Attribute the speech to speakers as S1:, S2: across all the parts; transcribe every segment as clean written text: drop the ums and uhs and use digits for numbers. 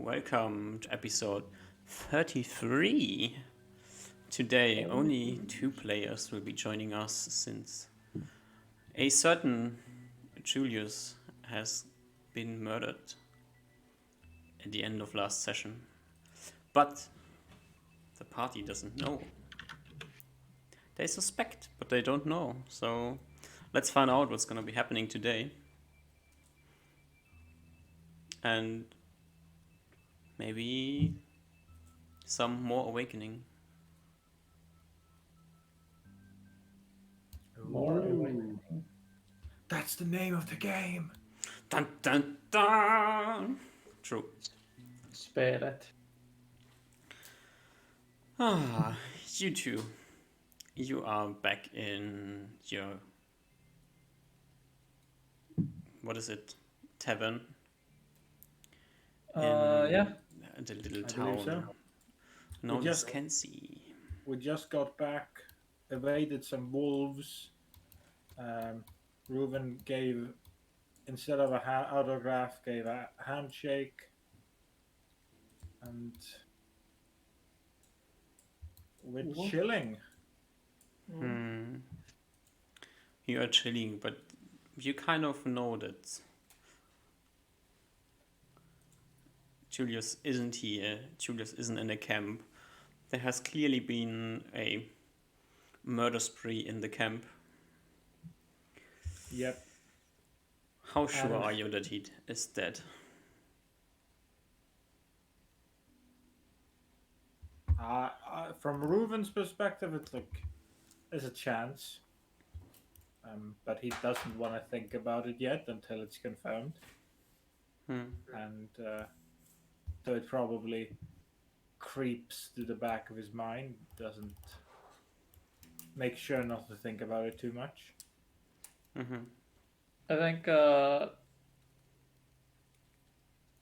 S1: welcome to episode 33. Today, only 2 players will be joining us since a certain Julius has been murdered at the end of last session. But the party doesn't know. They suspect, but they don't know. So let's find out what's going to be happening today. And maybe some more awakening.
S2: More awakening. That's the name of the game.
S1: Dun dun dun! True.
S3: Spare it.
S1: You two. You are back in your... What is it? Tavern?
S3: Yeah.
S1: The little
S2: I
S1: town.
S2: believe so.
S1: Known as Kenzie.
S2: We just got back, evaded some wolves. Reuven gave, instead of a autograph, gave a handshake. And we're chilling.
S1: You are chilling, but you kind of know that Julius isn't here. Julius isn't in a camp. There has clearly been a murder spree in the camp.
S2: Yep.
S1: How sure are you that he is dead?
S2: From Reuven's perspective, it's like there's a chance, but he doesn't want to think about it yet until it's confirmed. And so it probably creeps to the back of his mind. Doesn't make sure not to think about it too much.
S3: I think I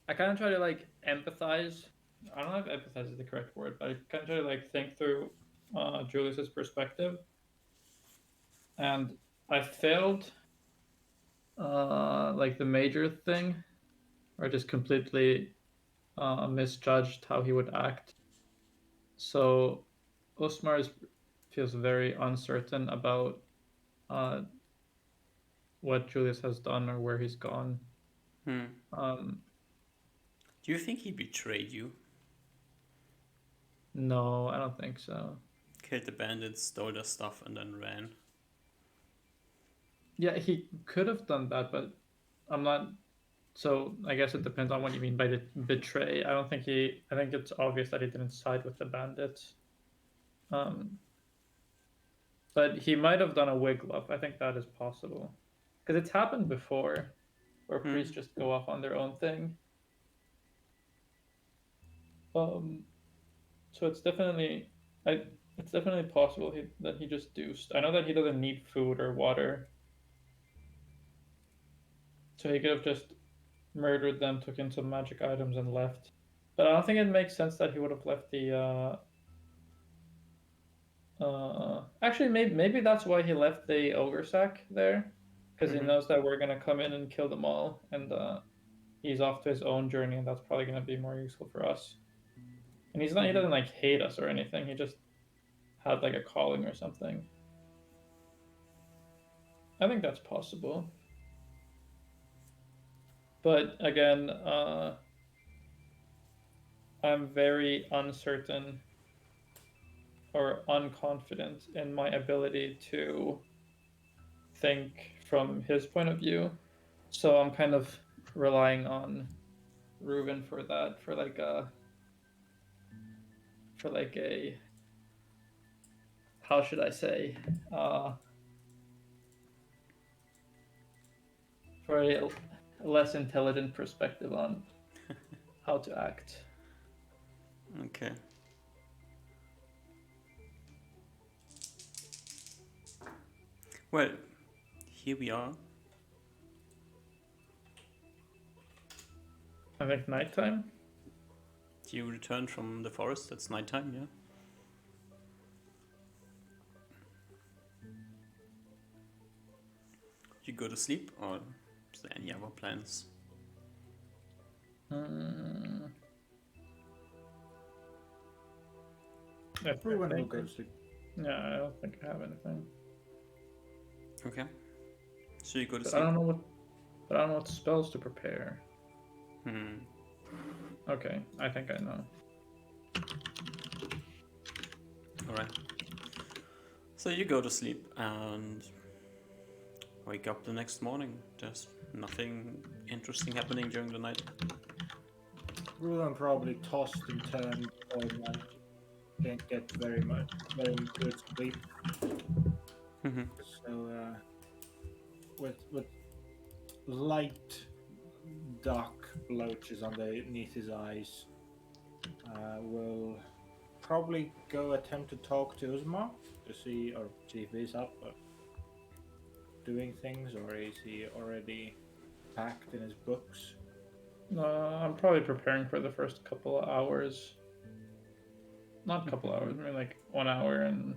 S3: kind of try to empathize. I don't know if empathize is the correct word, but I kind of try to think through Julius's perspective, and I failed the major thing, or just completely misjudged how he would act. So Osmar feels very uncertain about what Julius has done or where he's gone.
S1: Do you think he betrayed you?
S3: No, I don't think so.
S1: Killed the bandits, stole their stuff, and then ran.
S3: Yeah, he could have done that, but I'm not. So I guess it depends on what you mean by the betray. I think it's obvious that he didn't side with the bandits. But he might have done a wig up. I think that is possible, because it's happened before, where priests just go off on their own thing. So it's definitely possible that he just deuced. I know that he doesn't need food or water, so he could have just murdered them, took in some magic items, and left. But I don't think it makes sense that he would have left the. Actually, maybe that's why he left the ogre sack there, because he knows that we're gonna come in and kill them all, and he's off to his own journey, and that's probably gonna be more useful for us. And he doesn't hate us or anything. He just had a calling or something. I think that's possible. But again, I'm very uncertain or unconfident in my ability to think from his point of view. So I'm kind of relying on Reuven for that, for a how should I say, for a less intelligent perspective on how to act.
S1: Okay. Well, here we are.
S3: I think nighttime.
S1: You returned from the forest, that's nighttime, yeah? You go to sleep, or is there any other plans?
S3: I
S2: Ruben will
S3: think.
S2: go to sleep.
S3: Yeah, I don't think I have anything.
S1: Okay. So you go to
S3: But
S1: sleep.
S3: I don't know what spells to prepare. Okay, I think I know.
S1: Alright. So you go to sleep and wake up the next morning. There's nothing interesting happening during the night.
S2: Ruben probably tossed and turned all night. Can't get very good sleep.
S1: Mhm.
S2: So with light dark blotches underneath his eyes, will probably go attempt to talk to Uzma to see if he's up or doing things, or is he already packed in his books.
S3: I'm probably preparing for the first couple of hours. Not couple hours, I mean like 1 hour and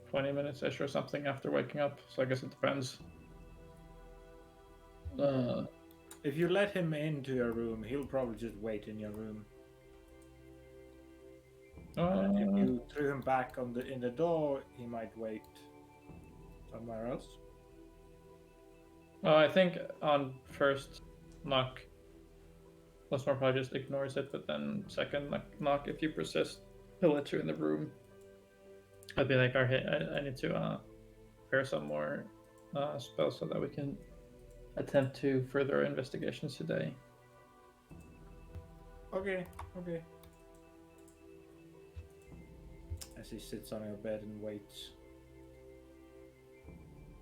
S3: 20 minutes ish or something after waking up. So I guess it depends.
S2: If you let him into your room, he'll probably just wait in your room. If you threw him back in the door, he might wait somewhere else.
S3: I think on first knock, Lesmore probably just ignores it, but then second knock, if you persist, he'll let you in the room. I'd be like, okay, I need to prepare some more spells so that we can attempt to further investigations today.
S2: Okay. As he sits on your bed and waits.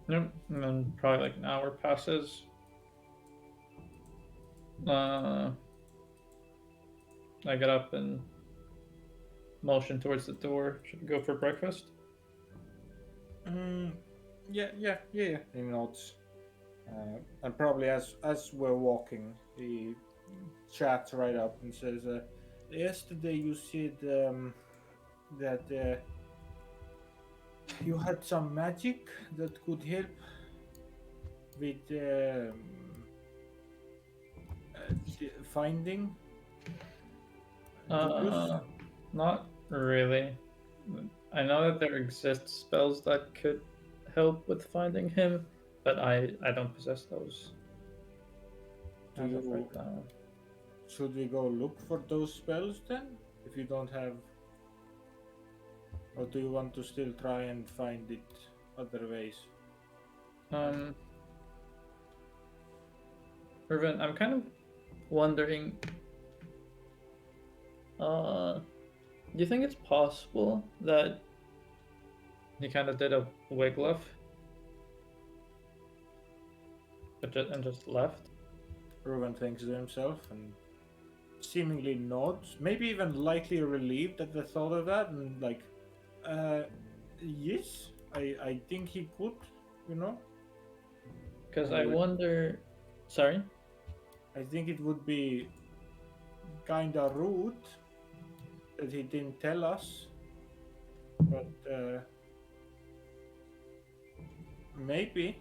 S3: Yep, and then probably like an hour passes. I get up and motion towards the door. Should we go for breakfast?
S2: Yeah. He nods. And probably as we're walking, he chats right up and says, "Yesterday you said that you had some magic that could help with finding Douglas."
S3: Not really. I know that there exist spells that could help with finding him, but I don't possess those.
S2: Do
S3: As of
S2: you?
S3: right now.
S2: Should we go look for those spells then? If you don't have, or do you want to still try and find it other ways?
S3: Irvin, I'm kind of wondering. Do you think it's possible that he kind of did a Wiglaf and just left?
S2: Ruben thinks to himself and seemingly nods, maybe even lightly relieved at the thought of that, and like, yes, I think he could, you know.
S3: Because I wonder. Sorry.
S2: I think it would be kinda rude that he didn't tell us, but maybe.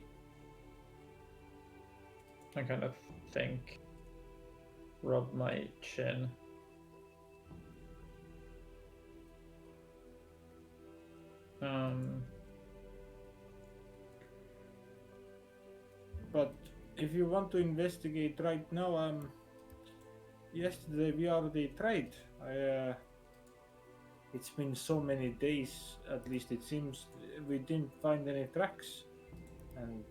S3: I kind of think. Rub my chin.
S2: But if you want to investigate right now, yesterday we already tried. It's been so many days, at least it seems, we didn't find any tracks, and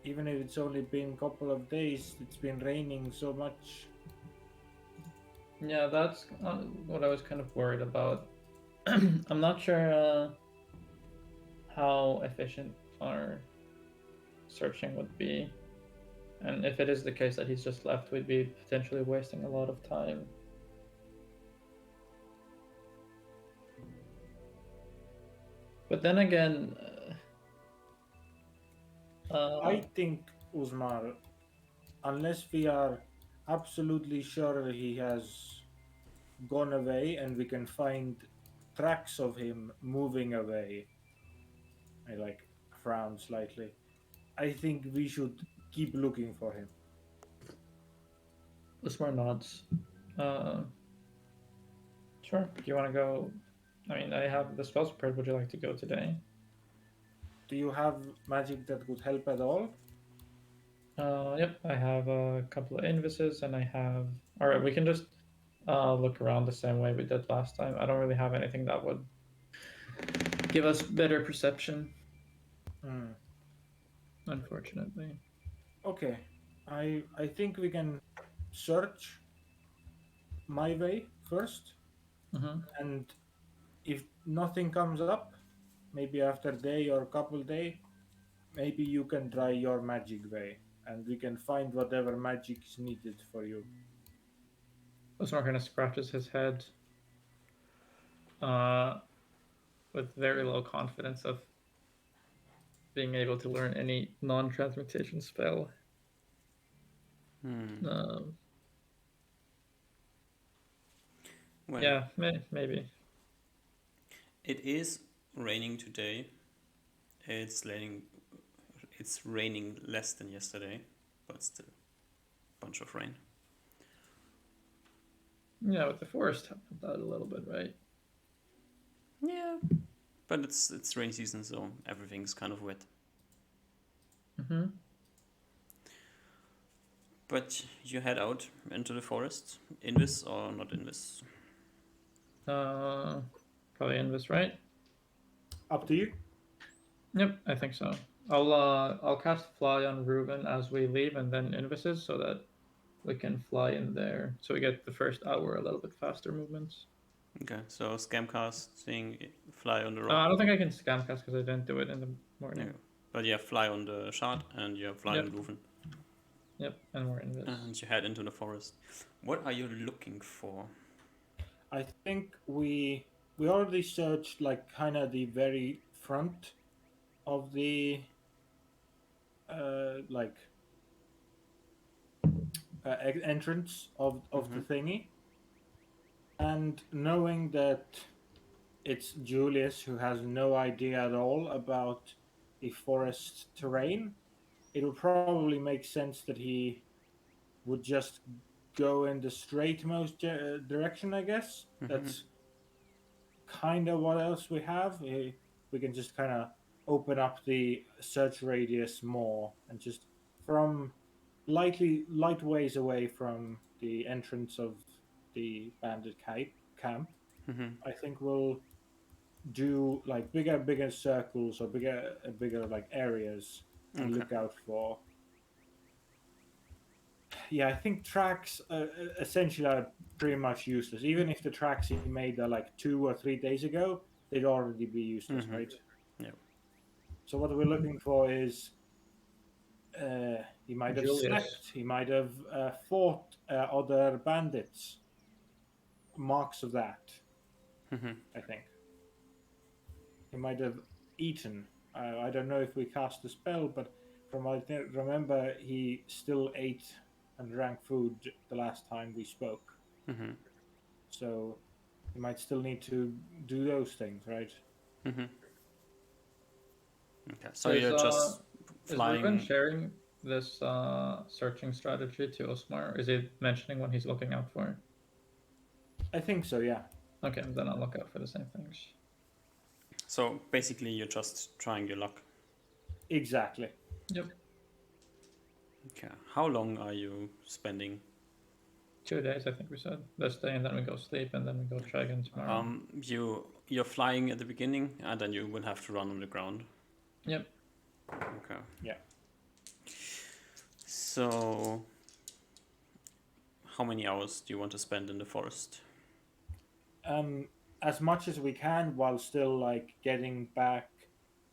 S2: even if it's only been a couple of days, it's been raining so much.
S3: Yeah, that's what I was kind of worried about. I'm not sure how efficient our searching would be. And if it is the case that he's just left, we'd be potentially wasting a lot of time. But then again,
S2: I think, Uzmar, unless we are absolutely sure he has gone away and we can find tracks of him moving away, I like frown slightly. I think we should keep looking for him.
S3: the smart nods. Sure. Do you want to go? I mean, I have the spells prepared. Would you like to go today?
S2: Do you have magic that would help at all?
S3: Yep. I have a couple of invises, and I have. All right, we can just look around the same way we did last time. I don't really have anything that would give us better perception,
S2: Hmm.
S3: unfortunately.
S2: Okay. I think we can search my way first,
S3: Mm-hmm.
S2: and if nothing comes up, maybe after day or couple day, maybe you can try your magic way, and we can find whatever magic is needed for you.
S3: Osmar kind of scratches his head, uh, with very low confidence of being able to learn any non-transmutation spell.
S1: Hmm.
S3: Um,
S1: Well,
S3: yeah, maybe.
S1: it is raining today. It's raining. It's raining less than yesterday, but still a bunch of rain.
S3: Yeah, with the forest helped out a little bit, right?
S1: Yeah, but it's rainy season, so everything's kind of wet.
S3: Mm-hmm.
S1: But you head out into the forest, invis or not invis?
S3: Probably Invis, right?
S2: Up to you.
S3: Yep, I think so. I'll cast Fly on Reuben as we leave, and then Invises so that we can fly in there, so we get the first hour a little bit faster movements.
S1: Okay, so scam casting, fly on the
S3: I
S1: rock.
S3: don't think I can scam cast because I didn't do it in the morning.
S1: Yeah. But you fly on the shard and you fly
S3: Yep.
S1: on Luven.
S3: Yep, and we're Invis.
S1: And you head into the forest. What are you looking for?
S2: I think we already searched like kind of the very front of the like entrance of the thingy, and knowing that it's Julius who has no idea at all about the forest terrain, it would probably make sense that he would just go in the straightmost direction, I guess. That's kind of what else we have. We can just kind of open up the search radius more and just from light ways away from the entrance of the bandit camp. I think we'll do like bigger circles or bigger like areas and
S1: Okay.
S2: look out for. Yeah, I think tracks essentially are pretty much useless. Even if the tracks he made are like 2 or 3 days ago, they'd already be useless, right?
S1: Yeah.
S2: So what we're looking for is he might have
S3: Julius.
S2: slept, he might have fought other bandits. Marks of that, I think. He might have eaten. I don't know if we cast a spell, but from what I remember, he still ate and drank food the last time we spoke. So you might still need to do those things, right?
S1: Okay, so you're just
S3: Is Ruben
S1: flying.
S3: sharing this searching strategy to Osmar? Is he mentioning what he's looking out for?
S2: I think so, yeah.
S3: Okay, then I'll look out for the same things.
S1: So basically, you're just trying your luck.
S2: Exactly.
S3: Yep.
S1: Okay. How long are you spending?
S3: 2 days, I think we said. This day, and then we go sleep, and then we go try again tomorrow.
S1: You're flying at the beginning, and then you will have to run on the ground.
S3: Yep.
S1: Okay.
S2: Yeah.
S1: So, how many hours do you want to spend in the forest?
S2: As much as we can while still like getting back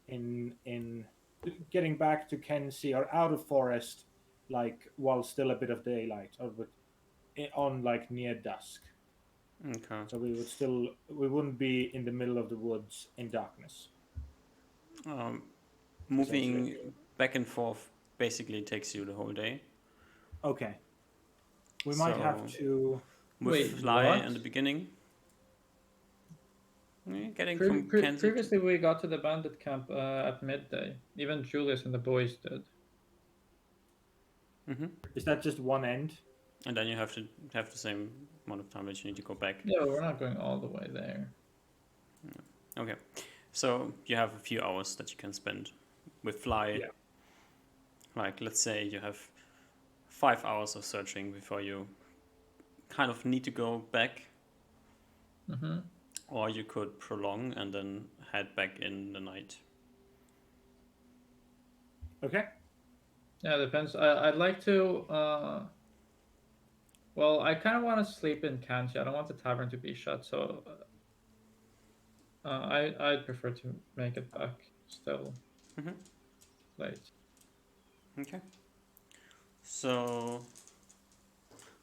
S2: getting back to Kensi or out of forest, like while still a bit of daylight or on like near dusk.
S1: Okay.
S2: So we wouldn't be in the middle of the woods in darkness.
S1: Moving back and forth basically takes you the whole day.
S2: Okay. We might have to
S1: With fly in the beginning. Getting from Kenzie.
S3: Previously, we got to the bandit camp at midday. Even Julius and the boys did.
S2: Is that just one end?
S1: And then you have to have the same amount of time that you need to go back.
S3: Yeah, but we're not going all the way there.
S1: Okay. So you have a few hours that you can spend with fly.
S2: Yeah.
S1: Like, let's say you have 5 hours of searching before you kind of need to go back.
S3: Mm-hmm.
S1: Or you could prolong and then head back in the night.
S2: Okay.
S3: Yeah, it depends. I'd like to. Well, I kind of want to sleep in Kanchi. I don't want the tavern to be shut, so I'd prefer to make it back still
S1: Mhm.
S3: late.
S1: Okay. So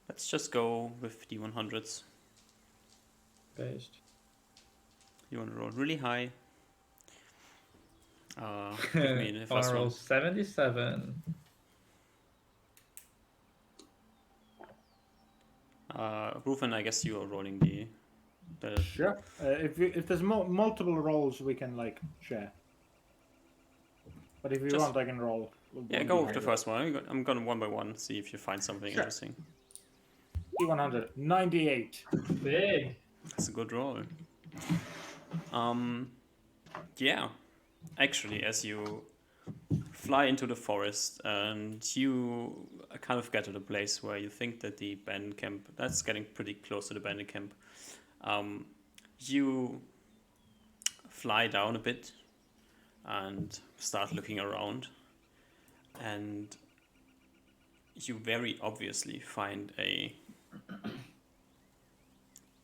S1: let's just go with D100s.
S3: Based.
S1: You want to roll really high. Give me the first
S3: Roll
S1: one.
S3: 77.
S1: Rufen, I guess you are rolling the
S2: Sure. If there's multiple rolls, we can like share. But if you
S1: Just-
S2: want, I can roll.
S1: Yeah,
S2: one
S1: go with the
S2: D100.
S1: first one. I'm gonna one by one see if you find something
S2: Sure.
S1: interesting.
S2: D100. 98.
S3: Big.
S1: That's a good roll. Yeah. Actually, as you fly into the forest and you kind of get to the place where you think that the bandit camp, that's getting pretty close to the bandit camp. You fly down a bit and start looking around, and you very obviously find a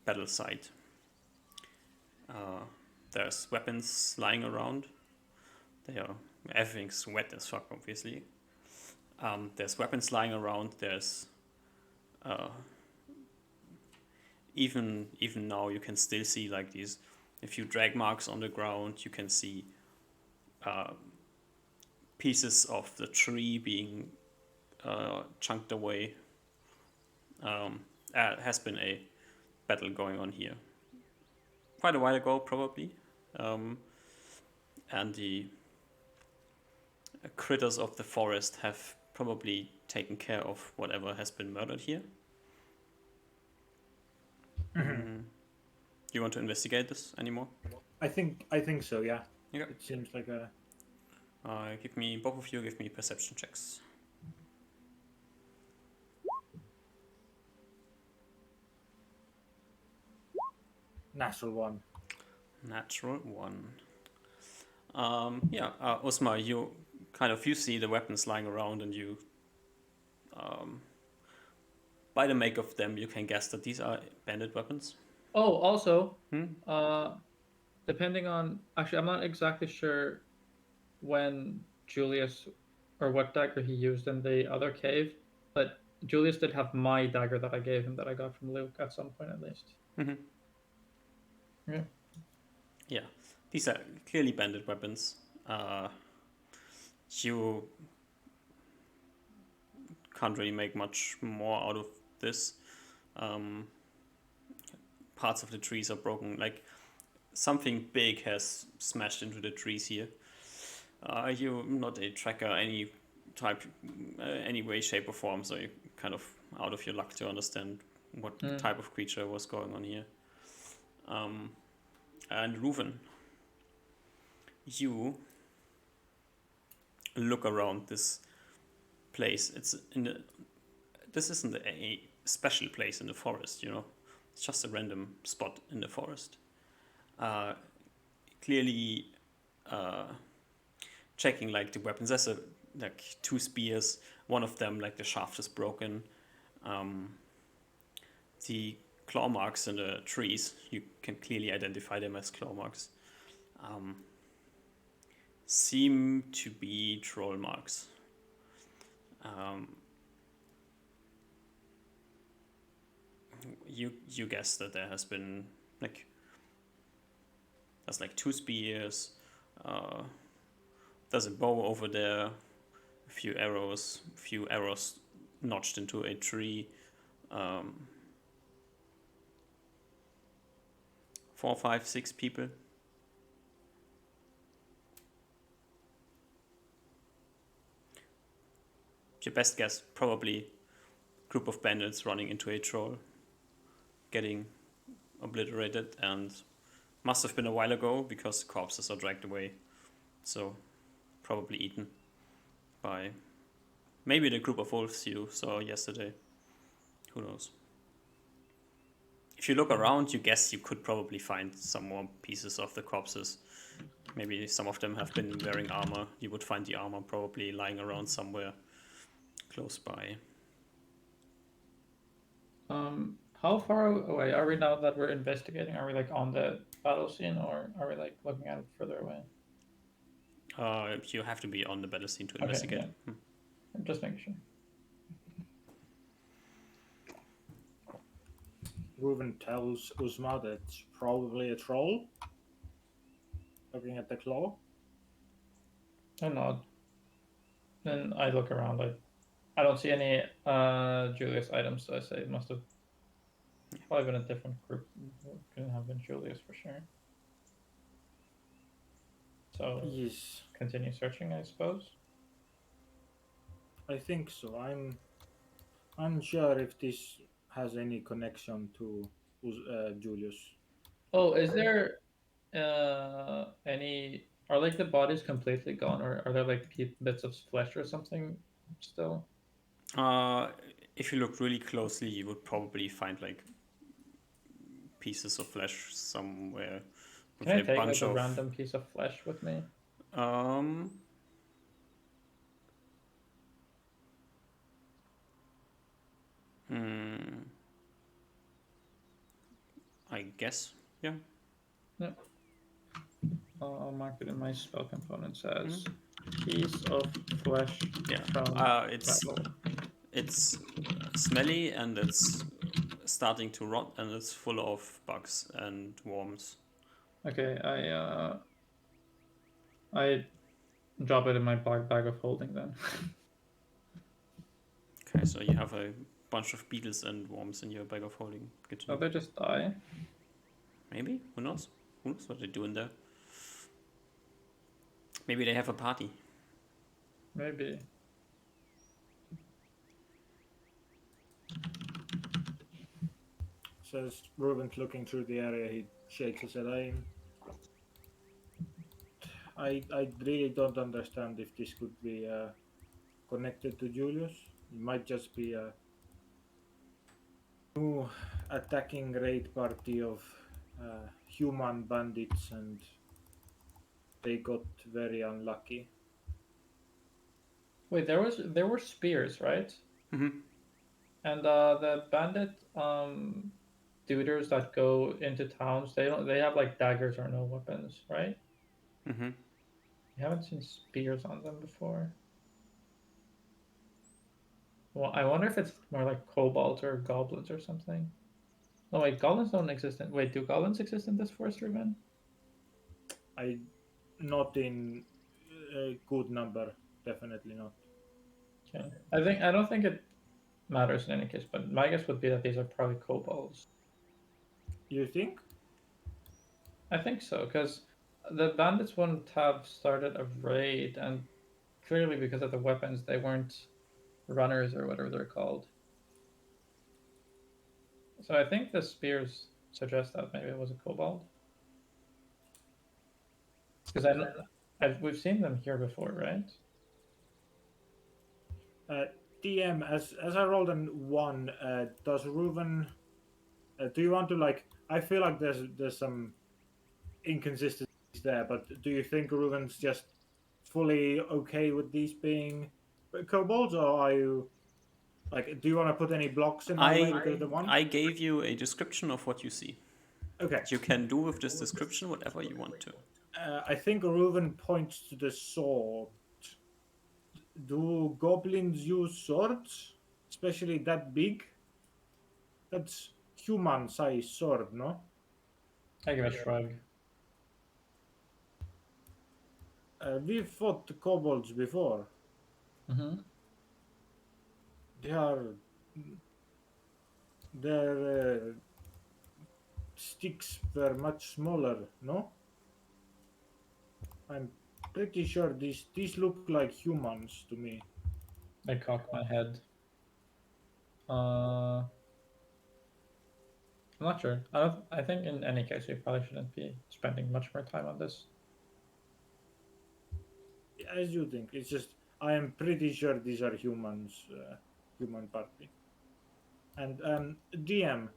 S1: battle site. There's weapons lying around. Everything's wet as fuck, obviously. There's weapons lying around. There's even now you can still see like these a few drag marks on the ground. You can see pieces of the tree being chunked away. Has been a battle going on here quite a while ago, probably, and the critters of the forest have probably taken care of whatever has been murdered here. You want to investigate this anymore?
S2: I think so. Yeah.
S1: Yeah.
S2: It seems like a.
S1: Both of you give me perception checks.
S2: Natural one.
S1: Natural one. Osmar, you see the weapons lying around, and you, by the make of them, you can guess that these are bandit weapons.
S3: Oh, also, depending on actually, I'm not exactly sure when Julius or what dagger he used in the other cave, but Julius did have my dagger that I gave him that I got from Luke at some point at least.
S1: Mm-hmm.
S3: Yeah.
S1: Yeah, these are clearly bandit weapons. You can't really make much more out of this. Parts of the trees are broken. Like something big has smashed into the trees here. You're not a tracker any type, any way, shape, or form, so you're kind of out of your luck to understand what type of creature was going on here. And Reuven, you look around this place. This isn't a special place in the forest, you know. It's just a random spot in the forest. Clearly, checking like the weapons. There's like 2 spears. One of them, like the shaft is broken. The claw marks in the trees, you can clearly identify them as claw marks. Seem to be troll marks. You guess that there has been there's 2 spears. There's a bow over there. A few arrows notched into a tree. 4, 5, 6 people. Your best guess, probably group of bandits running into a troll, getting obliterated, and must have been a while ago because corpses are dragged away. So probably eaten by maybe the group of wolves you saw yesterday. Who knows? If you look around, you guess you could probably find some more pieces of the corpses. Maybe some of them have been wearing armor. You would find the armor probably lying around somewhere close by.
S3: How far away are we now that we're investigating? Are we like on the battle scene, or are we like looking at it further away?
S1: You have to be on the battle scene to
S3: Okay,
S1: investigate.
S3: yeah. Just making sure.
S2: Reuven tells Uzma that it's probably a troll. Looking at the claw.
S3: I nod. Then I look around. I don't see any Julius items, so I say it must have probably been a different group. It couldn't have been Julius for sure. So
S2: Yes,
S3: continue searching, I suppose.
S2: I think so. I'm unsure if this has any connection to Julius.
S3: Oh, is there any? Are like the bodies completely gone, or are there like bits of flesh or something still?
S1: If you look really closely, you would probably find like pieces of flesh somewhere. With
S3: Can I
S1: a
S3: take
S1: bunch
S3: like a
S1: of
S3: random piece of flesh with me?
S1: I guess, yeah.
S3: Yeah. I'll mark it in my spell components as piece of flesh.
S1: Yeah.
S3: From
S1: It's smelly and it's starting to rot and it's full of bugs and worms.
S3: Okay, I drop it in my bag of holding then.
S1: Okay, so you have a bunch of beetles and worms in your bag of holding. Good to
S3: Oh,
S1: know.
S3: they just die.
S1: Maybe? Who knows? Who knows what they do in there? Maybe they have a party.
S3: Maybe.
S2: Says Reuven, looking through the area. He shakes his head. I really don't understand if this could be connected to Julius. It might just be a new attacking raid party of human bandits, and they got very unlucky.
S3: Wait, there were spears, right?
S1: Mm-hmm.
S3: And the bandit duders that go into towns, they have like daggers or no weapons, right?
S1: Mm-hmm.
S3: You haven't seen spears on them before. Well, I wonder if it's more like kobolds or goblins or something. No, wait, goblins don't exist in. Wait, do goblins exist in this forest, Ruben?
S2: I not in a good number, definitely not.
S3: Okay. I don't think it matters in any case, but my guess would be that these are probably kobolds.
S2: You think?
S3: I think so, because the bandits wouldn't have started a raid, and clearly because of the weapons, they weren't runners or whatever they're called. So I think the spears suggest that maybe it was a kobold. Because we've seen them here before, right?
S2: DM, as I rolled an 1, does Reuven? Do you want to like? I feel like there's some inconsistencies there, but do you think Reuven's just fully okay with these being kobolds, or are you like? Do you want to put any blocks in my way because of the one?
S1: I gave you a description of what you see.
S2: Okay.
S1: You can do with this description whatever you want to.
S2: I think Reuven points to the sword. Do goblins use swords, especially that big? That's human-sized sword, no?
S3: I give a shrug.
S2: We've fought kobolds before.
S3: Mm-hmm.
S2: Their sticks were much smaller, no? I'm pretty sure these look like humans to me.
S3: I cock my head. I'm not sure. I think in any case we probably shouldn't be spending much more time on this.
S2: As you think, it's just I am pretty sure these are humans, human party. And DM,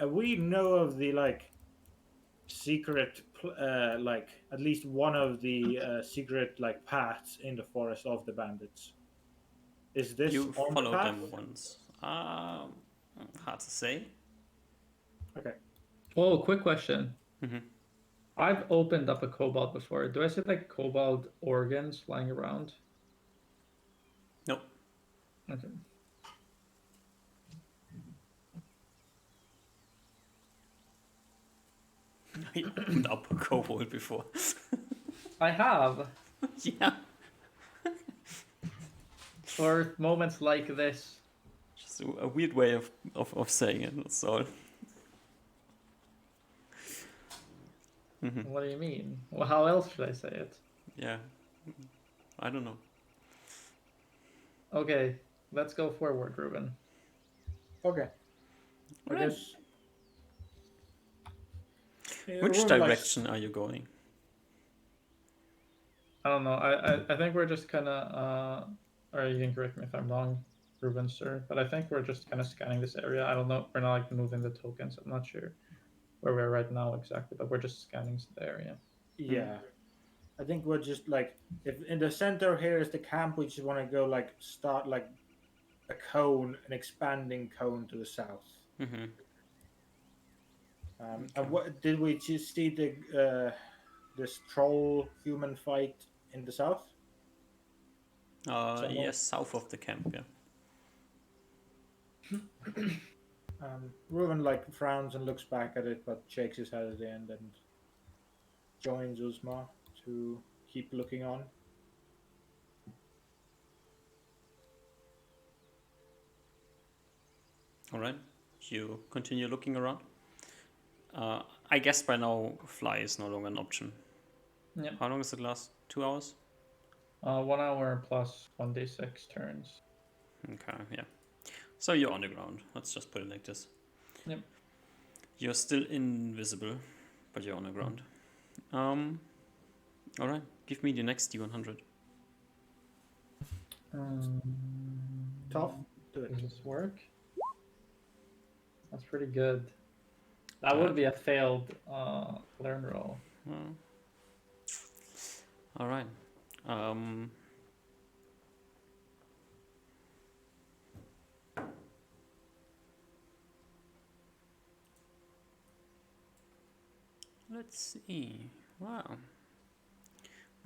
S2: we know of the like secret, like at least one of the secret like paths in the forest of the bandits. Is this
S1: You
S2: on the
S1: followed
S2: path?
S1: them once. Hard to say.
S2: Okay.
S3: Oh, quick question.
S1: Mhm.
S3: I've opened up a cobalt before. Do I see like cobalt organs lying around?
S1: Nope.
S3: Okay.
S1: I opened up a kobold before.
S3: I have.
S1: Yeah.
S3: For moments like this.
S1: Just a weird way of saying it, that's all.
S3: What do you mean? Well, how else should I say it?
S1: Yeah. I don't know.
S3: Okay, let's go forward, Ruben.
S2: Okay. I
S1: Right.
S2: guess.
S1: Which
S2: Ruben
S1: direction are you going?
S3: I don't know. I think we're just kind of, or you can correct me if I'm wrong, Ruben, sir, but I think we're just kind of scanning this area. I don't know. We're not like moving the tokens. I'm not sure where we're right now exactly, but we're just scanning the area.
S2: Yeah. I think we're just like if in the center here is the camp, we just want to go like start like a cone, an expanding cone to the south.
S1: Mm-hmm.
S2: And what did we just see this troll human fight in the south? Somewhere?
S1: Yes, south of the camp, yeah.
S2: Ruben like frowns and looks back at it, but shakes his head at the end and joins Uzma to keep looking on.
S1: Alright. You continue looking around. I guess by now fly is no longer an option.
S3: Yeah.
S1: How long does it last? 2 hours?
S3: 1 hour plus 1d6 turns.
S1: Okay, yeah. So you're on the ground. Let's just put it like this.
S3: Yep.
S1: You're still invisible, but you're on the ground. Alright, give me the next D100.
S2: Tough. Do it.
S3: Does this work? That's pretty good. That would be a failed learn roll.
S1: Alright. Let's see. Wow.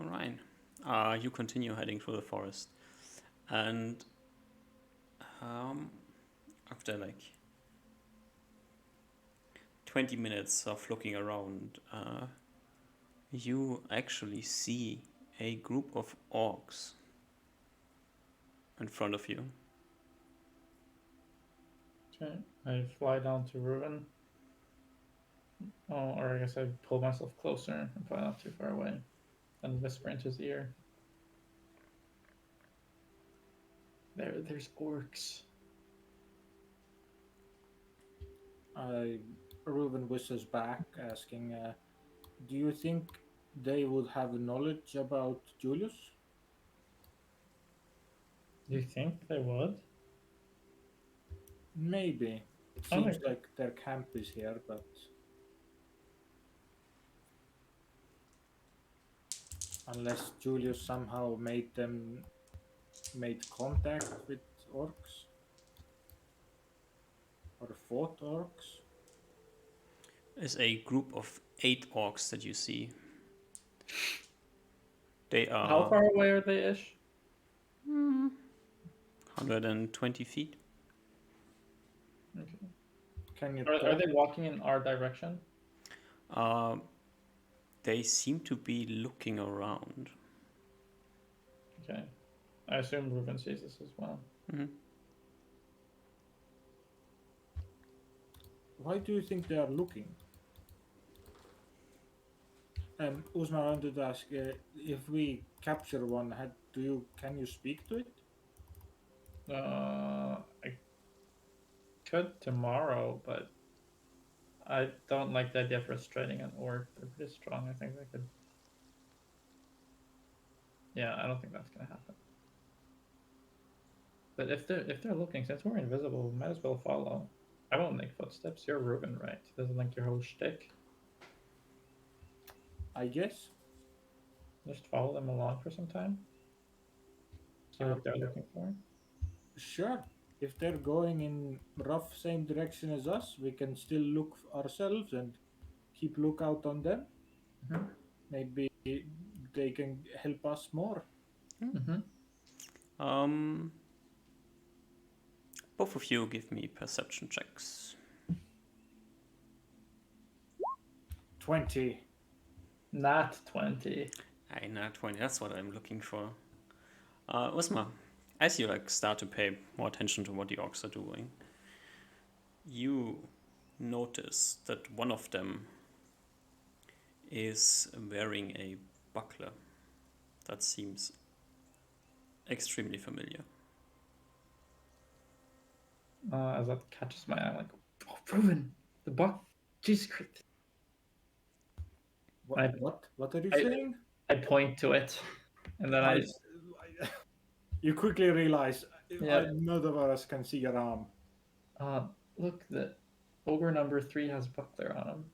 S1: Alright. You continue heading through the forest. And after like 20 minutes of looking around, you actually see a group of orcs in front of you.
S3: Okay, I fly down to Ruben. Oh, or I guess I pull myself closer and fly not too far away, and whisper into his ear. There's orcs.
S2: Ruben whistles back, asking, "Do you think they would have knowledge about Julius?"
S3: Do you think they would?
S2: Maybe. It
S3: I
S2: seems
S3: think-
S2: like their camp is here, but unless Julius somehow made contact with orcs or fought orcs.
S1: Is a group of 8 orcs that you see. They are
S3: How far away are they ish?
S1: 120 feet.
S3: Okay.
S2: Can you?
S3: Are they walking in our direction?
S1: They seem to be looking around.
S3: Okay. I assume Ruben sees this as well.
S2: Why do you think they are looking? Uzma, I wanted to ask if we capture one. Can you speak to it?
S3: I could tomorrow, but I don't like the idea of restraining an orc. They're pretty strong. I think they could. Yeah, I don't think that's gonna happen. But if they're looking, since we're invisible, we might as well follow. I won't make footsteps. You're Ruben, right? Doesn't like your whole shtick.
S2: I guess.
S3: Just follow them along for some time. See what they're looking for.
S2: Sure. If they're going in rough same direction as us, we can still look ourselves and keep lookout on them.
S3: Mhm.
S2: Maybe they can help us more.
S3: Mm-hmm.
S1: Both of you give me perception checks.
S2: 20.
S3: Not 20.
S1: I not 20. That's what I'm looking for. Usma, as you start to pay more attention to what the orcs are doing, you notice that one of them is wearing a buckler that seems extremely familiar.
S3: As that catches my eye, I'm like, oh, Ruben, the buck. Jesus Christ.
S2: What are you
S3: I-
S2: saying?
S3: I point to it, and then
S2: You quickly realize
S3: Yeah.
S2: none of us can see your arm.
S3: Look, the ogre number 3 has buckler on him.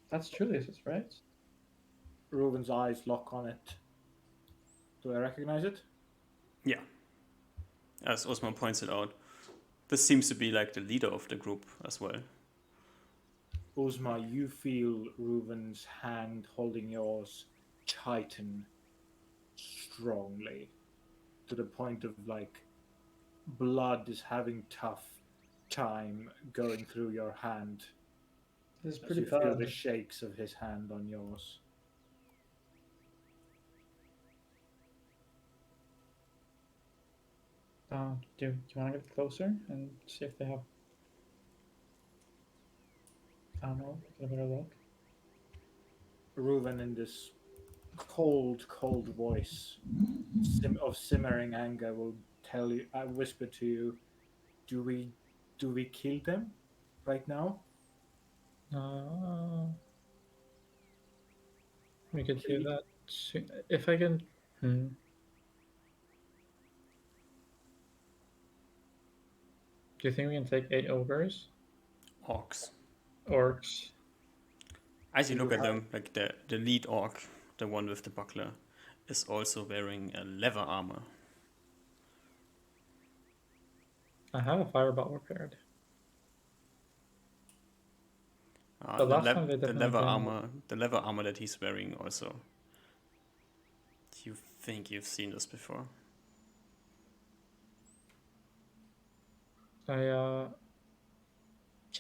S3: That's Julius's, right?
S2: Reuben's eyes lock on it. Do I recognize it?
S1: Yeah. As Osman points it out, this seems to be the leader of the group as well.
S2: Uzma, you feel Reuben's hand holding yours tighten strongly to the point of blood is having tough time going through your hand.
S3: This is
S2: As
S3: pretty
S2: you feel
S3: bad.
S2: the shakes of his hand on yours.
S3: Do you want to get closer and see if they have? I don't know. Get a better look.
S2: Reuben, in this cold voice of simmering anger, will tell you. I whisper to you, "Do we kill them right now?"
S3: We could do that if I can. Do you think we can take 8 ogres?
S1: Orcs.
S3: Orcs.
S1: As you look at them, the lead orc, the one with the buckler, is also wearing a leather armor.
S3: I have a fireball repaired.
S1: The
S3: last time they
S1: leather
S3: definitely
S1: the leather armor that he's wearing also. You think you've seen this before?
S3: Can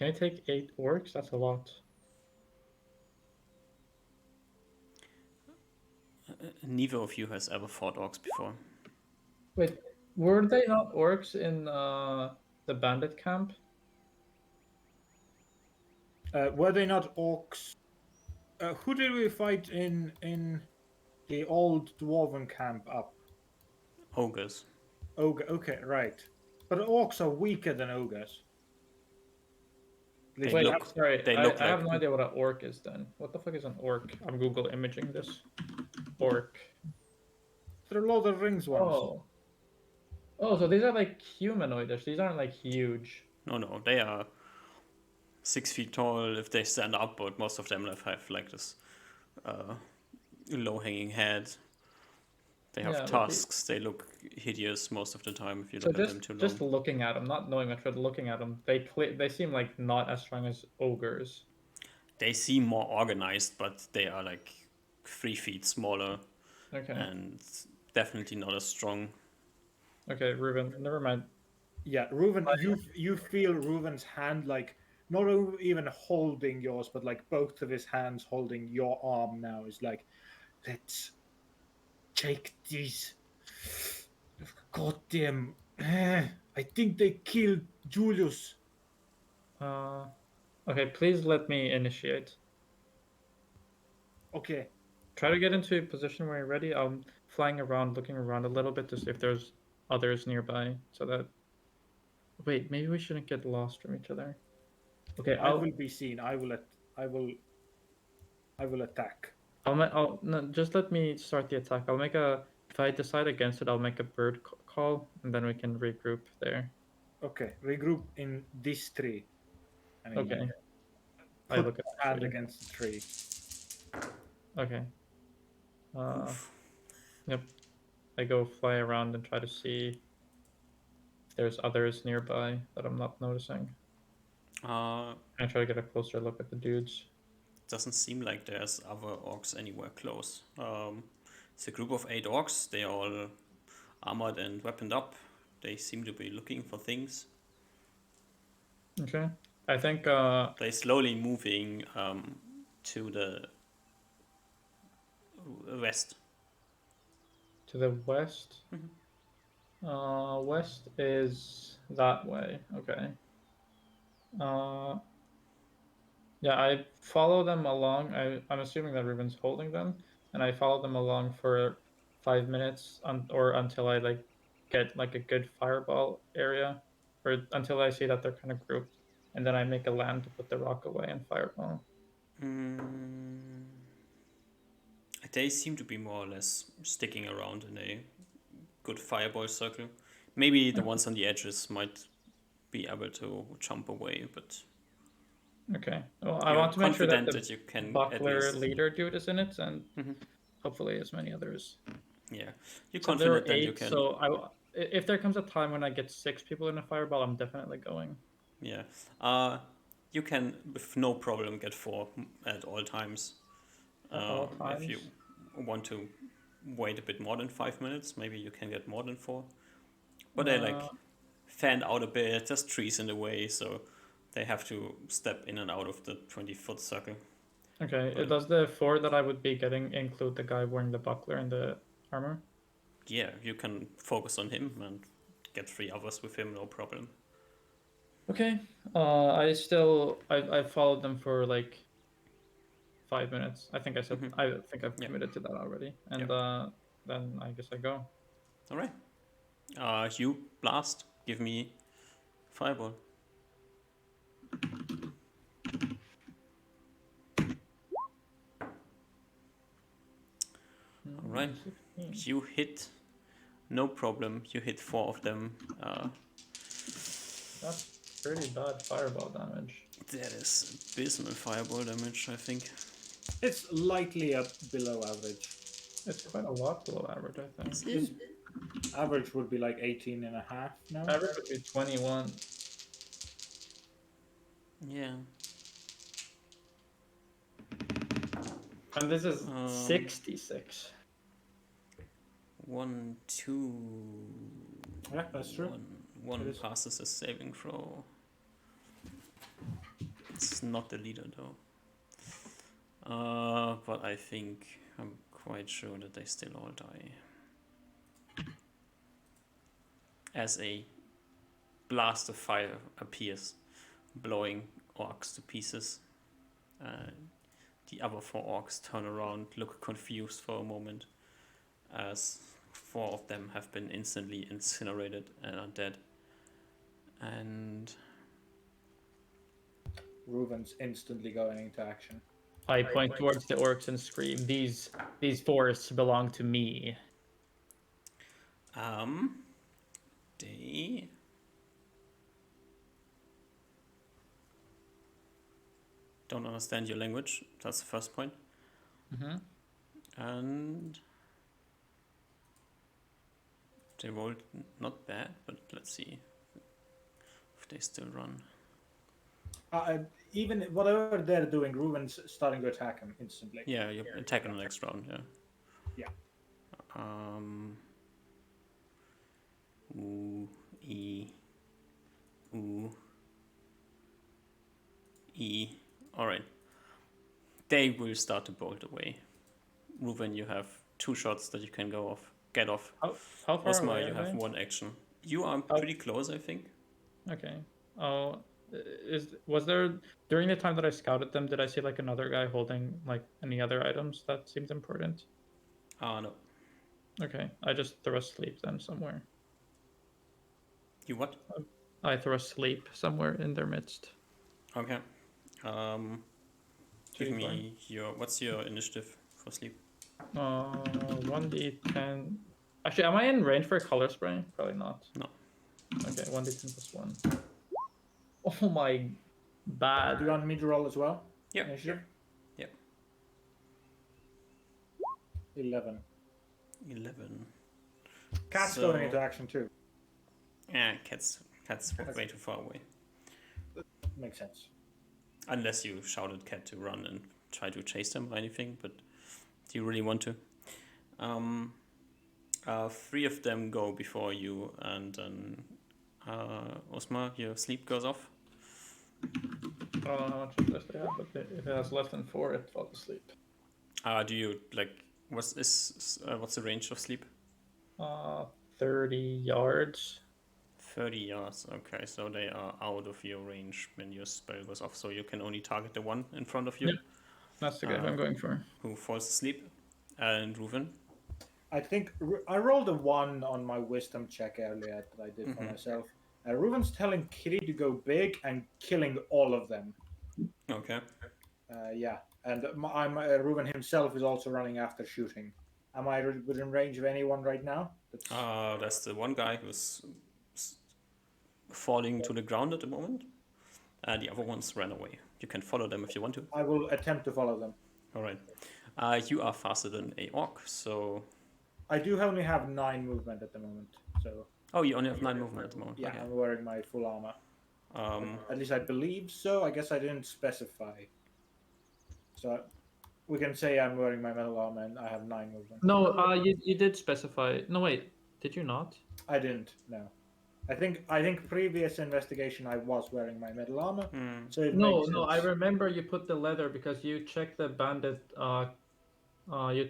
S3: I take 8 orcs? That's a lot.
S1: Neither of you has ever fought orcs before.
S3: Wait, were they not orcs in the bandit camp?
S2: Were they not orcs? Who did we fight in the old dwarven camp up?
S1: Ogres.
S2: Ogre. Okay, right. But orcs are weaker than ogres.
S1: They
S3: Wait,
S1: look-
S3: I'm sorry.
S1: they
S3: I
S1: look
S3: have
S1: like-
S3: no idea what an orc is then. What the fuck is an orc? I'm Google imaging this. Orc.
S2: They're Lord of the Rings ones.
S3: Oh. Oh, so these are like humanoidish. These aren't like huge.
S1: No, they are 6 feet tall if they stand up, but most of them have this low-hanging head. They have
S3: Yeah, but
S1: tusks. They look hideous most of the time if you
S3: So
S1: look at them too long.
S3: just looking at them, not knowing much, but looking at them, they seem like not as strong as ogres.
S1: They seem more organized, but they are 3 feet smaller
S3: Okay.
S1: and definitely not as strong.
S3: Okay, Ruben, never mind.
S2: Yeah, Reuben, you feel Reuben's hand not even holding yours, but both of his hands holding your arm now is let's take these. Goddamn! I think they killed Julius.
S3: Okay, please let me initiate.
S2: Okay.
S3: Try to get into a position where you're ready. I'm flying around, looking around a little bit to see if there's others nearby, so that Wait, maybe we shouldn't get lost from each other. Okay,
S2: I will be seen. I will attack.
S3: No, just let me start the attack. I'll make a. If I decide against it, I'll make a bird call, and then we can regroup there.
S2: Okay, regroup in this tree. And he
S3: Okay. I
S2: put
S3: look at
S2: his
S3: the
S2: hand
S3: tree.
S2: against the tree.
S3: Okay.
S1: Oof.
S3: Yep. I go fly around and try to see if there's others nearby that I'm not noticing.
S1: Uh,
S3: I try to get a closer look at the dudes.
S1: doesn't seem like there's other orcs anywhere close. It's a group of 8 orcs. They are all armored and weaponed up. They seem to be looking for things.
S3: Okay. I think
S1: They're slowly moving to the west.
S3: to the west. West is that way. Okay. Yeah, I follow them along. I'm assuming that Ruben's holding them, and I follow them along for 5 minutes or until I like get like a good fireball area, or until I see that they're kind of grouped, and then I make a land to put the rock away and fireball.
S1: Mm, they seem to be more or less sticking around in a good fireball circle. Maybe the ones on the edges might be able to jump away, but
S3: Okay. Well, I
S1: you're
S3: want to make sure that
S1: confident
S3: the
S1: that you can at
S3: buckler
S1: least.
S3: leader dude is in it, and
S1: Mhm.
S3: hopefully as many others.
S1: Yeah, you're
S3: So there were
S1: confident that you
S3: 8.
S1: can.
S3: So if there comes a time when I get 6 people in a fireball, I'm definitely going.
S1: Yeah, you can with no problem get 4 at all times.
S3: At all
S1: If you
S3: times.
S1: want to wait a bit more than 5 minutes, maybe you can get more than 4. But they
S3: Uh,
S1: like fanned out a bit. There's trees in the way, so they have to step in and out of the 20-foot circle.
S3: okay.
S1: But
S3: Does the 4 that I would be getting include the guy wearing the buckler and the armor?
S1: yeah, you can focus on him and get 3 others with him, no problem.
S3: Okay. I followed them for like 5 minutes. I think I think I've
S1: Yeah.
S3: committed to that already. And
S1: Yeah.
S3: then I guess I go.
S1: All right. You blast. Give me fireball. All right.
S3: 16.
S1: You hit. No problem. You hit 4 of them.
S3: That's pretty bad fireball damage.
S1: That is abysmal fireball damage, I think.
S2: It's lightly up below average.
S3: It's quite a lot below average, I think.
S2: His average would be like 18 and a half now.
S3: Average would be 21.
S1: Yeah.
S3: And this is 66.
S1: 1, 2.
S2: Yeah, that's true.
S1: One passes a saving throw. It's not the leader though. But I think I'm quite sure that they still all die. As a blast of fire appears, blowing orcs to pieces. The other 4 orcs turn around, look confused for a moment, as 4 of them have been instantly incinerated and are dead. And
S2: Reuven's instantly going into action.
S3: I point towards the orcs and scream, These forests belong to me.
S1: they don't understand your language. That's the first point. And they rolled not bad, but let's see if they still run.
S2: Even whatever they're doing, Reuven's starting to attack him instantly.
S1: Yeah, you attack in the next round. Yeah.
S2: Yeah.
S1: Ooh, E. Ooh. E. Alright. They will start to bolt away. Reuven, you have 2 shots that you can get off.
S3: How far
S1: Osmar,
S3: away
S1: you
S3: are
S1: have
S3: they?
S1: 1 action. You are pretty close, I think.
S3: Okay. Oh, was there during the time that I scouted them? Did I see like another guy holding like any other items that seemed important?
S1: No.
S3: Okay, I just threw a sleep then somewhere.
S1: You what?
S3: I throw a sleep somewhere in their midst.
S1: Okay. Give
S3: Three,
S1: me what's your initiative for sleep?
S3: 1d10. Actually, am I in range for a color spray? Probably not.
S1: No.
S3: Okay, 1d10 plus 1. Oh my, bad.
S2: Do you want me to roll as well?
S1: Yeah.
S2: Initiative?
S1: Yeah.
S2: 11.
S1: 11.
S2: Cat's
S1: So-
S2: going into action too.
S1: Yeah, cats way too far away.
S2: Makes sense.
S1: Unless you shout at cat to run and try to chase them or anything, but do you really want to? 3 of them go before you, and then Osmar, your sleep goes off.
S3: I don't know how much of this they have, but if it has less than 4, it falls asleep.
S1: Do you what's the range of sleep?
S3: 30 yards.
S1: 30 yards. Okay, so they are out of your range when your spell goes off, so you can only target the one in front of you.
S3: Yep. That's the guy I'm going for.
S1: Who falls asleep. And Reuven.
S2: I think I rolled a 1 on my wisdom check earlier that I did for myself. Reuven's telling Kitty to go big and killing all of them.
S1: Okay.
S2: Yeah, and Reuven himself is also running after shooting. Am I within range of anyone right now?
S1: That's the one guy who's falling to the ground at the moment. The other ones ran away. You can follow them if you want to.
S2: I will attempt to follow them.
S1: All right. You are faster than a orc, so...
S2: I do only have 9 movement at the moment, so...
S1: Oh, you only have 9 movement at the moment.
S2: Yeah,
S1: Okay.
S2: I'm wearing my full armor. At least I believe so. I guess I didn't specify. So we can say I'm wearing my metal armor and I have 9 movement.
S3: No, you did specify. No, wait, did you not?
S2: I didn't. No. I think previous investigation I was wearing my metal armor. So it
S3: No,
S2: makes
S3: no, I
S2: sense.
S3: remember you put the leather because you checked the bandit. You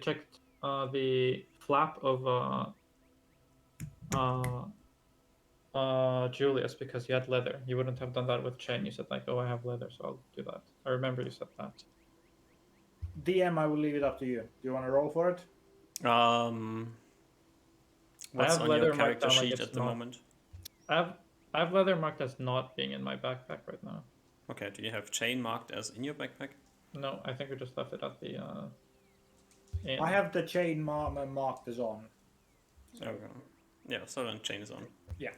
S3: checked the flap of Julius because you had leather. You wouldn't have done that with chain. You said like, "Oh, I have leather, so I'll do that." I remember you said that.
S2: DM, I will leave it up to you. Do you want to roll for it?
S1: What's
S3: have
S1: on
S3: leather
S1: your
S3: marked
S1: character
S3: down like
S1: sheet
S3: it's
S1: at the
S3: not.
S1: moment?
S3: I have leather marked as not being in my backpack right now.
S1: Okay, do you have chain marked as in your backpack?
S3: No, I think we just left it at the. Inn.
S2: I have the chain marked as on. So,
S1: Okay. Yeah, so then chain is on.
S2: yeah.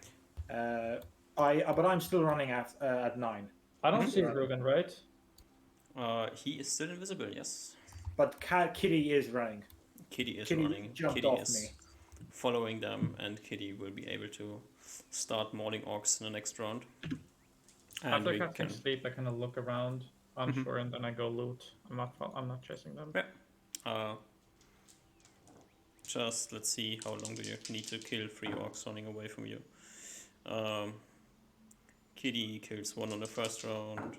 S2: But I'm still running at 9.
S3: I don't see Reuven, right?
S1: He is still invisible, yes.
S2: But Kitty is running.
S1: Kitty is
S2: Kitty
S1: running.
S2: jumped
S1: Kitty
S2: off
S1: is
S2: me.
S1: following them, and Kitty will be able to start mauling orcs in the next round. And
S3: After
S1: we
S3: casting
S1: can...
S3: sleep, I kind of look around, unsure, and then I go loot. I'm not chasing them.
S1: Yeah. Just let's see how long do you need to kill 3 orcs running away from you. Kitty kills 1 on the first round,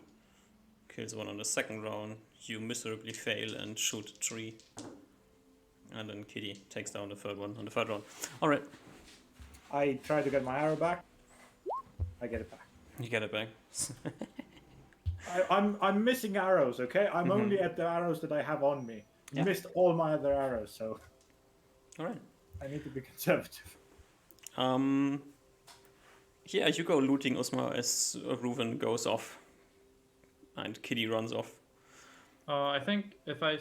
S1: kills 1 on the second round. You miserably fail and shoot a tree. And then Kitty takes down the third one on the third round. Alright.
S2: I try to get my arrow back. I get it back.
S1: You get it back.
S2: I'm missing arrows, okay? I'm only at the arrows that I have on me.
S1: Yeah.
S2: Missed all my other arrows, so
S1: Alright.
S2: I need to be conservative.
S1: Yeah, you go looting Osmar as Reuven goes off. And Kitty runs off.
S3: I think if by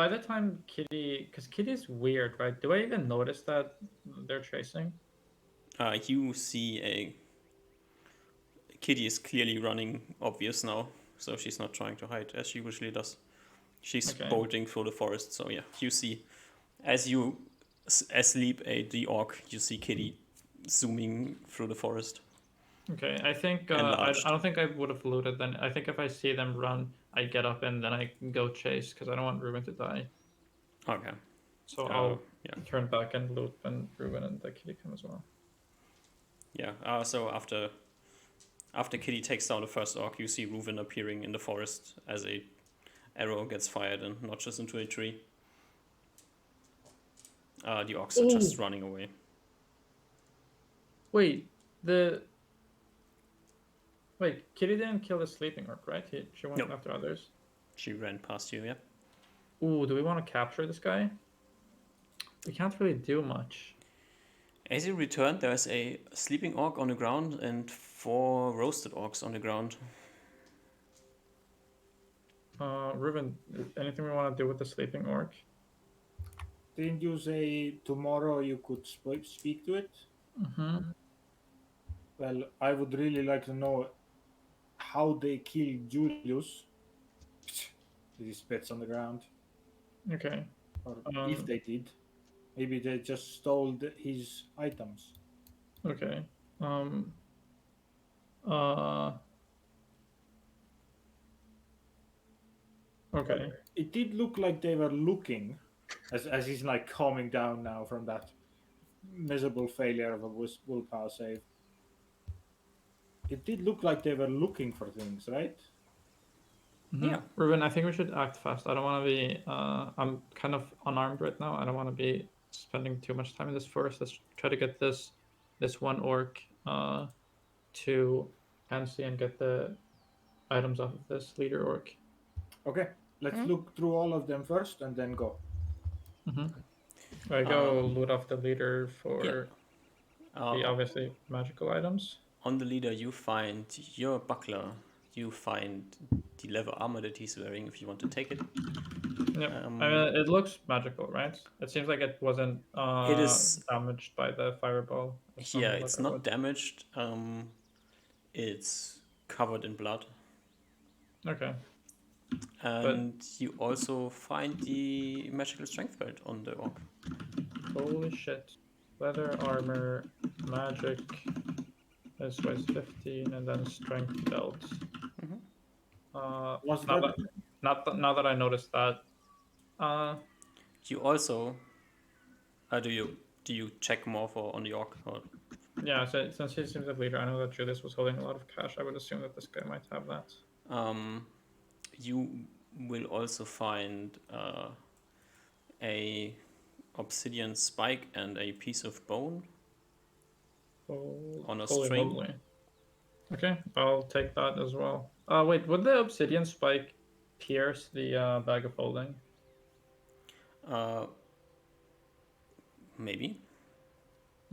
S3: the time Kitty, because Kitty's weird, right? Do I even notice that they're chasing?
S1: You see Kitty is clearly running obvious now, so she's not trying to hide as she usually does. She's bolting through the forest, so yeah, you see, as you asleep the orc, you see Kitty zooming through the forest.
S3: Okay, I think I don't think I would have looted then. I think if I see them run, I get up and then I go chase because I don't want Reuven to die.
S1: Okay.
S3: So I'll turn back and loot when Reuven and the Kitty come as well.
S1: Yeah. So after Kitty takes down the first orc, you see Reuven appearing in the forest as a arrow gets fired and notches into a tree. The orcs are just running away.
S3: Wait, Kitty didn't kill the sleeping orc, right? She went after others.
S1: She ran past you, yeah.
S3: Ooh, do we want to capture this guy? We can't really do much.
S1: As you return, there's a sleeping orc on the ground and 4 roasted orcs on the ground.
S3: Ruben, anything we want to do with the sleeping orc?
S2: Didn't you say tomorrow you could speak to it?
S3: Mm-hmm.
S2: Well, I would really like to know how they killed Julius. He spits on the ground.
S3: Okay.
S2: Or if they did. Maybe they just stole his items.
S3: Okay. Uh. Okay.
S2: It did look like they were looking, as he's like calming down now from that miserable failure of a willpower save. It did look like they were looking for things, right?
S1: Yeah.
S3: Ruben, I think we should act fast. I don't want to be. I'm kind of unarmed right now. I don't want to be spending too much time in this forest. Let's try to get this one orc to Ansi and get the items off of this leader orc.
S2: Okay, let's look through all of them first and then go.
S3: I go loot off the leader for
S1: Yeah.
S3: the obviously magical items.
S1: On the leader, you find your buckler. You find the leather armor that he's wearing if you want to take it.
S3: Yep. I mean, it looks magical, right? It seems like it wasn't
S1: It is
S3: damaged by the fireball.
S1: Yeah, it's not damaged. It's covered in blood.
S3: Okay.
S1: And you also find the magical strength belt on the orc.
S3: Holy shit. Leather armor, magic. This weighs 15, and then strength belt. Now that I noticed that.
S1: You also do you check more for on the orc? Or?
S3: Yeah, so since he seems like leader, I know that Julius was holding a lot of cash. I would assume that this guy might have that.
S1: You will also find a obsidian spike and a piece of bone on a string.
S3: Holy. Okay, I'll take that as well. Wait, would the obsidian spike pierce the bag of holding?
S1: Maybe.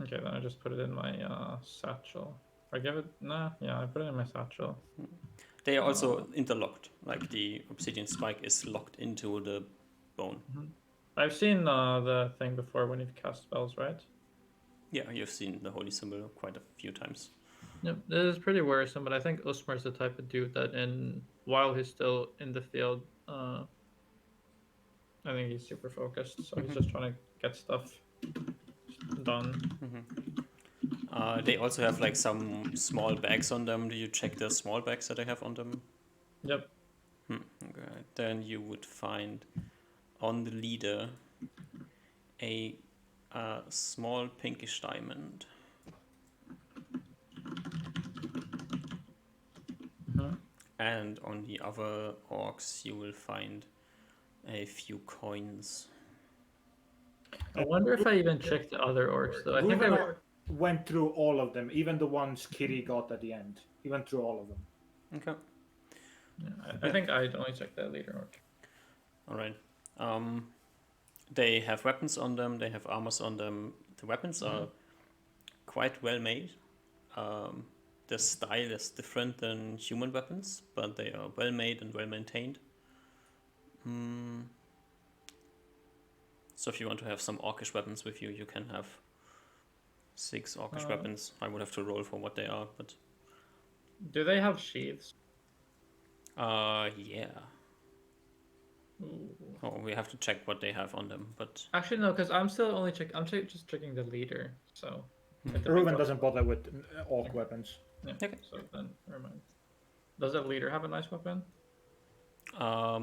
S3: Okay, then I just put it in my satchel. I give it. Nah, yeah, I put it in my satchel.
S1: They are also interlocked. Like the obsidian spike is locked into the bone.
S3: I've seen the thing before when you've cast spells, right?
S1: Yeah, you've seen the holy symbol quite a few times.
S3: Yep, it is pretty worrisome, but I think Usmar's the type of dude that while he's still in the field, I think he's super focused, so he's just trying to get stuff done.
S1: They also have like some small bags on them. Do you check the small bags that they have on them?
S3: Yep.
S1: Okay. Then you would find on the leader a small pinkish diamond. And on the other orcs, you will find a few coins.
S3: I wonder if I even checked the other orcs though. I think I
S2: went through all of them, even the ones Kiri got at the end. He went through all of them.
S1: Okay.
S3: Yeah, I think I'd only check the leader orc.
S1: All right. They have weapons on them. They have armors on them. The weapons are quite well made. The style is different than human weapons, but they are well made and well maintained. So if you want to have some orcish weapons with you, you can have 6 orcish weapons. I would have to roll for what they are, but...
S3: Do they have sheaths?
S1: Yeah.
S3: Ooh.
S1: Oh, we have to check what they have on them, but...
S3: Actually, no, because I'm still only just checking the leader, so...
S2: Ruben doesn't bother with orc weapons.
S3: Yeah, okay. So then, never mind. Does that leader have a nice weapon?
S1: I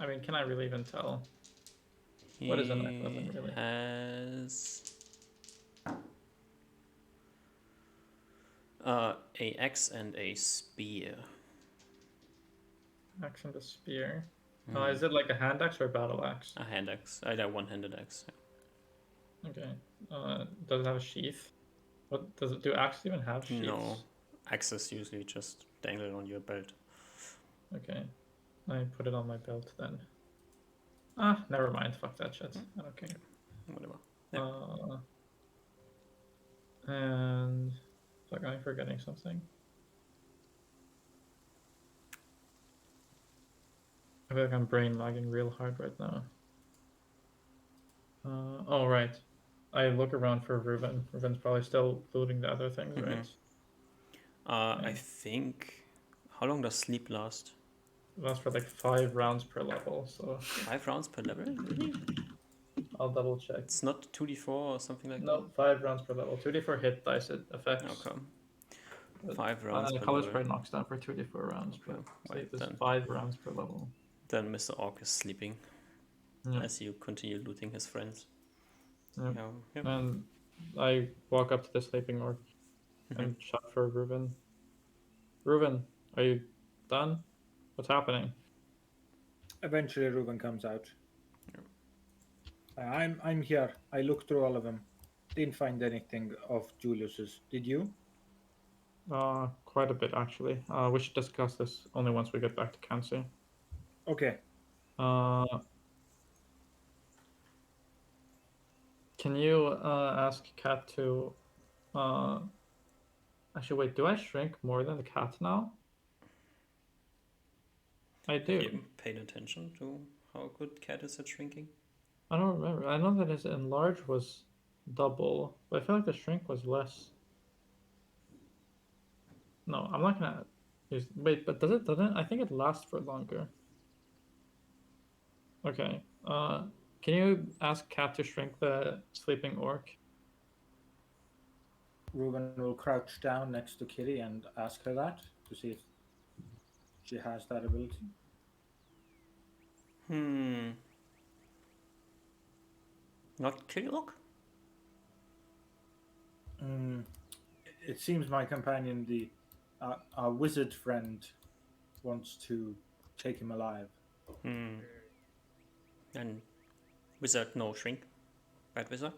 S3: mean, can I really even tell? What is a nice weapon, really?
S1: Has a axe and a spear.
S3: Axe and a spear. Is it like a hand axe or a battle axe?
S1: A hand axe. Either one-handed axe.
S3: Okay. Does it have a sheath? What does it do? Axes even have sheaths?
S1: No, axes usually just dangle on your belt.
S3: Okay, I put it on my belt then. Never mind. Fuck that shit. I don't care.
S1: Whatever. Yeah.
S3: And like I'm forgetting something. I feel like I'm brain lagging real hard right now. Oh right. I look around for Ruben. Ruben's probably still looting the other things, right?
S1: I think. How long does sleep last?
S3: That's for like 5 rounds per level, so
S1: 5 rounds per level? Really?
S3: I'll double check.
S1: It's not 2d4 or something like
S3: No, 5 rounds per level. 2d4 hit dice effects.
S1: that? Okay.
S3: But,
S1: 5 rounds per
S3: Color
S1: level.
S3: Spray knocks down for 2d4 rounds,
S1: Okay,
S3: but
S1: wait,
S3: sleep is
S1: then.
S3: 5 rounds per level.
S1: Then Mr. Orc is sleeping
S3: Yeah.
S1: as you continue looting his friends.
S3: Yeah.
S1: Yeah.
S3: And I walk up to the sleeping orc and shout for Ruben. Ruben, are you done? What's happening?
S2: Eventually, Ruben comes out. I'm here. I looked through all of them. Didn't find anything of Julius's. Did you?
S3: Quite a bit actually. We should discuss this only once we get back to Kansi.
S2: Okay.
S3: Can you ask Cat to actually wait, do I shrink more than the cat now? I do.
S1: Have you paid attention to how good Cat is at shrinking?
S3: I don't remember. I know that his enlarge was double, but I feel like the shrink was less. No, I'm not gonna use. Wait, but does it? Doesn't? I think it lasts for longer. Okay. Can you ask Cat to shrink the sleeping orc?
S2: Ruben will crouch down next to Kitty and ask her that to see if she has that ability.
S1: Not Killock?
S2: It seems my companion, our wizard friend, wants to take him alive.
S1: And wizard no shrink? Bad wizard?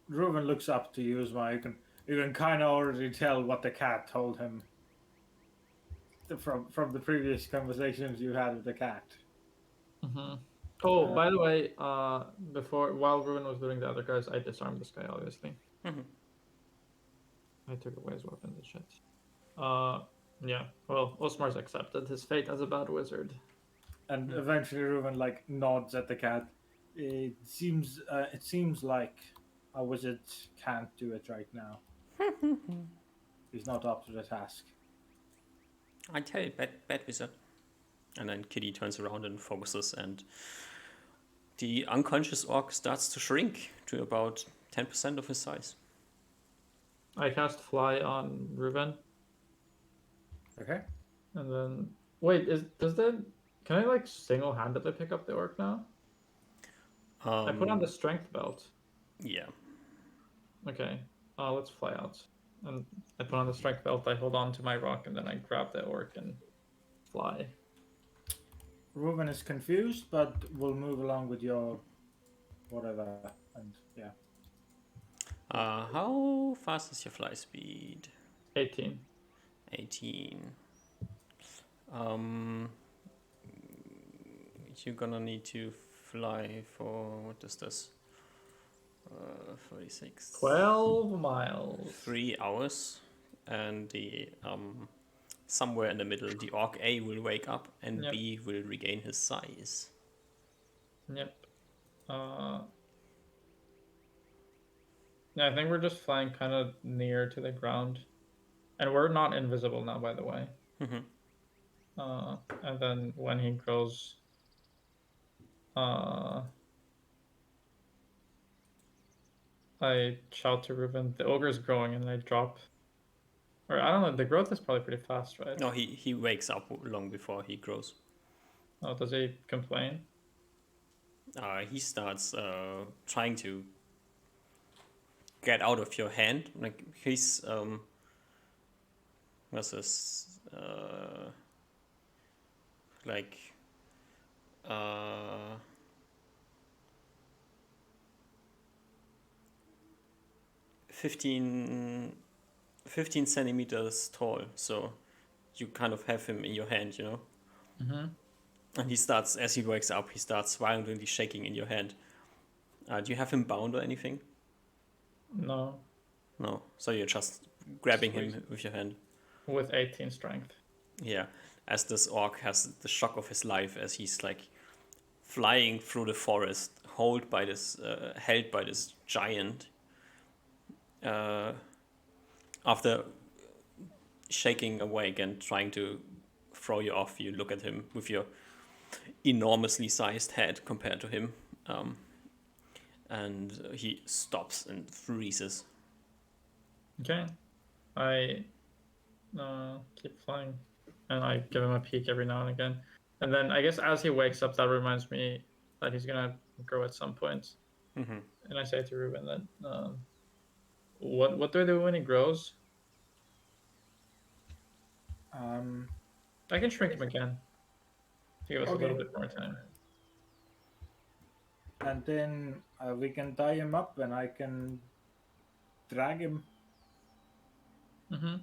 S2: Ruben looks up to you as well. You can kind of already tell what the cat told him from the previous conversations you had with the cat.
S3: Oh, by the way, while Ruben was doing the other guys, I disarmed this guy, obviously. I took away his weapons and shit. Yeah. Well, Osmar's accepted his fate as a bad wizard.
S2: And eventually, Ruben nods at the cat. It seems like a wizard can't do it right now. He's not up to the task.
S1: I tell you, bad wizard. And then Kitty turns around and focuses, and the unconscious orc starts to shrink to about 10% of his size.
S3: I cast Fly on Ruben.
S2: Okay.
S3: And then wait, can I single-handedly pick up the orc now? I put on the strength belt.
S1: Yeah.
S3: Okay. Let's fly out. And I put on the strength belt, I hold on to my rock, and then I grab the orc and fly.
S2: Ruben is confused, but will move along with your whatever. And yeah.
S1: How fast is your fly speed?
S3: 18.
S1: 18. You're gonna need to fly for, what is this? 46.
S3: 12 miles.
S1: 3 hours. And the somewhere in the middle, the orc A will wake up and B will regain his size.
S3: Yep. Yeah, I think we're just flying kind of near to the ground. And we're not invisible now, by the way. And then when he grows, I shout to Ruben, the ogre's growing, and I drop. Or I don't know, the growth is probably pretty fast, right?
S1: No, he wakes up long before he grows.
S3: Oh, does he complain?
S1: He starts trying to get out of your hand. Like he's what's this? 15 centimeters tall, so you kind of have him in your hand, you know. And he starts, as he wakes up, he starts violently shaking in your hand. Do you have him bound or anything?
S3: No,
S1: No. So you're just grabbing him
S3: Squeeze.
S1: with your hand.
S3: with 18 strength.
S1: Yeah. As this orc has the shock of his life as he's like flying through the forest, held by this giant. After shaking awake and trying to throw you off, you look at him with your enormously sized head compared to him, and he stops and freezes.
S3: Okay, I keep flying, and I give him a peek every now and again. And then I guess as he wakes up, that reminds me that he's gonna grow at some point.
S1: Mm-hmm.
S3: And I say to Ruben that what do I do when he grows? I can shrink him again to give us a little
S2: Okay.
S3: bit more time.
S2: And then we can tie him up, and I can drag him.
S3: Mm-hmm.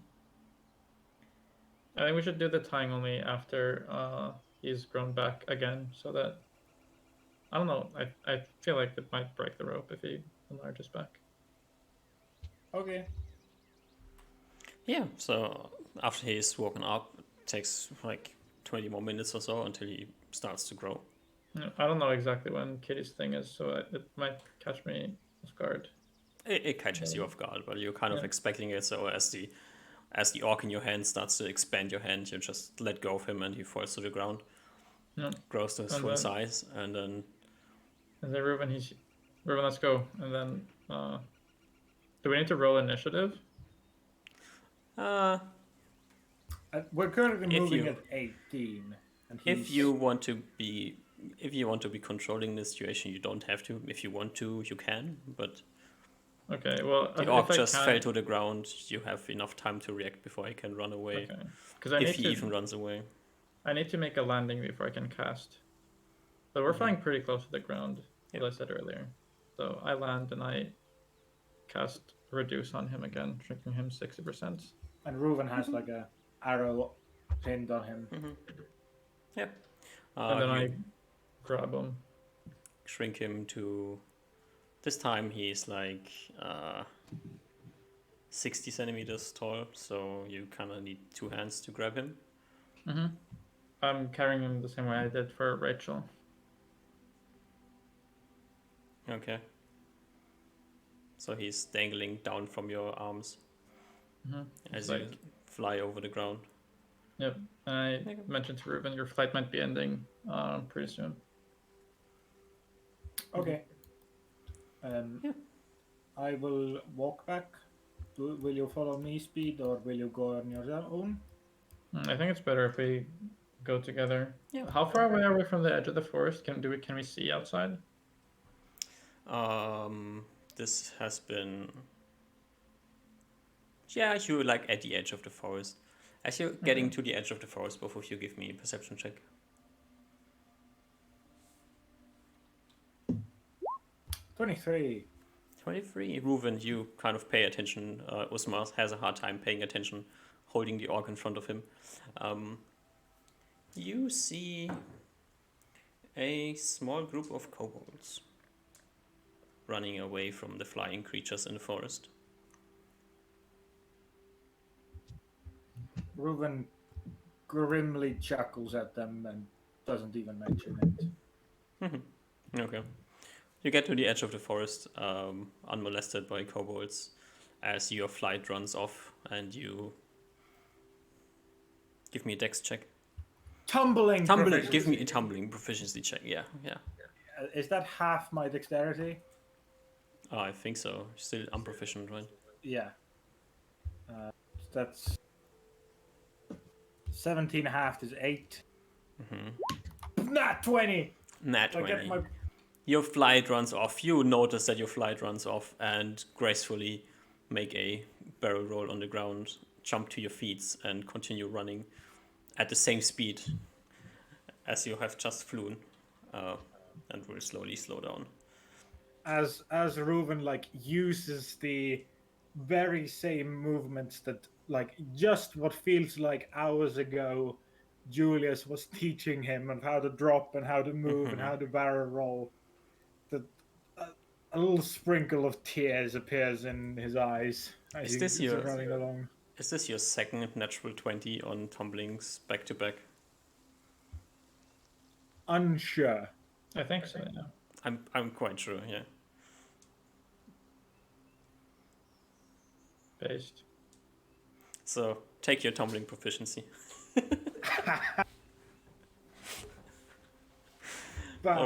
S3: I think we should do the tying only after he's grown back again, so that I don't know. I feel like it might break the rope if he enlarges back.
S2: Okay.
S1: Yeah. So after he's woken up, it takes like 20 more minutes or so until he starts to grow.
S3: I don't know exactly when Kitty's thing is, so it might catch me off guard.
S1: It catches you off guard, but you're kind of
S3: Yeah.
S1: expecting it. So as the orc in your hand starts to expand your hand, you just let go of him and he falls to the ground.
S3: Yeah.
S1: Grows to his
S3: And
S1: full
S3: then-
S1: size, and then
S3: And then Ruben, let's go. And then do we need to roll initiative?
S2: We're currently
S1: If
S2: moving
S1: you-
S2: at 18. And
S1: if you want to be controlling the situation, you don't have to. If you want to, you can. But
S3: Okay, well,
S1: the
S3: if
S1: orc
S3: I
S1: just
S3: can-
S1: fell to the ground. You have enough time to react before he can run away.
S3: Okay, because I
S1: If
S3: need
S1: he
S3: to.
S1: even runs away.
S3: I need to make a landing before I can cast. But we're flying pretty close to the ground,
S1: Yep.
S3: as I said earlier. So I land and I cast reduce on him again, shrinking him 60%.
S2: And Reuven has like a arrow pinned on him.
S1: Yep.
S3: And then
S1: You
S3: I grab him.
S1: shrink him to. This time he's like 60 centimeters tall, so you kind of need two hands to grab him.
S3: I'm carrying him the same way I did for Rachel.
S1: Okay. So he's dangling down from your arms as you
S3: Like-
S1: fly over the ground.
S3: Yep. And I
S1: Okay.
S3: mentioned to Ruben, your flight might be ending pretty soon.
S2: Okay.
S1: Yeah.
S2: I will walk back. Will you follow me, Speed, or will you go on your own?
S3: I think it's better if we go together.
S1: Yeah.
S3: How far away are we from the edge of the forest? Can we see outside?
S1: This has been. Yeah, you're like at the edge of the forest. As you're getting to the edge of the forest, both of you give me a perception check.
S2: 23.
S1: 23. Reuven, you kind of pay attention. Usma has a hard time paying attention, holding the orc in front of him. You see a small group of kobolds running away from the flying creatures in the forest.
S2: Reuven grimly chuckles at them and doesn't even mention it.
S1: Okay. You get to the edge of the forest, unmolested by kobolds, as your flight runs off, and you give me a dex check.
S2: Tumbling.
S1: Give me a tumbling proficiency check. Yeah.
S2: Is that half my dexterity?
S1: Oh, I think so. Still unproficient, right?
S2: Yeah. That's 17 half is 8. Not 20.
S1: Nat
S2: I
S1: 20.
S2: get my.
S1: Your flight runs off. You notice that your flight runs off and gracefully make a barrel roll on the ground, jump to your feet, and continue running at the same speed as you have just flown, and will slowly slow down.
S2: As Reuven like uses the very same movements that like just what feels like hours ago Julius was teaching him on how to drop and how to move and how to barrel roll, that a little sprinkle of tears appears in his eyes as
S1: Is this
S2: he's
S1: your
S2: running along.
S1: Is this your second natural 20 on tumblings back to back?
S2: Unsure.
S3: I think so. Yeah.
S1: I'm quite sure. Yeah.
S3: Based.
S1: So take your tumbling proficiency.
S2: Bam.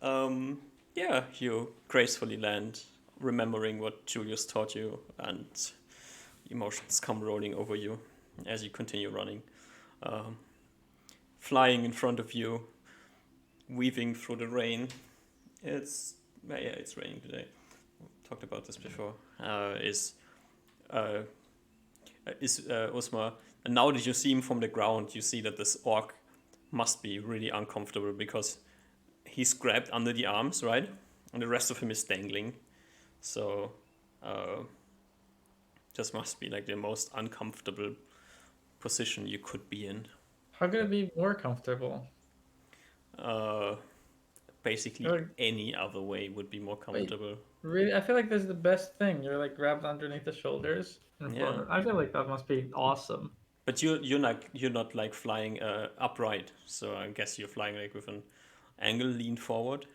S1: Alright. Yeah, you gracefully land, remembering what Julius taught you, and emotions come rolling over you as you continue running. Flying in front of you, weaving through the rain. It's raining today. Talked about this before. Is Osmar. And now that you see him from the ground, you see that this orc must be really uncomfortable because he's grabbed under the arms, right? And the rest of him is dangling. So, this must be like the most uncomfortable position you could be in.
S3: How could it be more comfortable?
S1: Basically,
S3: Like-
S1: any other way would be more comfortable.
S3: Really, I feel like this is the best thing. You're like grabbed underneath the shoulders. And
S1: Yeah.
S3: I feel like that must be awesome.
S1: But you're not like flying upright. So I guess you're flying like with an angle leaned forward.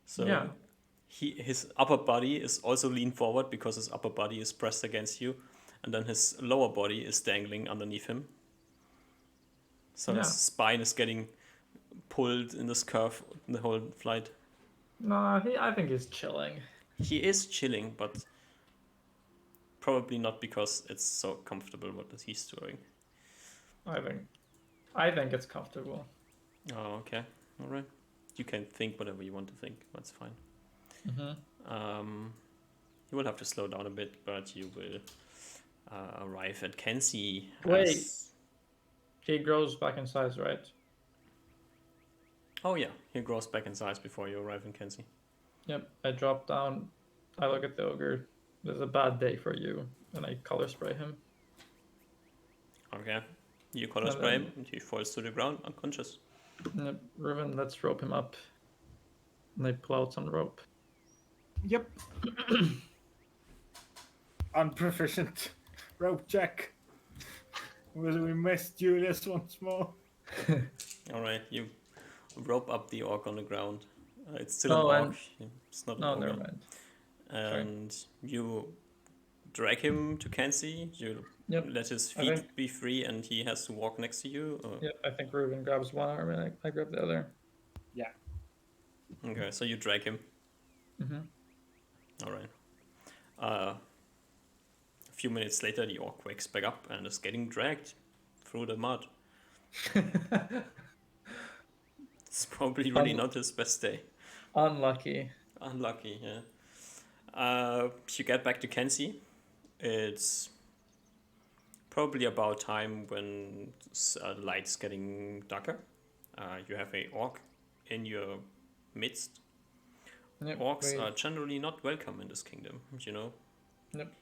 S1: So
S3: Yeah.
S1: his upper body is also leaned forward because his upper body is pressed against you, and then his lower body is dangling underneath him. So
S3: Yeah.
S1: his spine is getting pulled in this curve the whole flight.
S3: No, I think he's chilling.
S1: He is chilling, but probably not because it's so comfortable what he's doing.
S3: I think it's comfortable.
S1: Oh, okay. All right. You can think whatever you want to think. That's fine.
S3: Mm-hmm.
S1: You will have to slow down a bit, but you will arrive at Kenzie.
S3: Wait. He grows back in size, right?
S1: Oh yeah, he grows back in size before you arrive in Kenzie.
S3: Yep. I drop down. I look at the ogre. There's a bad day for you, and I color spray him.
S1: Okay. You color spray him, and he falls to the ground unconscious.
S3: Yep. Ruben, let's rope him up. And I pull out some rope.
S2: Yep. Unproficient. Rope check. We missed Julius once more.
S1: All right, you rope up the orc on the ground. It's still
S3: Oh,
S1: an
S3: and-
S1: orc. It's not an
S3: No,
S1: ogre.
S3: never mind.
S1: And you drag him to Kenzie. You
S3: Yep.
S1: let his
S3: I
S1: feet
S3: think-
S1: be free, and he has to walk next to you. Or...
S3: Yep. I think Ruben grabs one arm and I grab the other.
S2: Yeah.
S1: Okay, so you drag him.
S3: Mm-hmm.
S1: All right. A few minutes later, the orc wakes back up and is getting dragged through the mud. It's probably really not his best day.
S3: Unlucky.
S1: Unlucky, yeah. You get back to Kenzie. It's probably about time when light's getting darker. You have a orc in your midst.
S3: Yep.
S1: Orcs are generally not welcome in this kingdom, you know.
S3: Yep.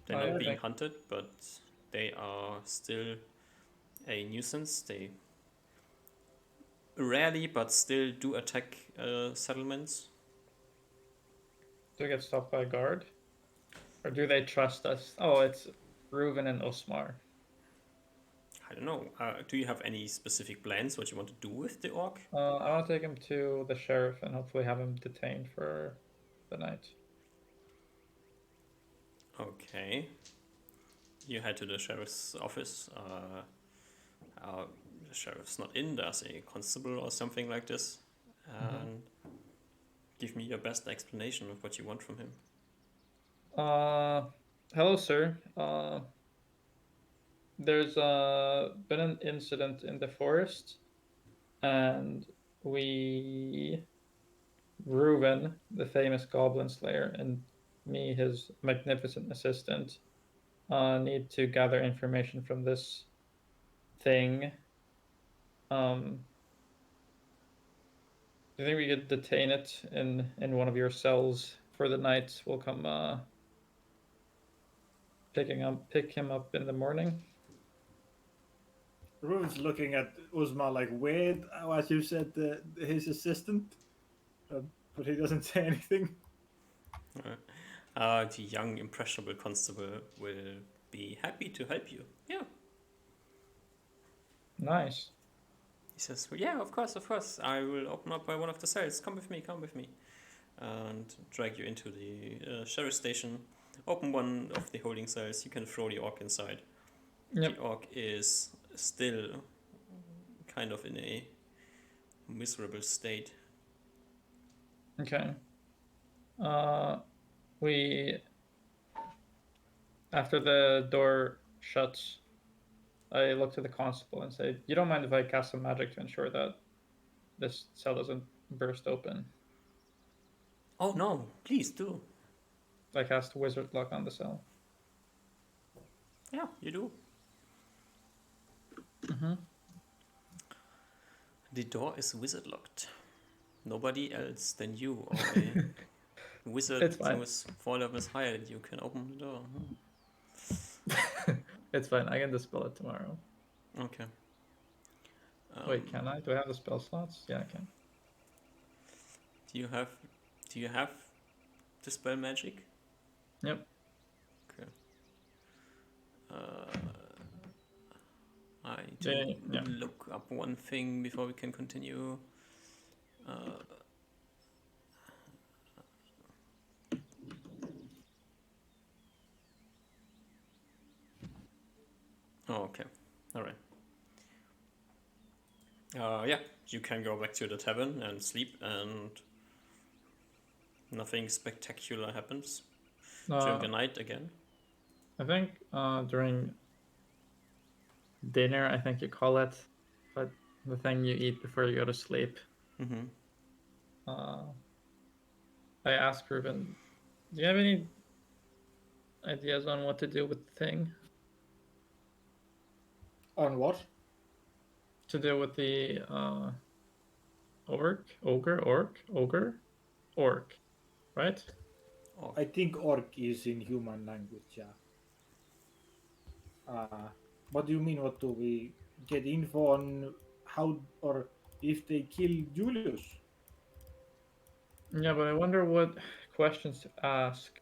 S1: They're
S3: I
S1: not being
S3: think-
S1: hunted, but they are still a nuisance. They rarely, but still do attack settlements.
S3: Do we get stopped by a guard? Or do they trust us? Oh, it's Reuven and Osmar.
S1: I don't know. Do you have any specific plans what you want to do with the orc?
S3: I want to take him to the sheriff and hopefully have him detained for the night.
S1: Okay. You head to the sheriff's office. The sheriff's not in. There's a constable or something like this. And give me your best explanation of what you want from him.
S3: Hello, sir. There's been an incident in the forest, and Reuven, the famous goblin slayer, and me, his magnificent assistant, need to gather information from this thing. Do you think we could detain it in one of your cells for the night? We'll come pick him up in the morning.
S2: Ruben's looking at Uzma like weird, as you said, his assistant, but he doesn't say anything.
S1: The young, impressionable constable will be happy to help you. Yeah.
S3: Nice.
S1: He says, well, yeah, of course. I will open up by one of the cells. Come with me. And drag you into the sheriff station. Open one of the holding cells. You can throw the orc inside.
S3: Yep.
S1: The orc is still kind of in a miserable state.
S3: Okay. We after the door shuts, I look to the constable and say, "You don't mind if I cast some magic to ensure that this cell doesn't burst open?"
S1: Oh no, please do.
S3: I cast Wizard Luck on the cell.
S1: Yeah, you do.
S3: Mm-hmm.
S1: The door is wizard locked. Nobody else than you or a wizard
S3: It's fine.
S1: who is 4 levels higher than you can open the door.
S3: It's fine. I can dispel it tomorrow.
S1: Okay.
S3: Wait, can I? Do I have the spell slots? Yeah, I can.
S1: Do you have dispel magic?
S3: Yep.
S1: Okay. I do
S3: Yeah.
S1: look up one thing before we can continue. Oh, okay. All right. Yeah, you can go back to the tavern and sleep, and nothing spectacular happens during the night again.
S3: I think during dinner, I think you call it, but the thing you eat before you go to sleep.
S1: Mm-hmm.
S3: I asked Ruben, "Do you have any ideas on what to do with the thing?
S2: On what?
S3: To do with the orc, right?"
S1: Oh,
S2: I think orc is in human language, yeah. What do you mean? What do we get info on how or if they kill Julius?
S3: Yeah, but I wonder what questions to ask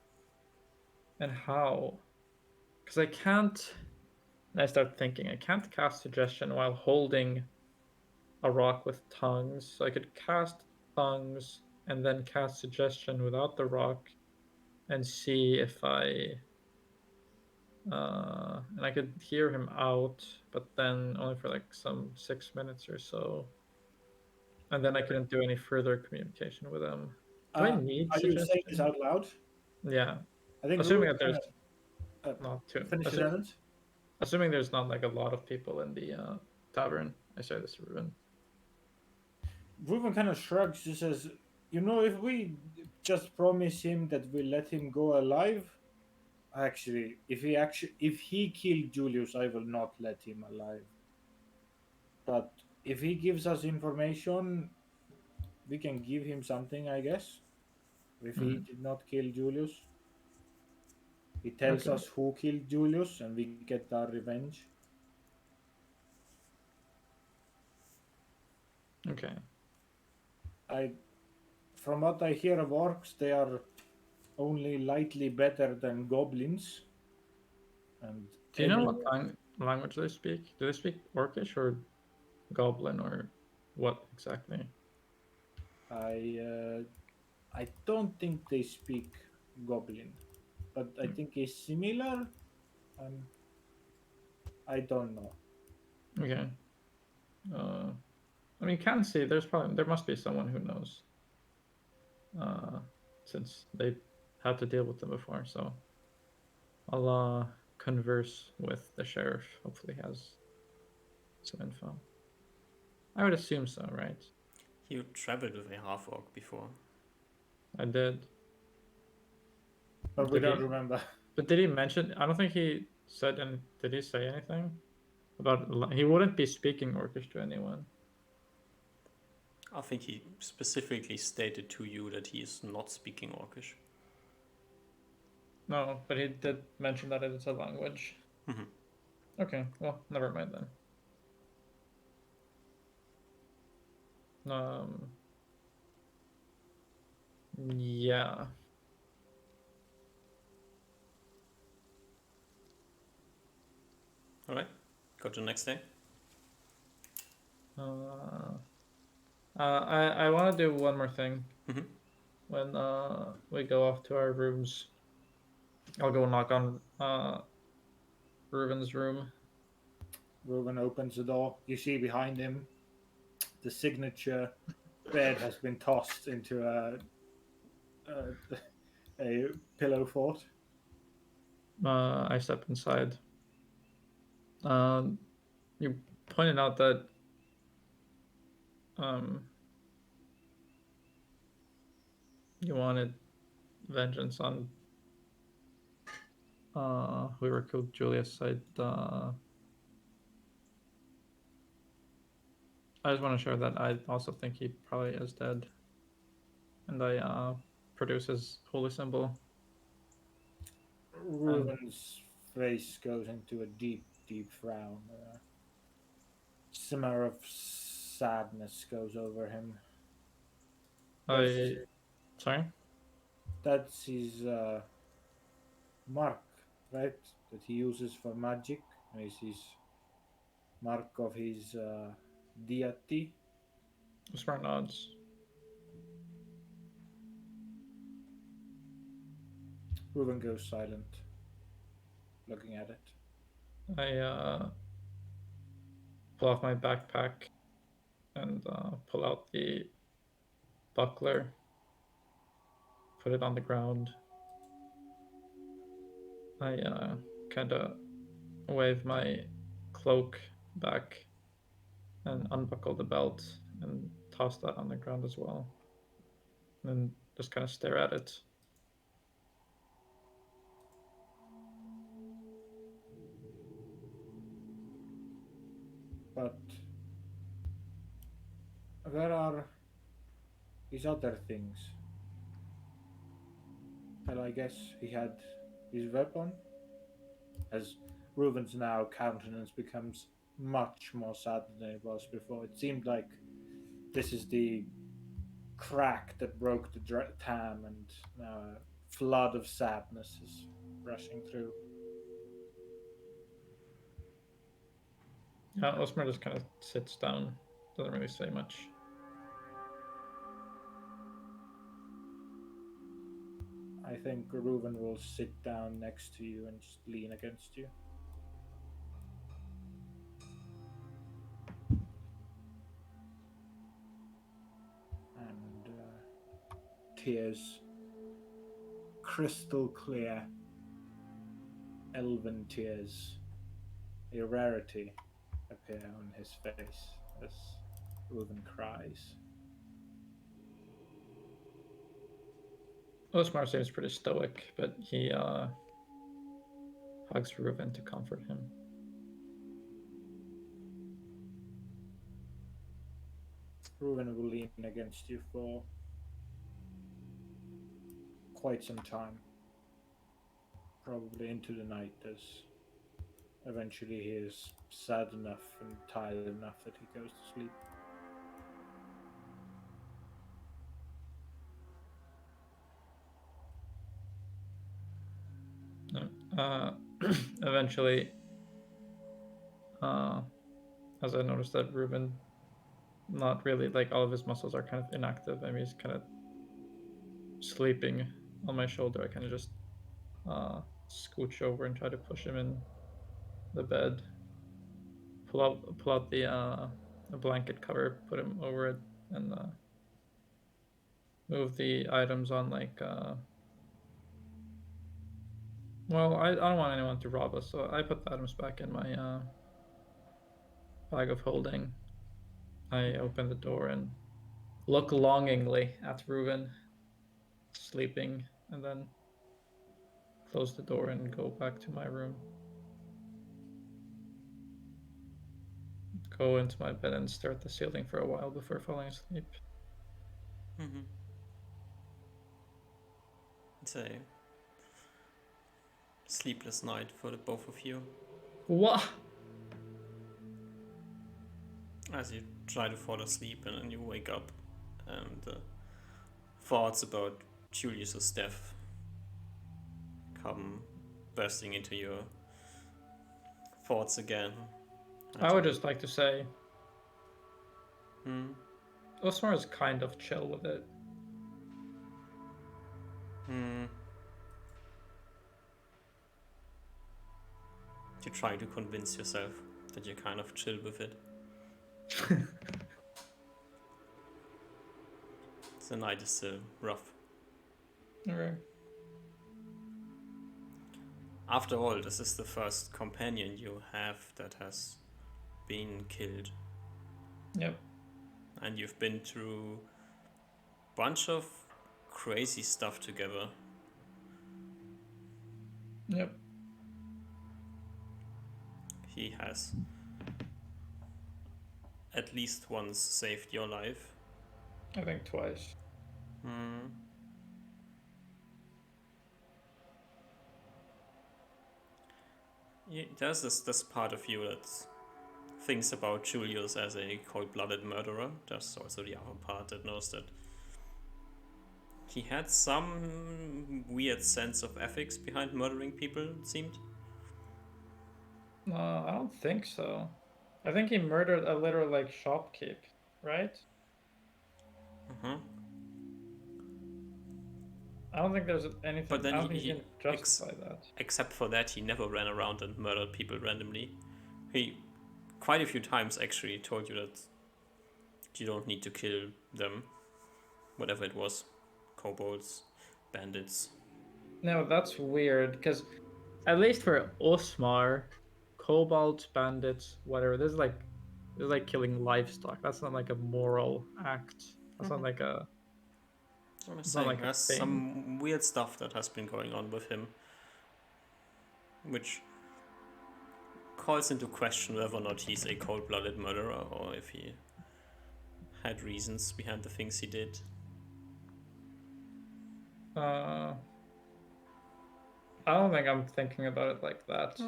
S3: and how. Because I can't. And I start thinking, I can't cast suggestion while holding a rock with tongues. So I could cast tongues and then cast suggestion without the rock and see if and I could hear him out, but then only for like some 6 minutes or so. And then I couldn't do any further communication with him. Do I need
S2: Are you saying this
S3: suggestion?
S2: out loud?
S3: Yeah.
S2: I think
S3: Assuming
S2: Ruben
S3: that there's
S2: kinda,
S3: not too.
S2: finish the sentence.
S3: Assuming there's not like a lot of people in the tavern. I say this to Ruben.
S2: Ruben kind of shrugs. He says, "You know, if we just promise him that we let him go alive, if he killed Julius, I will not let him alive. But if he gives us information, we can give him something, I guess. If he did not kill Julius, he tells
S3: Okay.
S2: us who killed Julius, and we get our revenge."
S3: Okay.
S2: From what I hear of orcs, they are only lightly better than goblins. And
S3: Do you know what language they speak? Do they speak Orcish or Goblin or what exactly?
S2: I don't think they speak goblin, but I think it's similar. Um, I don't know.
S3: Okay. I mean, you can see there must be someone who knows, since they had to deal with them before. So I'll converse with the sheriff. Hopefully, he has some info. I would assume so, right?
S1: you traveled with a half orc before.
S3: I did.
S2: But we
S3: Did
S2: don't
S3: he?
S2: remember.
S3: But did he mention? I don't think he said. And did he say anything about? He wouldn't be speaking Orcish to anyone.
S1: I think he specifically stated to you that he is not speaking Orcish.
S3: No, but he did mention that it's a language.
S1: Mhm.
S3: Okay, well, never mind then. Yeah.
S1: All right. Go to the next day.
S3: I want to do one more thing.
S1: Mm-hmm.
S3: When we go off to our rooms, I'll go knock on Reuben's room.
S2: Reuben opens the door. You see behind him the signature bed has been tossed into a pillow fort.
S3: I step inside. You pointed out that you wanted vengeance on whoever killed Julius. I just want to share that I also think he probably is dead. And I produce his holy symbol.
S2: Reuben's face goes into a deep, deep frown. A simmer of sadness goes over him.
S3: Sorry?
S2: That's his mark, right? That he uses for magic. It's his mark of his deity.
S3: Smart nods.
S2: Reuben goes silent, looking at it.
S3: I pull off my backpack and pull out the buckler, put it on the ground. I kind of wave my cloak back and unbuckle the belt and toss that on the ground as well. And just kind of stare at it.
S2: But where are his other things? Well, I guess he had his weapon. As Reuben's now countenance becomes much more sad than it was before. It seemed like this is the crack that broke the tam, and now a flood of sadness is rushing through.
S3: Osmer just kind of sits down, doesn't really say much.
S2: I think Reuben will sit down next to you and just lean against you. And tears, crystal clear, elven tears, a rarity, appear on his face as Reuben cries.
S3: Osmar seems pretty stoic, but he hugs Reuben to comfort him.
S2: Reuben will lean against you for quite some time, probably into the night, as eventually he is sad enough and tired enough that he goes to sleep.
S3: Eventually, as I noticed that Reuben, not really, like all of his muscles are kind of inactive. I mean, he's kind of sleeping on my shoulder. I kind of just scooch over and try to push him in the bed. Pull out the blanket cover, put him over it, and move the items on like. Well, I don't want anyone to rob us, so I put the items back in my bag of holding. I open the door and look longingly at Reuben sleeping, and then close the door and go back to my room. Go into my bed and stare at the ceiling for a while before falling asleep.
S1: Mm-hmm. It's a sleepless night for the both of you.
S3: What?
S1: As you try to fall asleep and then you wake up and thoughts about Julius's death come bursting into your thoughts again.
S3: I would just like to say,
S1: Hmm.
S3: Osmar is kind of chill with it.
S1: Hmm. You try to convince yourself that you're kind of chill with it. The night is still rough.
S3: Okay.
S1: After all, this is the first companion you have that has been killed.
S3: Yep.
S1: And you've been through a bunch of crazy stuff together.
S3: Yep.
S1: He has at least once saved your life.
S3: I think twice.
S1: Hmm. Yeah, there's this part of you that thinks about Julius as a cold-blooded murderer. There's also the other part that knows that he had some weird sense of ethics behind murdering people, it seemed.
S3: I don't think so. I think he murdered a literal like shopkeep, right?
S1: Uh-huh.
S3: I don't think there's anything.
S1: But then
S3: I don't think
S1: he
S3: you can justify that.
S1: except for that, he never ran around and murdered people randomly. He quite a few times actually told you that you don't need to kill them, whatever it was, kobolds, bandits.
S3: No, that's weird because at least for Osmar, kobolds, bandits, whatever, this is like killing livestock. That's not like a moral act. That's not like a.
S1: So I'm
S3: It's not
S1: saying
S3: like a
S1: there's
S3: thing.
S1: some weird stuff that has been going on with him, which calls into question whether or not he's a cold-blooded murderer or if he had reasons behind the things he did.
S3: I don't think I'm thinking about it like that.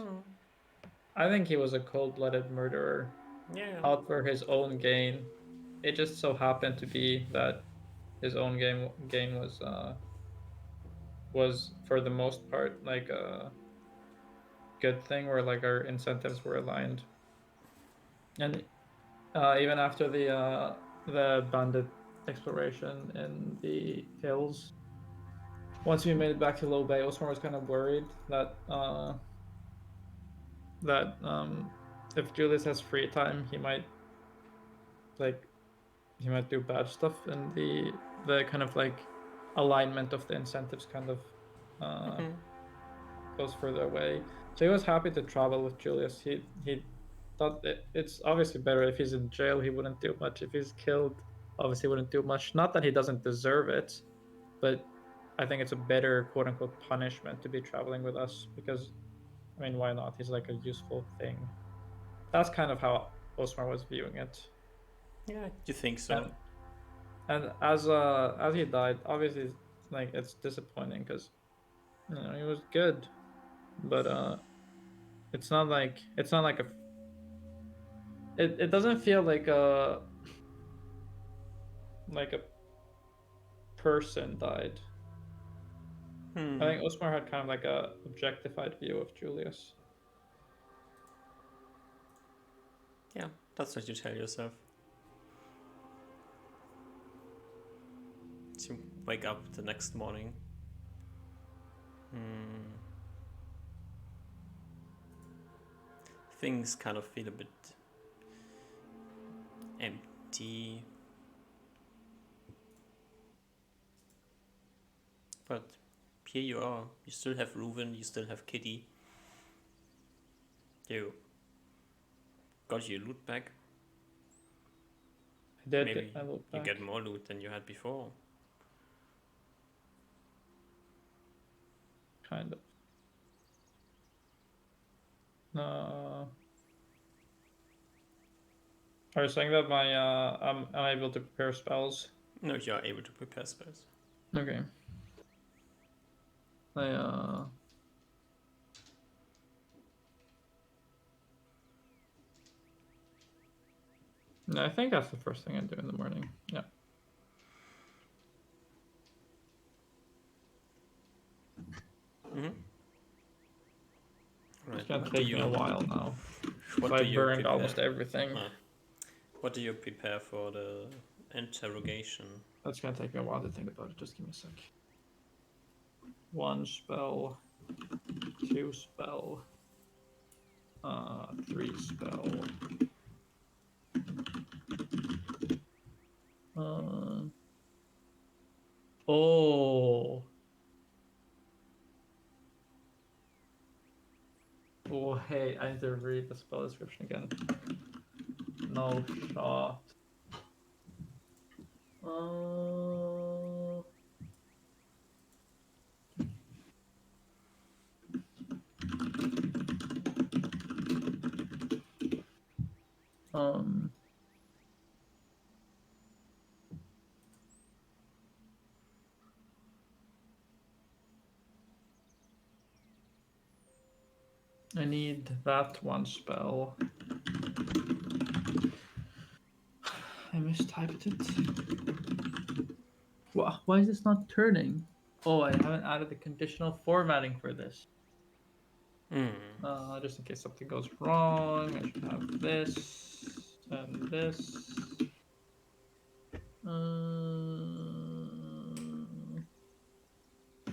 S3: I think he was a cold-blooded murderer
S1: Yeah.
S3: out for his own gain. It just so happened to be that his own gain was for the most part like a good thing where like our incentives were aligned. And even after the bandit exploration in the hills, once we made it back to Low Bay, Osmar was kind of worried that if Julius has free time, like he might do bad stuff, and the kind of like alignment of the incentives kind of goes further away. So he was happy to travel with Julius. He thought it's obviously better if he's in jail. He wouldn't do much. If he's killed, obviously wouldn't do much. Not that he doesn't deserve it, but I think it's a better quote unquote punishment to be traveling with us because I mean why not? He's like a useful thing. That's kind of how Osmar was viewing it.
S1: Yeah, you think so?
S3: And as he died, obviously like it's disappointing because he was good, but it's not like a it doesn't feel like a person died. I think Osmar had kind of like a objectified view of Julius.
S1: Yeah, that's what you tell yourself. So you wake up the next morning. Things kind of feel a bit empty. But here you are. You still have Reuven, you still have Kitty. You got your loot back.
S3: I did
S1: Maybe
S3: get my loot
S1: you
S3: back.
S1: get more loot than you had before.
S3: Kind of. Are you saying that my I'm unable to prepare spells?
S1: No, you are able to prepare spells.
S3: Okay. I No, I think that's the first thing I do in the morning. Yeah.
S1: Mm-hmm. Right.
S3: It's gonna
S1: What do
S3: take me a
S1: you
S3: while now.
S1: what
S3: So
S1: do
S3: I
S1: you
S3: burned
S1: prepare?
S3: almost everything.
S1: What do you prepare for the interrogation?
S3: That's gonna take me a while to think about it. Just give me a sec. 1 spell, 2 spell, 3 spell. Oh. Oh, hey, I need to read the spell description again. No shot. Um. I need that 1 spell. I mistyped it. Why is this not turning? Oh, I haven't added the conditional formatting for this. Just in case something goes wrong, I should have this and this.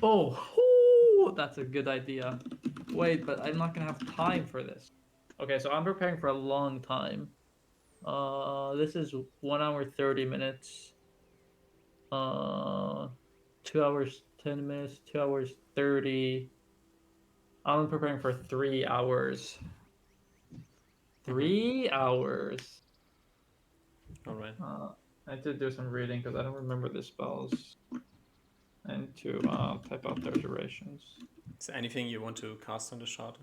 S3: Oh, that's a good idea. Wait, but I'm not gonna have time for this. Okay, so I'm preparing for a long time. This is 1 hour 30 minutes. 2 hours 10 minutes. 2 hours 30. I'm preparing for 3 hours. 3 hours.
S1: All right.
S3: I need to do some reading because I don't remember the spells. And to type out their durations.
S1: Is there anything you want to cast on the shard?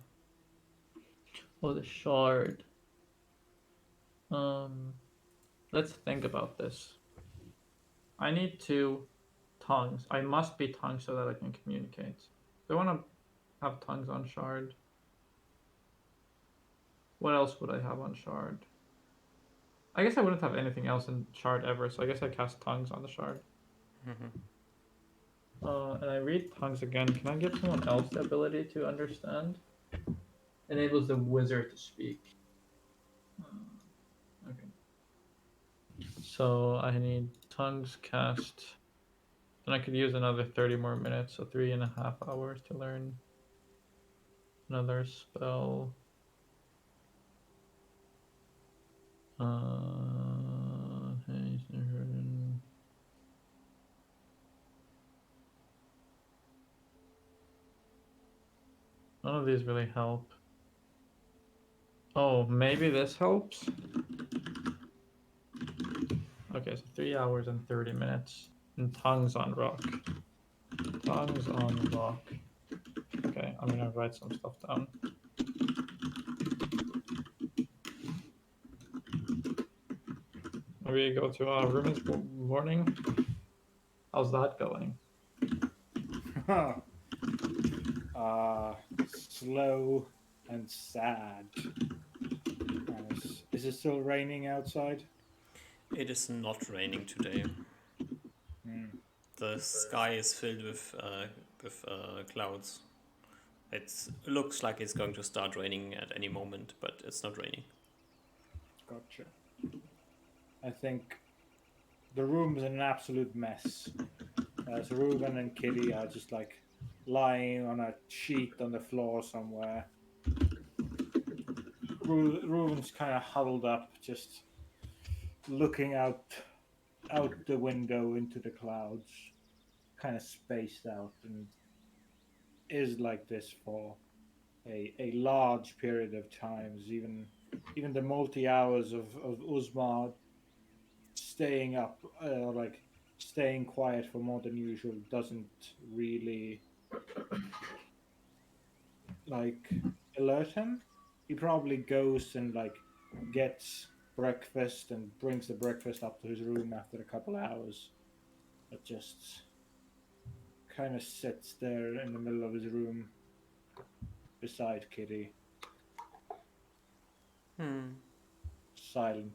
S3: Oh, the shard. Let's think about this. I need 2 tongues. I must be tongues so that I can communicate. Do I want to have tongues on shard? What else would I have on shard? I guess I wouldn't have anything else in shard ever, so I guess I cast tongues on the shard. And I read tongues again. Can I give someone else the ability to understand? Enables the wizard to speak. Okay. So I need tongues cast. Then I could use another 30 more minutes, so 3.5 hours to learn another spell. None of these really help. Oh, maybe this helps? Okay, so 3 hours and 30 minutes. And tongues on rock. Tongues on rock. Okay, I'm gonna write some stuff down. We go to Ruben's morning. How's that going?
S2: Slow and sad. Is it still raining outside?
S1: It is not raining today. The sky is filled with clouds. It looks like it's going to start raining at any moment, but it's not raining.
S2: Gotcha. I think the room's an absolute mess. So Ruben and Kitty are just like lying on a sheet on the floor somewhere. Ruben's kind of huddled up, just looking out the window into the clouds, kind of spaced out, and is like this for a large period of times. Even the multi hours of Uzma staying up, like staying quiet for more than usual, doesn't really like alert him. He probably goes and like gets breakfast and brings the breakfast up to his room after a couple hours, but just kind of sits there in the middle of his room beside Kitty, silent.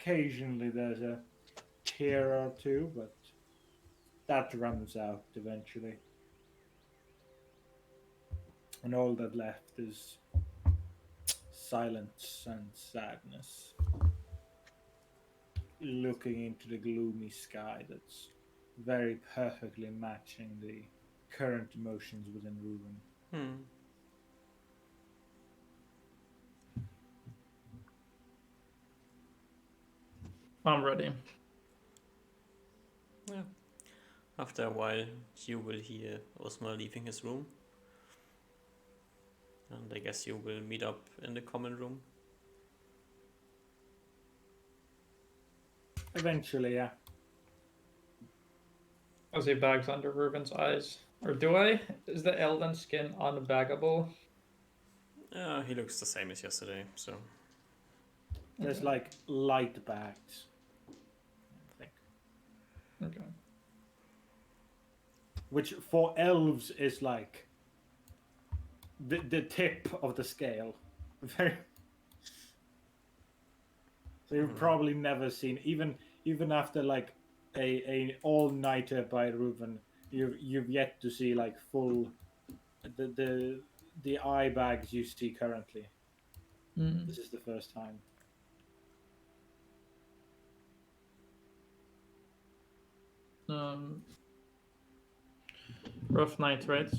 S2: occasionally there's a tear or two, but that runs out eventually. And all that left is silence and sadness. Looking into the gloomy sky that's very perfectly matching the current emotions within Reuben.
S1: Hmm.
S3: I'm ready.
S1: Yeah. After a while, you will hear Osmar leaving his room. And I guess you will meet up in the common room.
S2: Eventually, yeah.
S3: As he bags under Reuben's eyes. Or do I? Is the elven skin unbaggable?
S1: He looks the same as yesterday, so.
S2: There's
S3: Okay.
S2: like light bags, I think.
S3: Okay.
S2: Which for elves is like the tip of the scale. Very. So you've probably never seen even after like a all-nighter by Reuven, you've yet to see like full the eye bags you see currently.
S3: Mm.
S2: This is the first time.
S3: Rough night, right?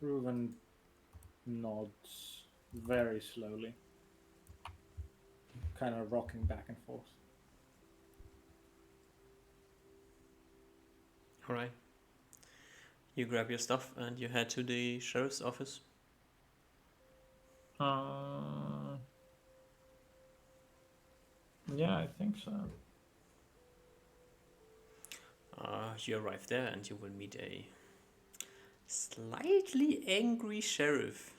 S2: Reuven nods very slowly, kind of rocking back and forth.
S1: Alright. You grab your stuff and you head to the sheriff's office.
S3: Yeah, I think so.
S1: You arrive there and you will meet a slightly angry sheriff.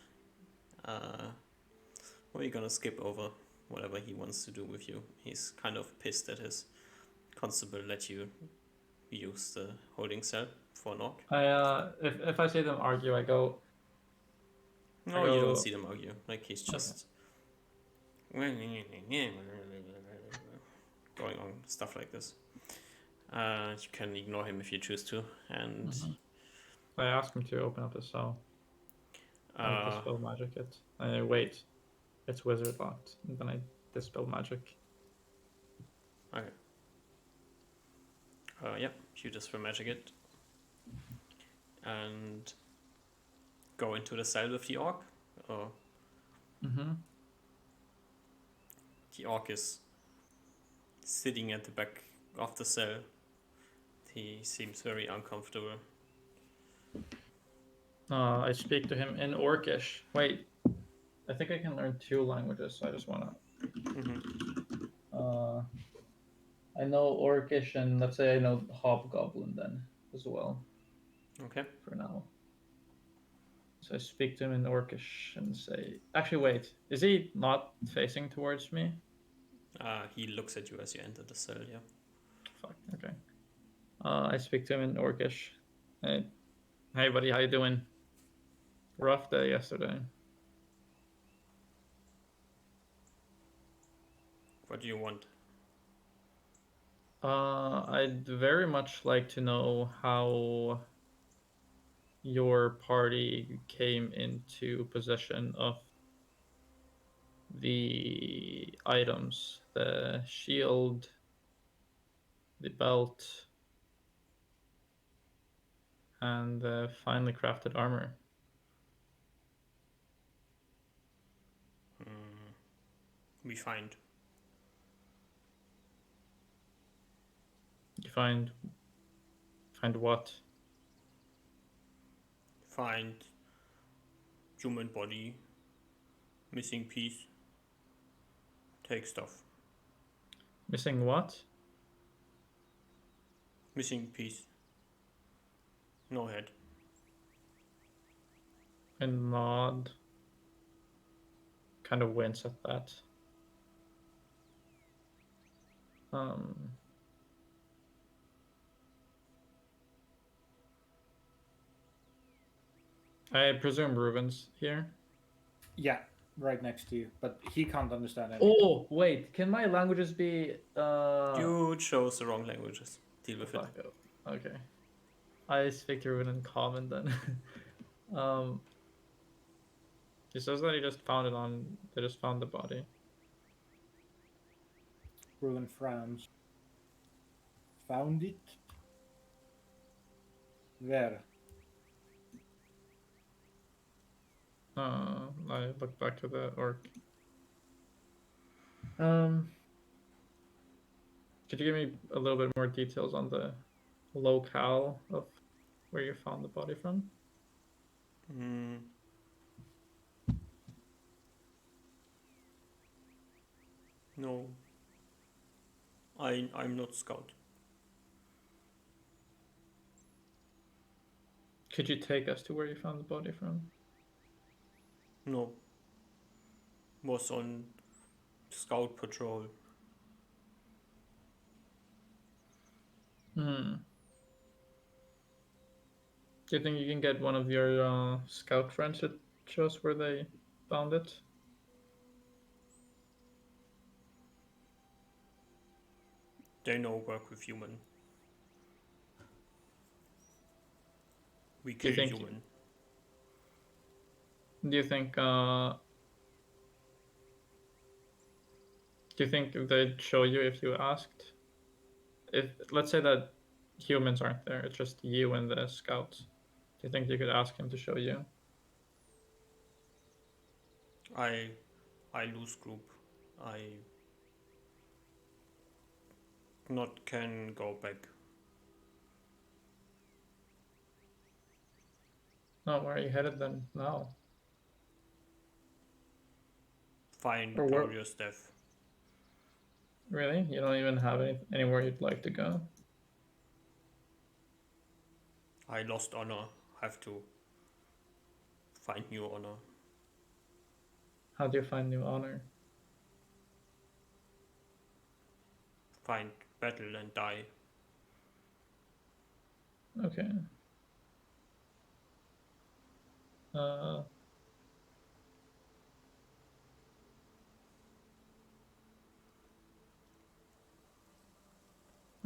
S1: We're gonna skip over whatever he wants to do with you. He's kind of pissed that his constable let you use the holding cell for knock.
S3: If I see them argue, I go.
S1: No, you don't see them argue. Like he's just going on stuff like this. You can ignore him if you choose to, and
S3: I ask him to open up the cell. I dispel magic it. I wait. It's wizard locked. And then I dispel magic.
S1: okay. Yeah, you dispel magic it, and go into the cell with the orc. The orc is sitting at the back of the cell. He seems very uncomfortable.
S3: I speak to him in Orcish. Wait, I think I can learn 2 languages, so I just wanna. I know Orcish, and let's say I know Hobgoblin then as well.
S1: Okay.
S3: For now. So I speak to him in Orcish and say, actually, wait, is he not facing towards me?
S1: He looks at you as you enter the cell. Yeah.
S3: Fuck. Okay. I speak to him in Orcish. Hey, buddy, how you doing? Rough day yesterday.
S1: What do you want?
S3: I'd very much like to know how your party came into possession of the items, the shield, the belt, and the finely crafted armor.
S1: We find.
S3: You find what?
S1: Find human body, missing piece. Take stuff.
S3: Missing what?
S1: Missing piece. No head.
S3: And nod. Kind of wince at that. I presume Reuben's here.
S2: Yeah. right next to you, but he can't understand anything.
S3: Oh wait, can my languages be?
S1: You chose the wrong languages. Deal with it.
S3: Fuck. Okay. I speak Ruin in common then. um. He says that he just found it on. They just found the body.
S2: Ruin frowns. Found it? Where?
S3: I look back to the orc. Could you give me a little bit more details on the locale of where you found the body from?
S1: Mm. No. I'm not scout.
S3: Could you take us to where you found the body from?
S1: No. Was on scout patrol.
S3: Hmm. Do you think you can get one of your scout friends to show us where they found it?
S1: They know work with human. We
S3: Do you
S1: kill
S3: think?
S1: human.
S3: Do you think? Do you think they'd show you if you asked? If let's say that humans aren't there, it's just you and the scouts. Do you think you could ask him to show you?
S1: I lose group. I not can go back.
S3: No, where are you headed then now?
S1: Find
S3: Or where?
S1: glorious death.
S3: Really? You don't even have anywhere you'd like to go?
S1: I lost honor. Have to find new honor.
S3: How do you find new honor?
S1: Find battle and die.
S3: Okay.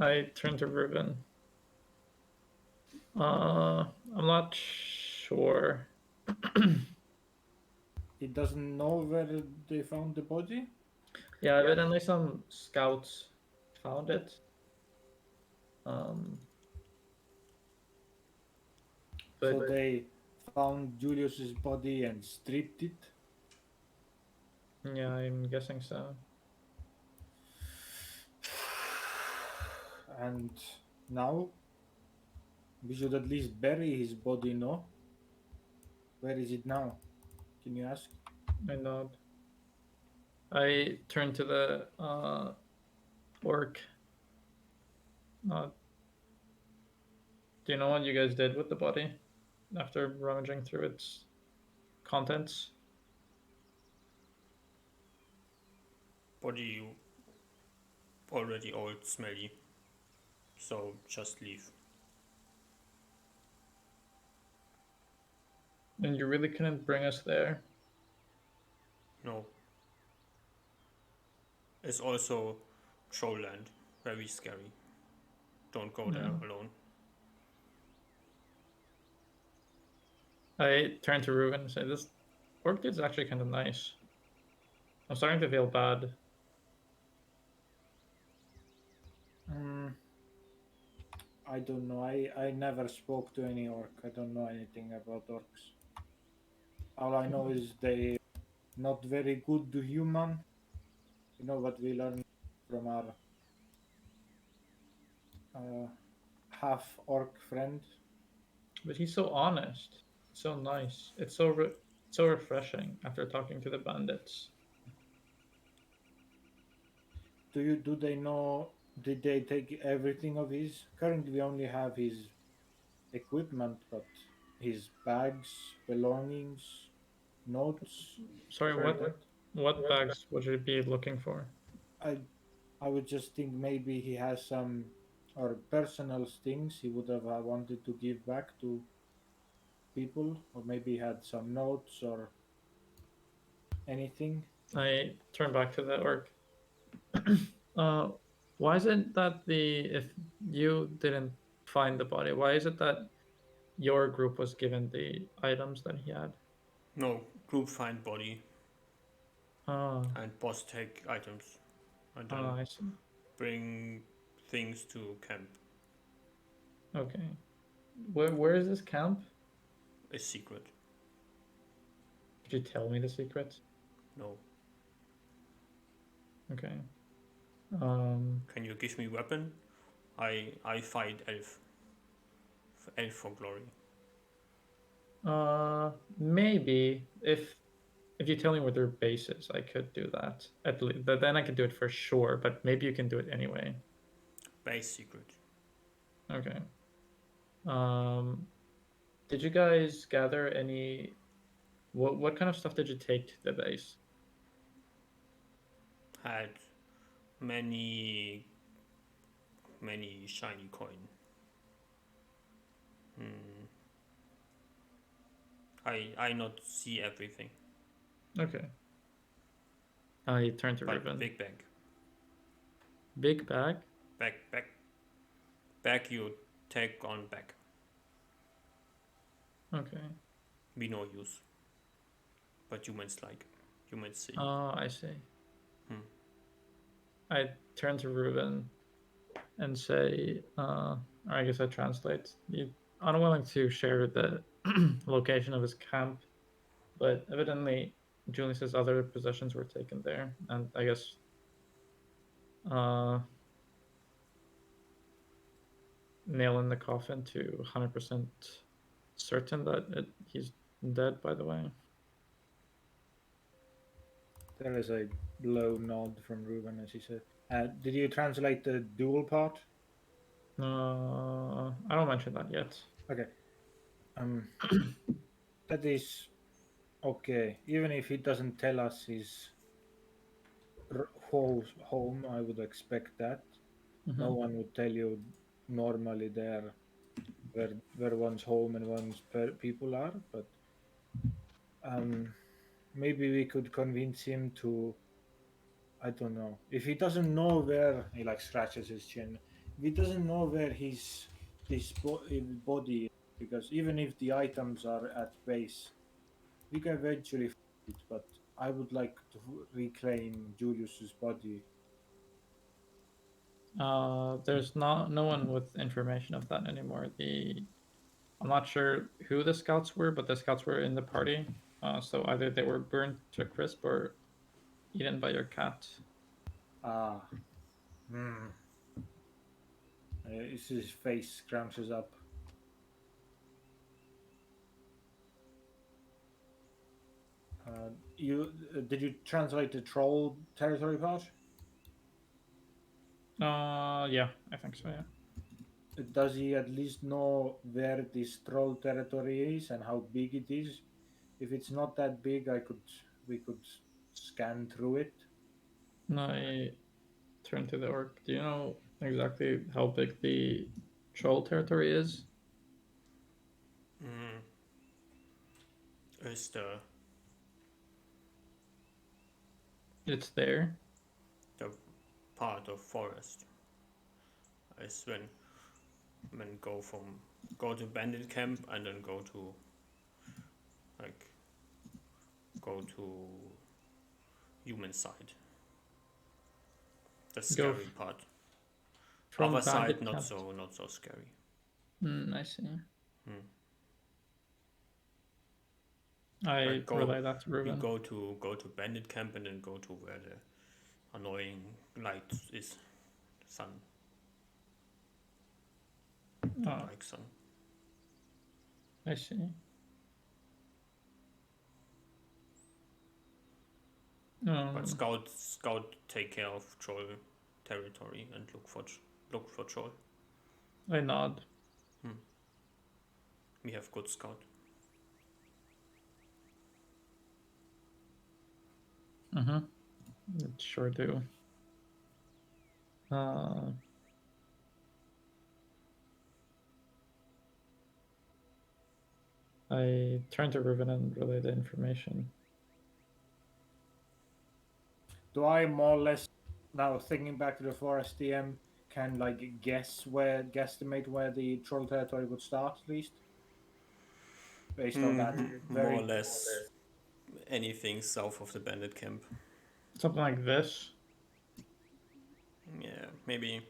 S3: I turn to Ruben. I'm not sure.
S2: He doesn't know where they found the body?
S3: Yeah, evidently some scouts found it.
S2: So
S3: But
S2: they found Julius's body and stripped it?
S3: yeah, I'm guessing so.
S2: And now we should at least bury his body, no? Where is it now? Can you ask?
S3: I nod. I turn to the orc. Do you know what you guys did with the body after rummaging through its contents?
S1: Body already old, smelly. So just leave.
S3: And you really couldn't bring us there?
S1: No. It's also troll land. Very scary. Don't go there alone.
S3: I turn to Ruben and say, "This orc dude's actually kind of nice. I'm starting to feel bad."
S2: I don't know. I never spoke to any orc. I don't know anything about orcs. All I know is they not very good to human. You know what we learned from our half orc friend.
S3: But he's so honest, so nice. It's so refreshing after talking to the bandits.
S2: Do they know? Did they take everything of his? Currently, we only have his equipment, but his bags, belongings, notes.
S3: Sorry, what bags would you be looking for?
S2: I I would just think maybe he has some or personal things he would have wanted to give back to people, or maybe he had some notes or anything?
S3: I turn back to the orc. Why is it that if you didn't find the body, why is it that your group was given the items that he had?
S1: No, group find body
S3: Oh,
S1: and boss take items. And then
S3: I see.
S1: bring things to camp.
S3: Okay. Where is this camp?
S1: A secret.
S3: Could you tell me the secret?
S1: No.
S3: Okay.
S1: Can you give me weapon? I fight elf. Elf for glory.
S3: Maybe if you tell me where their base is, I could do that. At least then I could do it for sure. But maybe you can do it anyway.
S1: Base secret.
S3: Okay. Did you guys gather any? What kind of stuff did you take to the base?
S1: Had many shiny coin. I not see everything.
S3: Okay. I turn to
S1: But
S3: Ruben.
S1: big bag.
S3: Big bag.
S1: Bag you take on back.
S3: Okay.
S1: We no use. But humans like. Humans see.
S3: Oh, I see. I turn to Ruben and say, or I guess I translate. You unwilling to share the location of his camp, but evidently Julius's other possessions were taken there, and I guess nail in the coffin to 100% certain that he's dead. By the way,
S2: There is a low nod from Ruben as he said. Did you translate the dual part?
S3: I don't mention that yet.
S2: Okay. That is okay. Even if he doesn't tell us his home, I would expect that.
S3: Mm-hmm.
S2: No one would tell you normally there where one's home and one's people are, but maybe we could convince him to. I don't know. If he doesn't know where he like scratches his chin, if he doesn't know where his body is, because even if the items are at base, we can eventually find it. But I would like to reclaim Julius's body.
S3: There's no one with information of that anymore. I'm not sure who the scouts were, but the scouts were in the party. So either they were burned to a crisp or eaten by your cat.
S2: Ah, his face scrunches up. You did you translate the troll territory part?
S3: Yeah, I think so. Yeah.
S2: Does he at least know where this troll territory is and how big it is? If it's not that big, we could scan through it.
S3: No, I turn to the orc. Do you know exactly how big the troll territory is?
S1: Is the
S3: It's there.
S1: part of forest. Is when go to bandit camp and then go to human side. The scary part.
S3: From
S1: Other side
S3: bandit
S1: not
S3: camp.
S1: so scary.
S3: I see. I relay that to
S1: We
S3: Ruben.
S1: go to bandit camp and then go to where the annoying light is. Sun. Like sun.
S3: I see.
S1: But scout take care of troll territory and look for troll.
S3: I nod.
S1: We have good scout.
S3: It sure do. I turn to Ruben and relay the information.
S2: do I more or less, now thinking back to the forest DM, can like guesstimate where the troll territory would start at least, based on that
S1: More or
S2: very
S1: less anything south of the bandit camp.
S3: Something like this.
S1: Yeah, maybe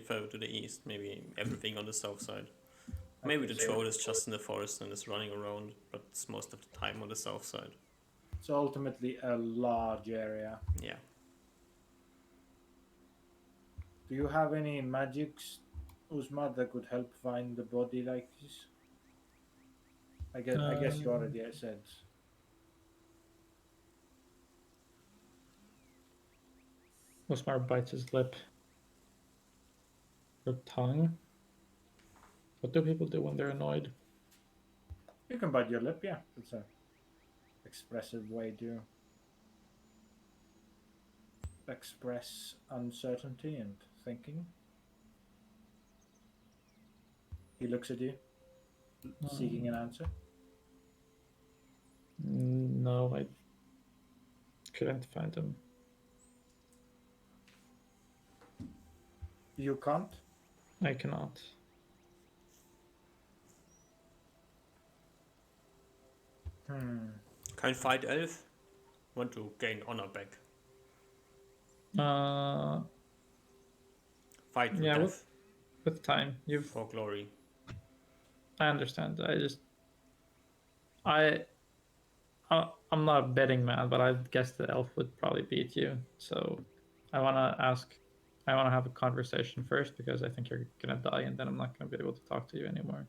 S1: further to the east, maybe everything on the south side. Maybe the
S2: Okay, so
S1: troll is just in the forest and is running around, but it's most of the time on the south side.
S2: it's ultimately a large area.
S1: Yeah.
S2: Do you have any magics, Uzma, that could help find the body like this? I guess you already said.
S3: Osmar bites his lip. Or tongue. What do people do when they're annoyed?
S2: You can bite your lip, yeah. It's a expressive way to express uncertainty and thinking. He looks at you, seeking an answer.
S3: No, I couldn't find him.
S2: You can't?
S3: I cannot.
S1: Can't fight elf? Want to gain honor back. Fight to
S3: Yeah,
S1: death
S3: with time.
S1: for glory.
S3: I understand. I'm not a betting man, but I guess the elf would probably beat you. So I wanna have a conversation first because I think you're gonna die and then I'm not gonna be able to talk to you anymore.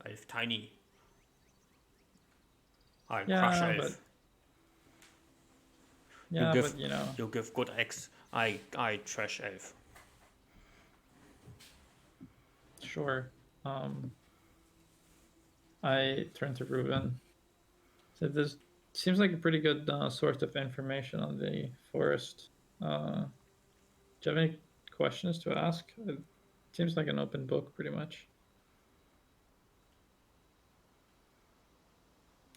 S1: Elf tiny. I
S3: Yeah,
S1: crush
S3: but
S1: elf.
S3: yeah,
S1: give,
S3: but you know.
S1: You give good X. I trash elf.
S3: Sure. I turn to Ruben. So this seems like a pretty good source of information on the forest. Do you have any questions to ask? It seems like an open book, pretty much.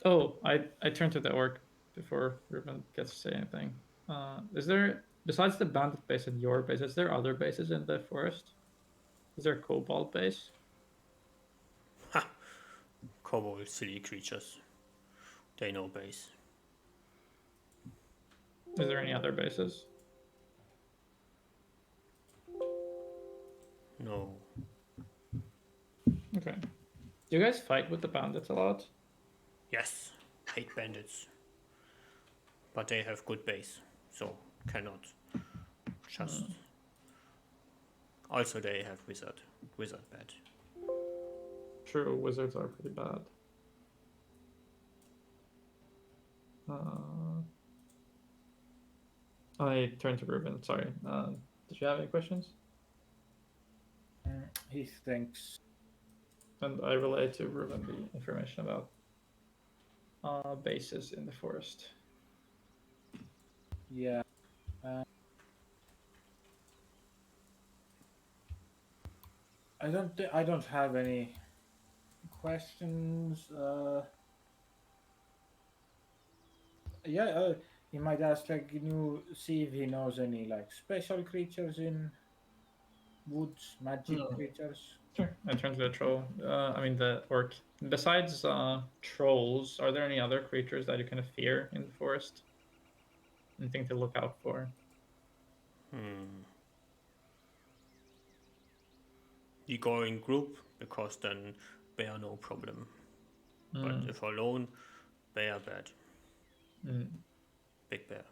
S3: Oh, I turn to the orc before Ruben gets to say anything. Is there, besides the bandit base and your base, is there other bases in the forest? Is there a kobold base?
S1: Ha! Kobold silly creatures. They know base.
S3: Is there any other bases?
S1: No.
S3: Okay. Do you guys fight with the bandits a lot?
S1: Yes. Hate bandits. But they have good base. So cannot just. Also they have wizard. Wizard bad.
S3: True, wizards are pretty bad. I turn to Ruben. Sorry. Did you have any questions?
S2: He thinks.
S3: And I relay to Ruben the information about bases in the forest.
S2: Yeah. I don't have any questions. Yeah, he might ask like, can you see if he knows any like special creatures in woods, magic creatures?
S3: Sure. I turn to the troll. I mean the orc. Besides trolls, are there any other creatures that you kind of fear in the forest? Anything to look out for?
S1: You go in group because then bear no problem. But if alone, bear bad. Big bear.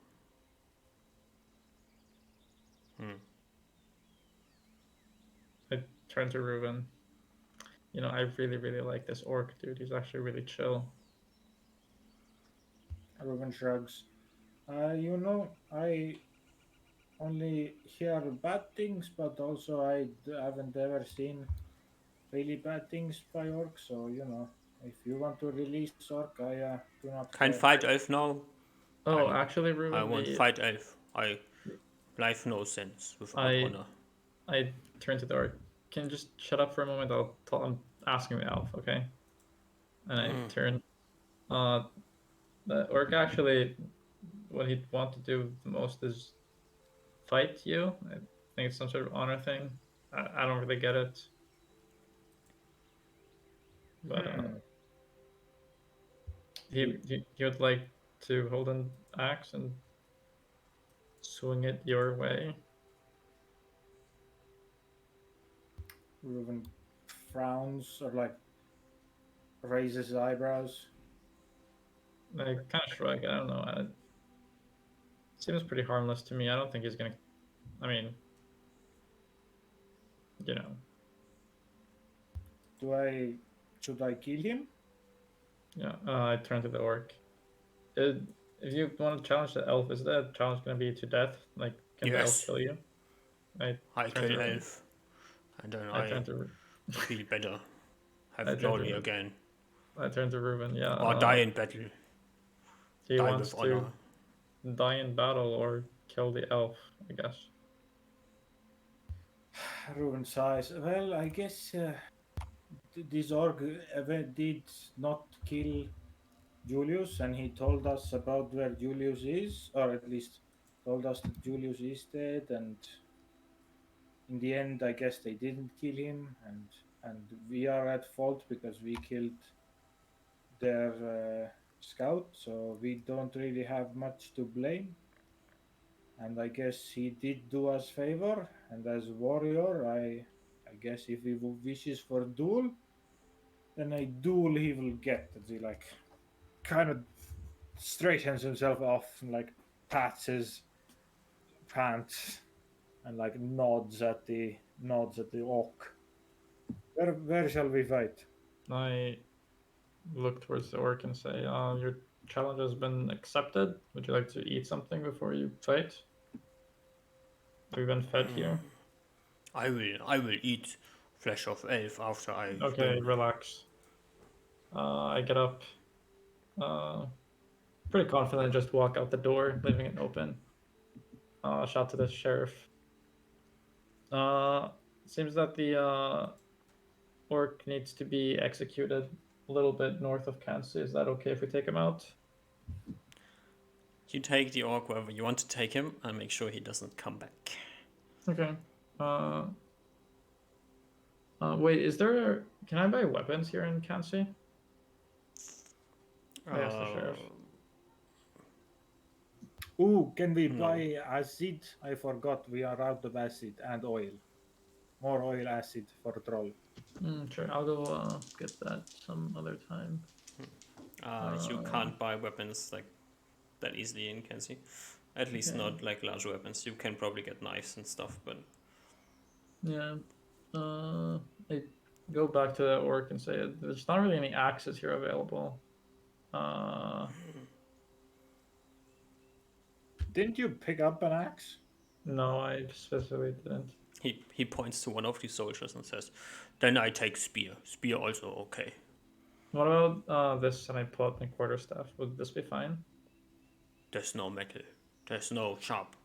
S3: I turn to Ruben. You know, I really, really like this orc dude. He's actually really chill.
S2: Reuben shrugs. You know, I only hear bad things, but also haven't ever seen really bad things by orcs. So you know, if you want to release orc, I do not
S1: Can't
S2: care.
S1: fight elf now.
S3: Oh, actually,
S1: I
S3: Ruben,
S1: won't fight elf. Life no sense without honor.
S3: I turn to the orc. Can you just shut up for a moment? I'm asking the elf, okay? And I turn. The orc actually what he'd want to do the most is fight you. I think it's some sort of honor thing. I don't really get it. But he would like to hold an axe and swing it your way.
S2: Reuven frowns or like raises his eyebrows.
S3: I kind of shrug. I don't know. It seems pretty harmless to me. I don't think he's gonna. I mean, you know.
S2: Should I kill him?
S3: Yeah. I turn to the orc. If you want to challenge the elf, is that challenge gonna be to death? Like, can the elf
S1: Yes.
S3: kill you?
S1: I
S3: turn
S1: kill
S3: to
S1: elf, and then
S3: I
S1: I
S3: turn to
S1: feel better.
S3: I
S1: Have
S3: turn
S1: glory
S3: to-
S1: again.
S3: I turn to Reuven. Yeah.
S1: Or die in battle.
S3: He
S1: Die
S3: wants
S1: with
S3: to
S1: honor.
S3: die in battle or kill the elf, I guess.
S2: Reuven sighs. Well, I guess this orc did not kill Julius, and he told us about where Julius is, or at least told us that Julius is dead. And in the end, I guess they didn't kill him, and we are at fault because we killed their scout. So we don't really have much to blame. And I guess he did do us favor. And as warrior, I guess if he wishes for duel, then a duel he will get. And he like kind of straightens himself off and like pats his pants and like nods at the orc. Where shall we fight?
S3: I look towards the orc and say, your challenge has been accepted. Would you like to eat something before you fight? We've been fed here.
S1: I will eat flesh of elf after I
S3: Okay,
S1: do.
S3: relax. I get up. Pretty confident, just walk out the door, leaving it open. Shout to the sheriff. Seems that the orc needs to be executed a little bit north of Kansas. Is that okay if we take him out?
S1: You take the orc wherever you want to take him and make sure he doesn't come back.
S3: Okay. Wait, is there? Can I buy weapons here in Kansas? I asked the sheriff.
S2: Ooh, can we
S1: No.
S2: buy acid? I forgot we are out of acid and oil. More oil acid for a troll.
S3: Sure, I'll go get that some other time.
S1: You can't buy weapons like that easily in Kenzie. At least
S3: Okay.
S1: not like large weapons. You can probably get knives and stuff, but
S3: Yeah. I go back to the orc and say there's not really any axes here available.
S2: Didn't you pick up an axe?
S3: No, I specifically didn't.
S1: he points to one of the soldiers and says, "Then I take spear. Spear also okay."
S3: What about this? And I pull out my quarterstaff. Would this be fine?
S1: There's no metal. There's no sharp.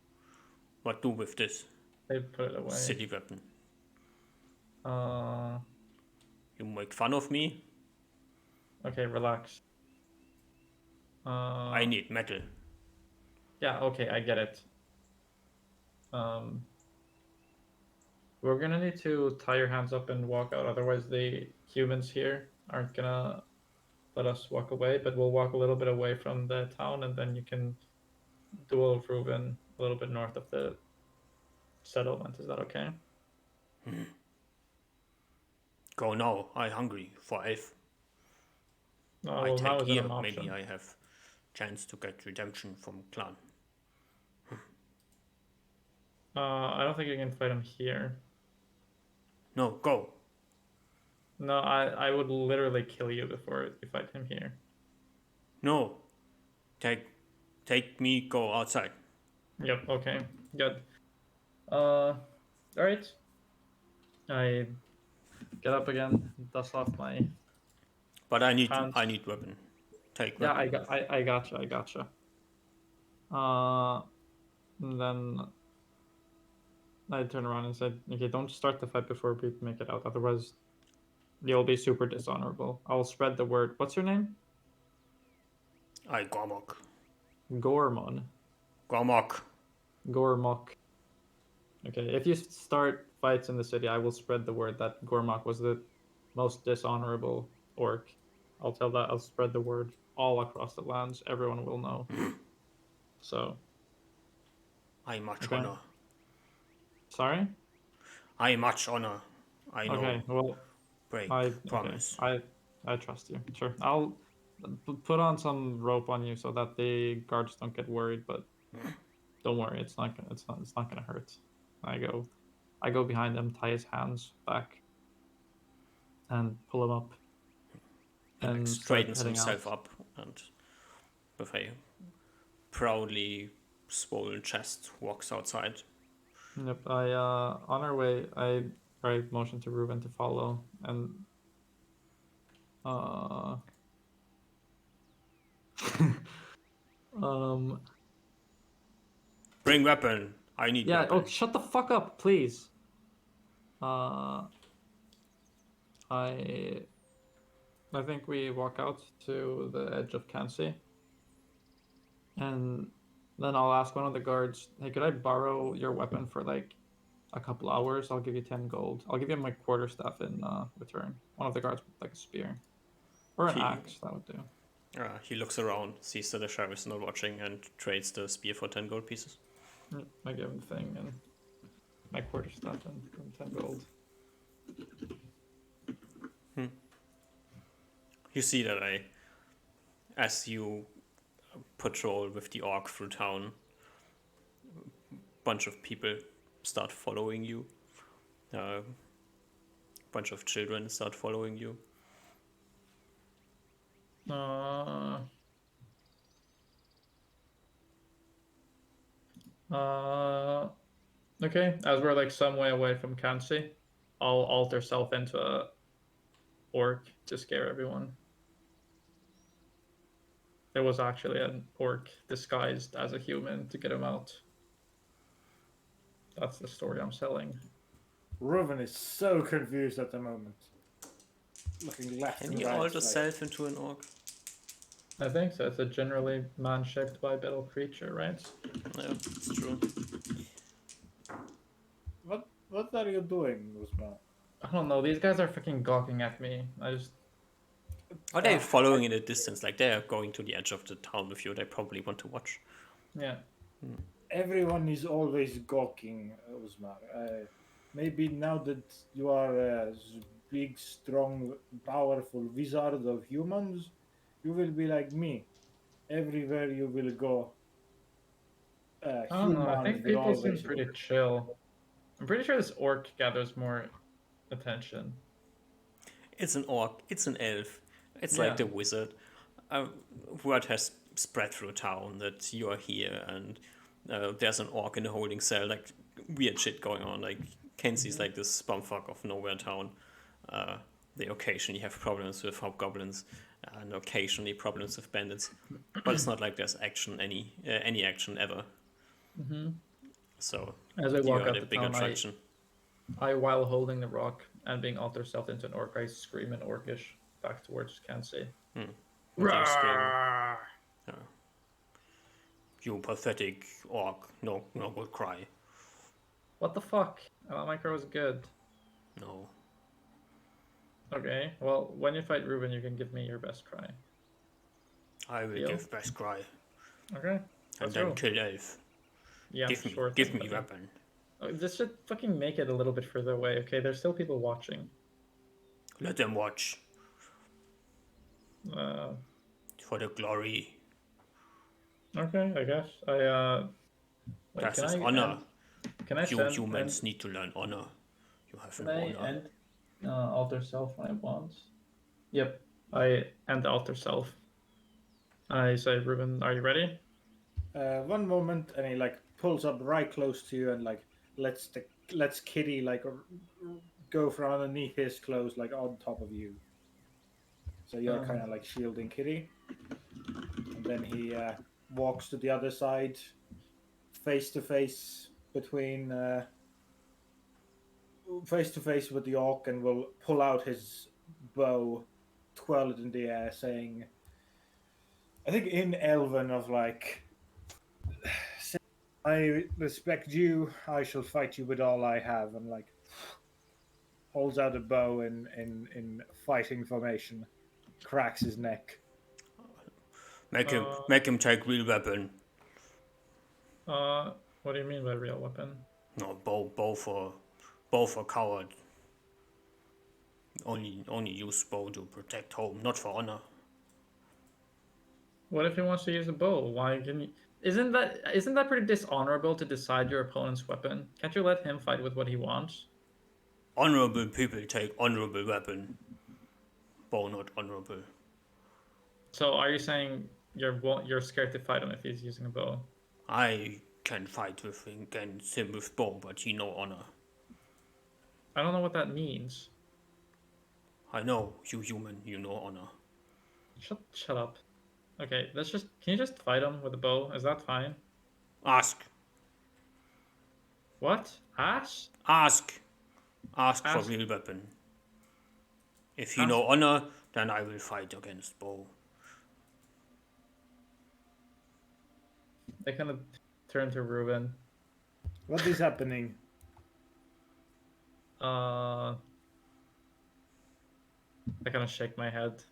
S1: What do with this
S3: I put it away.
S1: silly weapon?
S3: Uh,
S1: You make fun of me?
S3: okay, relax.
S1: I need metal.
S3: Yeah, okay, I get it. We're gonna need to tie your hands up and walk out, otherwise the humans here aren't gonna let us walk away, but we'll walk a little bit away from the town and then you can duel Reuven a little bit north of the settlement. Is that okay?
S1: Go now. I hungry for elf. I
S3: Well, now
S1: take
S3: isn't
S1: here.
S3: an option.
S1: Maybe I have chance to get redemption from clan.
S3: I don't think you can fight him here.
S1: No, go.
S3: No, I would literally kill you before you fight him here.
S1: No. Take me, go outside.
S3: Yep, okay. Good. Alright. I get up again, dust off my
S1: But I need
S3: hands.
S1: weapon. Take
S3: Yeah,
S1: weapon.
S3: I gotcha. And then I turn around and said, okay, don't start the fight before we make it out, otherwise you'll be super dishonorable. I'll spread the word. What's your name?
S1: I Gormok.
S3: Gormon.
S1: Gormok.
S3: Gormok. Okay, if you start fights in the city, I will spread the word that Gormok was the most dishonorable orc. I'll spread the word all across the lands. Everyone will know. So,
S1: I much
S3: okay.
S1: honor.
S3: Sorry?
S1: I much honor. I know.
S3: Okay, well,
S1: Break. Promise.
S3: I trust you. Sure. I'll put on some rope on you so that the guards don't get worried, but don't worry, it's not gonna hurt. I go behind him, tie his hands back, and pull him up,
S1: He like
S3: and start
S1: straightens
S3: heading
S1: himself
S3: out.
S1: up and with a proudly swollen chest walks outside.
S3: Yep. On our way, I motion to Ruben to follow, and uh, um,
S1: Bring weapon. I need
S3: yeah.
S1: weapon.
S3: Oh, shut the fuck up, please. I think we walk out to the edge of Kansi, and then I'll ask one of the guards, "Hey, could I borrow your weapon for like a couple hours? I'll give you 10 gold. I'll give you my quarterstaff in return." One of the guards with like a spear or an
S1: He-
S3: axe, that would do.
S1: He looks around, sees that the sheriff is not watching, and trades the spear for 10 gold pieces.
S3: Yep, I give him the thing and my quarterstaff and 10 gold.
S1: You see that as you patrol with the orc through town, a bunch of people start following you. A bunch of children start following you.
S3: Okay, as we're like some way away from Kansi, I'll alter self into a orc to scare everyone. There was actually an orc disguised as a human to get him out. That's the story I'm selling.
S2: Reuven is so confused at the moment. Looking left
S1: Can
S2: and
S1: you
S2: right.
S1: alter
S2: like,
S1: self into an orc?
S3: I think so. It's a generally man-shaped bipedal creature, right?
S1: Yeah, it's true.
S2: What are you doing, Uzma?
S3: I don't know. These guys are freaking gawking at me.
S1: Are they following in the distance? Like they are going to the edge of the town with you. They probably want to watch.
S3: Yeah.
S2: Everyone is always gawking, Uzma. Maybe now that you are a big, strong, powerful wizard of humans, you will be like me. Everywhere you will go,
S3: I don't know. I
S2: humans
S3: think
S2: will
S3: people seem
S2: always
S3: pretty
S2: look.
S3: chill. I'm pretty sure this orc gathers more attention.
S1: It's an orc. It's an elf. It's
S3: Yeah.
S1: like the wizard. Word has spread through town that you are here, and there's an orc in the holding cell. Like weird shit going on. Like Kenzie's like this bumfuck of nowhere town. They occasionally have problems with hobgoblins, and occasionally problems with bandits. But it's not like there's any action ever.
S3: Mm-hmm.
S1: So
S3: As I
S1: you
S3: walk
S1: are
S3: out
S1: the
S3: the
S1: big
S3: town,
S1: attraction.
S3: I while holding the rock and being altered self into an orc, I scream in orcish back towards Kansi.
S1: What are you screaming? You pathetic orc. No good cry.
S3: What the fuck? I thought my cry was good.
S1: No.
S3: Okay, well, when you fight Ruben, you can give me your best cry.
S1: I will
S3: Deal?
S1: give best cry.
S3: Okay.
S1: And
S3: Let's
S1: then
S3: go.
S1: kill elf.
S3: Yeah,
S1: Give me
S3: sure.
S1: give me weapon.
S3: Oh, this should fucking make it a little bit further away, okay? There's still people watching.
S1: Let them watch.
S3: Uh,
S1: For the glory.
S3: okay, I guess. Wait,
S1: That
S3: can
S1: is
S3: I
S1: honor.
S3: can I
S1: You
S3: send
S1: humans need to learn honor. You have
S3: can
S1: no
S3: I
S1: honor.
S3: end alter self when I want? Yep, I end alter self. I say, Ruben, are you ready?
S2: One moment, and he like pulls up right close to you and like lets Kitty like go from underneath his clothes, like on top of you. So you're kind of like shielding Kitty, and then he walks to the other side, face to face between face to face with the orc, and will pull out his bow, twirl it in the air, saying, I think in Elven of like I respect you. I shall fight you with all I have, and like holds out a bow in fighting formation, cracks his neck.
S3: Uh,
S1: Make him take real weapon.
S3: what do you mean by real weapon?
S1: No, bow for coward. Only use bow to protect home, not for honor.
S3: What if he wants to use a bow? Why can you? Isn't that pretty dishonorable to decide your opponent's weapon? Can't you let him fight with what he wants?
S1: Honorable people take honorable weapon. Bow not honorable.
S3: So are you saying you're scared to fight him if he's using a bow?
S1: I can fight with him against him with bow, but he no honor.
S3: I don't know what that means.
S1: I know, you human, you no honor.
S3: Shut up. Okay, can you just fight him with a bow? Is that fine?
S1: Ask.
S3: What? Ash?
S1: Ask for
S3: Ask.
S1: real weapon. If he
S3: Ask.
S1: no honor, then I will fight against bow.
S3: I kind of turn to Ruben.
S2: What is happening?
S3: I kind of shake my head.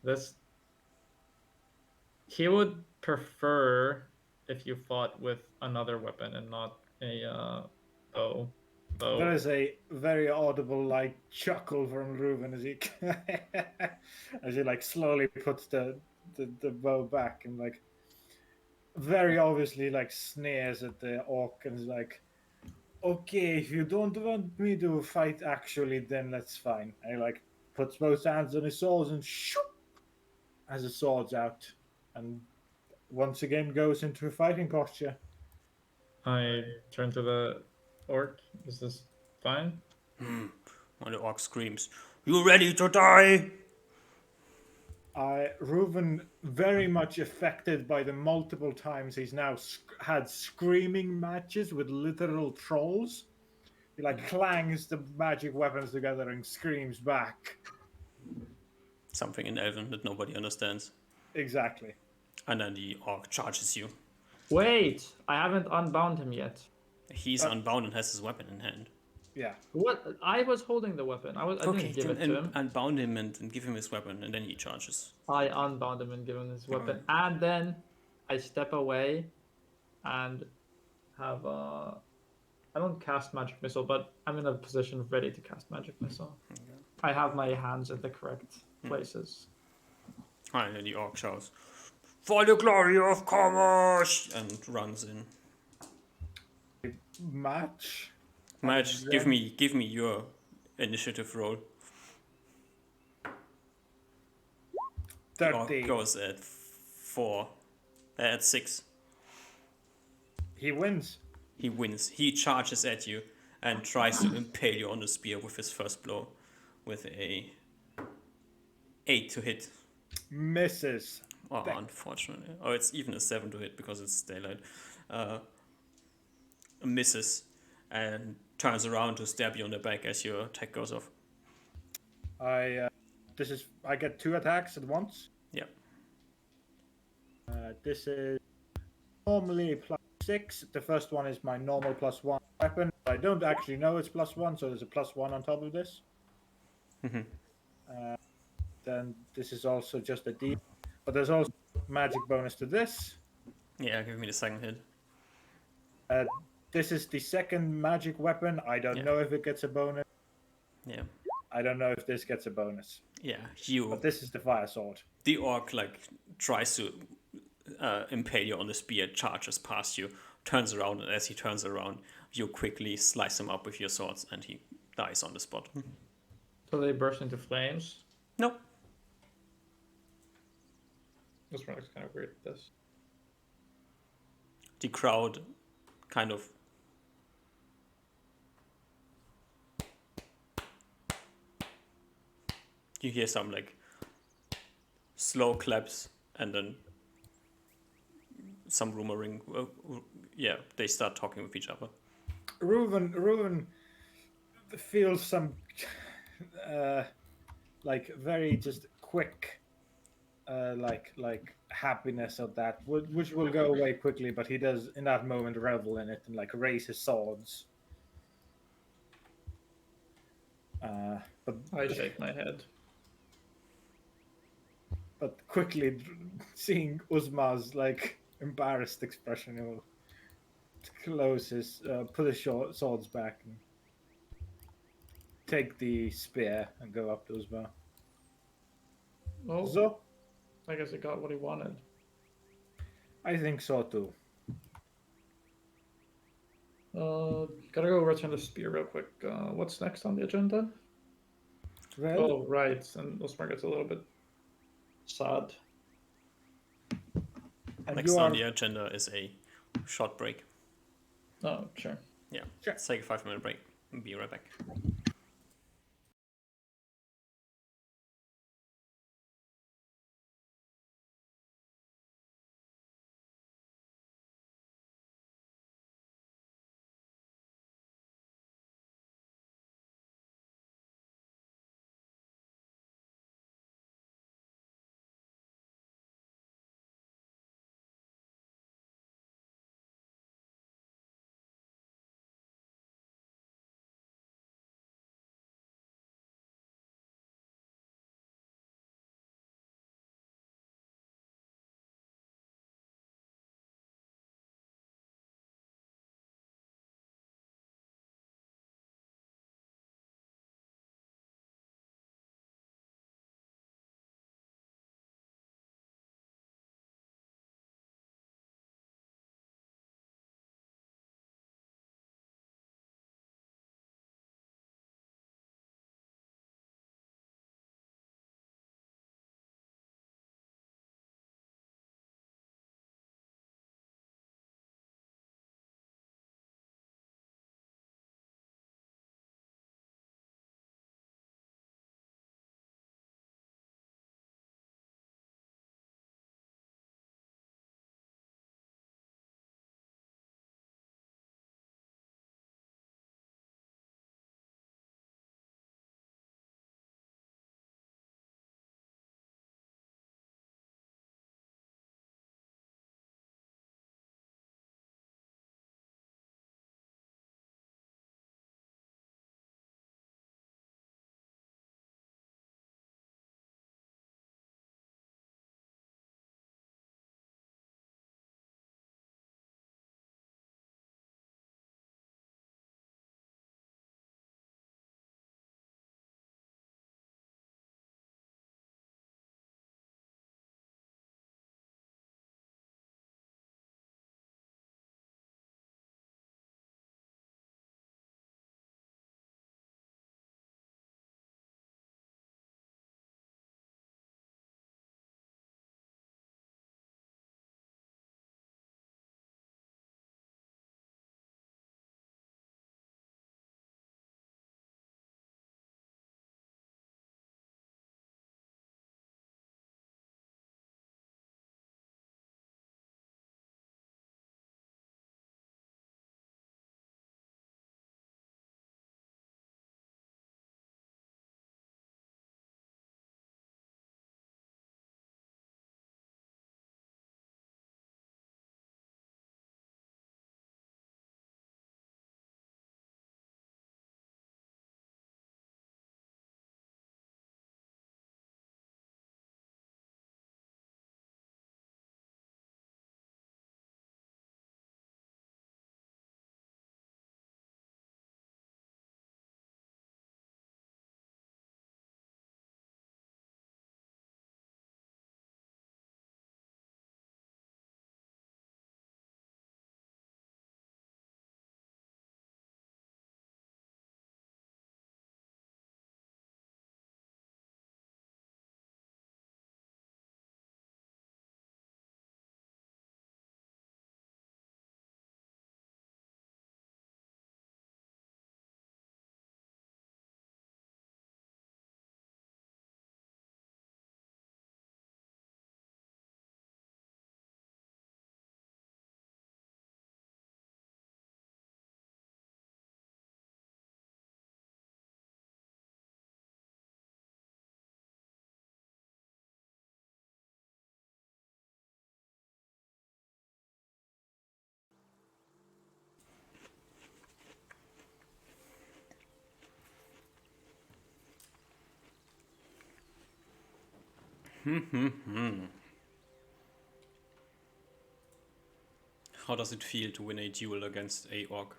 S3: He would prefer if you fought with another weapon and not a bow.
S2: There is a very audible like chuckle from Reuben as he as he like slowly puts the bow back and like very obviously like sneers at the orc and is like, okay, if you don't want me to fight actually, then that's fine. And he like puts both hands on his swords and shoop as the sword's out and once again goes into a fighting posture.
S3: I turn to the orc. Is this fine?
S1: And the orc screams, "You ready to die?"
S2: Reuven, very much affected by the multiple times he's now had screaming matches with literal trolls. He like clangs the magic weapons together and screams back.
S1: Something in Elven that nobody understands.
S2: Exactly.
S1: And then the orc charges you.
S3: Wait, I haven't unbound him yet.
S1: He's unbound and has his weapon in hand.
S2: Yeah.
S3: What? I was holding the weapon. I didn't give it to him.
S1: Unbound him and give him his weapon, and then he charges.
S3: I unbound him and give him his weapon, and then I step away and have I don't cast magic missile, but I'm in a position ready to cast magic missile.
S1: Okay.
S3: I have my hands in the correct places.
S1: And then the orc shouts, "For the glory of commerce!" and runs in.
S2: Match.
S1: Give me your initiative roll.
S2: 30.
S1: The orc goes at 4. At 6.
S2: He wins.
S1: He wins. He charges at you and tries to impale you on the spear with his first blow with a 8 to hit.
S2: Misses.
S1: Oh, unfortunately. Oh, it's even a 7 to hit because it's daylight. Misses and turns around to stab you on the back as your attack goes off.
S2: I get 2 attacks at once.
S1: Yeah.
S2: This is normally +6. The first one is my normal +1 weapon. I don't actually know it's +1, so there's a +1 on top of this. Then this is also just a D. But there's also magic bonus to this.
S1: Yeah, give me the second hit.
S2: This is the second magic weapon. I don't know if it gets a bonus.
S1: Yeah.
S2: I don't know if this gets a bonus.
S1: Yeah,
S2: But this is the fire sword.
S1: The orc tries to impale you on the spear, charges past you, turns around, and as he turns around, you quickly slice him up with your swords, and he dies on the spot.
S3: So they burst into flames?
S1: Nope.
S3: This one looks kind of weird. This.
S1: The crowd kind of you hear some slow claps and then some rumoring. They start talking with each other.
S2: Reuven feels some very just quick like happiness of that, which will go away quickly. But he does in that moment revel in it and like raise his swords. But
S3: I shake my head.
S2: but quickly seeing Uzma's like embarrassed expression, he will close his put his swords back and take the spear and go up to Uzma.
S3: Oh,
S2: So
S3: I guess he got what he wanted.
S2: I think so too.
S3: Gotta go return the spear real quick. What's next on the agenda?
S2: Well,
S3: Oh, right, and Osmar gets a little bit sad.
S2: and
S1: Next
S2: you
S1: on
S2: are
S1: the agenda is a short break.
S3: Oh, sure.
S1: Yeah,
S2: Sure.
S1: let's take a 5-minute break. Be right back. How does it feel to win a duel against a orc?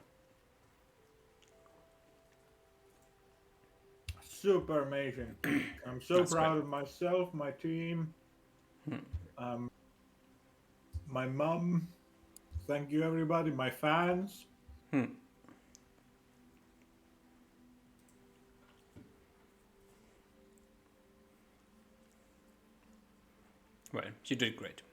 S2: Super amazing. I'm so
S1: That's
S2: proud
S1: great.
S2: of myself, my team, my mum. Thank you, everybody. My fans.
S1: Well, you did great.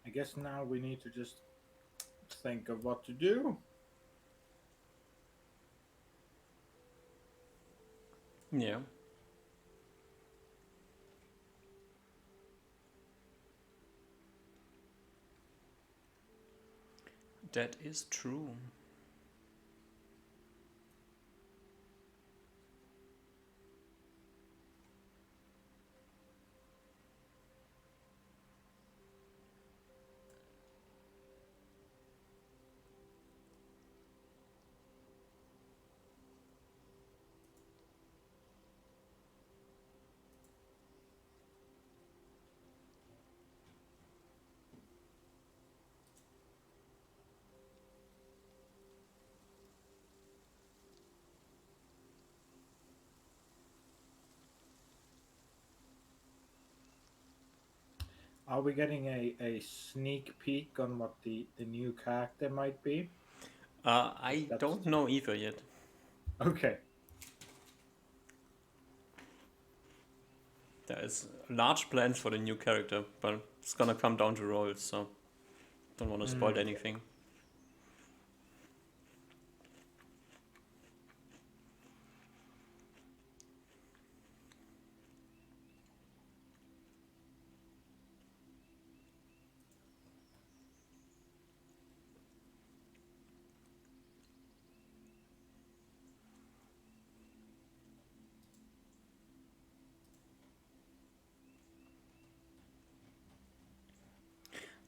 S2: I guess now we need to just think of what to do.
S1: Yeah. That is true.
S2: Are we getting a sneak peek on what the new character might be?
S1: I
S2: That's
S1: don't know either yet.
S2: okay.
S1: There is large plans for the new character, but it's gonna come down to rolls, so don't want to spoil anything.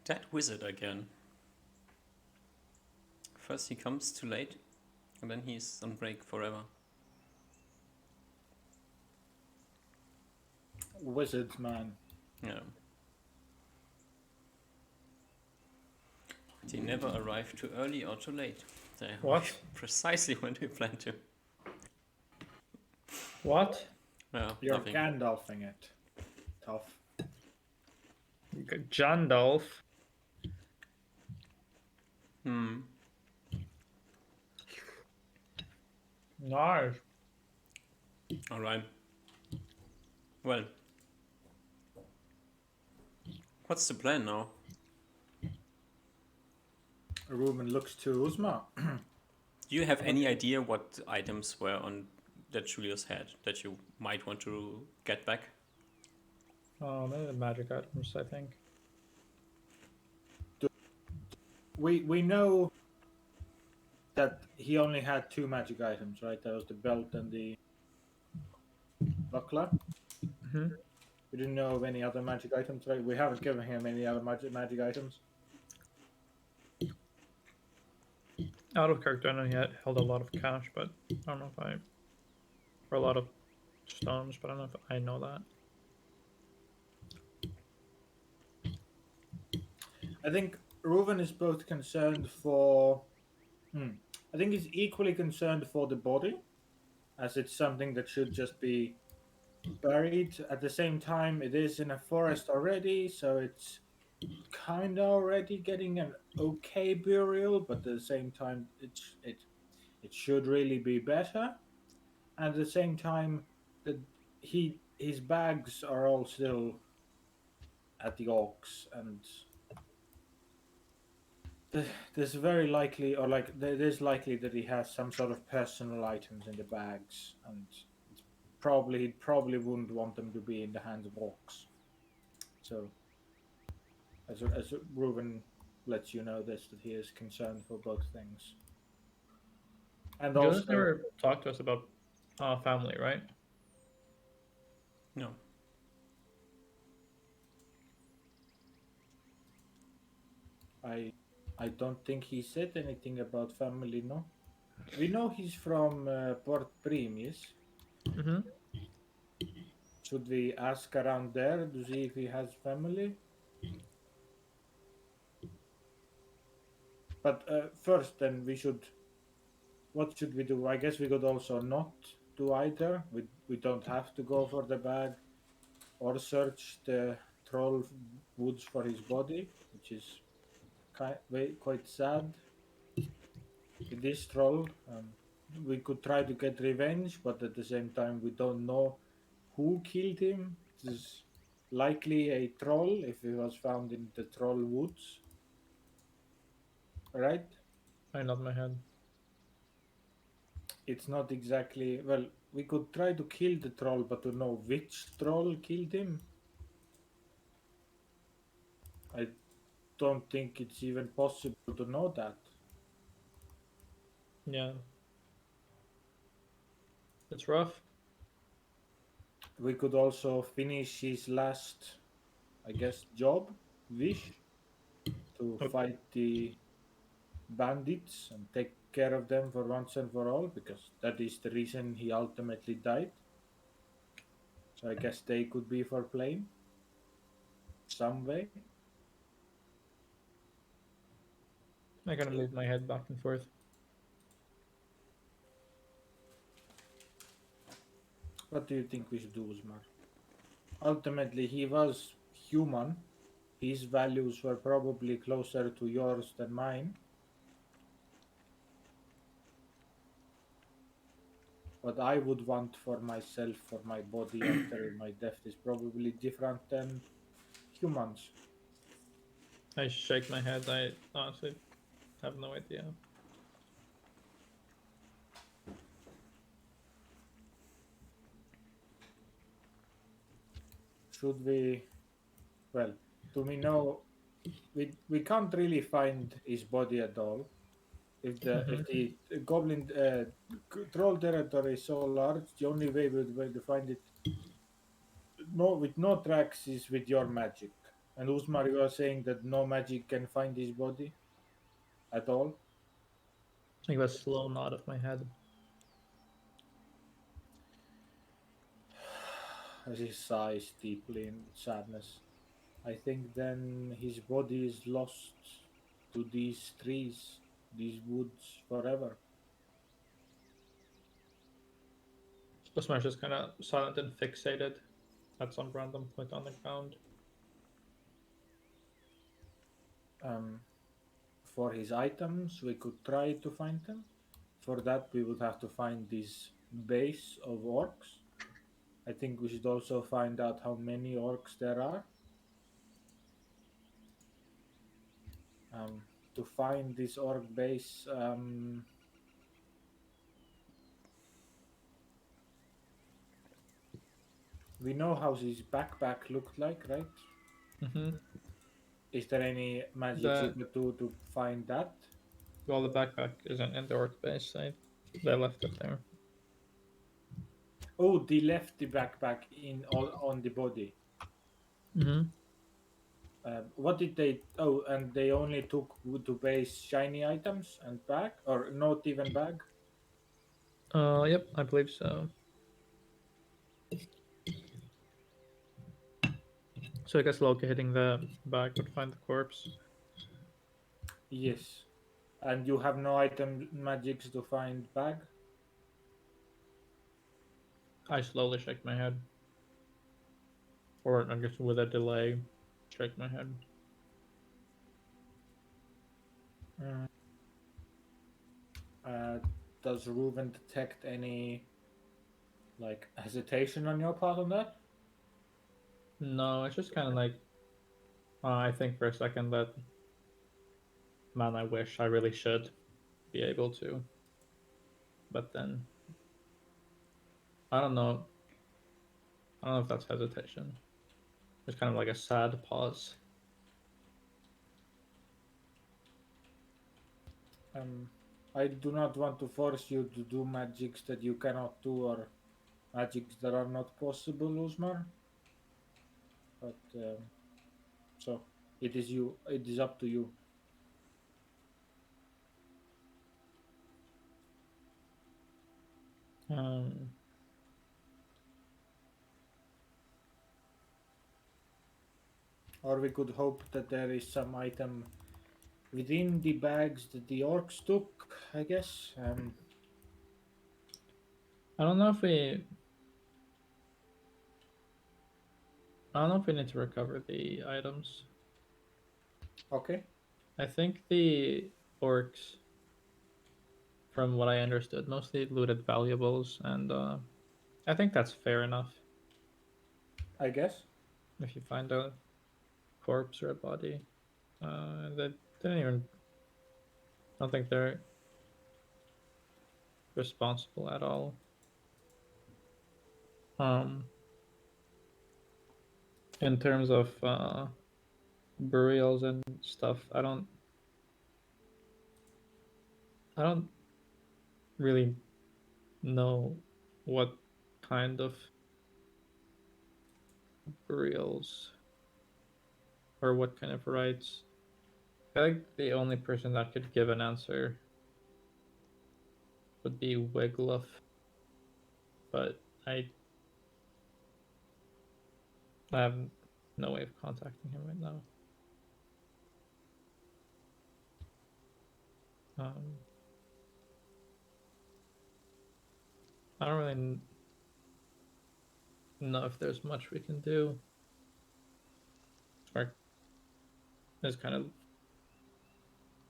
S1: That wizard again. First he comes too late, and then he's on break forever.
S2: Wizards, man.
S1: Yeah. They never arrive too early or too late. They
S3: What?
S1: arrive precisely when they plan to.
S3: What?
S1: Yeah,
S2: You're
S1: nothing.
S2: Gandalfing it. Tough.
S3: Jandalf. Nice.
S1: Alright. Well. What's the plan now?
S2: Ruben looks to Uzma.
S1: Do you have any idea what items were on that Julius had that you might want to get back?
S3: Oh, maybe the magic items, I think.
S2: We know that he only had two magic items, right? That was the belt and the buckler.
S3: Hmm.
S2: We didn't know of any other magic items, right? We haven't given him any other magic items.
S3: Out of character, I know he held a lot of cash, but I don't know if I... Or a lot of stones, but I don't know if I know that.
S2: I think Reuven is both concerned for. I think he's equally concerned for the body, as it's something that should just be buried. At the same time, it is in a forest already, so it's kind of already getting an okay burial, but at the same time, it should really be better. And at the same time, the his bags are all still at the Orcs, and there's very likely, or like it is likely that he has some sort of personal items in the bags, and it's he probably wouldn't want them to be in the hands of Orcs. So, as Reuven lets you know this, that he is concerned for both things, and
S3: Jonas
S2: also
S3: never talked to us about family, right?
S1: No.
S2: I don't think he said anything about family. No, we know he's from Port Primis.
S3: Mm-hmm.
S2: Should we ask around there to see if he has family? But first, then we should. What should we do? I guess we could also not do either. We don't have to go for the bag or search the troll woods for his body, which is quite sad. With this troll, we could try to get revenge, but at the same time, we don't know who killed him. It is likely a troll if he was found in the troll woods, right?
S3: I nod my head.
S2: It's not exactly. Well, we could try to kill the troll, but to know which troll killed him, I don't think it's even possible to know that.
S3: Yeah. It's rough.
S2: We could also finish his last, I guess, job, wish, to
S3: Okay.
S2: fight the bandits and take care of them for once and for all, because that is the reason he ultimately died. So I guess they could be for playing some way.
S3: I kind of move my head back and forth.
S2: What do you think we should do, Usmar? Ultimately, he was human. His values were probably closer to yours than mine. What I would want for myself, for my body after my death, is probably different than humans.
S3: I shake my head. I honestly have no idea.
S2: Should we? Well, do we know? We can't really find his body at all. If the goblin troll territory is so large, the only way we would be able to find it, no, with no tracks, is with your magic. And Usmar, you are saying that no magic can find his body at all.
S3: I give a slow nod of my head.
S2: As he sighs deeply in sadness, I think then his body is lost to these trees, these woods forever.
S3: Smash is kind of silent and fixated at some random point on the ground.
S2: Um, for his items, we could try to find them. For that, we would have to find this base of orcs. I think we should also find out how many orcs there are. To find this orc base, we know how his backpack looked like, right?
S3: Mm-hmm.
S2: Is there any magic you could do to find that?
S3: Well, the backpack isn't in the orc base. They left it there.
S2: Oh, they left the backpack in on the body.
S3: Mm-hmm.
S2: What did they? Oh, and they only took to base shiny items and bag, or not even bag.
S3: Yep, I believe so. So I guess locating the bag would find the corpse.
S2: Yes. And you have no item magics to find bag?
S3: I slowly shake my head. Or I guess with a delay, shake my head.
S2: Mm. Does Reuven detect any like hesitation on your part on that?
S3: No, it's just kind of like I think for a second that, man, I wish I really should be able to, but then I don't know. I don't know if that's hesitation. It's kind of like a sad pause.
S2: I do not want to force you to do magics that you cannot do or magics that are not possible, Usmar. But so it is you. It is up to you.
S3: Um,
S2: Or we could hope that there is some item within the bags that the orcs took. I guess.
S3: I don't know if we. I don't know if we need to recover the items.
S2: Okay.
S3: I think the orcs, from what I understood, mostly looted valuables, and I think that's fair enough.
S2: I guess.
S3: If you find a corpse or a body, they didn't even. I don't think they're responsible at all. Um, in terms of burials and stuff, I don't really know what kind of burials or what kind of rites. I think the only person that could give an answer would be Wiglaf, but I have no way of contacting him right now. I don't really know if there's much we can do. Mark is kind of,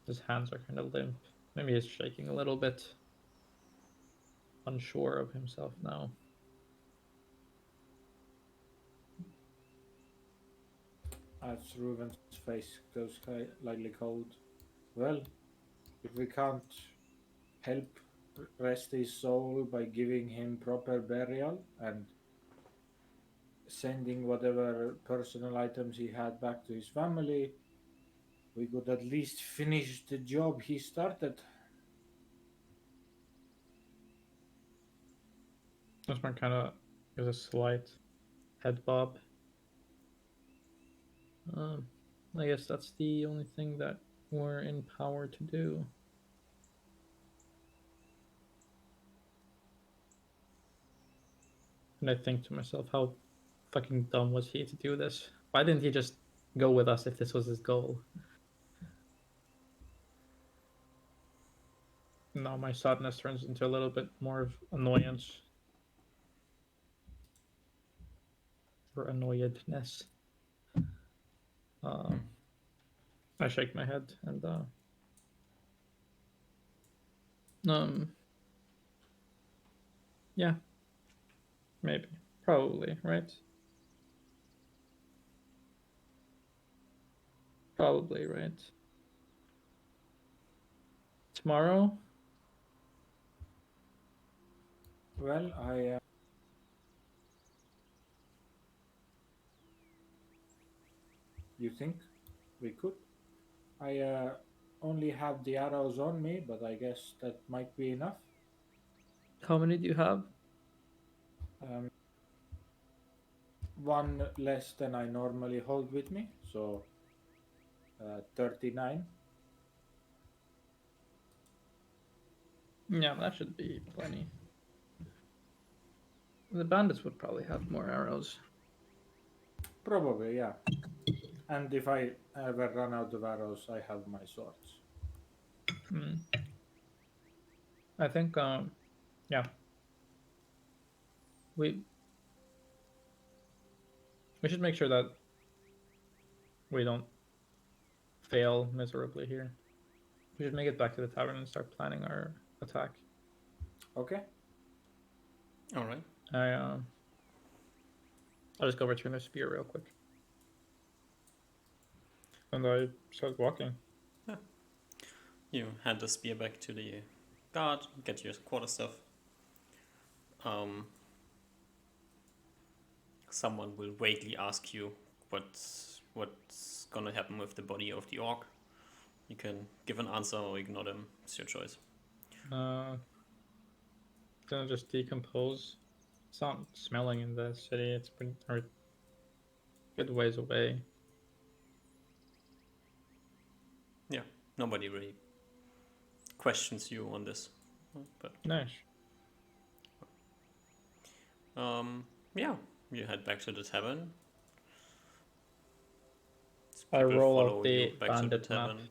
S3: his hands are kind of limp. Maybe he's shaking a little bit, unsure of himself now.
S2: As Reuven's face goes slightly cold. Well, if we can't help rest his soul by giving him proper burial and sending whatever personal items he had back to his family, we could at least finish the job he started.
S3: This one kind of gives a slight head bob. I guess that's the only thing that we're in power to do. And I think to myself, how fucking dumb was he to do this? Why didn't he just go with us if this was his goal? Now my sadness turns into a little bit more of annoyance. Or annoyedness. I shake my head and yeah, maybe, probably, right? Probably, right? Tomorrow?
S2: Well, you think we could? I only have the arrows on me, but I guess that might be enough.
S3: How many do you have?
S2: Um, one less than I normally hold with me, so 39.
S3: Yeah, that should be plenty. The bandits would probably have more arrows.
S2: Probably, yeah. And if I ever run out of arrows, I have my swords.
S3: I think, yeah, we should make sure that we don't fail miserably here. We should make it back to the tavern and start planning our attack.
S2: Okay.
S1: All right.
S3: I'll just go return the spear real quick. And I start walking.
S1: You hand the spear back to the guard, get your quarterstaff. Someone will vaguely ask you what's gonna happen with the body of the orc. You can give an answer or ignore them. It's your choice.
S3: Gonna just decompose. It's not smelling in the city. It's pretty or good ways away.
S1: Yeah, nobody really questions you on this. But
S3: Nice.
S1: yeah, you head back to the tavern.
S3: I
S1: People
S3: roll
S1: follow
S3: out the
S1: you back to the
S3: bandit map.
S1: tavern.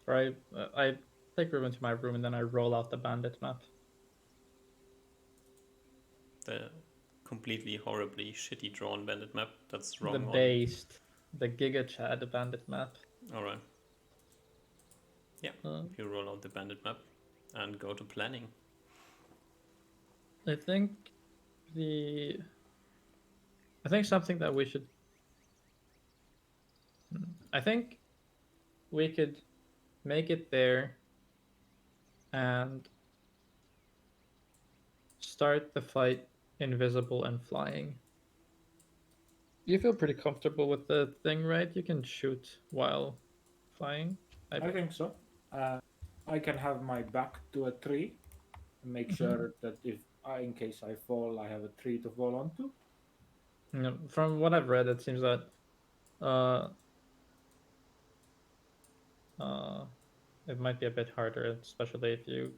S3: Right. I take Ruben to my room and then I roll out the bandit map.
S1: The completely horribly shitty drawn bandit map. That's wrong.
S3: The based, the Giga Chad bandit map.
S1: All right. Yeah, you roll out the bandit map and go to planning.
S3: I think something that we should. I think we could make it there and start the fight invisible and flying. You feel pretty comfortable with the thing, right? You can shoot while flying.
S2: I think so. I can have my back to a tree and make sure that in case I fall, I have a tree to fall onto.
S3: From what I've read, it seems that it might be a bit harder, especially if you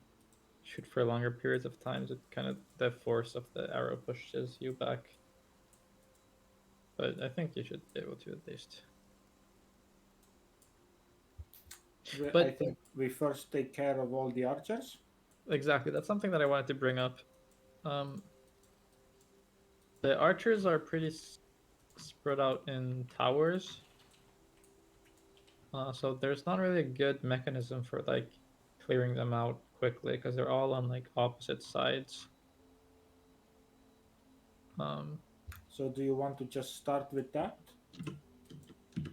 S3: shoot for longer periods of times. It kind of the force of the arrow pushes you back. But I think you should be able to at least. But
S2: I think we first take care of all the archers.
S3: Exactly, that's something that I wanted to bring up. The archers are pretty spread out in towers, so there's not really a good mechanism for like clearing them out quickly because they're all on like opposite sides.
S2: So do you want to just start with that?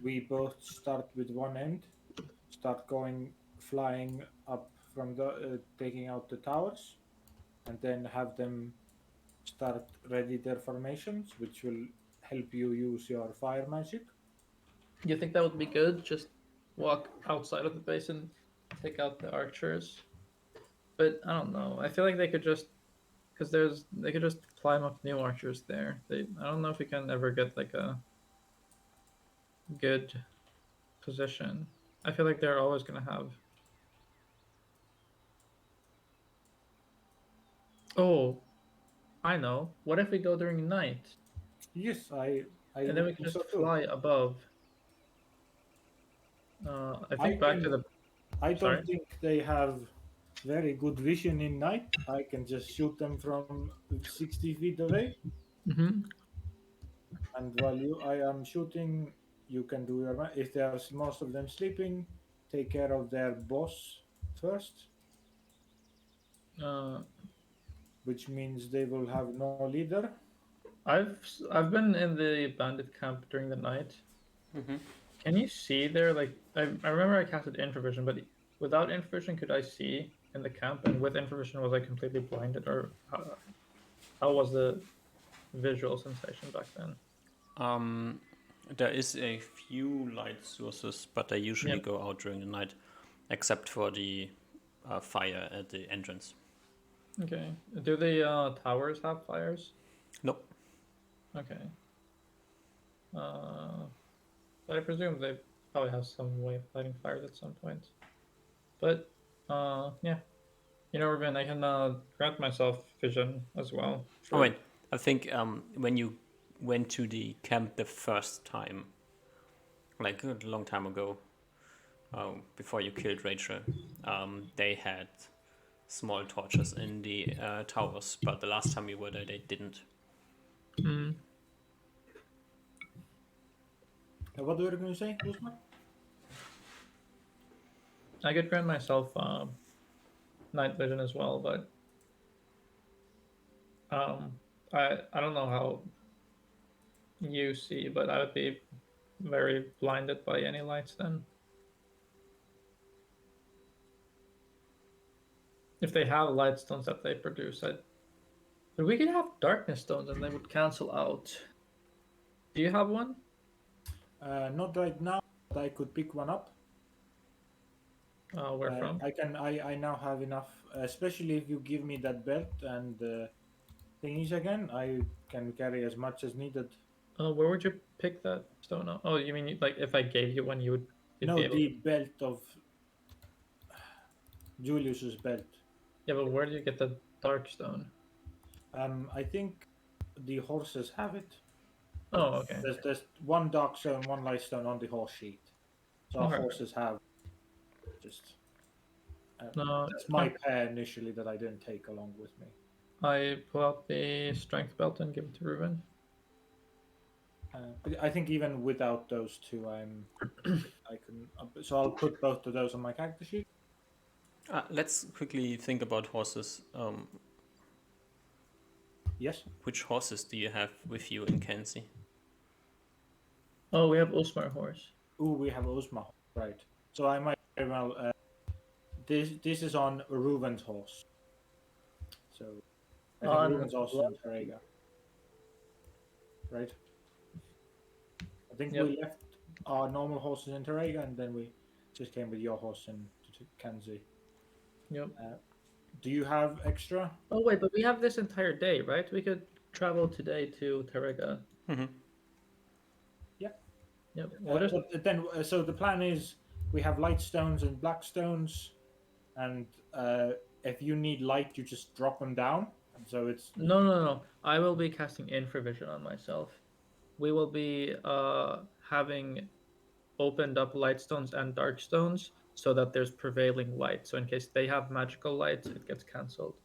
S2: We both start with one end, start flying up from the taking out the towers, and then have them start ready their formations, which will help you use your fire magic.
S3: You think that would be good? Just walk outside of the base and take out the archers. But I don't know. I feel like they could just they could just climb up new archers there. I don't know if we can ever get like a good position. I feel like they're always gonna have. Oh, I know. What if we go during night?
S2: Yes, I
S3: And then we can just fly above. I think
S2: I don't think they have very good vision in night. I can just shoot them from 60 feet away.
S3: Mm-hmm.
S2: And while I am shooting, you can do your. If there's most of them sleeping, take care of their boss first. Which means they will have no leader.
S3: I've been in the bandit camp during the night.
S1: Mm-hmm.
S3: Can you see there? Like I remember I casted infravision, but without infravision, could I see in the camp? And with infravision, was I completely blinded, or how was the visual sensation back then?
S1: There is a few light sources, but they usually go out during the night, except for the fire at the entrance.
S3: Okay. Do the towers have fires?
S1: Nope.
S3: Okay. But I presume they probably have some way of lighting fires at some point. But yeah, Ruben, I can grant myself vision as well.
S1: Oh wait, I think when you went to the camp the first time, like a long time ago, before you killed Rachel, they had small torches in the towers, but the last time we were there, they didn't.
S3: Mm.
S2: What were you going to say, Usman?
S3: I could grant myself night vision as well, but I don't know how you see, but I would be very blinded by any lights then. If they have light stones that they produce, but we could have darkness stones and they would cancel out. Do you have one?
S2: Not right now, but I could pick one up.
S3: Where from?
S2: I now have enough, especially if you give me that belt and thingies again. I can carry as much as needed.
S3: Where would you pick that stone up? Oh, you mean like if I gave you one, you'd be
S2: No,
S3: able
S2: the
S3: to...
S2: belt of Julius's belt.
S3: Yeah, but where do you get the dark stone?
S2: I think the horses have it.
S3: Oh, okay.
S2: There's one dark stone, one light stone on the horse sheet. So our
S3: Okay.
S2: horses have just.
S3: No,
S2: That's my pair initially that I didn't take along with me.
S3: I pull out the strength belt and give it to Ruben.
S2: But I think even without those two, I can. So I'll put both of those on my character sheet.
S1: Let's quickly think about horses.
S2: Yes.
S1: Which horses do you have with you in Kenzie?
S3: Oh, we have Osmar horse.
S2: Ooh, we have Osma, right? So I might very well. This is on Reuven's horse. So I think Reuven's also in Tarega, right? I think we left our normal horses in Tarega, and then we just came with your horse in Kenzie.
S3: Yep.
S2: Do you have extra?
S3: Oh wait, but we have this entire day, right? We could travel today to Tarega.
S1: Mm-hmm.
S2: Yeah.
S3: Yep.
S2: So the plan is we have light stones and black stones, and if you need light, you just drop them down. So it's
S3: no. I will be casting infravision on myself. We will be having opened up light stones and dark stones so that there's prevailing light. So in case they have magical light, it gets cancelled.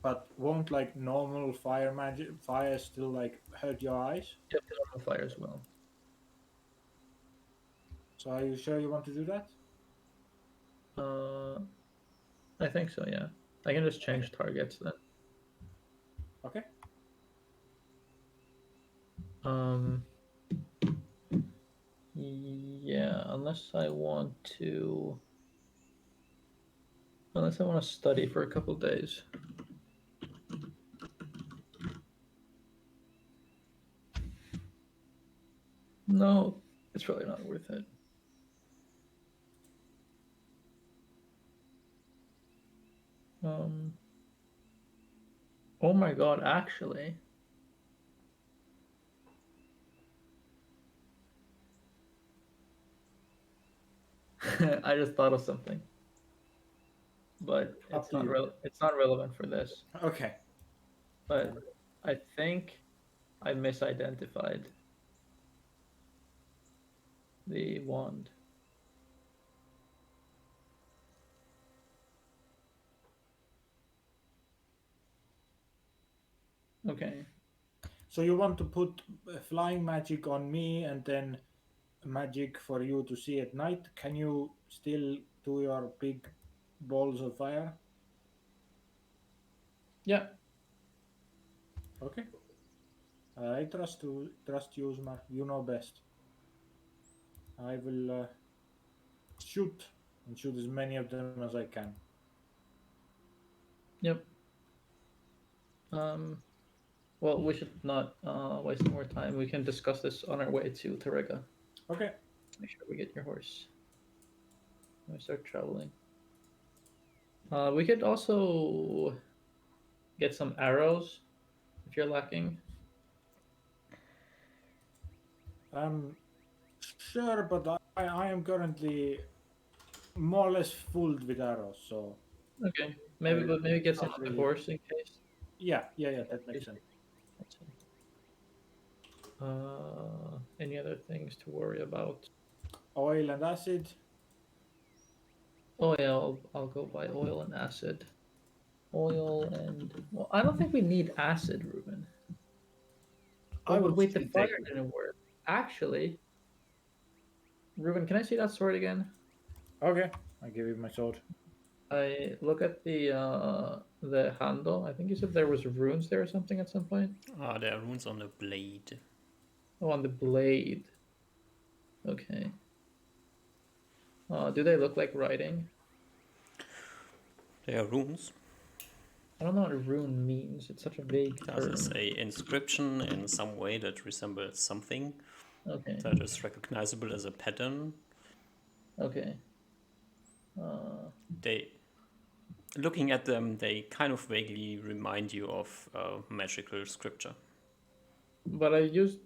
S2: But won't like normal fire still like hurt your eyes?
S3: Yep, normal fires will.
S2: So are you sure you want to do that?
S3: I think so, yeah. I can just change targets then.
S2: Okay.
S3: Yeah, unless I want to study for a couple days. No, it's probably not worth it. Oh my god, actually. I just thought of something. But it's not relevant for this.
S2: Okay.
S3: But I think I misidentified the wand. Okay.
S2: So you want to put flying magic on me and then magic for you to see at night? Can you still do your big balls of fire?
S3: Yeah.
S2: Okay. I trust you, Usmar. You know best. I will shoot as many of them as I can.
S3: Yep. Well, we should not waste more time. We can discuss this on our way to Tarega.
S2: Okay.
S3: Make sure we get your horse. When we start traveling. We could also get some arrows if you're lacking.
S2: Sure, but I am currently more or less filled with arrows, so.
S3: Okay, maybe get some on the horse in case.
S2: Yeah, that makes sense.
S3: Any other things to worry about?
S2: Oil and acid.
S3: Oh yeah, I'll go by oil and acid. Oil and well, I don't think we need acid, Ruben.
S2: I
S3: Oh
S2: would
S3: wait, the
S2: still
S3: fire
S2: take it.
S3: didn't work. Actually, Ruben, can I see that sword again?
S2: Okay, I give you my sword.
S3: I look at the handle. I think you said there was runes there or something at some point.
S1: There are runes on the blade.
S3: Oh, on the blade. Okay. Do they look like writing?
S1: They are runes.
S3: I don't know what a rune means. It's such a vague
S1: Does
S3: term.
S1: is a inscription in some way that resembles something
S3: Okay.
S1: that is recognizable as a pattern.
S3: Okay.
S1: They, looking at them, they kind of vaguely remind you of magical scripture.
S3: But I used.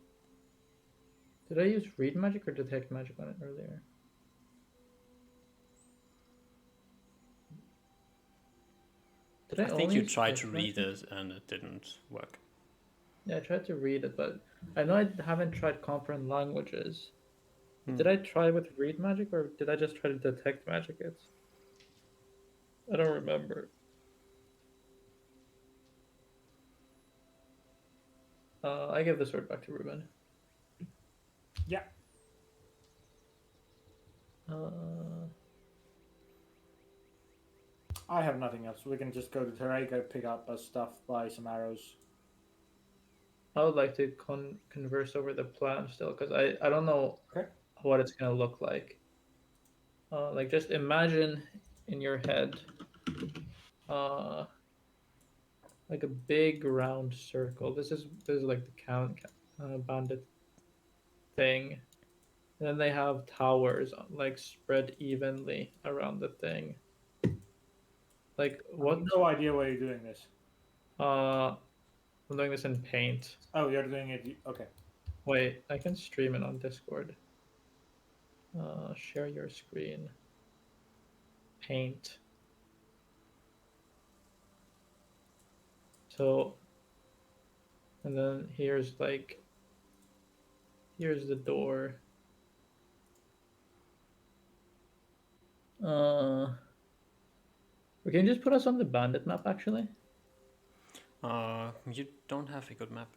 S3: Did I use read magic or detect magic on it earlier? Did
S1: I
S3: I
S1: think
S3: only
S1: you
S3: use
S1: tried to
S3: detect
S1: read
S3: magic?
S1: it and it didn't work.
S3: Yeah, I tried to read it, but I know I haven't tried comprehend languages.
S1: Hmm.
S3: Did I try with read magic or did I just try to detect magic? I don't remember. I give the sword back to Ruben.
S2: Yeah.
S3: Uh,
S2: I have nothing else. We can just go to Terrago, pick up our stuff, buy some arrows.
S3: I would like to converse over the plan still because I don't know
S2: Okay.
S3: what it's gonna look like. Like just imagine in your head, uh, like a big round circle. This is like the count bandit thing, and then they have towers like spread evenly around the thing. Like
S2: I have
S3: what?
S2: no idea why you're doing this.
S3: I'm doing this in Paint.
S2: Oh, you're doing it. Okay.
S3: Wait, I can stream it on Discord. Share your screen. Paint. So, and then here's here's the door. We can just put us on the bandit map actually.
S1: You don't have a good map.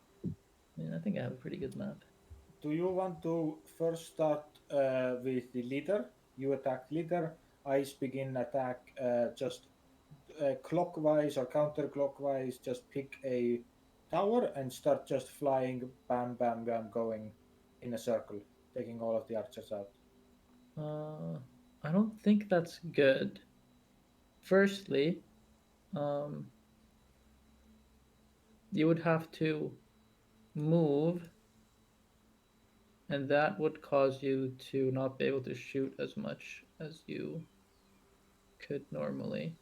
S3: I think I have a pretty good map.
S2: Do you want to first start with the leader? You attack leader. I begin attack just clockwise or counterclockwise. Just pick a tower and start just flying, bam, bam, bam, going in a circle, taking all of the archers out.
S3: I don't think that's good. Firstly, you would have to move, and that would cause you to not be able to shoot as much as you could normally.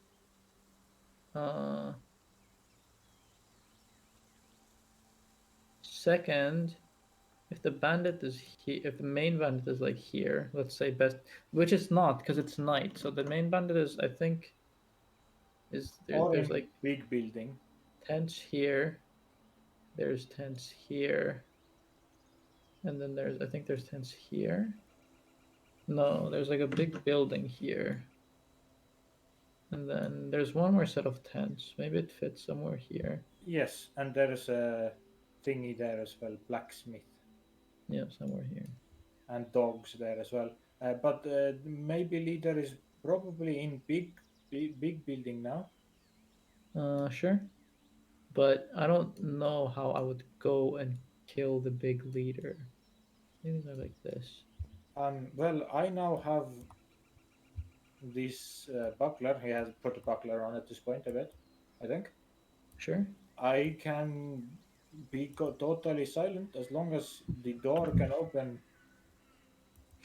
S3: Second, if the bandit is here, if the main bandit is like here, let's say best, which it's not because it's night. So the main bandit is, I think, is there,
S2: Or
S3: there's
S2: in
S3: like
S2: big building.
S3: tents here. There's tents here, and then I think there's tents here. No, there's like a big building here. And then there's one more set of tents. Maybe it fits somewhere here.
S2: Yes, and there's a thingy there as well, blacksmith,
S3: Yeah, somewhere here.
S2: and dogs there as well. But maybe leader is probably in big building now.
S3: Sure. But I don't know how I would go and kill the big leader. Maybe they're like this.
S2: Well, I now have this buckler. He has put a buckler on at this point, I bet. I think.
S3: Sure.
S2: I can be totally silent as long as the door can open.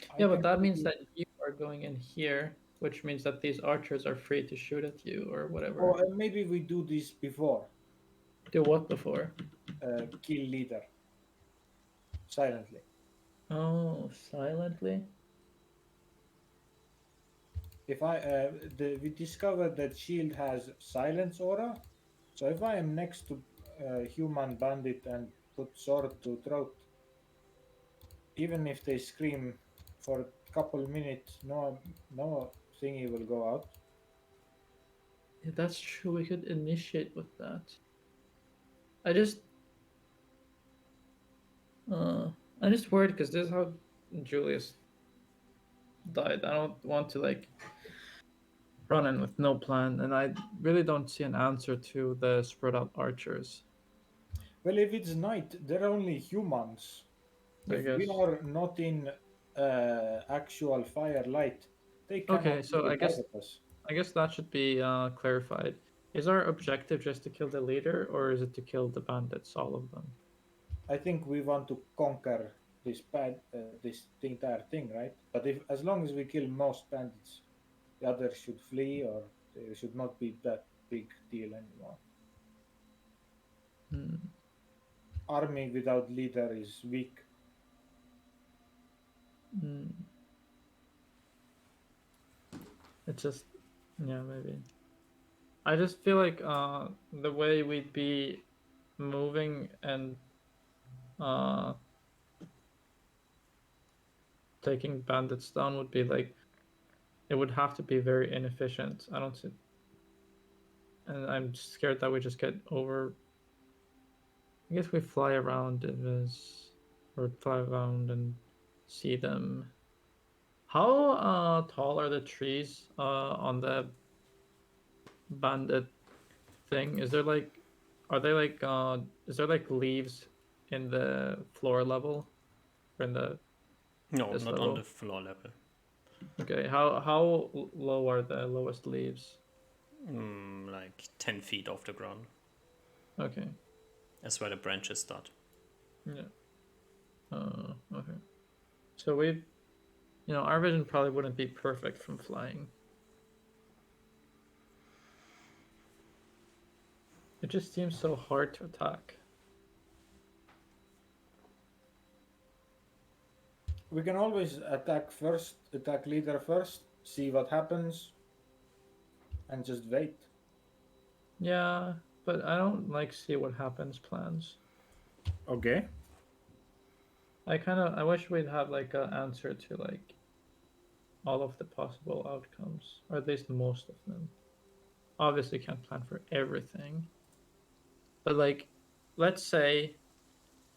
S2: I
S3: Yeah, but
S2: can
S3: that means
S2: maybe,
S3: that you are going in here, which means that these archers are free to shoot at you or whatever.
S2: or maybe we do this before.
S3: Do what before?
S2: Kill leader silently.
S3: Oh, silently?
S2: If we discovered that shield has silence aura, so if I am next to human bandit and put sword to throat, even if they scream for a couple minutes, no thingy will go out.
S3: Yeah, that's true. We could initiate with that. I just, uh, I'm just worried because this is how Julius died. I don't want to like run in with no plan, and I really don't see an answer to the spread out archers.
S2: Well, if it's night, they're only humans.
S3: I
S2: If we
S3: guess.
S2: are not in actual firelight, they
S3: Okay,
S2: cannot
S3: so
S2: really target us.
S3: I guess that should be clarified. Is our objective just to kill the leader, or is it to kill the bandits, all of them?
S2: I think we want to conquer this entire thing, right? But if as long as we kill most bandits, the others should flee or they should not be that big deal anymore.
S3: Hmm.
S2: Army without leader is weak.
S3: Hmm. It's just, yeah, maybe. I just feel like the way we'd be moving and uh, taking bandits down would be like it would have to be very inefficient. I don't see, and I'm scared that we just get over. I guess we fly around or fly around and see them. How tall are the trees on the bandit thing? Is there like, are they like is there like leaves in the floor level or in the
S1: No,
S3: this
S1: not on
S3: level?
S1: the floor level.
S3: Okay, how low are the lowest leaves?
S1: Like 10 feet off the ground.
S3: Okay,
S1: That's where the branches start.
S3: yeah. Okay. So our vision probably wouldn't be perfect from flying. It just seems so hard to attack.
S2: We can always attack leader first, see what happens, and just wait.
S3: Yeah, but I don't like see what happens plans.
S2: Okay.
S3: I wish we'd have like an answer to like all of the possible outcomes, or at least most of them. Obviously, can't plan for everything, but like, let's say,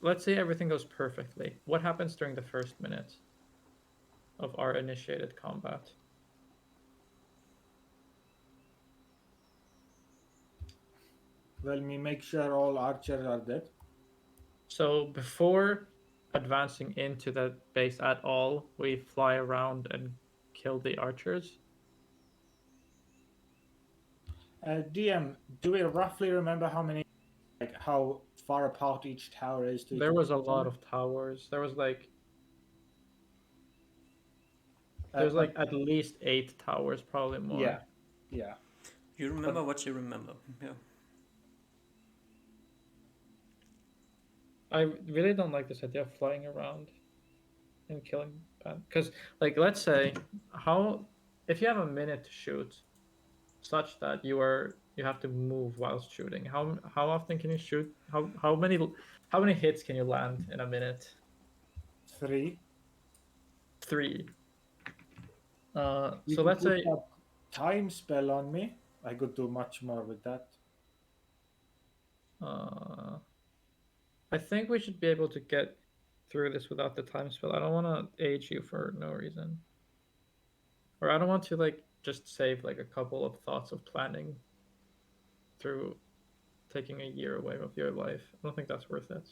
S3: let's say everything goes perfectly. What happens during the first minute of our initiated combat?
S2: Well, me make sure all archers are dead.
S3: So before advancing into that base at all, we fly around and kill the archers.
S2: DM, do we roughly remember how far apart each tower is to each
S3: There was a lot
S2: other?
S3: of towers.
S2: Uh,
S3: There's like
S2: but
S3: at least 8 towers, probably more.
S2: yeah, yeah.
S1: You remember what you remember. Yeah.
S3: I really don't like this idea of flying around and killing because like let's say how if you have a minute to shoot such that you have to move whilst shooting. How often can you shoot? How many hits can you land in a minute?
S2: 3.
S3: 3.
S2: You
S3: So
S2: could
S3: let's
S2: put
S3: say
S2: that time spell on me. I could do much more with that.
S3: uh, I think we should be able to get through this without the time spell. I don't want to age you for no reason, or I don't want to like just save like a couple of thoughts of planning through taking a year away of your life. I don't think that's worth it.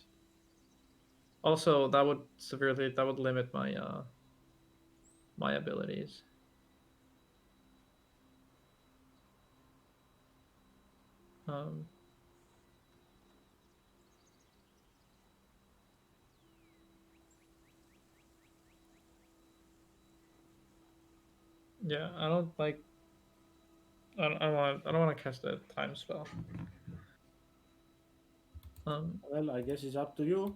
S3: Also, that would limit my abilities. Um, yeah, I don't like. I don't want to cast a time spell.
S2: Well, I guess it's up to you.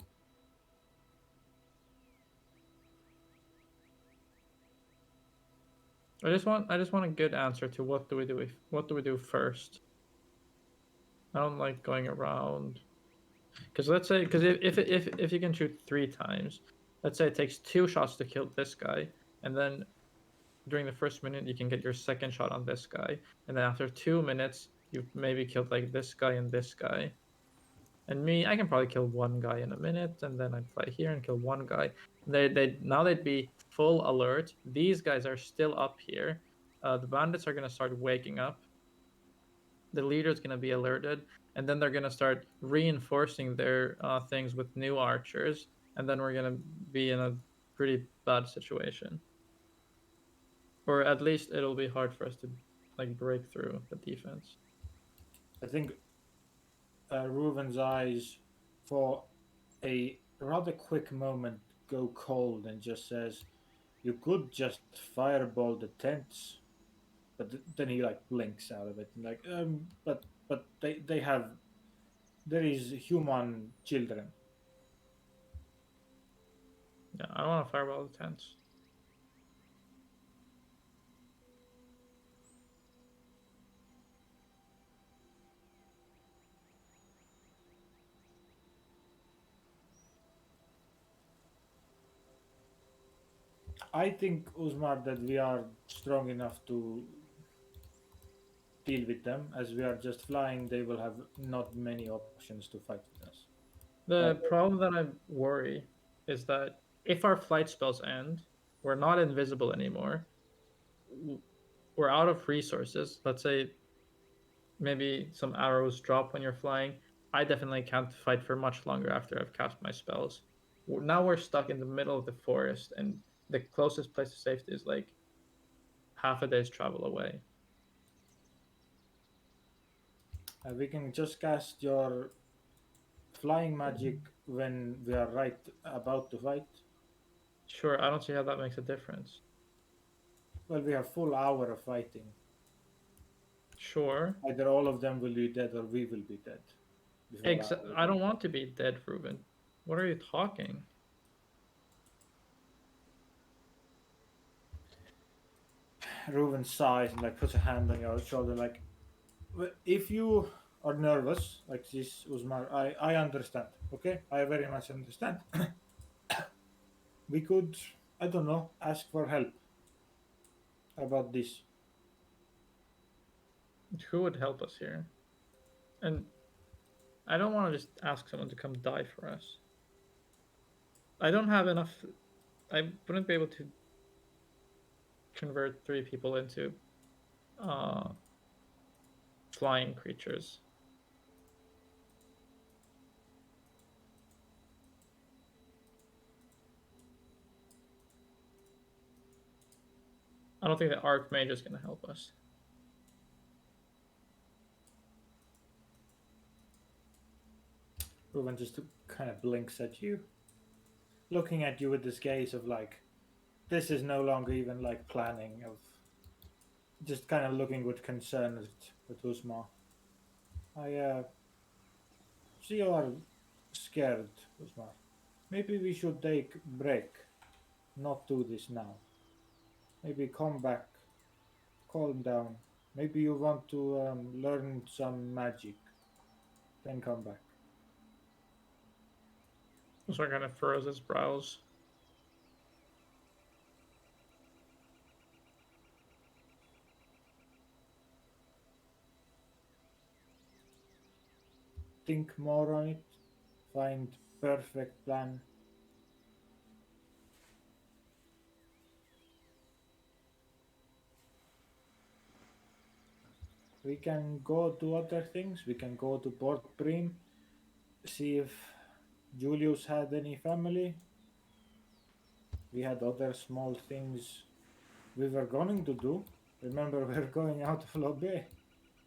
S3: I just want a good answer to what do we do first. I don't like going around because let's say because if you can shoot 3 times, let's say it takes 2 shots to kill this guy, and then during the first minute you can get your second shot on this guy, and then after 2 minutes you've maybe killed like this guy and this guy. And me, I can probably kill one guy in a minute, and then I'd fly here and kill one guy. They'd be full alert. These guys are still up here. The bandits are gonna start waking up. The leader's gonna be alerted, and then they're gonna start reinforcing their things with new archers, and then we're gonna be in a pretty bad situation. Or at least it'll be hard for us to like break through the defense.
S2: I think Reuven's eyes, for a rather quick moment, go cold and just says, "You could just fireball the tents," but then he like blinks out of it and like, but they have, there is human children.
S3: Yeah, I don't want to fireball the tents.
S2: I think, Usmar, that we are strong enough to deal with them. As we are just flying, they will have not many options to fight with us.
S3: The problem that I worry is that if our flight spells end, we're not invisible anymore. We're out of resources. Let's say maybe some arrows drop when you're flying. I definitely can't fight for much longer after I've cast my spells. Now we're stuck in the middle of the forest, and the closest place to safety is like half a day's travel away.
S2: We can just cast your flying magic when we are right about to fight.
S3: Sure, I don't see how that makes a difference.
S2: Well, we have full hour of fighting.
S3: Sure.
S2: Either all of them will be dead or we will be dead.
S3: I don't want to be dead, Ruben. What are you talking?
S2: Reuven sighs and like puts a hand on your shoulder, like, if you are nervous like this, Usmar, I understand. Okay, I very much understand. We could, I don't know, ask for help about this.
S3: Who would help us here? And I don't want to just ask someone to come die for us. I don't have enough. I wouldn't be able to convert 3 people into flying creatures. I don't think the Archmage is going to help us.
S2: Reuven just kind of blinks at you, looking at you with this gaze of like, this is no longer even like planning, of just kind of looking with concern with Usma. I see you are scared, Usma. Maybe we should take break, not do this now. Maybe come back, calm down. Maybe you want to learn some magic, then come back.
S3: So I kind of furrows his brows.
S2: Think more on it. Find perfect plan. We can go to other things. We can go to Port Prim, see if Julius had any family. We had other small things we were going to do. Remember, we're going out of Lobé.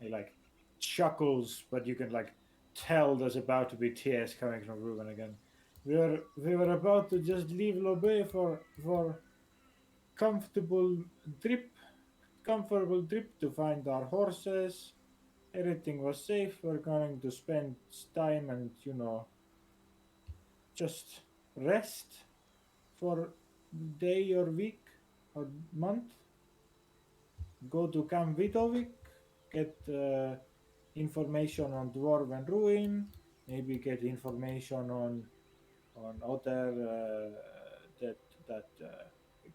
S2: He like chuckles, but you can like tell there's about to be tears coming from Ruben again. We were about to just leave Lobé for comfortable trip, comfortable trip to find our horses. Everything was safe. We're going to spend time and just rest for day or week or month. Go to Camp Vidovic, get information on Dwarven Ruin, maybe get information on other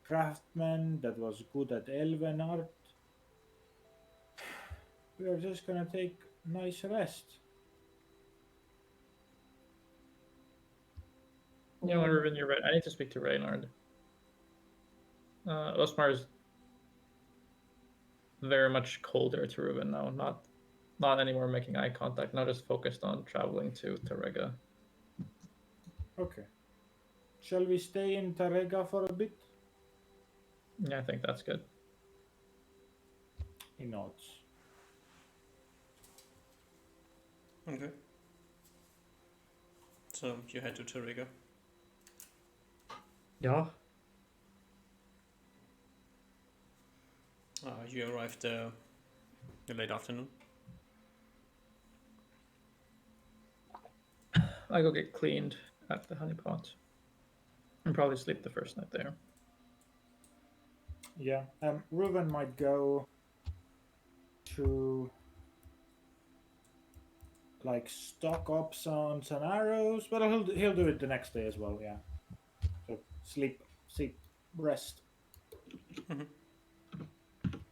S2: craftsman that was good at elven art. We are just gonna take nice rest.
S3: You know, Ruben, you're right. I need to speak to Reynard. Osmar is very much colder to Ruben now. Not anymore making eye contact. Now just focused on traveling to Tarega.
S2: Okay. Shall we stay in Tarega for a bit?
S3: Yeah, I think that's good.
S2: He nods.
S1: Okay. So you head to Tarega.
S3: Yeah.
S1: You arrived there in late afternoon.
S3: I go get cleaned at the honeypot. And probably sleep the first night there.
S2: Yeah. Reuven might go to like stock up on some arrows, but he'll do it the next day as well. Yeah. So sleep, rest,
S1: Mhm.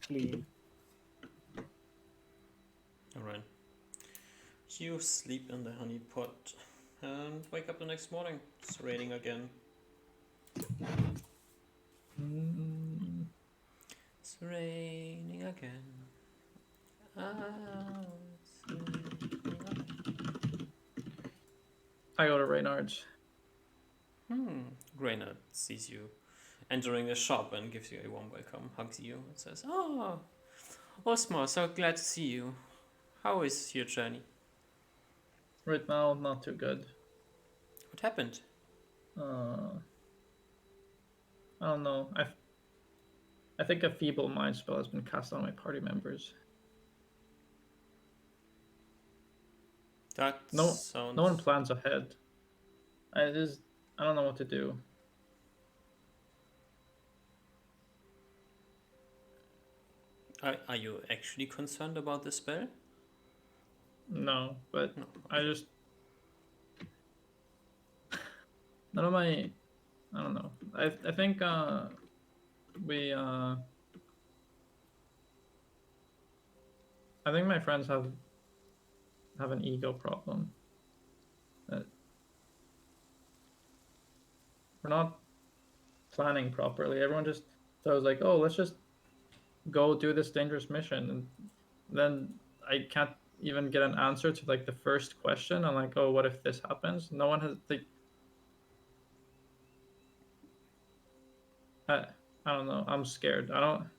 S2: clean.
S1: Alright. You sleep in the honey pot and wake up the next morning. It's raining again. It's raining again. It's raining again.
S3: I go to Reynard's.
S1: Reynard sees you entering the shop and gives you a warm welcome, hugs you and says, "Oh, Osmar, so glad to see you. How is your journey?
S3: Right now, not too good.
S1: What happened?"
S3: I don't know. I think a feeble mind spell has been cast on my party members.
S1: That
S3: No
S1: sounds...
S3: one plans ahead. I don't know what to do.
S1: Are you actually concerned about the spell?
S3: No, but
S1: No.
S3: I just none of my I don't know. I think we I think my friends have an ego problem. We're not planning properly. Everyone just thought like, oh, let's just go do this dangerous mission, and then I can't even get an answer to like the first question. I'm like, oh, what if this happens? No one has like. I don't know. I'm scared. I don't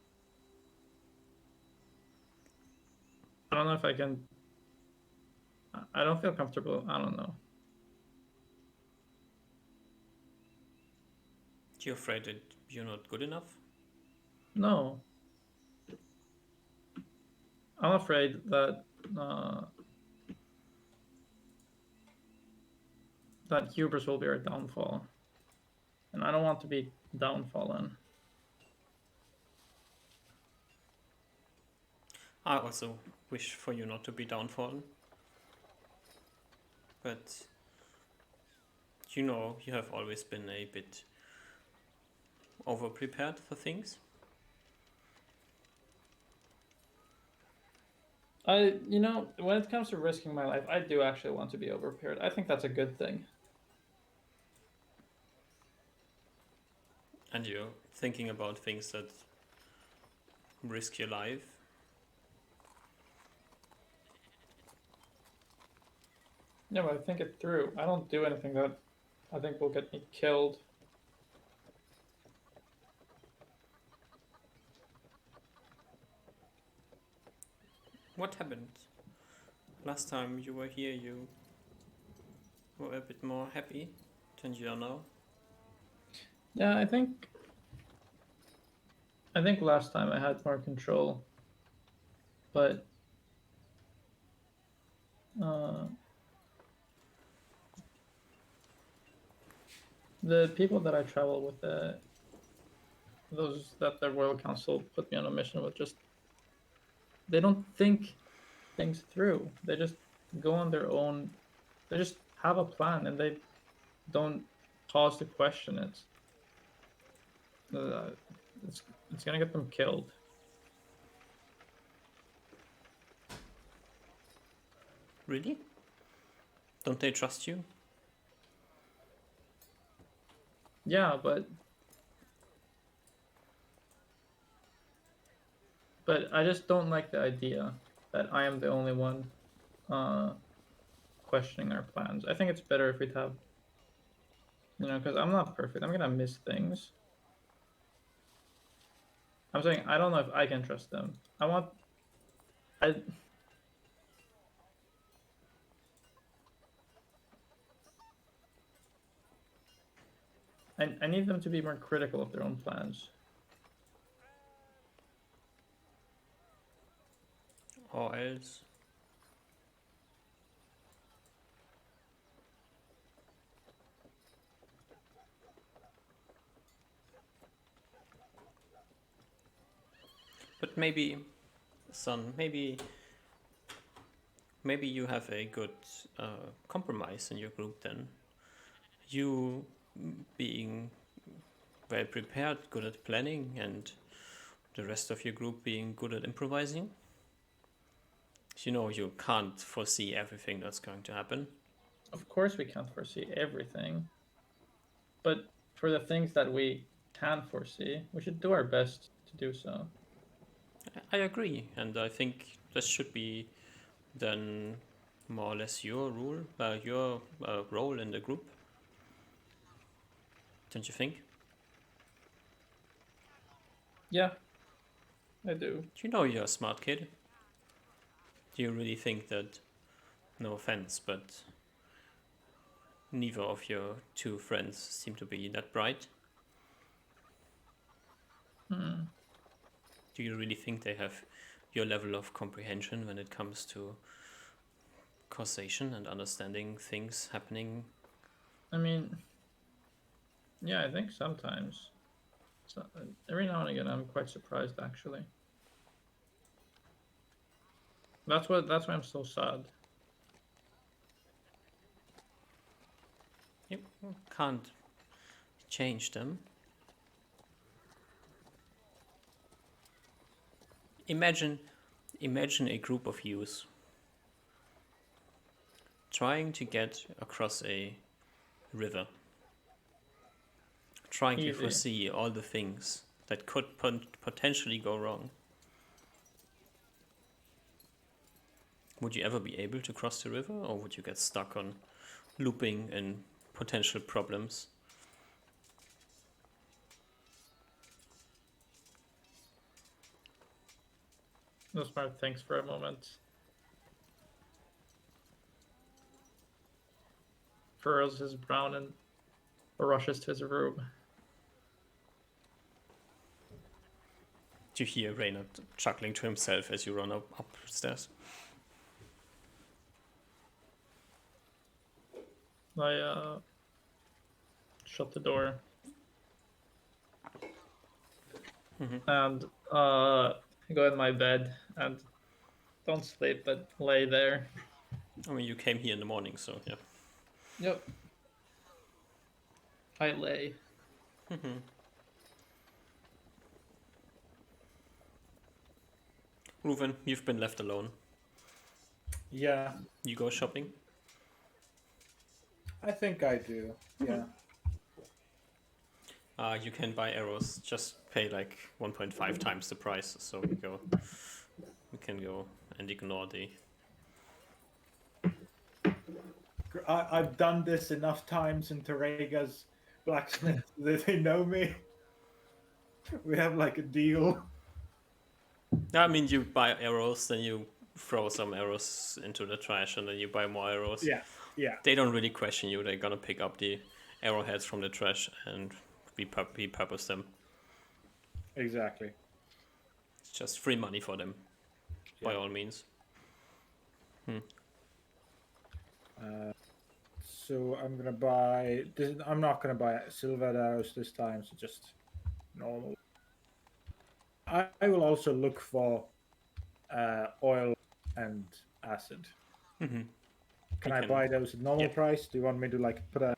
S3: know if I can. I don't feel comfortable. I don't know.
S1: You're afraid that you're not good enough?
S3: No. I'm afraid that that hubris will be our downfall, and I don't want to be downfallen.
S1: I also wish for you not to be downfallen. But you know, you have always been a bit over-prepared for things.
S3: When it comes to risking my life, I do actually want to be over-prepared. I think that's a good thing.
S1: And you're thinking about things that risk your life.
S3: Yeah, but I think it through. I don't do anything that I think will get me killed.
S1: What happened? Last time you were here, you were a bit more happy than you are now.
S3: Yeah, I think last time I had more control, but the people that I travel with, those that the Royal Council put me on a mission with, just they don't think things through. They just go on their own. They just have a plan and they don't pause to question it. It's gonna get them killed.
S1: Really? Don't they trust you?
S3: Yeah, but I just don't like the idea that I am the only one questioning our plans. I think it's better if we'd have, because I'm not perfect. I'm gonna miss things. I'm saying I don't know if I can trust them. I I need them to be more critical of their own plans.
S1: Or else? But maybe, son, maybe you have a good compromise in your group then. You being well prepared, good at planning, and the rest of your group being good at improvising. You can't foresee everything that's going to happen.
S3: Of course, we can't foresee everything, but for the things that we can foresee, we should do our best to do so.
S1: I agree, and I think this should be then more or less your role in the group. Don't you think?
S3: Yeah, I do.
S1: You're a smart kid. Do you really think that, no offense, but neither of your two friends seem to be that bright? Do you really think they have your level of comprehension when it comes to causation and understanding things happening?
S3: I mean, yeah, I think sometimes. So, every now and again, I'm quite surprised, actually. That's why I'm so sad.
S1: You can't change them. Imagine a group of youths trying to get across a river, trying to
S3: Easy.
S1: foresee all the things that could potentially go wrong. Would you ever be able to cross the river, or would you get stuck on looping and potential problems?
S3: No smart thinks for a moment. Furrows his brown and rushes to his room.
S1: Do you hear Reynard chuckling to himself as you run upstairs?
S3: I shut the door and go in my bed and don't sleep, but lay there.
S1: I mean, you came here in the morning, so yeah.
S3: Yep. I lay.
S1: Reuven, you've been left alone.
S2: Yeah,
S1: You go shopping?
S2: I think I do. Yeah.
S1: You can buy arrows. Just pay like 1.5 times the price. So we can go and ignore the.
S2: I've done this enough times in Terega's blacksmith that they know me. We have like a deal.
S1: I mean, you buy arrows, then you throw some arrows into the trash, and then you buy more arrows.
S2: Yeah.
S1: They don't really question you. They're gonna pick up the arrowheads from the trash and repurpose them.
S2: Exactly.
S1: It's just free money for them, by all means.
S2: So I'm gonna buy. I'm not gonna buy silver arrows this time. So just normal. I will also look for oil and acid. Can I buy those at normal price? Do you want me to like put a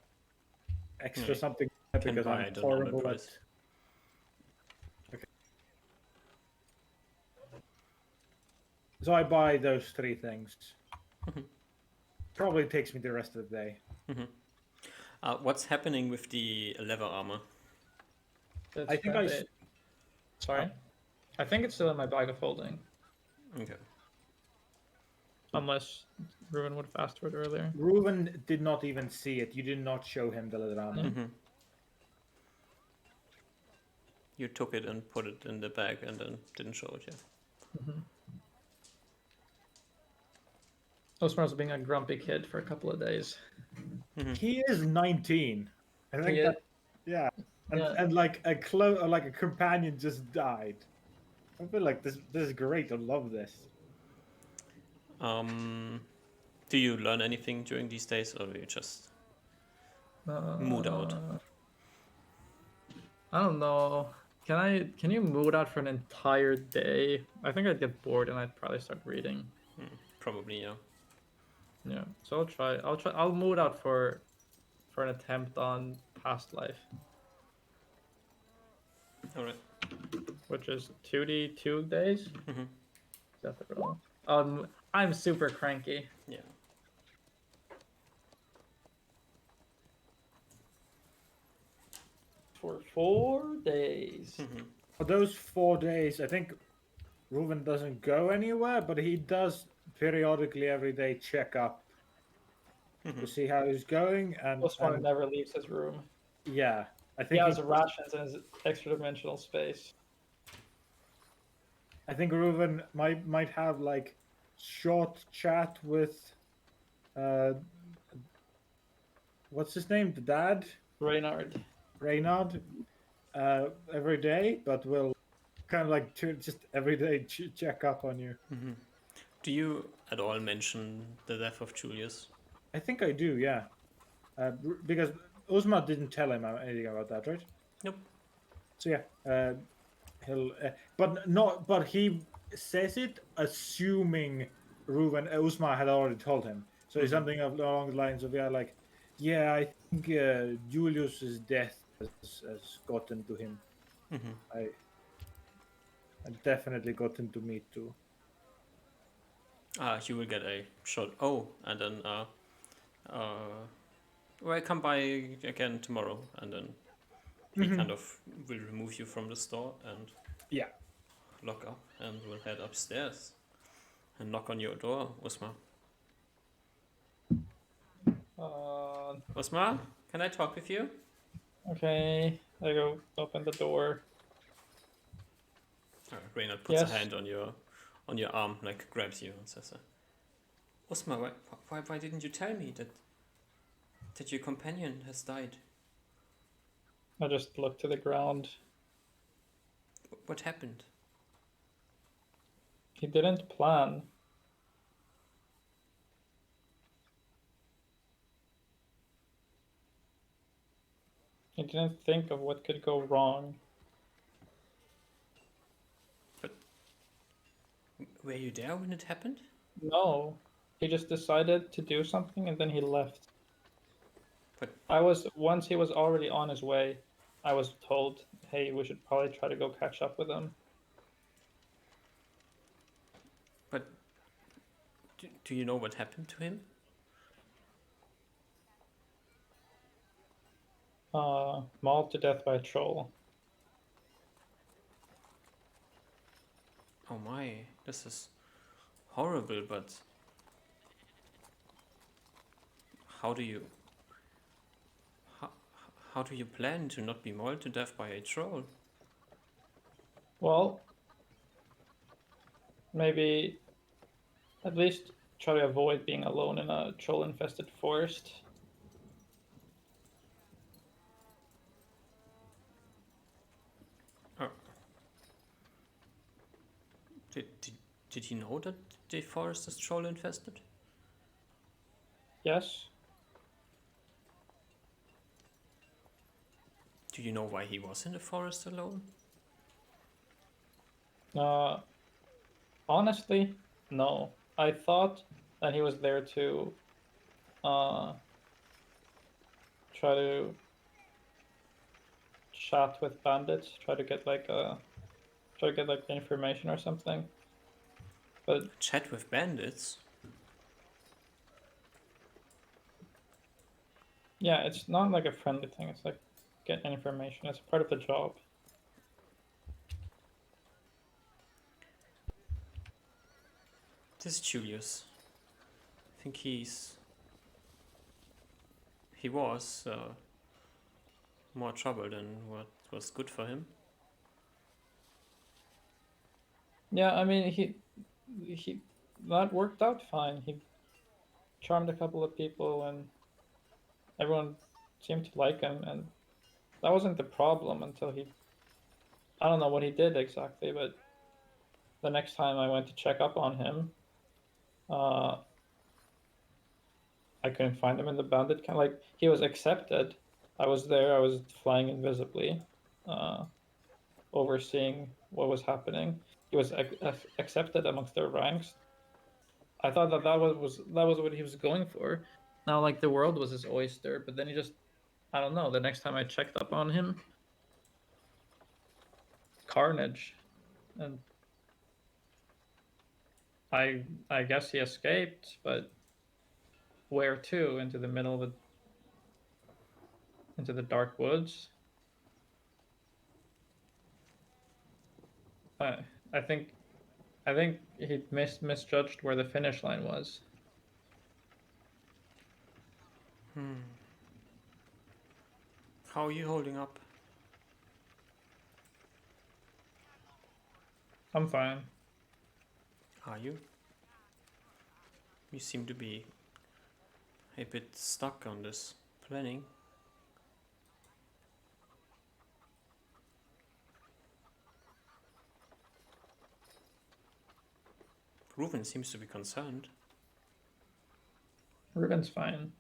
S2: extra something because
S1: buy
S2: I'm
S1: it at normal
S2: horrible
S1: price.
S2: at? So I buy those 3 things. Probably takes me the rest of the day.
S1: What's happening with the leather armor?
S3: It's
S2: I think
S3: currently... Sorry? I think it's still in my bag of holding.
S1: Okay.
S3: Unless Ruben would have asked for it earlier.
S2: Reuven did not even see it. You did not show him the leather armor.
S1: You took it and put it in the bag and then didn't show it yet.
S3: Osmar's being a grumpy kid for a couple of days.
S2: He is 19. I think that, yeah. And like a companion just died. I feel like this is great. I love this.
S1: Do you learn anything during these days, or do you just mood out?
S3: I don't know. Can you mood out for an entire day? I think I'd get bored and I'd probably start reading.
S1: Probably, yeah.
S3: Yeah. So I'll mood out for an attempt on past life.
S1: Alright.
S3: Which is 2D 2 days? Is that the roll? I'm super cranky.
S1: Yeah.
S3: For 4 days.
S2: For those 4 days, I think Reuven doesn't go anywhere, but he does periodically every day check up to see how he's going. And
S3: Osmar never leaves his room.
S2: yeah, I
S3: He
S2: think
S3: has rations in his extra-dimensional space.
S2: I think Reuven might have like short chat with what's his name? The dad?
S3: Reynard.
S2: Reynard every day, but will kind of like just every day check up on you.
S1: Do you at all mention the death of Julius?
S2: I think I do, yeah. Because Uzma didn't tell him anything about that, right?
S1: Nope.
S2: So yeah, he'll. But he says it assuming Reuven Uzma had already told him. So it's something along the lines of yeah, I think Julius's death has gotten to him. I definitely gotten to me too.
S1: You will get a shot. Oh, and then well, come by again tomorrow, and then he kind of will remove you from the store and
S2: Yeah.
S1: lock up, and will head upstairs and knock on your door, Osmar. Osmar, can I talk with you?
S3: Okay, I go open the door.
S1: Reynard puts a hand on your arm, like grabs you and says, "Osmar, why didn't you tell me that your companion has died?
S3: I just look to the ground.
S1: What happened?"
S3: He didn't plan. He didn't think of what could go wrong.
S1: But were you there when it happened?
S3: No, he just decided to do something and then he left.
S1: But
S3: once he was already on his way, I was told, hey, we should probably try to go catch up with him.
S1: But do you know what happened to him?
S3: Mauled to death by a troll.
S1: Oh my, this is horrible, but how do you plan to not be mauled to death by a troll?
S3: Well, maybe at least try to avoid being alone in a troll-infested forest.
S1: Oh. Did he know that the forest is troll infested?
S3: Yes.
S1: Do you know why he was in the forest alone?
S3: Honestly, no. I thought that he was there to try to chat with bandits, try to get like information or something. But
S1: Chat with bandits?
S3: yeah, it's not like a friendly thing. It's like get information. It's part of the job.
S1: This is Julius. I think he was more trouble than what was good for him.
S3: Yeah, I mean he that worked out fine. He charmed a couple of people and everyone seemed to like him, and that wasn't the problem until I don't know what he did exactly, but the next time I went to check up on him, uh, I couldn't find him in the bandit camp. Like he was accepted. I was there. I was flying invisibly, uh, overseeing what was happening. He was accepted amongst their ranks. I thought that was what he was going for. Now, like the world was his oyster, but then he just, I don't know. The next time I checked up on him, carnage, and I guess he escaped, but where to? Into the middle of into the dark woods. I I think I think he misjudged where the finish line was.
S1: How are you holding up?
S3: I'm fine.
S1: Are you? You seem to be a bit stuck on this planning. Ruben seems to be concerned.
S3: Ruben's fine.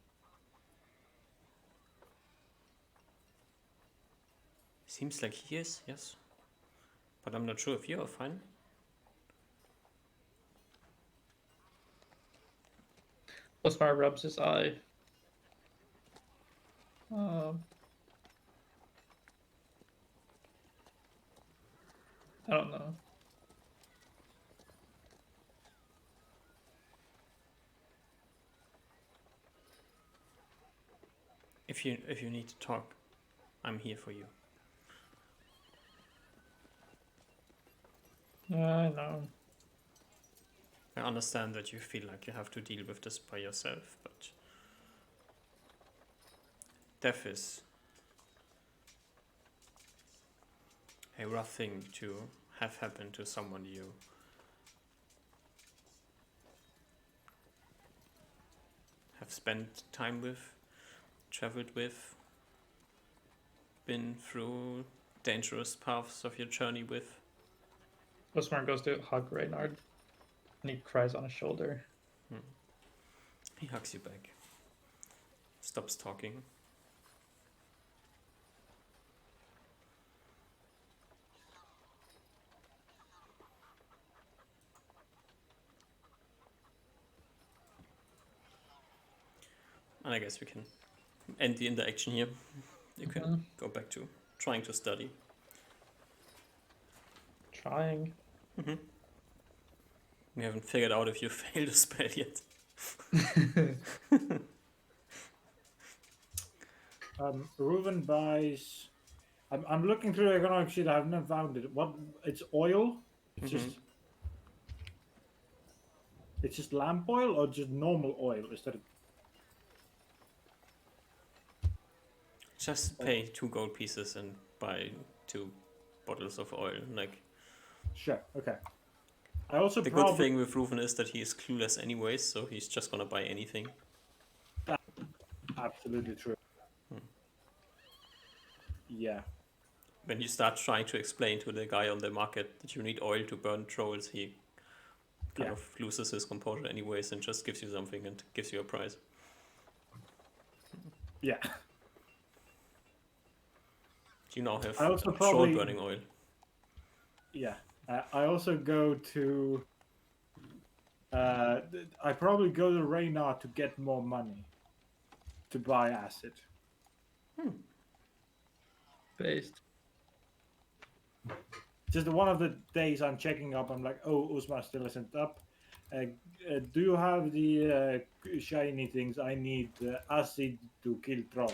S1: Seems like he is, yes. But I'm not sure if you're fine.
S3: Osmar rubs his eye. I don't know.
S1: If you need to talk, I'm here for you.
S3: Yeah, I know.
S1: I understand that you feel like you have to deal with this by yourself, but death is a rough thing to have happen to someone you have spent time with, traveled with, been through dangerous paths of your journey with.
S3: Osmar goes to hug Reynard, and he cries on his shoulder.
S1: He hugs you back. Stops talking. And I guess we can end the interaction here. You can go back to trying to study.
S3: Trying.
S1: We haven't figured out if you failed a spell yet.
S2: Reuven buys. I'm looking through the economic sheet. I've never found it. What? It's oil. It's just. It's just lamp oil or just normal oil. Is that?
S1: Just pay 2 gold pieces and buy 2 bottles of oil. Like,
S2: Sure. Okay. I also
S1: the good thing with Reuven is that he is clueless anyways, so he's just gonna buy anything.
S2: Absolutely true. Yeah.
S1: When you start trying to explain to the guy on the market that you need oil to burn trolls, he kind of loses his composure anyways and just gives you something and gives you a price.
S2: Yeah.
S1: You now have
S2: I also
S1: troll burning oil.
S2: Yeah. I also go to. I probably go to Reynard to get more money to buy acid.
S3: Based.
S2: Just one of the days I'm checking up, I'm like, oh, Usma still isn't up. Do you have the shiny things? I need acid to kill troll.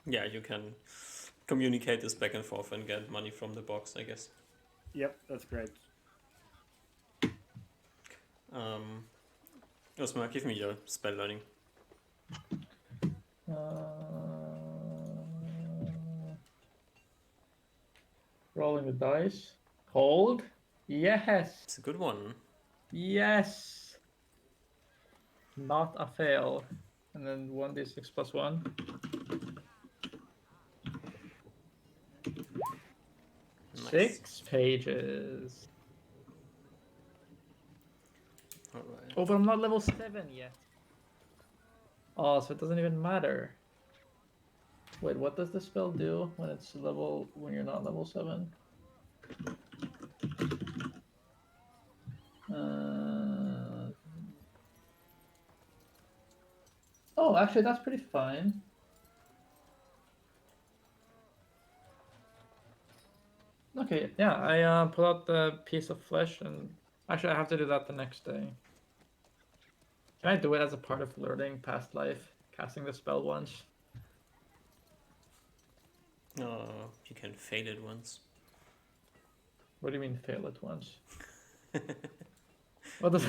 S1: Yeah, you can communicate this back and forth and get money from the box, I guess.
S2: Yep, that's great.
S1: Osmar, give me your spell learning.
S3: Rolling the dice. Hold. Yes.
S1: It's a good one.
S3: Yes. Not a fail. And then 1d6 plus 1.
S1: Nice.
S3: 6 pages.
S1: All right.
S3: Oh, but I'm not level 7 yet. Oh, so it doesn't even matter. Wait, what does the spell do when you're not level 7? Oh, actually, that's pretty fine. Okay, yeah, I pull out the piece of flesh, and actually, I have to do that the next day. Can I do it as a part of learning past life, casting the spell once?
S1: You can fail it once.
S3: What do you mean fail it once? what does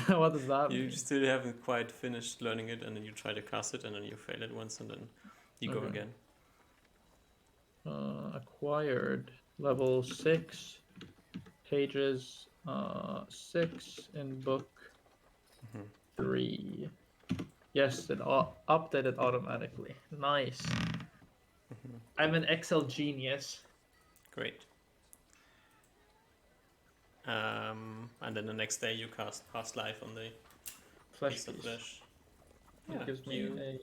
S3: that
S1: You
S3: mean?
S1: still haven't quite finished learning it, and then you try to cast it, and then you fail it once, and then you go again.
S3: Acquired level 6 pages 6 in book 3. Yes, it updated automatically. Nice. I'm an Excel genius.
S1: Great. And then the next day you cast Past Life on the
S3: Flesh
S1: piece of
S3: piece.
S1: flesh.
S3: It
S1: Yeah,
S3: gives me
S1: you
S3: a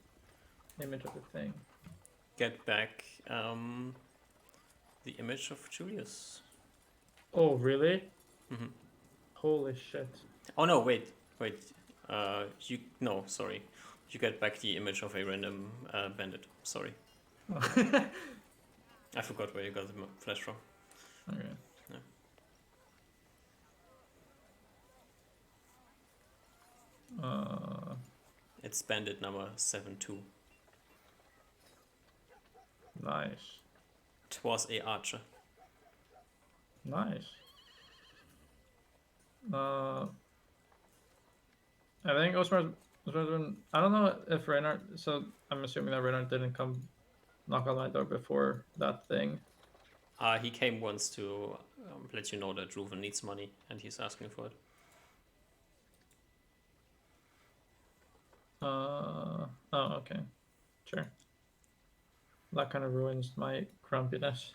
S3: image of the thing.
S1: get back the image of Julius.
S3: Oh, really?
S1: Mm-hmm.
S3: Holy shit.
S1: Oh no, wait. Sorry. You get back the image of a random bandit. Sorry. I forgot where you got the flesh from.
S3: Okay.
S1: It's bandit number 72.
S3: Nice.
S1: It was a archer.
S3: Nice. I think Osmar's been, I don't know if Reynard, so I'm assuming that Reynard didn't come knock on my door before that thing.
S1: He came once to let you know that Reuven needs money, and he's asking for it.
S3: Oh, okay. Sure. That kind of ruins my grumpiness.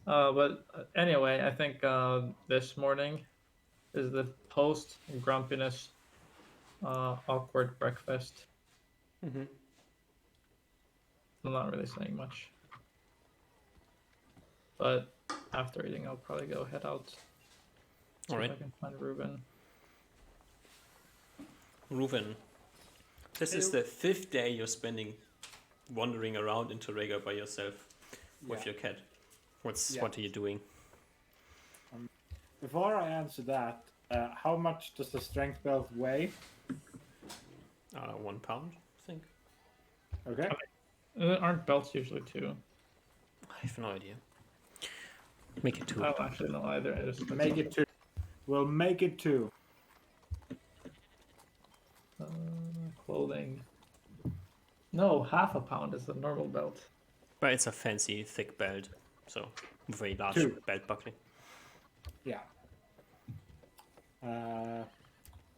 S3: But anyway, I think this morning is the post grumpiness awkward breakfast.
S1: Mm-hmm.
S3: I'm not really saying much. But after eating, I'll probably go head out.
S1: All right.
S3: If I can find Reuven.
S1: Reuven, this is the 5th day you're spending wandering around in Torrega by yourself with your cat. What are you doing?
S2: Before I answer that, how much does the strength belt weigh?
S1: 1 pound, I think.
S2: Okay.
S3: Aren't belts usually 2?
S1: I have no idea. Make it 2.
S3: I don't actually know either. I just
S2: Make it 2. We'll make it 2.
S3: Clothing. No, half a pound is the normal belt.
S1: But it's a fancy, thick belt, so very large
S2: 2.
S1: belt buckle.
S2: Yeah.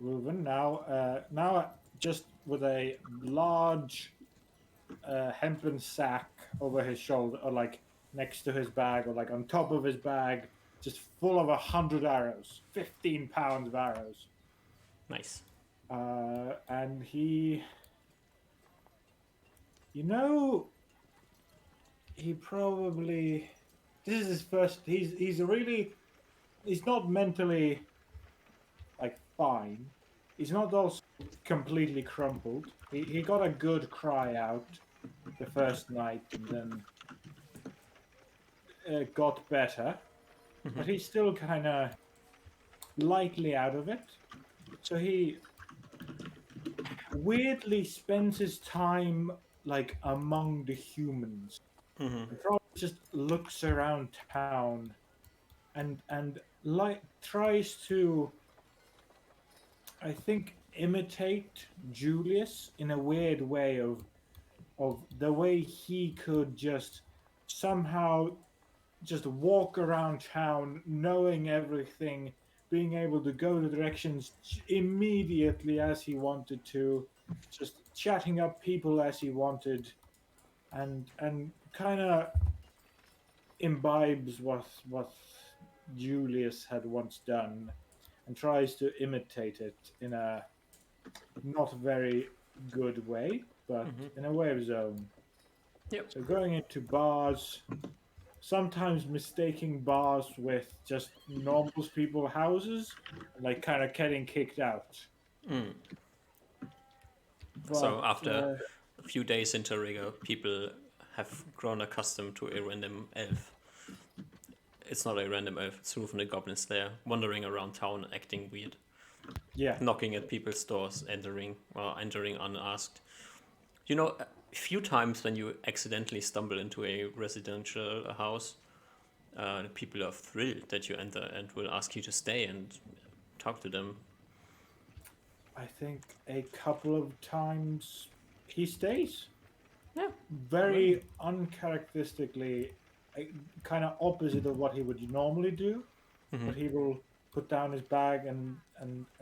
S2: Reuven, now just with a large hempen sack over his shoulder, or like next to his bag, or like on top of his bag, just full of 100 arrows, 15 pounds of arrows.
S1: Nice.
S2: And he probably, this is his first, he's not mentally like fine. He's not also completely crumpled. He got a good cry out the first night, and then got better. But he's still kind of lightly out of it. So he weirdly spends his time like among the humans.
S1: Mm-hmm.
S2: And probably just looks around town and like tries to, I think, imitate Julius in a weird way of the way he could just somehow just walk around town knowing everything, being able to go the directions immediately as he wanted to, just chatting up people as he wanted, and kind of imbibes what Julius had once done and tries to imitate it in a not very good way, but
S1: Mm-hmm.
S2: in a way of his own.
S1: Yep.
S2: So going into bars, sometimes mistaking bars with just normal people houses, and like kind of getting kicked out.
S1: Mm.
S2: But
S1: So after a few days into Riga, people have grown accustomed to a random elf. It's not a random elf, it's Rufen the Goblin Slayer, wandering around town acting weird,
S2: yeah,
S1: knocking at people's doors, entering unasked. You know, a few times when you accidentally stumble into a residential house, people are thrilled that you enter and will ask you to stay and talk to them.
S2: I think a couple of times he stays.
S1: Yeah.
S2: Very uncharacteristically, kind of opposite of what he would normally do.
S1: Mm-hmm.
S2: But he will put down his bag and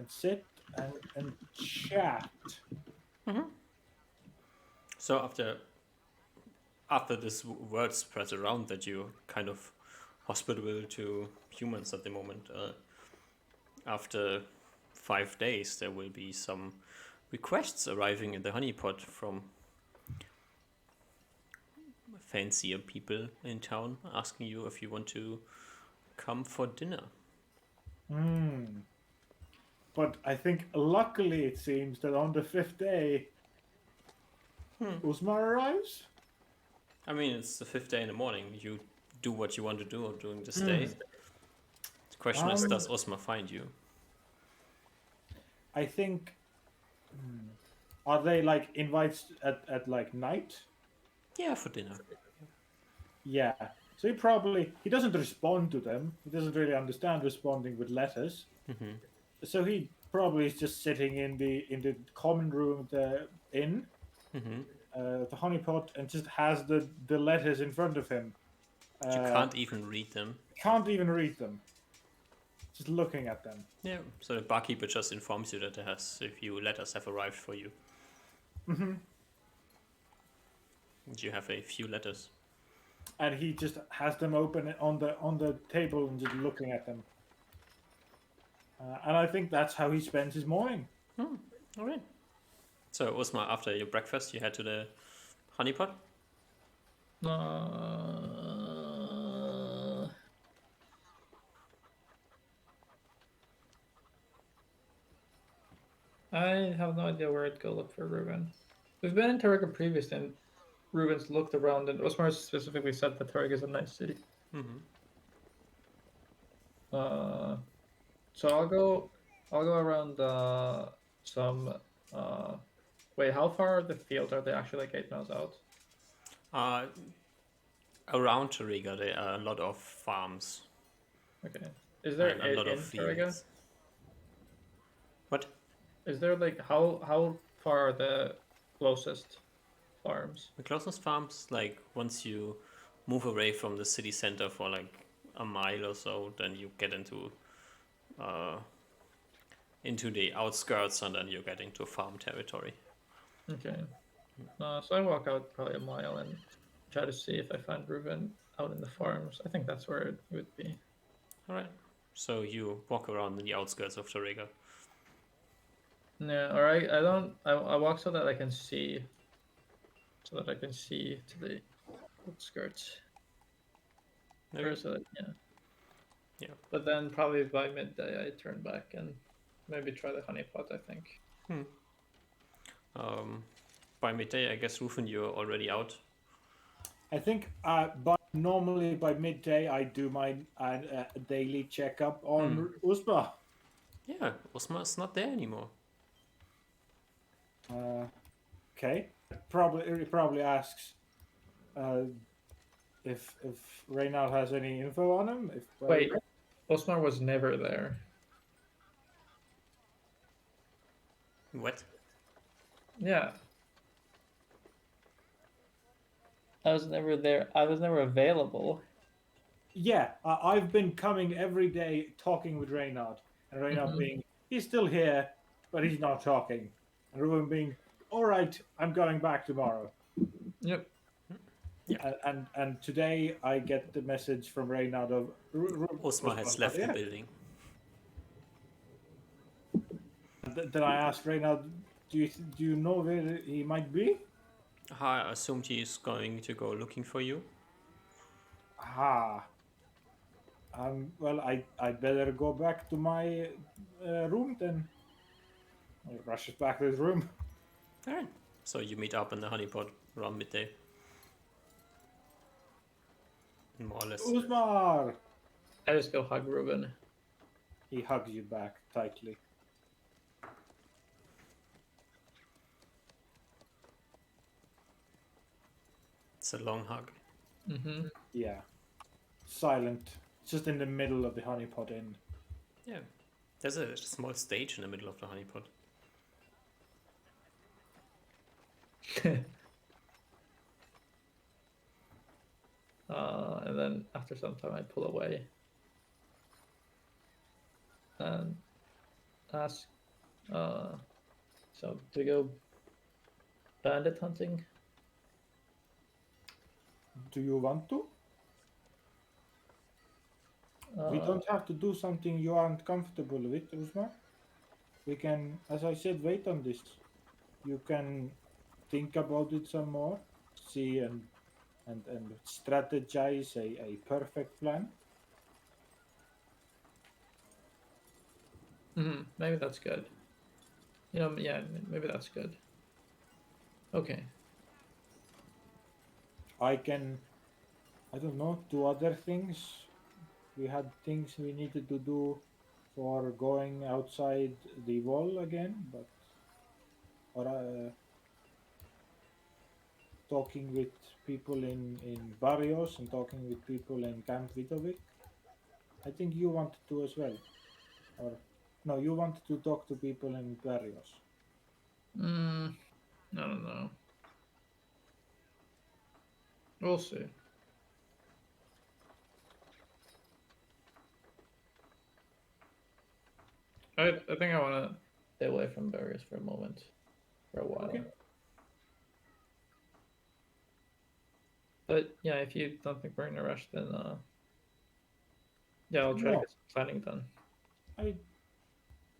S2: sit and chat.
S1: Mm-hmm. So after this word spreads around that you're kind of hospitable to humans at the moment, after 5 days there will be some requests arriving in the honeypot from fancier people in town asking you if you want to come for dinner.
S2: Hmm. But I think luckily it seems that on the fifth day, Usmar arrives.
S1: I mean, it's the 5th day in the morning. You do what you want to do during this day. The question is, does Osma find you?
S2: I think. Are they like invites at like night?
S1: Yeah, for dinner.
S2: Yeah. So he doesn't respond to them. He doesn't really understand responding with letters.
S1: Mm-hmm.
S2: So he probably is just sitting in the common room of the inn,
S1: Mm-hmm.
S2: the honeypot, and just has the letters in front of him.
S1: You can't even read them.
S2: Can't even read them. Just looking at them.
S1: Yeah, so the barkeeper just informs you that there has a few letters have arrived for you.
S2: Mm-hmm.
S1: And you have a few letters.
S2: And he just has them open on the table and just looking at them. And I think that's how he spends his morning.
S1: All right. So, Osma, after your breakfast, you head to the honeypot?
S3: I have no idea where I'd go look for Ruben. We've been in Targa previously, and Ruben's looked around, and Osmar specifically said that Targa is a nice city.
S1: Mm-hmm.
S3: So I'll go around some. Wait, how far are the fields? Are they actually like 8 miles out?
S1: Around Tariga, there are a lot of farms.
S3: Okay. Is there
S1: and a lot
S3: in
S1: of
S3: Targa?
S1: fields. What?
S3: Is there like how far are the closest farms?
S1: The closest farms, like once you move away from the city center for like a mile or so, then you get into the outskirts, and then you get into farm territory.
S3: Okay. So I walk out probably a mile and try to see if I find Ruben out in the farms. I think that's where it would be.
S1: All right. So you walk around in the outskirts of Tariga.
S3: Yeah, or I don't. I walk so that I can see. So that I can see to the outskirts.
S1: Okay.
S3: Or so that, yeah.
S1: Yeah.
S3: But then probably by midday I turn back and maybe try the honeypot, I think.
S1: By midday, I guess, Rufen, you're already out.
S2: I think normally by midday I do my daily checkup on Usma.
S1: Yeah, Osmar's not there anymore.
S2: Okay. He probably asks if Reynald has any info on him. If
S3: Wait, Osmar was never there.
S1: What?
S3: Yeah. I was never there. I was never available.
S2: Yeah, I've been coming every day talking with Reynald, and Reynald being he's still here, but he's not talking, and Ruben being all right. I'm going back tomorrow.
S3: Yep.
S2: And today I get the message from Reynald of
S1: Osmar has left the
S2: yeah.
S1: building.
S2: Then I asked Reynald, do you know where he might be?
S1: I assumed he's going to go looking for you.
S2: Ah, well, I better go back to my room then. He rushes back to his room.
S1: Alright. So you meet up in the honeypot around midday. More or less.
S2: Usmar!
S3: I just go hug Ruben.
S2: He hugs you back tightly.
S1: It's a long hug.
S3: Mm-hmm.
S2: Yeah. Silent. Just in the middle of the honeypot inn.
S1: Yeah. There's a small stage in the middle of the honeypot.
S3: And then after some time, I pull away and ask, so do we go bandit hunting?
S2: Do you want to? We don't have to do something you aren't comfortable with, Usman. We can, as I said, wait on this. You can think about it some more, see and strategize a perfect plan.
S3: Maybe that's good. Yeah, maybe that's good. Okay.
S2: I don't know, do other things. We had things we needed to do for going outside the wall again, but or talking with people in Barrios and talking with people in Camp Vitovic. I think you wanted to as well. Or no, you wanted to talk to people in Barrios.
S3: I don't know. We'll see. I think I want to stay away from berries for a moment, for a while.
S2: Okay.
S3: But yeah, if you don't think we're in a rush, then yeah, I'll try to
S2: No.
S3: get some planning done.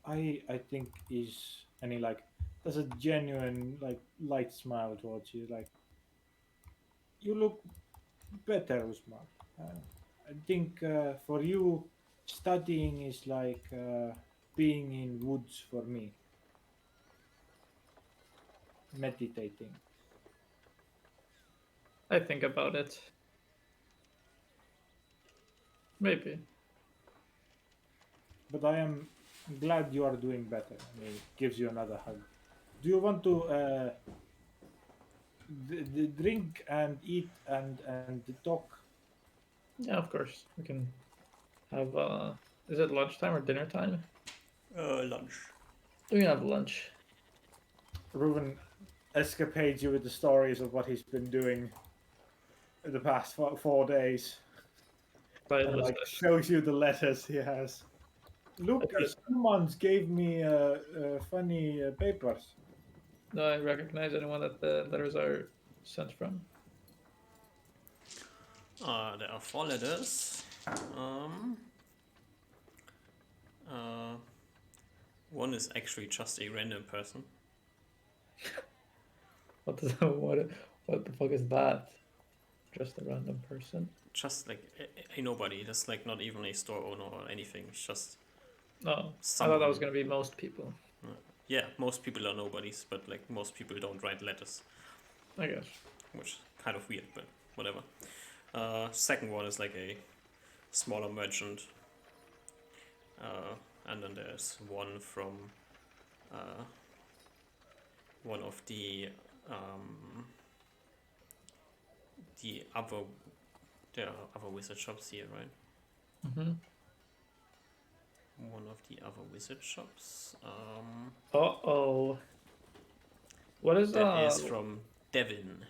S2: I think is and he like there's a genuine like light smile towards you, like you look better, Usman. I think for you, studying is like being in woods for me. Meditating.
S3: I think about it. Maybe.
S2: But I am glad you are doing better. And he gives you another hug. Do you want to drink and eat and talk?
S3: Yeah, of course. We can have is it lunchtime or dinner time?
S1: Lunch.
S3: We can have lunch.
S2: Reuben escapades you with the stories of what he's been doing in the past 4 days. And like shows you the letters he has. Look, someone gave me funny papers.
S3: Do I recognize anyone that the letters are sent from?
S1: There are 4 letters. One is actually just a random person.
S3: What the fuck is that? Just a random person?
S1: Just like a nobody. That's like not even a store owner or anything. It's just
S3: No, I
S1: someone.
S3: thought that was gonna be most people.
S1: Yeah, most people are nobodies, but like most people don't write letters.
S3: I guess.
S1: Which is kind of weird, but whatever. Second one is like a smaller merchant. and then there's one from one of the other there are other wizard shops here, right?
S3: Mm-hmm.
S1: One of the other wizard shops.
S3: Uh-oh. What is
S1: That is from Devin.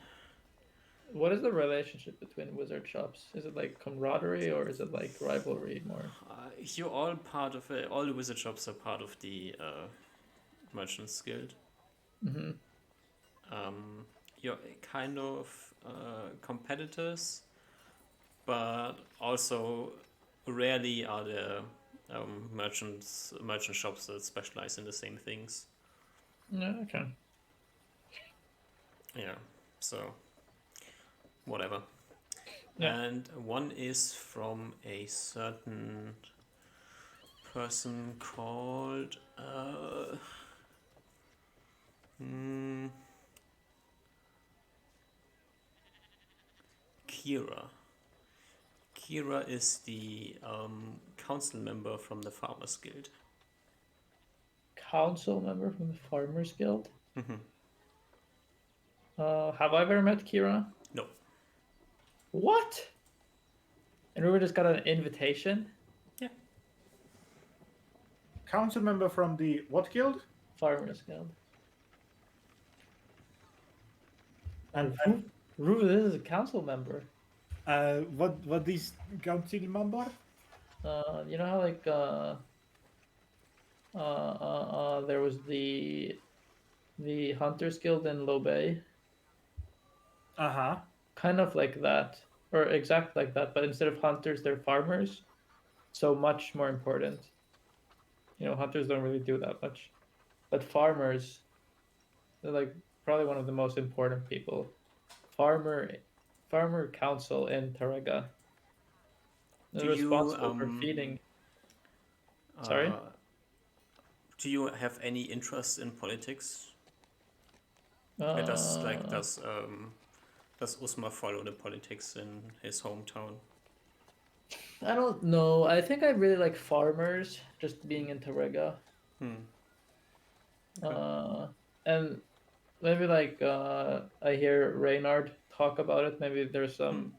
S3: what is the relationship between wizard shops? Is it like camaraderie or is it like rivalry more?
S1: You're all part of it. All the wizard shops are part of the Merchants Guild.
S3: Mm-hmm.
S1: You're kind of competitors, but also rarely are there merchant shops that specialize in the same things.
S3: Yeah, okay.
S1: Yeah, so whatever.
S3: Yeah.
S1: And one is from a certain person called Kira. Kira is the council member from the Farmers Guild.
S3: Council member from the Farmers Guild.
S1: Mhm.
S3: Have I ever met Kira?
S1: No.
S3: What? And Ruben just got an invitation?
S1: Yeah.
S2: Council member from the what guild?
S3: Farmers Guild.
S2: And
S3: Ruben, this is a council member.
S2: what is council member?
S3: You know how like there was the Hunters Guild in Low Bay?
S2: Uh-huh.
S3: Kind of like that. Or exact like that, but instead of hunters, they're farmers. So much more important. You know, hunters don't really do that much. But farmers, they're like probably one of the most important people. Farmer council in Tarega. They're
S1: Do you,
S3: responsible for feeding. Sorry?
S1: Do you have any interest in politics? Does Usma follow the politics in his hometown?
S3: I don't know. I think I really like farmers just being in Tarega. And maybe like I hear Reynard talk about it. Maybe there's some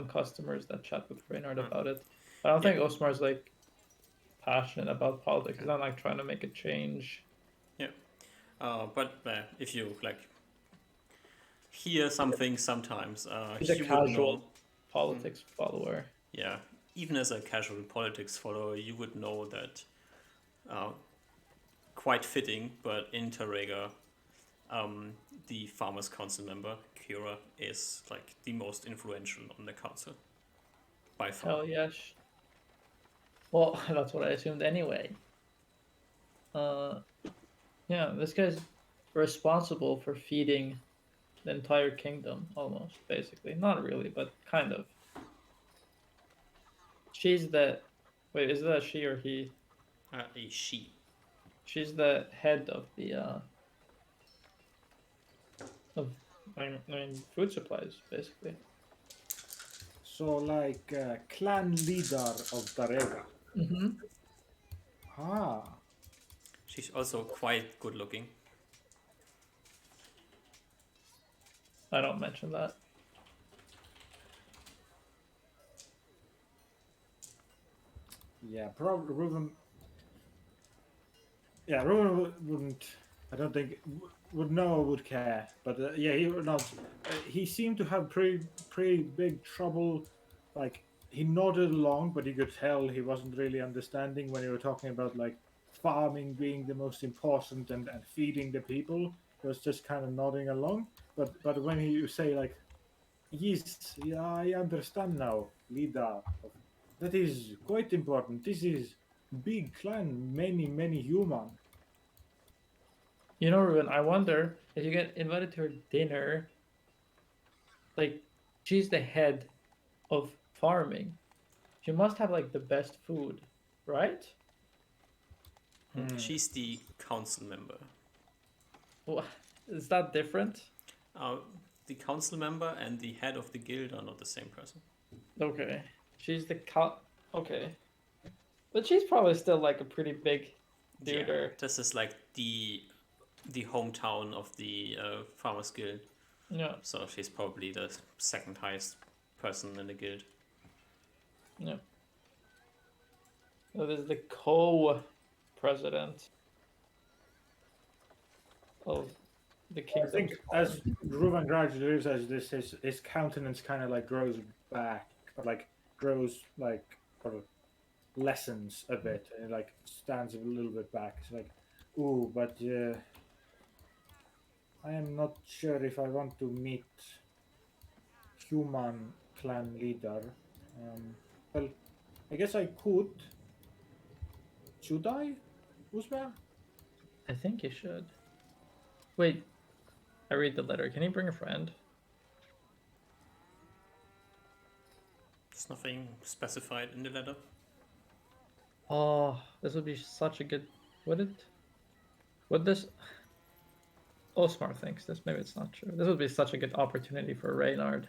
S3: customers that chat with Reynard about it. I don't think Osmar's like passionate about politics. He's not like trying to make a change.
S1: Yeah. But if you like hear something sometimes,
S3: He's a
S1: you would
S3: casual
S1: know.
S3: politics follower.
S1: Yeah, even as a casual politics follower, you would know that. Quite fitting, but in Tarega, the Farmers Council member Kira is like the most influential on the council by far.
S3: Hell yes. Well, that's what I assumed anyway. Yeah, this guy's responsible for feeding the entire kingdom, almost, basically. Not really, but kind of. She's the... Wait, is that she or he?
S1: A she.
S3: She's the head of the, I mean, food supplies, basically.
S2: So like clan leader of Darega.
S3: Mm-hmm.
S2: Ah.
S1: She's also quite good looking.
S3: I don't mention that.
S2: Yeah, probably Ruben. Yeah, Ruben wouldn't. I don't think would know or would care. But yeah, he would not. He seemed to have pretty big trouble. Like he nodded along, but you could tell he wasn't really understanding when you were talking about like farming being the most important and feeding the people. He was just kind of nodding along. But when you say like, yes, yeah, I understand now, leader. That is quite important. This is big clan, many human.
S3: You know, Ruben, I wonder if you get invited to her dinner, like, she's the head of farming. She must have, like, the best food, right?
S1: She's the council member.
S3: Well, is that different?
S1: The council member and the head of the guild are not the same person.
S3: Okay. She's the Okay. But she's probably still like a pretty big dude.
S1: Yeah,
S3: Or
S1: this is like the hometown of the Farmers Guild.
S3: yeah,
S1: So she's probably the second highest person in the guild.
S3: yeah. So this is the co-president of the
S2: I
S3: kingdom.
S2: think as Ruben gradually lives as this, his countenance kind of like grows back, or like grows like or lessens a bit, and it like stands a little bit back. It's like, ooh, but I am not sure if I want to meet human clan leader. Well, I guess I could. Should I, Uzma?
S3: I think you should. Wait, I read the letter. Can you bring a friend?
S1: There's nothing specified in the letter.
S3: Oh, this would be such a good. Would this? Osmar thinks this. Maybe it's not true. This would be such a good opportunity for Reynard.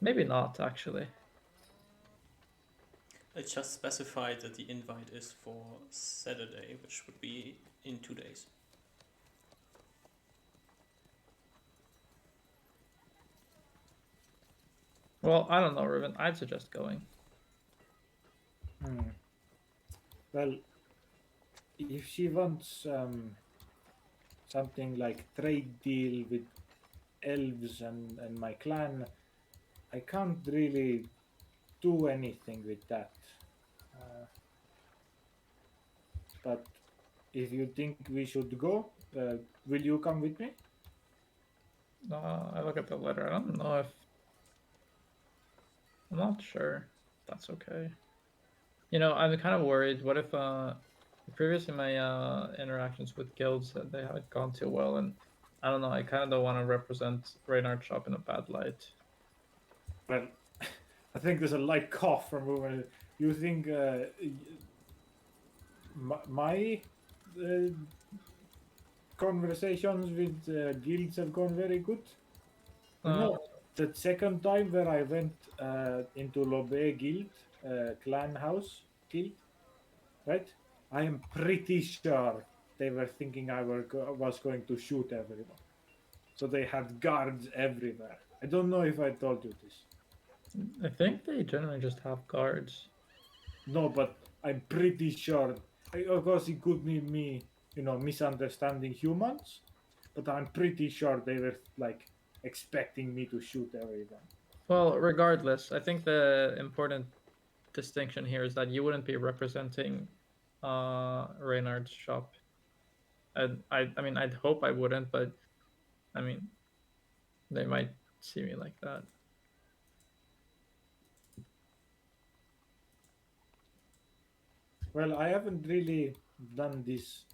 S3: Maybe not, actually.
S1: It just specified that the invite is for Saturday, which would be in 2 days.
S3: Well, I don't know, Ruben. I'd suggest going.
S2: Well, if she wants something like trade deal with elves and my clan, I can't really do anything with that. But if you think we should go, will you come with me?
S3: I look at the letter. I don't know if. I'm not sure. That's okay. You know, I'm kind of worried. What if previously my interactions with guilds they haven't gone too well, and I don't know. I kind of don't want to represent Reynard's shop in a bad light.
S2: Well, I think there's a light cough from Ruben. You think my conversations with guilds have gone very good? You know, the second time where I went into Lobe Guild, clan house guild, right? I am pretty sure they were thinking I was going to shoot everyone. So they had guards everywhere. I don't know if I told you this.
S3: I think they generally just have guards.
S2: No, but I'm pretty sure. Of course, it could be me, misunderstanding humans, but I'm pretty sure they were like expecting me to shoot everyone.
S3: Well, regardless, I think the important distinction here is that you wouldn't be representing Reynard's shop. And I mean, I'd hope I wouldn't, but I mean, they might see me like that.
S2: Well, I haven't really done this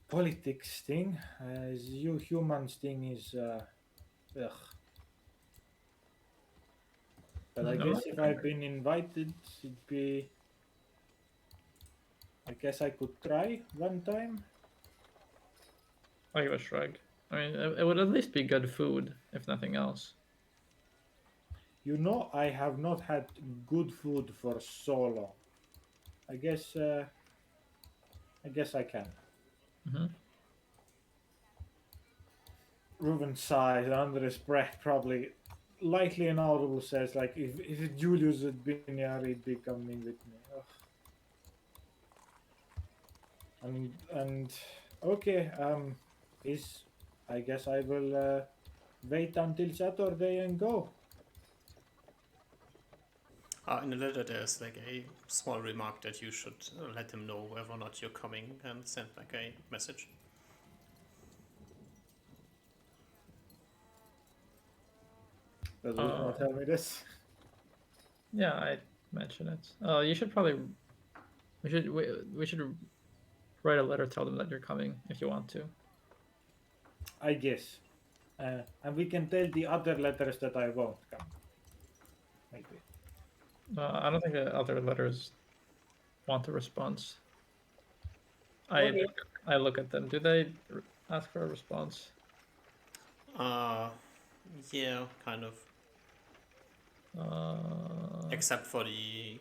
S2: politics thing. As you humans thing is, ugh. But I
S3: No,
S2: guess if I've been invited, it'd be. I guess I could try one time.
S3: I give a shrug. I mean, it would at least be good food, if nothing else.
S2: You know, I have not had good food for so long. I guess. I guess I can.
S3: Mm-hmm.
S2: Reuben sighs and under his breath, probably lightly inaudible, says, like, if Julius had been here, he'd be coming with me. Ugh. And okay, is I guess I will wait until Saturday and go.
S1: In the letter, there's like a small remark that you should let him know whether or not you're coming and send like a message.
S2: Does Uzma tell me this?
S3: Yeah, I mention it. You should probably. We should write a letter, tell them that you're coming if you want to.
S2: I guess. And we can tell the other letters that I won't come. Maybe.
S3: I don't think the other letters want a response.
S2: Okay.
S3: I look at them. Do they ask for a response?
S1: Yeah, kind of. Except for the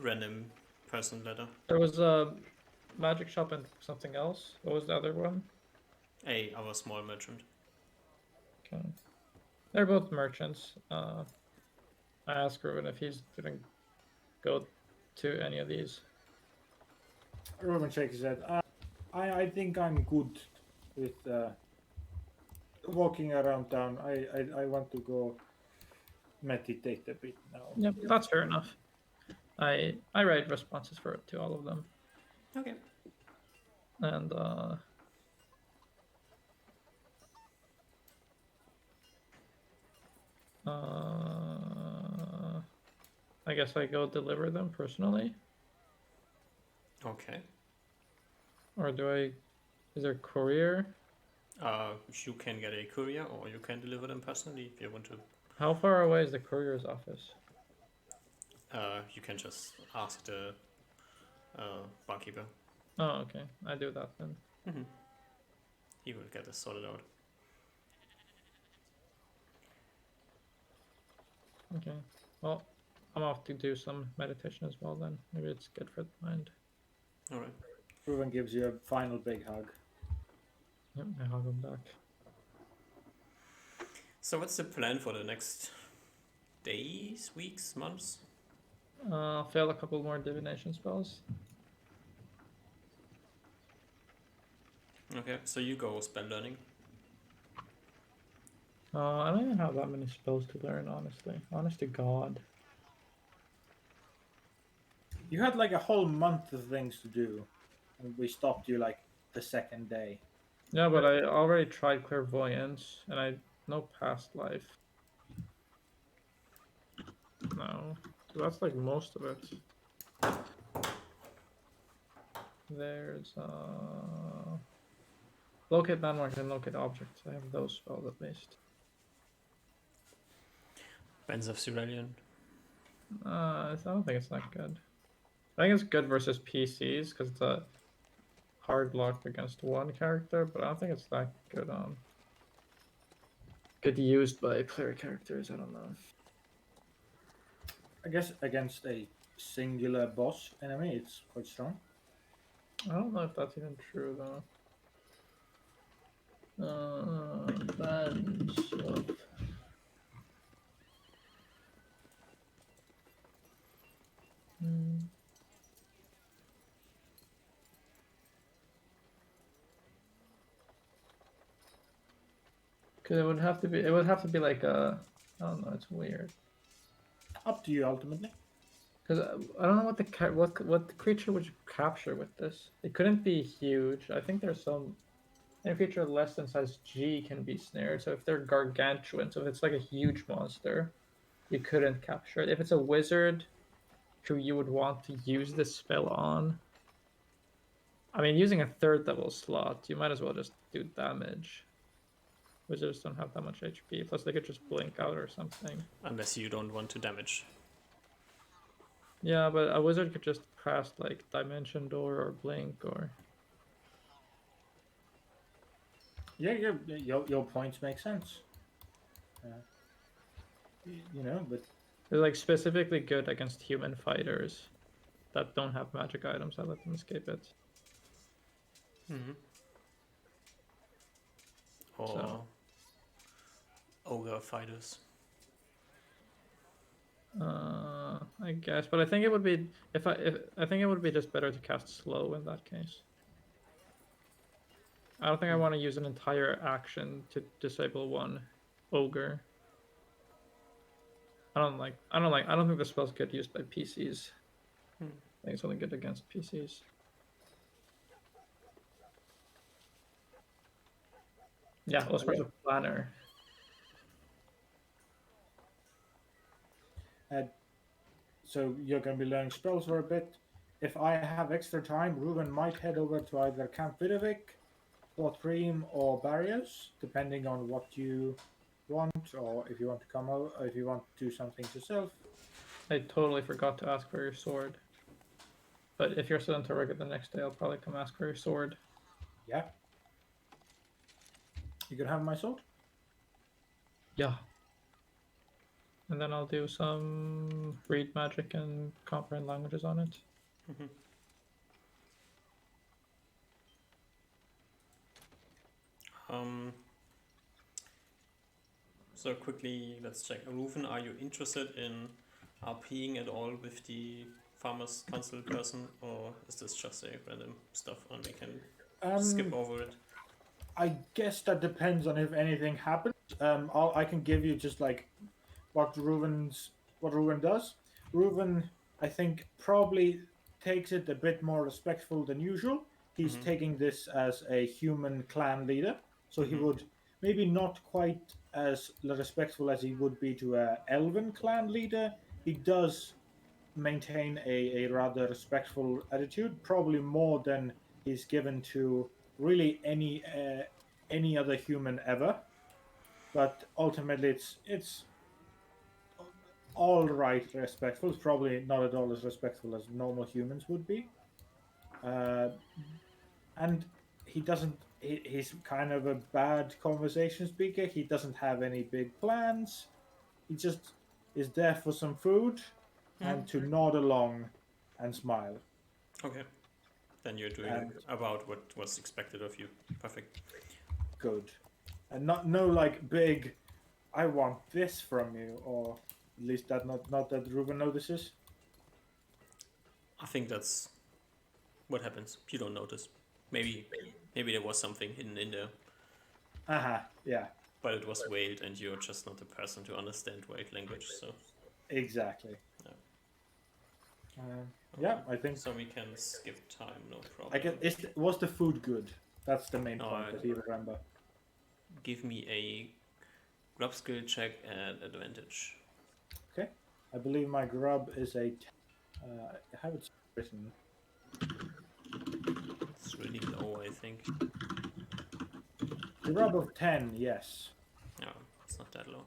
S1: random person letter.
S3: There was a magic shop and something else. What was the other one?
S1: Our small merchant.
S3: Okay. They're both merchants. I asked Ruben if he's gonna go to any of these.
S2: Ruben shakes his head. I think I'm good with walking around town. I want to go meditate a bit now.
S3: Yep, that's fair enough. I write responses to all of them,
S1: Okay.
S3: and I guess I go deliver them personally,
S1: Okay.
S3: or do I? Is there courier?
S1: You can get a courier, or you can deliver them personally if you want to.
S3: How far away is the courier's office?
S1: You can just ask the barkeeper.
S3: Oh, okay. I do that then.
S1: Mm-hmm. He will get this sorted out.
S3: Okay. Well, I'm off to do some meditation as well then. Maybe it's good for the mind.
S1: All right.
S2: Ruben gives you a final big hug.
S3: Yep, I hug him back.
S1: So what's the plan for the next days, weeks, months?
S3: Fail a couple more divination spells.
S1: Okay, so you go spend learning.
S3: I don't even have that many spells to learn, honestly. Honest to God.
S2: You had like a whole month of things to do, and we stopped you like the second day.
S3: Yeah, but I already tried clairvoyance, and I know past life. No, so that's like most of it. There's locate landmarks and locate objects. I have those spells at least.
S1: Bands of Cerulean.
S3: I don't think it's that good. I think it's good versus PCs because it's a hard lock against one character, but I don't think it's that good good used by player characters. I don't know.
S2: I guess against a singular boss enemy, it's quite strong.
S3: I don't know if that's even true though. Bands of... Cause it would have to be like a, I don't know, it's weird.
S2: Up to you ultimately.
S3: Cause I don't know what the creature would capture with this. It couldn't be huge. I think there's some any creature less than size G can be snared. So if they're gargantuan, so if it's like a huge monster, you couldn't capture it. If it's a wizard who you would want to use this spell on, I mean, using a third level slot, you might as well just do damage. Wizards don't have that much HP, plus they could just blink out or something.
S1: Unless you don't want to damage.
S3: Yeah, but a wizard could just cast like Dimension Door or Blink or...
S2: Yeah, your points make sense. You know, but
S3: They're like specifically good against human fighters that don't have magic items. I let them escape it.
S1: Mm-hmm. Or
S3: So.
S1: ogre fighters.
S3: I guess, but I think it would be I think it would be just better to cast slow in that case. I don't think I want to use an entire action to disable one ogre. I don't think the spell's good used by PCs. I think it's only good against PCs. Yeah, let's press a planner.
S2: So you're going to be learning spells for a bit. If I have extra time, Ruben might head over to either Camp Vidovic, Bloodstream, or Barriers, depending on what you want, or if you want to come over, or if you want to do something yourself.
S3: I totally forgot to ask for your sword. But if you're still in Torriga the next day, I'll probably come ask for your sword.
S2: Yeah. You can have my sword?
S3: Yeah. and then I'll do some read magic and comprehend languages on it.
S1: Um, so quickly, let's check. Reuven, are you interested in RPing at all with the Farmers Council person, or is this just a random stuff and we can skip over it?
S2: I guess that depends on if anything happens. I can give you just like what Reuven does. Reuven, I think, probably takes it a bit more respectful than usual. He's taking this as a human clan leader, so he would maybe not quite as respectful as he would be to a elven clan leader. He does maintain a rather respectful attitude, probably more than he's given to really any other human ever. But ultimately, it's all right respectful. It's probably not at all as respectful as normal humans would be. Uh, and he doesn't. He's kind of a bad conversation speaker. He doesn't have any big plans. He just is there for some food and to nod along and smile.
S1: Okay. Then you're doing
S2: And
S1: about what was expected of you. Perfect.
S2: good. And no like big I want this from you, or at least that not that Ruben notices.
S1: I think that's what happens. You don't notice. Maybe there was something hidden in there,
S2: Yeah.
S1: but it was veiled, and you're just not the person to understand veiled language. So
S2: Exactly.
S1: yeah.
S2: Yeah, I think
S1: So we can skip time, no problem.
S2: I guess was the food good? That's the main
S1: No,
S2: point that you remember.
S1: Give me a grub skill check at advantage.
S2: Okay. I believe my grub is a. I have it written.
S1: It's really low, I think.
S2: Grub of 10, yes.
S1: No, it's not that low.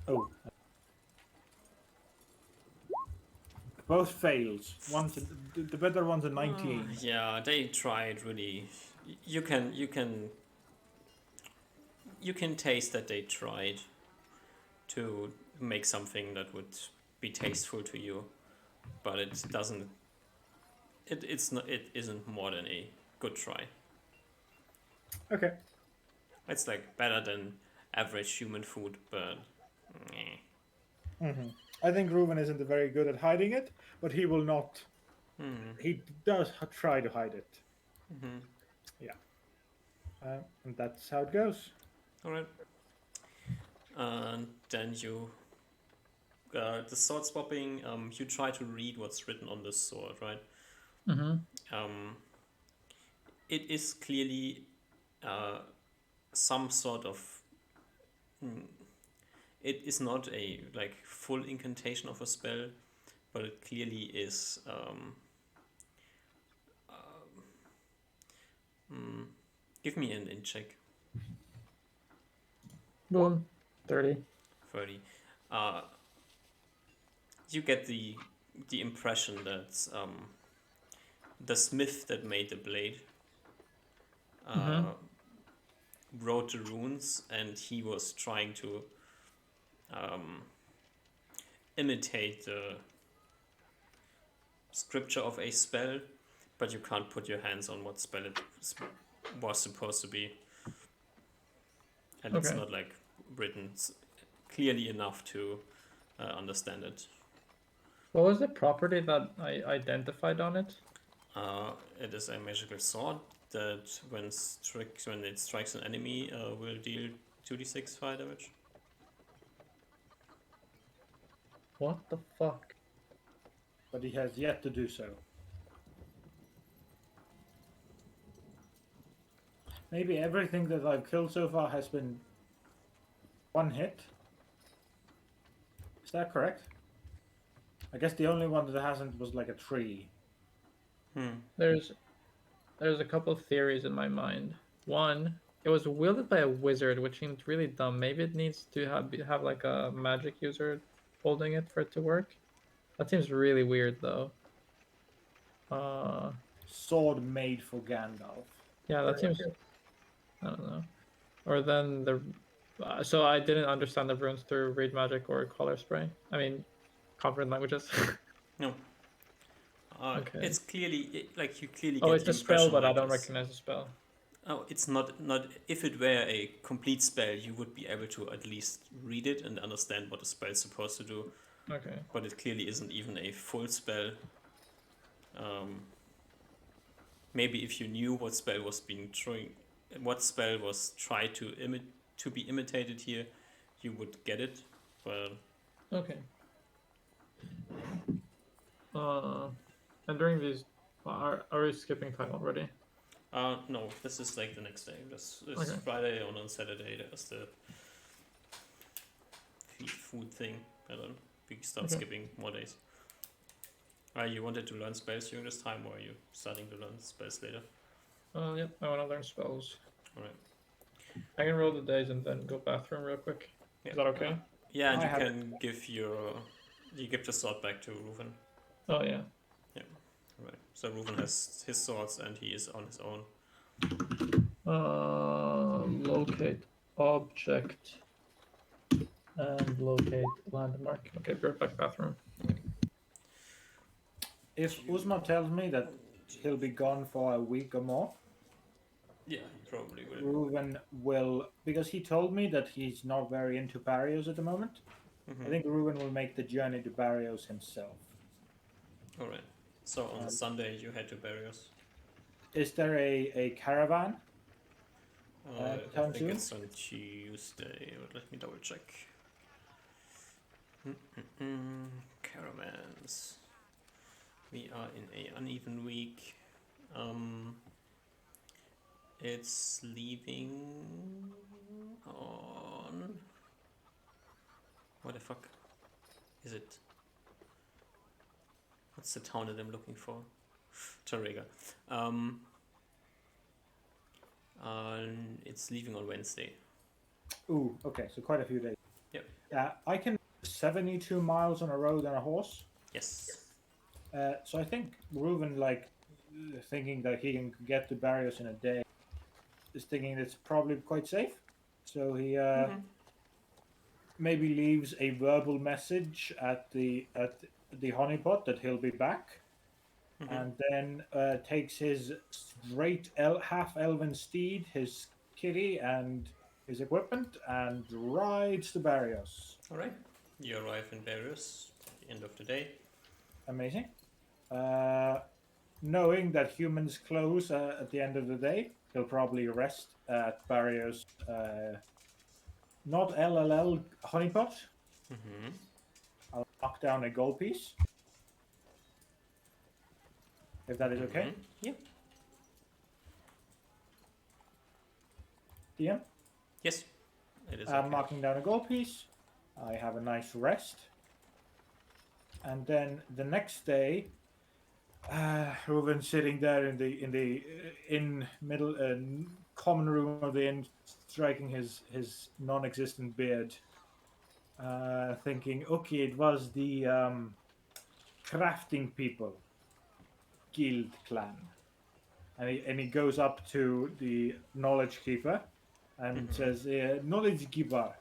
S2: Oh. Both fails. The better one's a 19.
S1: Yeah, they tried really. You can taste that they tried to make something that would be tasteful to you, but it doesn't. It's not. It isn't more than a good try.
S2: Okay.
S1: It's like better than average human food, but.
S2: I think Reuven isn't very good at hiding it, but he will not. He does try to hide it. Yeah. And that's how it goes.
S1: All right. And then you. The sword swapping. You try to read what's written on the sword, right? It is clearly some sort of. It is not a like full incantation of a spell, but it clearly is. Give me an int check.
S3: Boom. 30.
S1: 30. You get the impression that the smith that made the blade wrote the runes, and he was trying to imitate the scripture of a spell, but you can't put your hands on what spell it was supposed to be, and it's not like written clearly enough to understand it.
S3: What was the property that I identified on it?
S1: It is a magical sword that when it strikes an enemy will deal 2d6 fire damage.
S3: What the fuck?
S2: But he has yet to do so. Maybe everything that I've killed so far has been one hit. Is that correct? I guess the only one that hasn't was like a tree.
S3: There's a couple of theories in my mind. One, it was wielded by a wizard, which seems really dumb. Maybe it needs to have like a magic user holding it for it to work. That seems really weird, though.
S2: Sword made for Gandalf.
S3: Yeah, that seems. I don't know. Or then So I didn't understand the runes through read magic or color spray. I mean, comprehend languages.
S1: No.
S3: Okay.
S1: It's clearly like you clearly
S3: Oh,
S1: get
S3: it's
S1: the
S3: a spell,
S1: impression
S3: but I
S1: like
S3: don't
S1: this.
S3: recognize the spell.
S1: Oh, it's not. If it were a complete spell, you would be able to at least read it and understand what the spell is supposed to do.
S3: Okay.
S1: But it clearly isn't even a full spell. Maybe if you knew what spell was tried to be imitated here, you would get it. But
S3: Okay. And during these, are we skipping time already?
S1: no, this is like the next day. This is
S3: Okay.
S1: Friday, and on Saturday there's the food thing. And then we start
S3: Okay.
S1: skipping more days. You wanted to learn spells during this time, or are you starting to learn spells later?
S3: Yep, I want to learn spells.
S1: Alright.
S3: I can roll the days and then go bathroom real quick.
S1: Yeah.
S3: Is that okay?
S1: Yeah, and
S2: I
S1: you
S2: have
S1: can give the sword back to Reuven.
S3: Oh, yeah.
S1: Right. So Reuven has his swords and he is on his own.
S3: Locate object and locate landmark. Okay, be right back, bathroom.
S2: If Uzma tells me that he'll be gone for a week or more,
S1: Yeah, he probably will.
S2: Reuven will, because he told me that he's not very into Barrios at the moment. I think Reuven will make the journey to Barrios himself.
S1: Alright. So on Sunday you head to Barrios.
S2: Is there a caravan?
S1: I
S2: Town
S1: think
S2: soon?
S1: it's on Tuesday, but let me double check. Caravans. We are in a uneven week. It's leaving on... What the fuck is it? What's the town that I'm looking for? Tarrega. It's leaving on Wednesday.
S2: Ooh, okay, so quite a few days.
S1: Yep.
S2: Yeah, I can 72 miles on a road on a horse.
S1: Yes.
S2: So I think Reuven, like, thinking that he can get to Barrios in a day, is thinking it's probably quite safe. So he maybe leaves a verbal message at the honeypot that he'll be back, and then takes his great half elven steed, his kitty, and his equipment, and rides to Barrios.
S1: Alright. You arrive in Barrios at the end of the day.
S2: Amazing. Knowing that humans close at the end of the day, he'll probably rest at Barrios. Not LLL honeypot. I'll knock down a gold piece. If that is okay.
S1: Yeah.
S2: DM?
S1: Yes. It is
S2: I'm
S1: okay.
S2: marking down a gold piece. I have a nice rest. And then the next day, Reuven sitting there in the middle common room of the inn, striking his non-existent beard, thinking, okay, it was the crafting people guild clan, and he goes up to the knowledge keeper and says, knowledge keeper,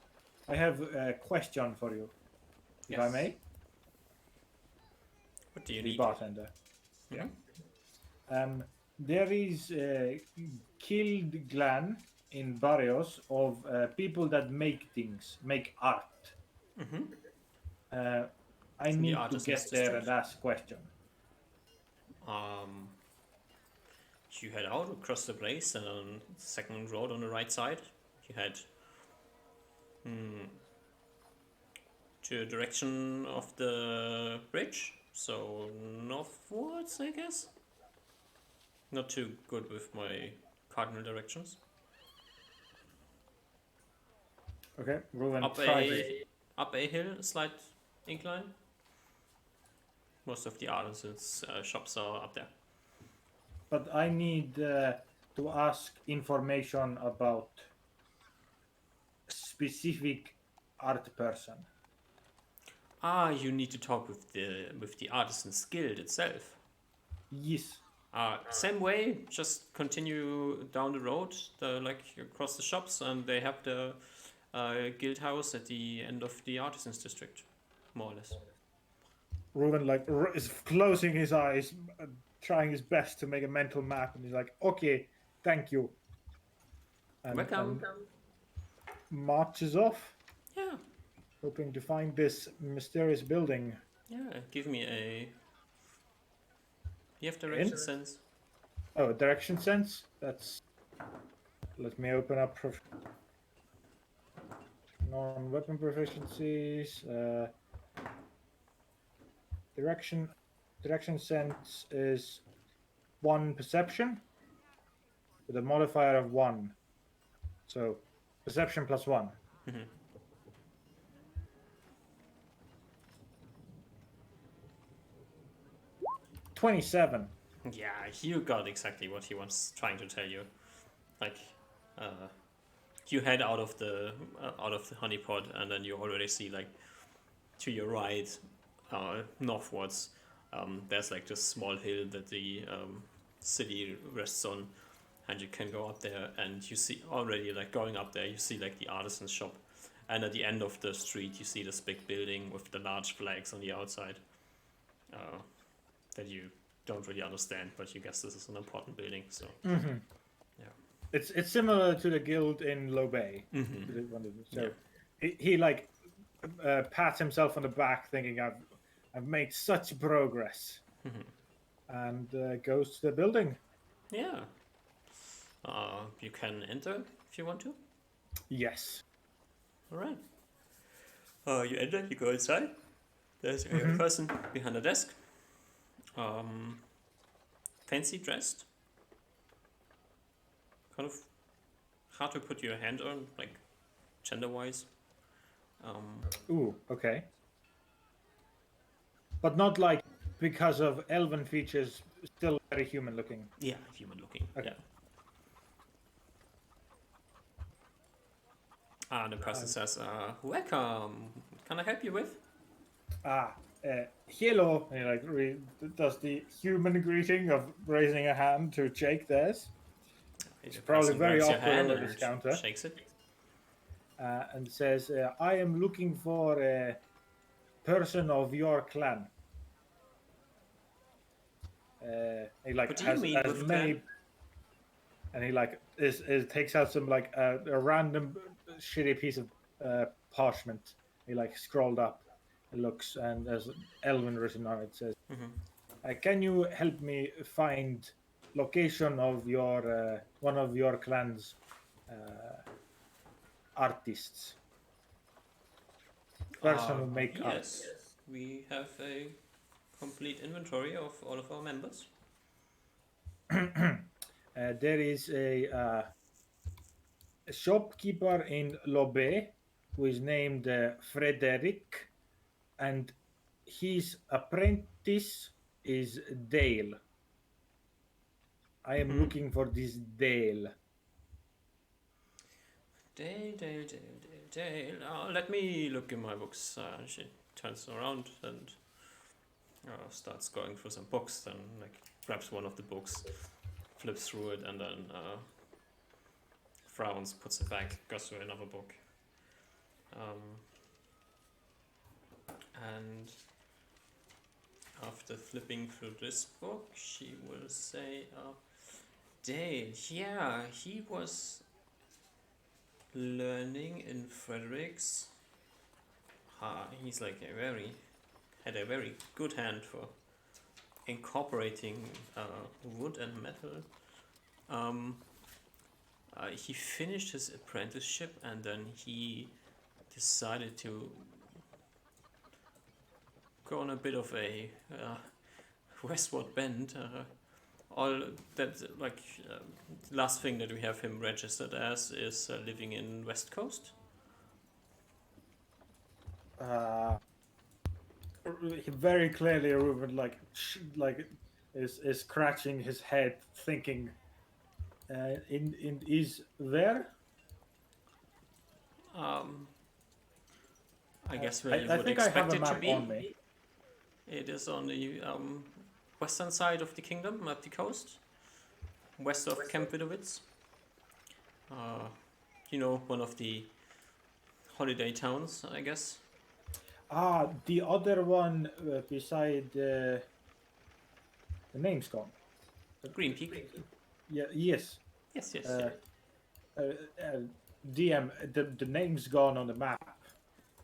S2: I have a question for you, if I
S1: Yes.
S2: may.
S1: What do you
S2: The
S1: need?
S2: bartender. Yeah. There is a guild clan in Barrios of people that make things, make art. I
S1: the
S2: need to
S1: artisans
S2: get there
S1: district.
S2: and ask question.
S1: You head out across the place and on the second road on the right side. You head to the direction of the bridge. So northwards, I guess. Not too good with my cardinal directions.
S2: Okay, Reuven
S1: Up a hill, a slight incline. Most of the artisans' shops are up there.
S2: But I need to ask information about specific art person.
S1: You need to talk with the artisans' guild itself.
S2: Yes.
S1: Same way, just continue down the road, like across the shops, and they have the guild house at the end of the artisans district, more or less.
S2: Reuven like is closing his eyes, trying his best to make a mental map, and he's like, "Okay, thank you,"
S1: Welcome.
S2: and marches off,
S1: Yeah,
S2: hoping to find this mysterious building.
S1: yeah. Give me a. You have direction sense.
S2: Oh, direction sense. That's. Let me open up non-weapon proficiencies. Direction sense is 1 perception with a modifier of 1. So perception plus 1. 27.
S1: Yeah, you got exactly what he was trying to tell you. Like, you head out of the honeypot, and then you already see, like, to your right, northwards, there's like this small hill that the city rests on, and you can go up there, and you see already, like, going up there, you see like the artisan's shop, and at the end of the street you see this big building with the large flags on the outside, that you don't really understand, but you guess this is an important building. So yeah,
S2: it's similar to the guild in Low Bay. So he like pats himself on the back, thinking I've made such progress, and goes to the building.
S1: Yeah. You can enter if you want to.
S2: Yes.
S1: All right. You enter. You go inside. There's a person behind the desk. Fancy dressed. Kind of hard to put your hand on, like gender-wise.
S2: Ooh, okay. But not like because of elven features, still very human looking.
S1: Yeah, human looking.
S2: Okay.
S1: Yeah. The person says, "Welcome. Can I help you with?"
S2: Hello. And he like does the human greeting of raising a hand to shake theirs.
S1: It's
S2: probably very
S1: your
S2: awkward
S1: hand
S2: over this
S1: and
S2: counter.
S1: shakes it.
S2: And says, "I am looking for a person of your clan." He like
S1: What do you mean
S2: has
S1: with
S2: many,
S1: clan?
S2: and he like is takes out some like a random shitty piece of parchment. He like scrolled up, and looks, and there's Elven written on it. Says, "Can you help me find location of your one of your clan's artists? Person who make art."
S1: Yes, we have a complete inventory of all of our members.
S2: There is a shopkeeper in Lobe who is named Frederick, and his apprentice is Dale. I am looking for this Dale.
S1: Dale. Let me look in my books. She turns around and starts going through some books, then like grabs one of the books, flips through it, and then frowns, puts it back, goes to another book. And after flipping through this book, she will say, Dale, yeah, he was learning in Frederick's. He's like had a very good hand for incorporating wood and metal. He finished his apprenticeship, and then he decided to go on a bit of a westward bend. All that, like, last thing that we have him registered as is living in West Coast.
S2: Very clearly, Reuben is scratching his head, thinking, is there?
S1: I guess where you
S2: I
S1: would
S2: think I have
S1: expect
S2: a
S1: it to
S2: map
S1: be.
S2: on me.
S1: It is on the western side of the kingdom, up the coast, west of Camp Widowitz. One of the holiday towns, I guess.
S2: Ah, the other one beside the name's gone.
S1: Green Peak.
S2: Yeah. Yes.
S1: Yes, yes.
S2: Uh, DM. The name's gone on the map.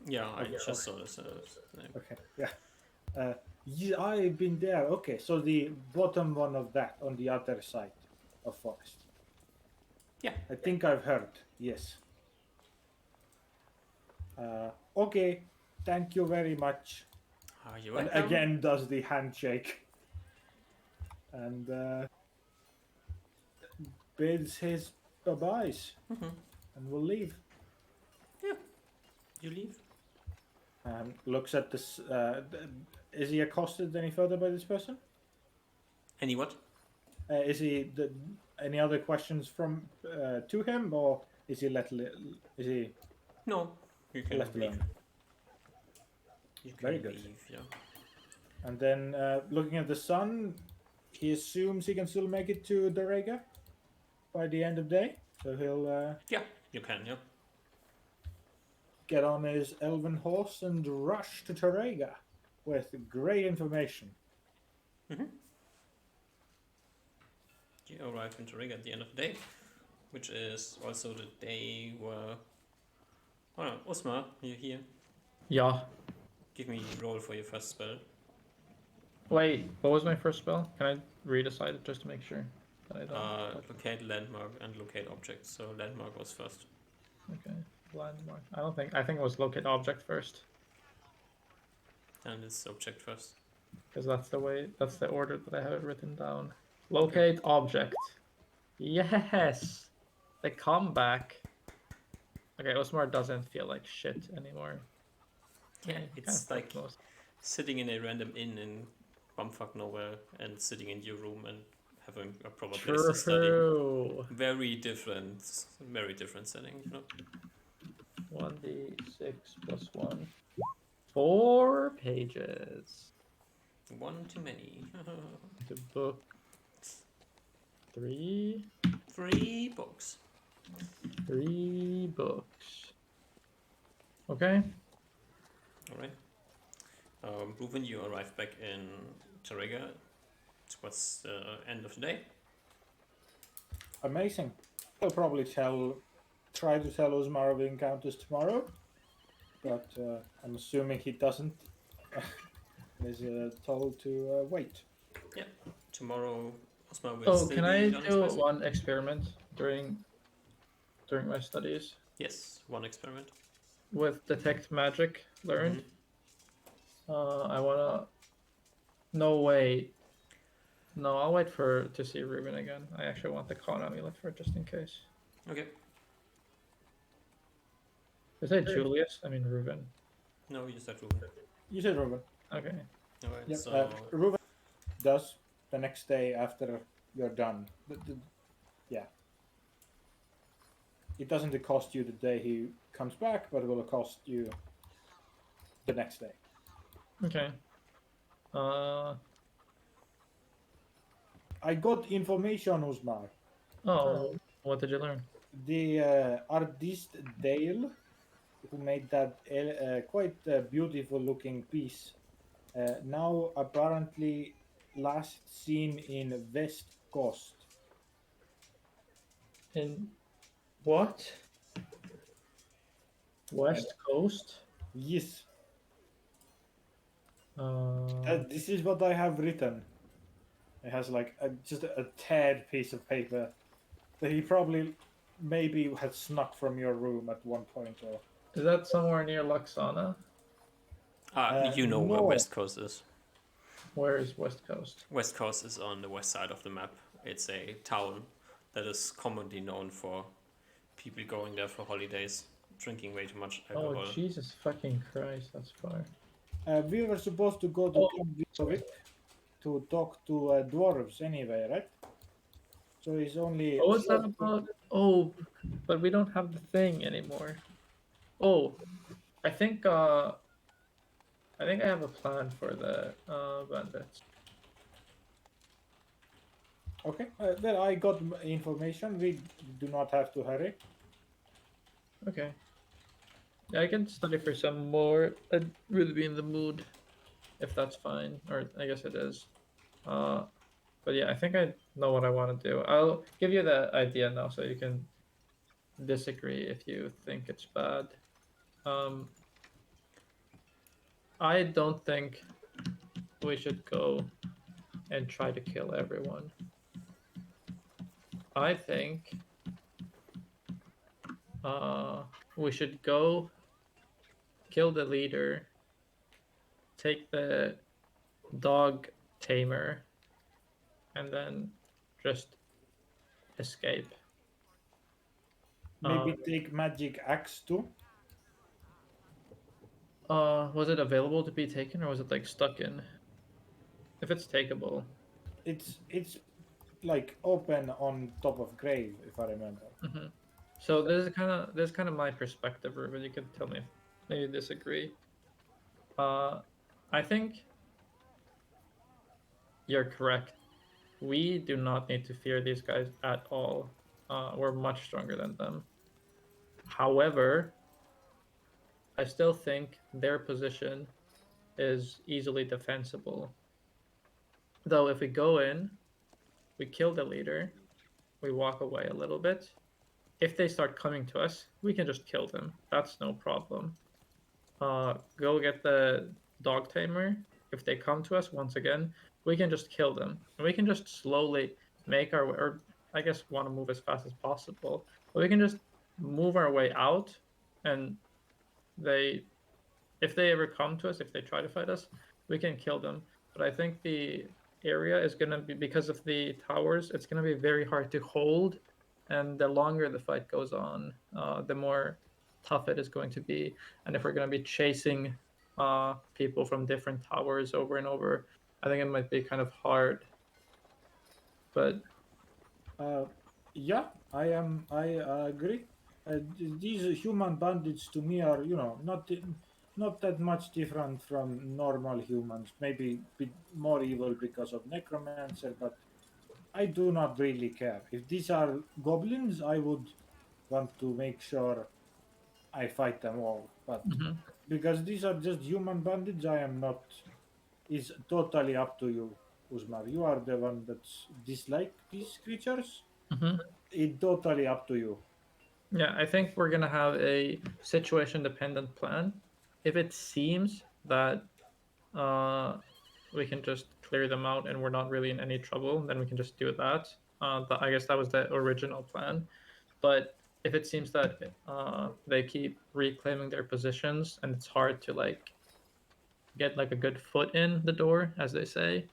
S1: Yeah, I
S2: Okay,
S1: just saw this. Name.
S2: Okay. Yeah. Yeah, I've been there. Okay, so the bottom one of that on the other side of forest.
S1: Yeah.
S2: I think I've heard. Yes. Okay. Thank you very much.
S1: Are you
S2: And
S1: welcome?
S2: again, does the handshake and bids his bye byes, and we'll leave.
S1: Yeah. You leave.
S2: Looks at this. Is he accosted any further by this person?
S1: Any what?
S2: Is he any other questions from to him, or is he is he
S1: No. You can
S2: left
S1: leave.
S2: alone?
S1: You can
S2: Very good.
S1: leave, yeah.
S2: And then looking at the sun, he assumes he can still make it to Darega by the end of day. So he'll
S1: Yeah, you can, yeah.
S2: get on his elven horse and rush to Tarega with great information.
S1: You arrive in Toriga at the end of the day, which is also the day where... Oh no, Osmar, you're here.
S3: Yeah.
S1: Give me a roll for your first spell.
S3: Wait, what was my first spell? Can I redecide it just to make sure that I don't?
S1: Locate landmark and locate object. So landmark was first.
S3: Okay, landmark. I think it was locate object first,
S1: And it's object first.
S3: because that's the order that I have it written down. Locate object. Yes, the comeback. Okay, Osmar doesn't feel like shit anymore.
S1: Yeah,
S3: He
S1: it's
S3: can't
S1: like
S3: fuck most.
S1: sitting in a random inn in bumfuck nowhere and sitting in your room and having a proper place to study.
S3: True.
S1: Very different setting, you know.
S3: 1d6 plus 1. 4 pages.
S1: One too many.
S3: The book. 3.
S1: 3 books.
S3: 3 books. Okay.
S1: Alright. Ruben, you arrive back in Tarega towards the end of the day.
S2: Amazing. He'll probably try to tell Osmar of the encounters tomorrow, but I'm assuming he doesn't. Is told to wait.
S1: Yeah. Tomorrow, Osmar will
S3: Oh,
S1: still
S3: can
S1: be
S3: I
S1: on his
S3: do
S1: quest.
S3: one experiment during my studies
S1: Yes, one experiment.
S3: with detect magic learned? I wanna. No, wait. No, I'll wait to see Ruben again. I actually want the con amulet for it just in case.
S1: Okay.
S3: Is it Julius? I mean Ruben.
S1: No, you said Ruben.
S2: You said Ruben.
S3: Okay.
S1: Alright,
S2: Yep.
S1: so...
S2: Ruben does the next day after you're done. Yeah. It doesn't cost you the day he comes back, but it will cost you the next day.
S3: Okay.
S2: I got information, Usmar.
S3: Oh, what did you learn?
S2: The artist Dale, who made that quite beautiful looking piece, now apparently last seen in West Coast.
S3: In what? West Coast?
S2: Yes,
S3: Uh,
S2: this is what I have written. It has like just a tad piece of paper that he probably maybe had snuck from your room at one point, or
S3: is that somewhere near Laxana?
S1: you know where
S2: no.
S1: West Coast is.
S3: Where is West Coast?
S1: West Coast is on the west side of the map. It's a town that is commonly known for people going there for holidays, drinking way too much alcohol.
S3: Oh, Jesus fucking Christ, that's far.
S2: We were supposed to go to King Vidovic to talk to dwarves anyway, right? So he's only.
S3: What was that about? Oh, but we don't have the thing anymore. Oh, I think I have a plan for the bandits.
S2: Okay, well, I got information. We do not have to hurry.
S3: Okay. Yeah, I can study for some more. I'd really be in the mood if that's fine, or I guess it is. Uh, but yeah, I think I know what I want to do. I'll give you the idea now, so you can disagree if you think it's bad. Um, I don't think we should go and try to kill everyone. I think uh, we should go kill the leader, take the dog tamer, and then just escape. Uh,
S2: Maybe take magic axe too.
S3: was it available to be taken or was it like stuck in? If it's takeable.
S2: It's like open on top of grave, if I remember.
S3: Hmm. So this is kind of my perspective, Ruben. You can tell me if maybe you disagree. Uh, I think you're correct. We do not need to fear these guys at all. We're much stronger than them. However, I still think their position is easily defensible. Though if we go in, we kill the leader, we walk away a little bit. If they start coming to us, we can just kill them. That's no problem. Go get the dog tamer. If they come to us once again, we can just kill them. And we can just slowly make our way, or I guess want to move as fast as possible. But we can just move our way out, and they, if they ever come to us, if they try to fight us, we can kill them. But I think the area is gonna be, because of the towers, it's gonna be very hard to hold, and the longer the fight goes on, the more tough it is going to be. And if we're gonna be chasing people from different towers over and over, I think it might be kind of hard. But
S2: Uh, yeah, I am. I agree. These human bandits to me are, not that much different from normal humans. Maybe bit more evil because of necromancer, but I do not really care. If these are goblins, I would want to make sure I fight them all. But
S3: mhm,
S2: because these are just human bandits, I am not. Is totally up to you, Usmar. You are the one that's dislike these creatures.
S3: mhm.
S2: It totally up to you.
S3: Yeah, I think we're gonna have a situation dependent plan. If it seems that uh, we can just clear them out and we're not really in any trouble, then we can just do that. I guess that was the original plan. But if it seems that they keep reclaiming their positions and it's hard to like get like a good foot in the door, as they say,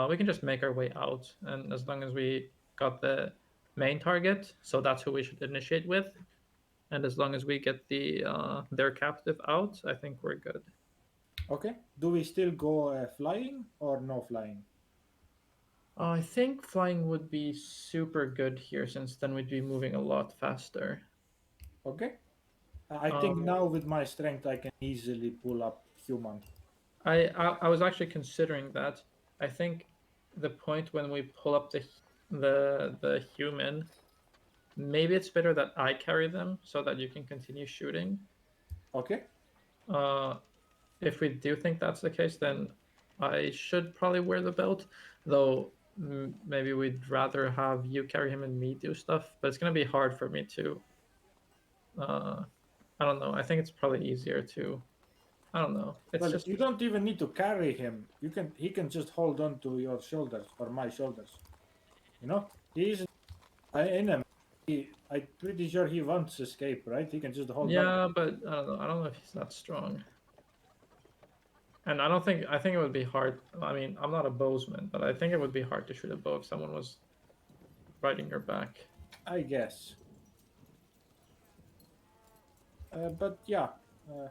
S3: we can just make our way out. And as long as we got the main target, so that's who we should initiate with. And as long as we get their captive out, I think we're good.
S2: Okay. Do we still go flying or no flying?
S3: I think flying would be super good here, since then we'd be moving a lot faster.
S2: Okay. I think
S3: Um,
S2: now with my strength I can easily pull up human.
S3: I was actually considering that. I think the point when we pull up the human, maybe it's better that I carry them so that you can continue shooting.
S2: Okay.
S3: Uh, if we do think that's the case, then I should probably wear the belt, though. Maybe we'd rather have you carry him and me do stuff, but it's gonna be hard for me to. Uh, I don't know. I think it's probably easier to. I don't know. It's
S2: Well,
S3: just.
S2: you don't even need to carry him. He can just hold on to your shoulders or my shoulders. He is an enemy. I'm pretty sure he wants escape, right? He can just hold on.
S3: Yeah, but I don't know. I don't know if he's that strong. And I don't think. I think it would be hard. I mean, I'm not a bowsman, but I think it would be hard to shoot a bow if someone was riding your back.
S2: I guess. But yeah, uh,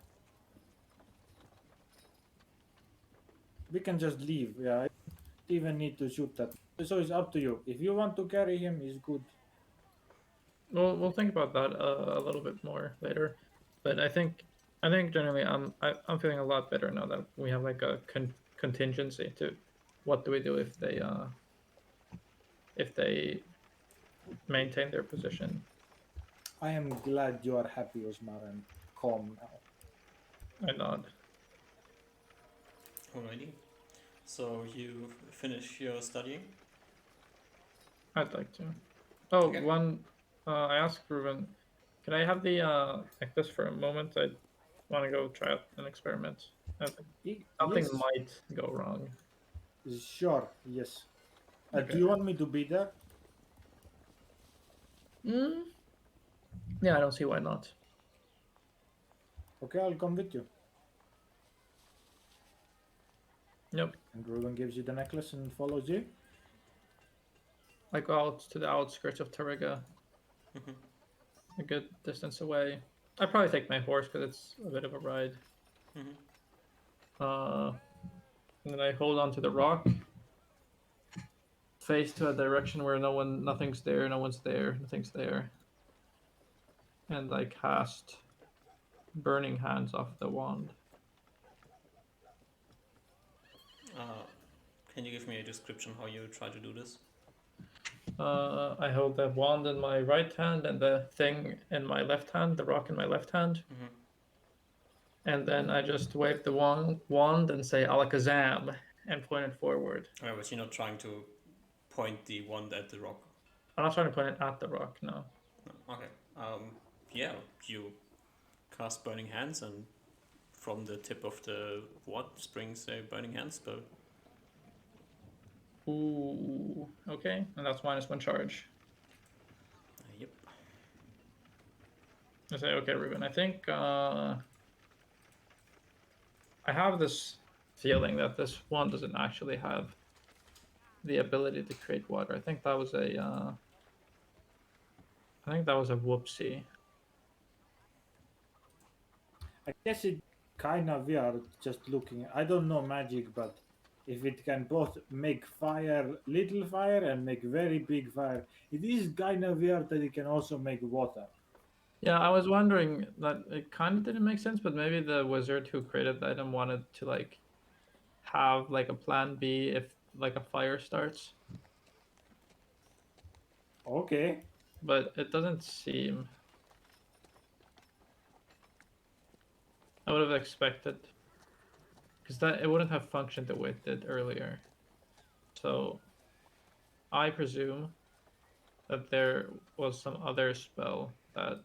S2: we can just leave. Yeah, I don't even need to shoot that. So it's up to you. If you want to carry him, it's good.
S3: We'll think about that a little bit more later. But I think generally I'm feeling a lot better now that we have like a contingency to what do we do if they maintain their position.
S2: I am glad you are happy, Osmar, and calm now.
S3: I nod.
S1: Alrighty. So you finish your studying?
S3: I'd like to. Oh,
S1: Okay.
S3: one. I asked Ruben, can I have the necklace for a moment? I want to go try out an experiment. I think something
S2: Yes,
S3: might go wrong.
S2: sure, yes. Do
S3: Okay.
S2: you want me to be there?
S3: Mm, yeah, I don't see why not.
S2: Okay, I'll come with you.
S3: Nope.
S2: And Ruben gives you the necklace and follows you.
S3: I go out to the outskirts of Tariga,
S1: Mhm.
S3: a good distance away. I probably take my horse because it's a bit of a ride.
S1: Mhm.
S3: And then I hold on to the rock, face to a direction where nothing's there, no one's there, nothing's there, and I cast Burning Hands off the wand.
S1: Can you give me a description how you try to do this?
S3: I hold the wand in my right hand and the thing in my left hand, the rock in my left hand,
S1: Mhm.
S3: and then I just wave the wand and say Alakazam and point it forward.
S1: Alright, but you're not trying to point the wand at the rock.
S3: I'm not trying to point it at the rock, no.
S1: No. Okay. Yeah, you cast Burning Hands, and from the tip of the wand springs a Burning Hands spell.
S3: Ooh, okay, and that's -1 charge.
S1: Yep.
S3: I say, okay, Ruben, I think I have this feeling that this one doesn't actually have the ability to create water. I think that was a whoopsie.
S2: I guess it kind of weird just looking. I don't know magic, but if it can both make fire, little fire, and make very big fire, it is kind of weird that it can also make water.
S3: Yeah, I was wondering that it kind of didn't make sense, but maybe the wizard who created the item wanted to like have like a plan B if like a fire starts,
S2: Okay.
S3: but it doesn't seem. I would have expected because that it wouldn't have functioned the way it did earlier. So I presume that there was some other spell uh,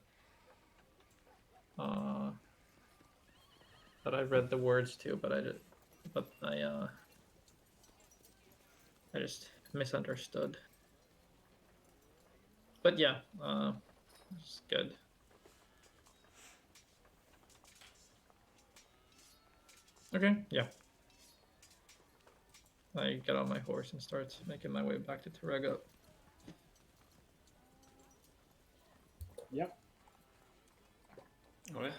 S3: that I read the words to, but I just misunderstood. But yeah, it's good. Okay, yeah. I get on my horse and start making my way back to Tarrega.
S2: Yep.
S1: Okay.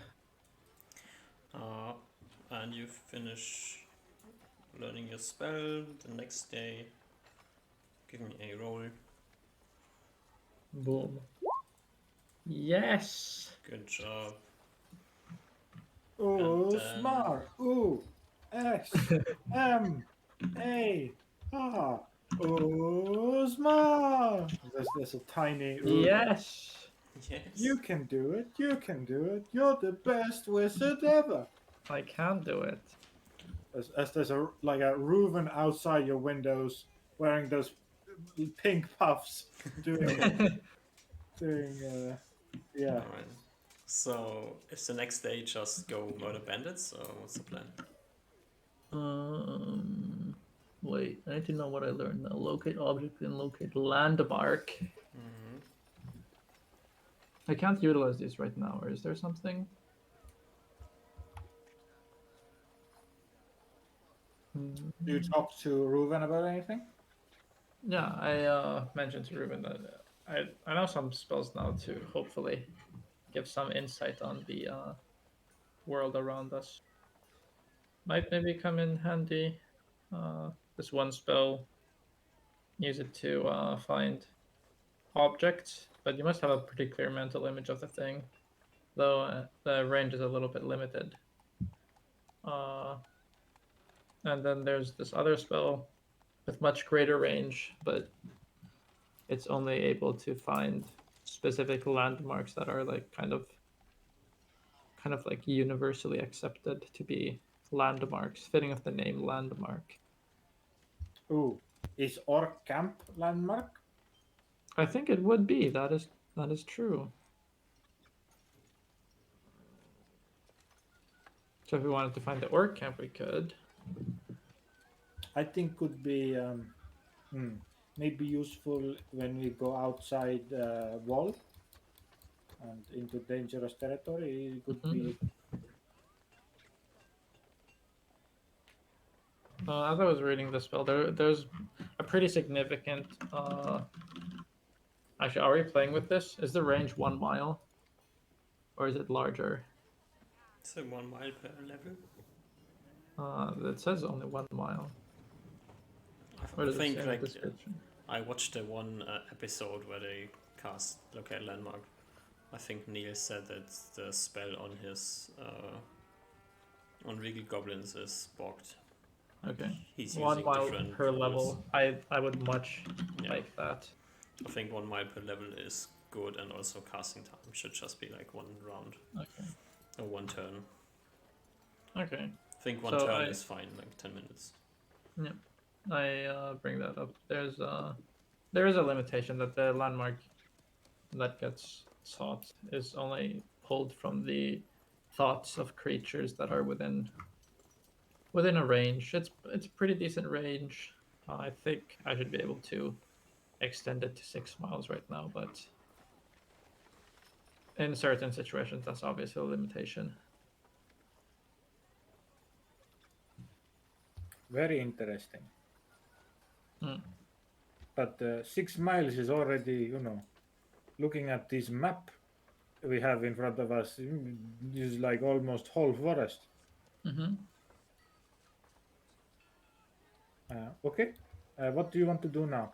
S1: And you finish learning your spell the next day. Give me a roll.
S3: Boom. Yes.
S1: Good job.
S2: Oh,
S1: And then-
S2: smart. Ooh, X, M, A, R. Oh, smart. There's a tiny.
S3: Yes.
S1: Yes.
S2: You can do it. You can do it. You're the best wizard ever.
S3: I can do it.
S2: As there's a Reuven outside your windows wearing those pink puffs, doing yeah.
S1: Alright. So, is the next day just go murder bandits, or what's the plan?
S3: Wait. I need to know what I learned now. Locate object and locate landmark.
S1: Mm-hmm.
S3: I can't utilize this right now. Or is there something?
S2: Do you talk to Reuven about anything?
S3: Yeah, I mentioned to Ruben that I know some spells now to hopefully give some insight on the world around us. Might maybe come in handy. This one spell, use it to find objects, but you must have a pretty clear mental image of the thing, though the range is a little bit limited. And then there's this other spell with much greater range, but it's only able to find specific landmarks that are like kind of kind of like universally accepted to be landmarks, fitting of the name landmark.
S2: Ooh, is Orc Camp landmark?
S3: I think it would be. That is true. So if we wanted to find the orc camp, we could.
S2: I think could be maybe useful when we go outside wall and into dangerous territory. It could be.
S3: As I was reading the spell, there's a pretty significant. Actually, are we playing with this? Is the range 1 mile, or is it larger?
S1: So 1 mile per level.
S3: It says only 1 mile.
S1: I
S3: Does it
S1: think
S3: say in the
S1: like
S3: description?
S1: I watched the one episode where they cast locate landmark. I think Neil said that the spell on his on Regal Goblins is blocked.
S3: Okay.
S1: He's
S3: 1
S1: using
S3: mile
S1: different
S3: per
S1: rules.
S3: level. I would much
S1: Yeah.
S3: like that.
S1: I think 1 mile per level is good, and also casting time should just be like 1 round
S3: Okay.
S1: or 1 turn.
S3: Okay.
S1: I think 1
S3: So
S1: turn is fine, like 10 minutes.
S3: Yeah. I bring that up. There is a limitation that the landmark that gets sought is only pulled from the thoughts of creatures that are within a range. It's a pretty decent range. I think I should be able to extend it to 6 miles right now, but in certain situations, that's obviously a limitation.
S2: Very interesting.
S3: Mm.
S2: But 6 miles is already, looking at this map we have in front of us, is like almost whole forest.
S3: Mm-hmm.
S2: Okay. What do you want to do now?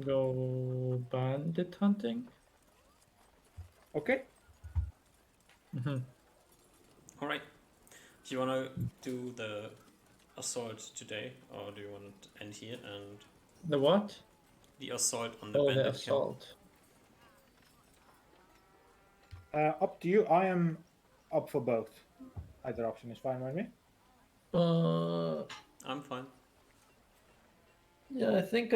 S3: Go bandit hunting.
S2: Okay.
S3: Mm-hmm.
S1: All right. Do you want to do the assault today, or do you want to end here and
S3: The what?
S1: the assault on the
S3: Oh,
S1: bandit
S3: the
S1: camp?
S3: assault.
S2: Up to you. I am up for both. Either option is fine with me.
S1: I'm fine.
S3: Yeah, I think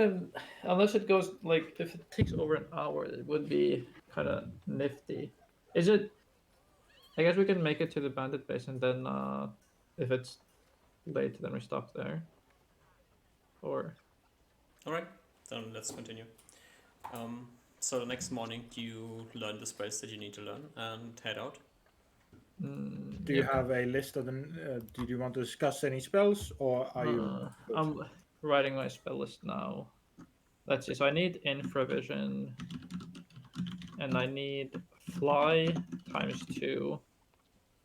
S3: unless it goes like if it takes over an hour, it would be kind of nifty. Is it? I guess we can make it to the bandit base, and then if it's late, then we stop there. Or
S1: All right, then let's continue. So the next morning, you learn the spells that you need to learn and head out.
S2: Do you have a list of them? Did you want to discuss any spells, or are you?
S3: I'm writing my spell list now. Let's see. So I need infravision, and I need fly ×2.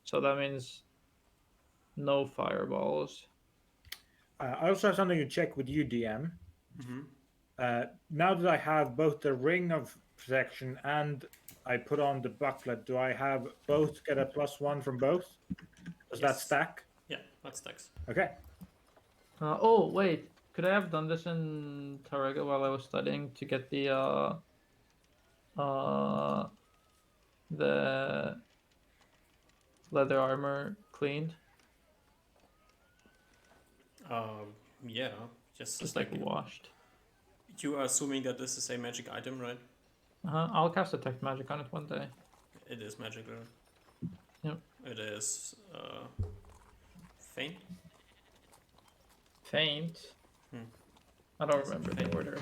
S3: So that means no fireballs.
S2: I also have something to check with you, DM. Now that I have both the ring of protection and I put on the bucklet, do I have both get a +1 from both? Does that stack?
S1: Yeah, that stacks.
S2: Okay.
S3: Oh wait, could I have done this in Tarrega while I was studying to get the leather armor cleaned?
S1: Yeah, just
S3: like washed.
S1: You are assuming that this is a magic item, right?
S3: I'll cast detect magic on it one day.
S1: It is magical.
S3: Yep.
S1: It is faint.
S3: Faint. I don't remember the order.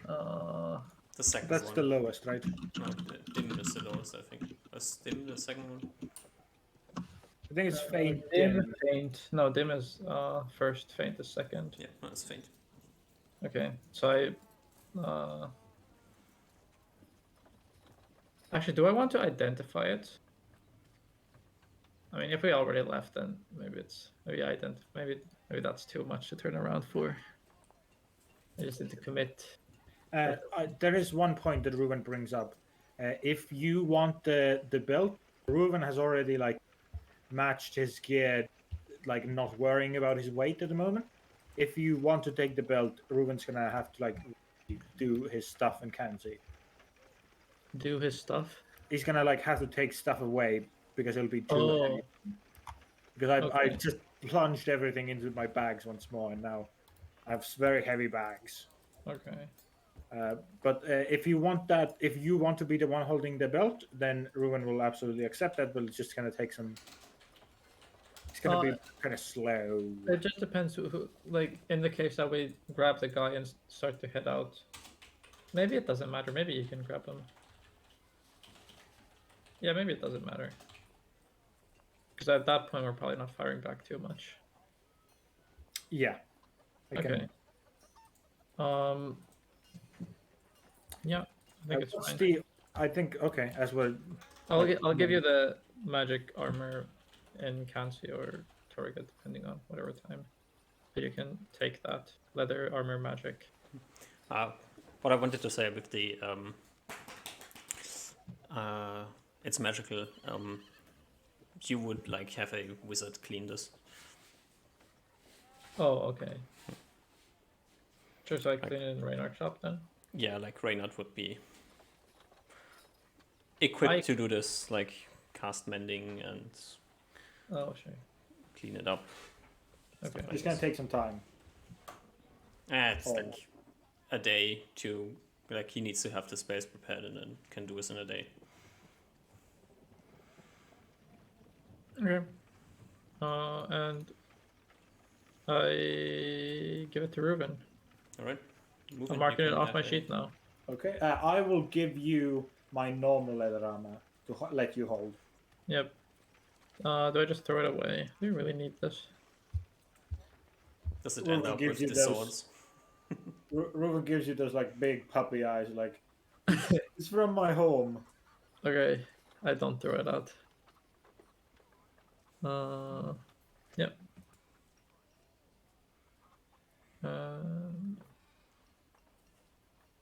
S1: The second
S2: That's
S1: one.
S2: the lowest, right?
S1: No, dim is the lowest, I think. Was dim the second one?
S2: I think it's faint.
S3: Faint. No, dim is first. Faint is second.
S1: Yeah, no, it's faint.
S3: Okay, so I. Actually, do I want to identify it? I mean, if we already left, then maybe maybe that's too much to turn around for. I just need to commit.
S2: There is one point that Ruben brings up. If you want the belt, Ruben has already matched his gear, not worrying about his weight at the moment. If you want to take the belt, Ruben's gonna have to do his stuff in Kanzi.
S3: Do his stuff.
S2: He's gonna like have to take stuff away because it'll be too heavy.
S3: Oh,
S2: Because I
S3: okay.
S2: just plunged everything into my bags once more, and now I have very heavy bags.
S3: Okay.
S2: But if you want that, if you want to be the one holding the belt, then Ruben will absolutely accept that. But it's just gonna take some. It's gonna be kind of slow.
S3: It just depends who, like, in the case that we grab the guy and start to head out. Maybe it doesn't matter. Maybe you can grab him. Yeah, maybe it doesn't matter. Because at that point, we're probably not firing back too much.
S2: Yeah.
S3: Okay. Yeah, I think it's
S2: what's
S3: fine.
S2: I think okay. As well.
S3: I'll give you the magic armor in Kansi or Torriga, depending on whatever time. So you can take that leather armor magic.
S1: What I wanted to say with the it's magical. You would like have a wizard clean this.
S3: Oh, okay. Just like clean it in Reynard's shop then?
S1: Yeah, like Reynard would be equipped to do this, like cast mending and
S3: Sure.
S1: clean it up.
S3: Okay.
S2: It's gonna take some time.
S1: It's like a day to like he needs to have the space prepared and then can do this in a day.
S3: Okay. And I give it to Ruben.
S1: All right.
S3: I'm marking it off my sheet now.
S2: Okay. I will give you my normal leather armor to let you hold.
S3: Yep. Do I just throw it away? Do you really need this?
S1: Does it end up with the swords?
S2: Ruben gives you those like big puppy eyes, like it's from my home.
S3: Okay, I don't throw it out. Yep.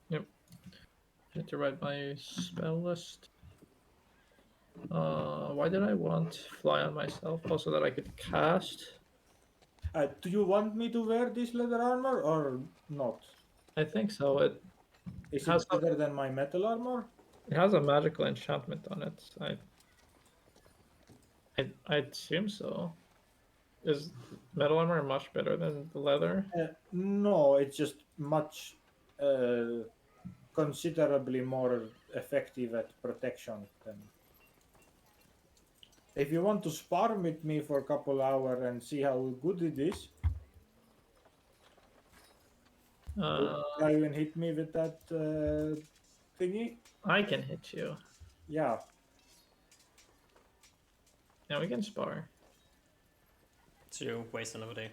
S3: Yep. I need to write my spell list. Why did I want fly on myself? Also that I could cast.
S2: Do you want me to wear this leather armor or not?
S3: I think so. It
S2: Is
S3: has
S2: it better than my metal armor?
S3: It has a magical enchantment on it. I assume so. Is metal armor much better than the leather?
S2: No, it's just much considerably more effective at protection than. If you want to spar with me for a couple hours and see how good it is, try and hit me with that thingy.
S3: I can hit you.
S2: Yeah.
S3: Yeah, we can spar.
S1: To waste another day.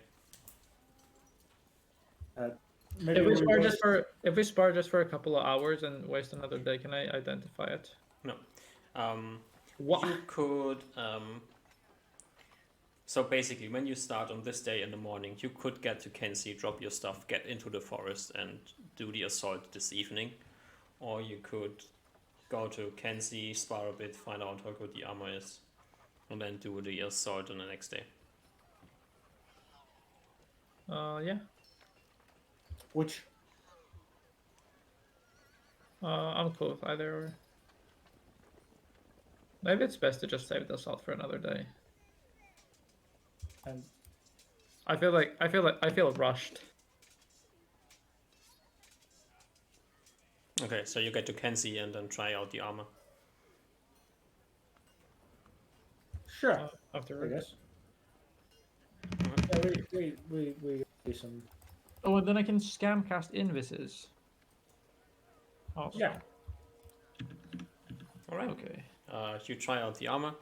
S3: If we spar just for a couple of hours and waste another day, can I identify it?
S1: No.
S3: What?
S1: You could. So basically, when you start on this day in the morning, you could get to Kenzie, drop your stuff, get into the forest, and do the assault this evening. Or you could go to Kenzie, spar a bit, find out how good the armor is, and then do the assault on the next day.
S3: Yeah.
S2: Which?
S3: I'm cool with either. Or... Maybe it's best to just save the assault for another day.
S2: And
S3: I feel rushed.
S1: Okay, so you get to Kenzie and then try out the armor.
S2: Sure.
S3: After
S2: I guess. Yeah, we do some.
S3: Oh, and then I can scam cast invises. Awesome.
S2: Yeah.
S1: All right.
S3: Okay.
S1: You try out the armor.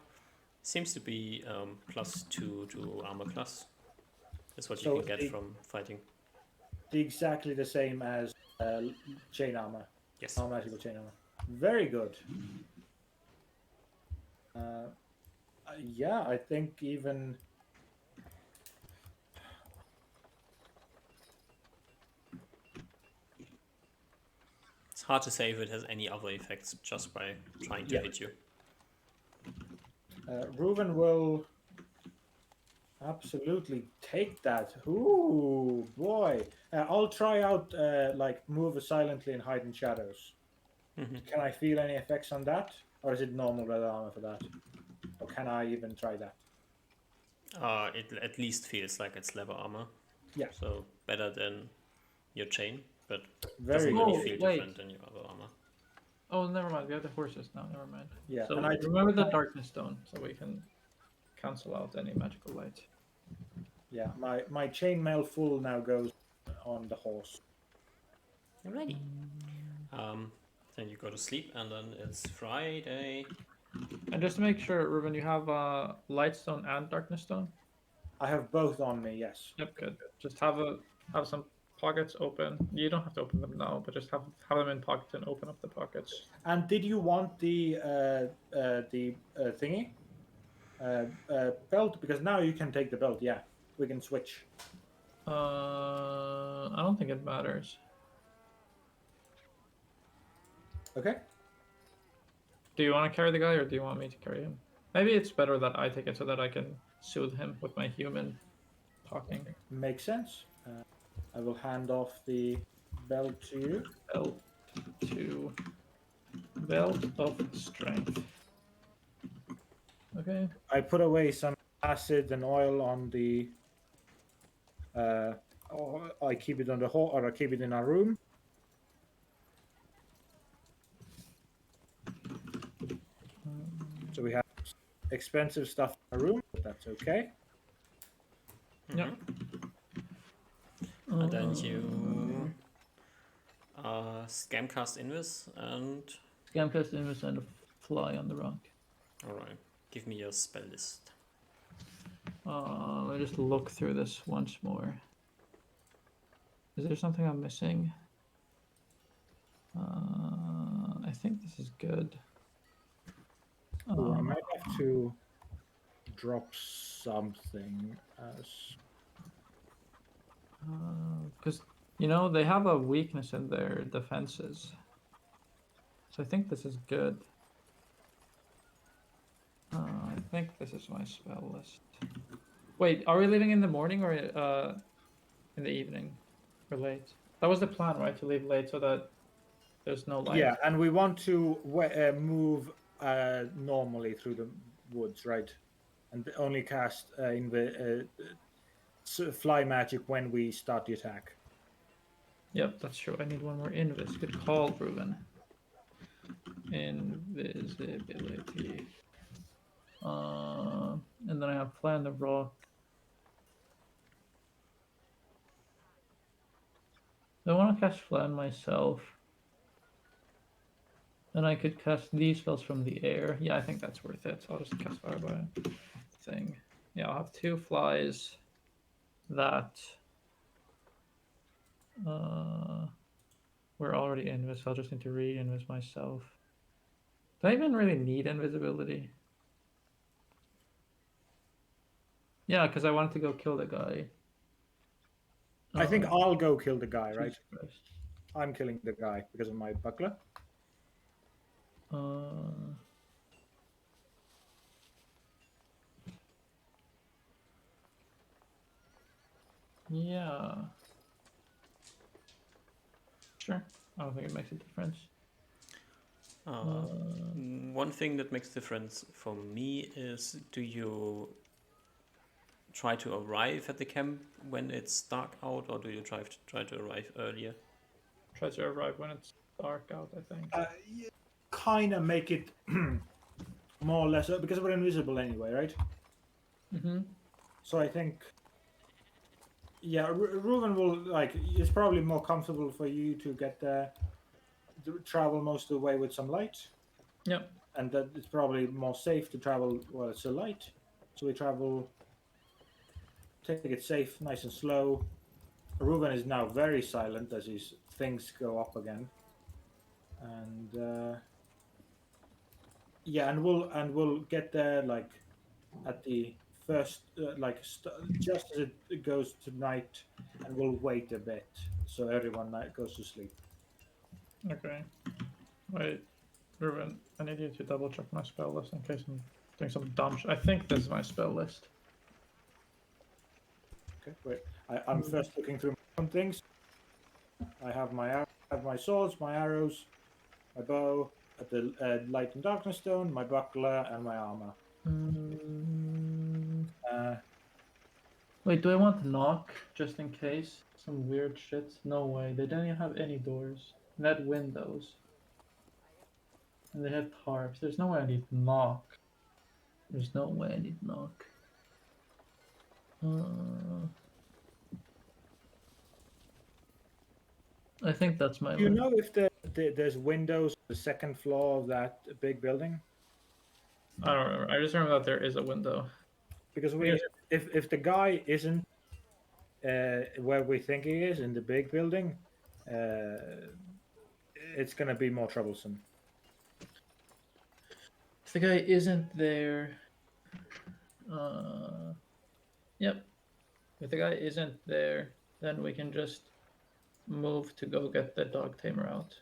S1: Seems to be +2 to armor class. That's what you can get from fighting.
S2: Exactly the same as chain armor.
S1: Yes.
S2: Magical chain armor. Very good. Yeah, I think even.
S1: It's hard to say if it has any other effects just by trying to hit you.
S2: Reuven will Absolutely, take that. Ooh, boy. I'll try out like move silently and hide in shadows.
S1: Mhm.
S2: Can I feel any effects on that, or is it normal red armor for that? Or can I even try that?
S1: It at least feels like it's leather armor,
S2: Yeah,
S1: so better than your chain, but
S2: very
S1: doesn't really
S2: good.
S3: Oh,
S1: feel
S3: wait.
S1: different than your other armor.
S3: Oh, never mind. We have the horses now. Never mind.
S2: Yeah,
S3: So
S2: and I
S3: remember the darkness stone, so we can cancel out any magical light.
S2: yeah my chainmail full now goes on the horse.
S1: Alrighty. Then you go to sleep, and then it's Friday.
S3: And just to make sure, Ruben, you have light stone and darkness stone.
S2: I have both on me. Yes.
S3: Yep, good. Just have some pockets open. You don't have to open them now, but just have them in pockets and open up the pockets.
S2: And did you want the thingy belt? Because now you can take the belt. Yeah, we can switch.
S3: I don't think it matters.
S2: Okay.
S3: Do you want to carry the guy, or do you want me to carry him? Maybe it's better that I take it so that I can soothe him with my human talking.
S2: Makes sense. I will hand off the belt to you.
S3: Belt to belt of strength. Okay.
S2: I put away some acid and oil on the. I keep it on the hall, or I keep it in our room. So we have expensive stuff in our room, but that's okay.
S3: Yeah.
S1: And then you scamcast Invis, and
S3: Scamcast Invis and a fly on the rock.
S1: alright, give me your spell list.
S3: Let me just look through this once more. Is there something I'm missing? I think this is good.
S2: Ooh, I might have to drop something as.
S3: Because you know they have a weakness in their defenses, so I think this is good. I think this is my spell list. Wait, are we leaving in the morning or in the evening, or late? That was the plan, right? To leave late so that there's no light.
S2: Yeah, and we want to move normally through the woods, right? And only cast in the fly magic when we start the attack.
S3: Yep, that's true. I need one more invis. Good call, Ruben. Invisibility. And then I have Fly on the Rock. I want to cast Fly on myself. Then I could cast these spells from the air. Yeah, I think that's worth it. So I'll just cast Fire by thing. Yeah, I'll have 2 flies that we're already invis. I'll just need to re-invis myself. Do I even really need invisibility? Yeah, because I wanted to go kill the guy.
S2: I think I'll go kill the guy, right?
S3: Jesus Christ.
S2: I'm killing the guy because of my buckler.
S3: Yeah. Sure. I don't think it makes a difference.
S1: One thing that makes difference for me is, do you try to arrive at the camp when it's dark out, or do you try to arrive earlier?
S3: Try to arrive when it's dark out, I think.
S2: Kind of make it more or less because we're invisible anyway, right?
S3: Mm-hmm.
S2: So I think, yeah, Ruben will like. It's probably more comfortable for you to get there, to travel most of the way with some light.
S3: Yep.
S2: And that it's probably more safe to travel while it's so light. So we travel, take it safe, nice and slow. Ruben is now very silent as his things go up again, and yeah, and we'll get there like at the first just as it goes to night, and we'll wait a bit so everyone goes to sleep.
S3: Okay. Wait, Ruben, I need you to double check my spell list in case I'm doing some dumb shit. I think this is my spell list.
S2: Okay, wait. I'm first looking through my own things. I have my swords, my arrows, my bow, the light and darkness stone, my buckler, and my armor.
S3: Mm,
S2: Uh,
S3: wait, do I want to knock just in case? Some weird shit? No way. They don't even have any doors. Not windows. And they have tarps. There's no way I need knock. There's no way I need knock. I think that's my
S2: do you
S3: way.
S2: know if there's windows on the second floor of that big building?
S3: I don't remember. I just remember that there is a window.
S2: Because
S3: Yes.
S2: if the guy isn't where we think he is in the big building, it's gonna be more troublesome.
S3: If the guy isn't there, yep. If the guy isn't there, then we can just move to go get the dog tamer out,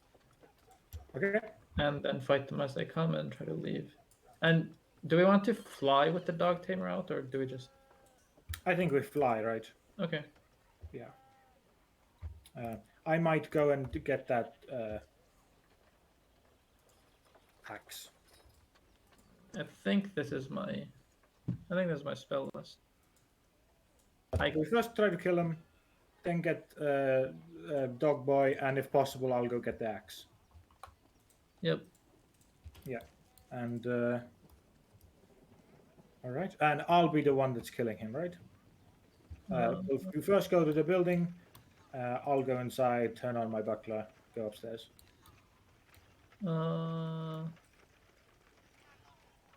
S2: Okay,
S3: and then fight them as they come and try to leave. And do we want to fly with the dog tamer out, or do we just?
S2: I think we fly, right?
S3: Okay.
S2: Yeah. I might go and get that axe.
S3: I think this is my. I think this is my spell list.
S2: We first try to kill him, then get dog boy, and if possible, I'll go get the axe.
S3: Yep.
S2: Yeah, and all right, and I'll be the one that's killing him, right? If you first go to the building, I'll go inside, turn on my buckler, go upstairs.
S3: I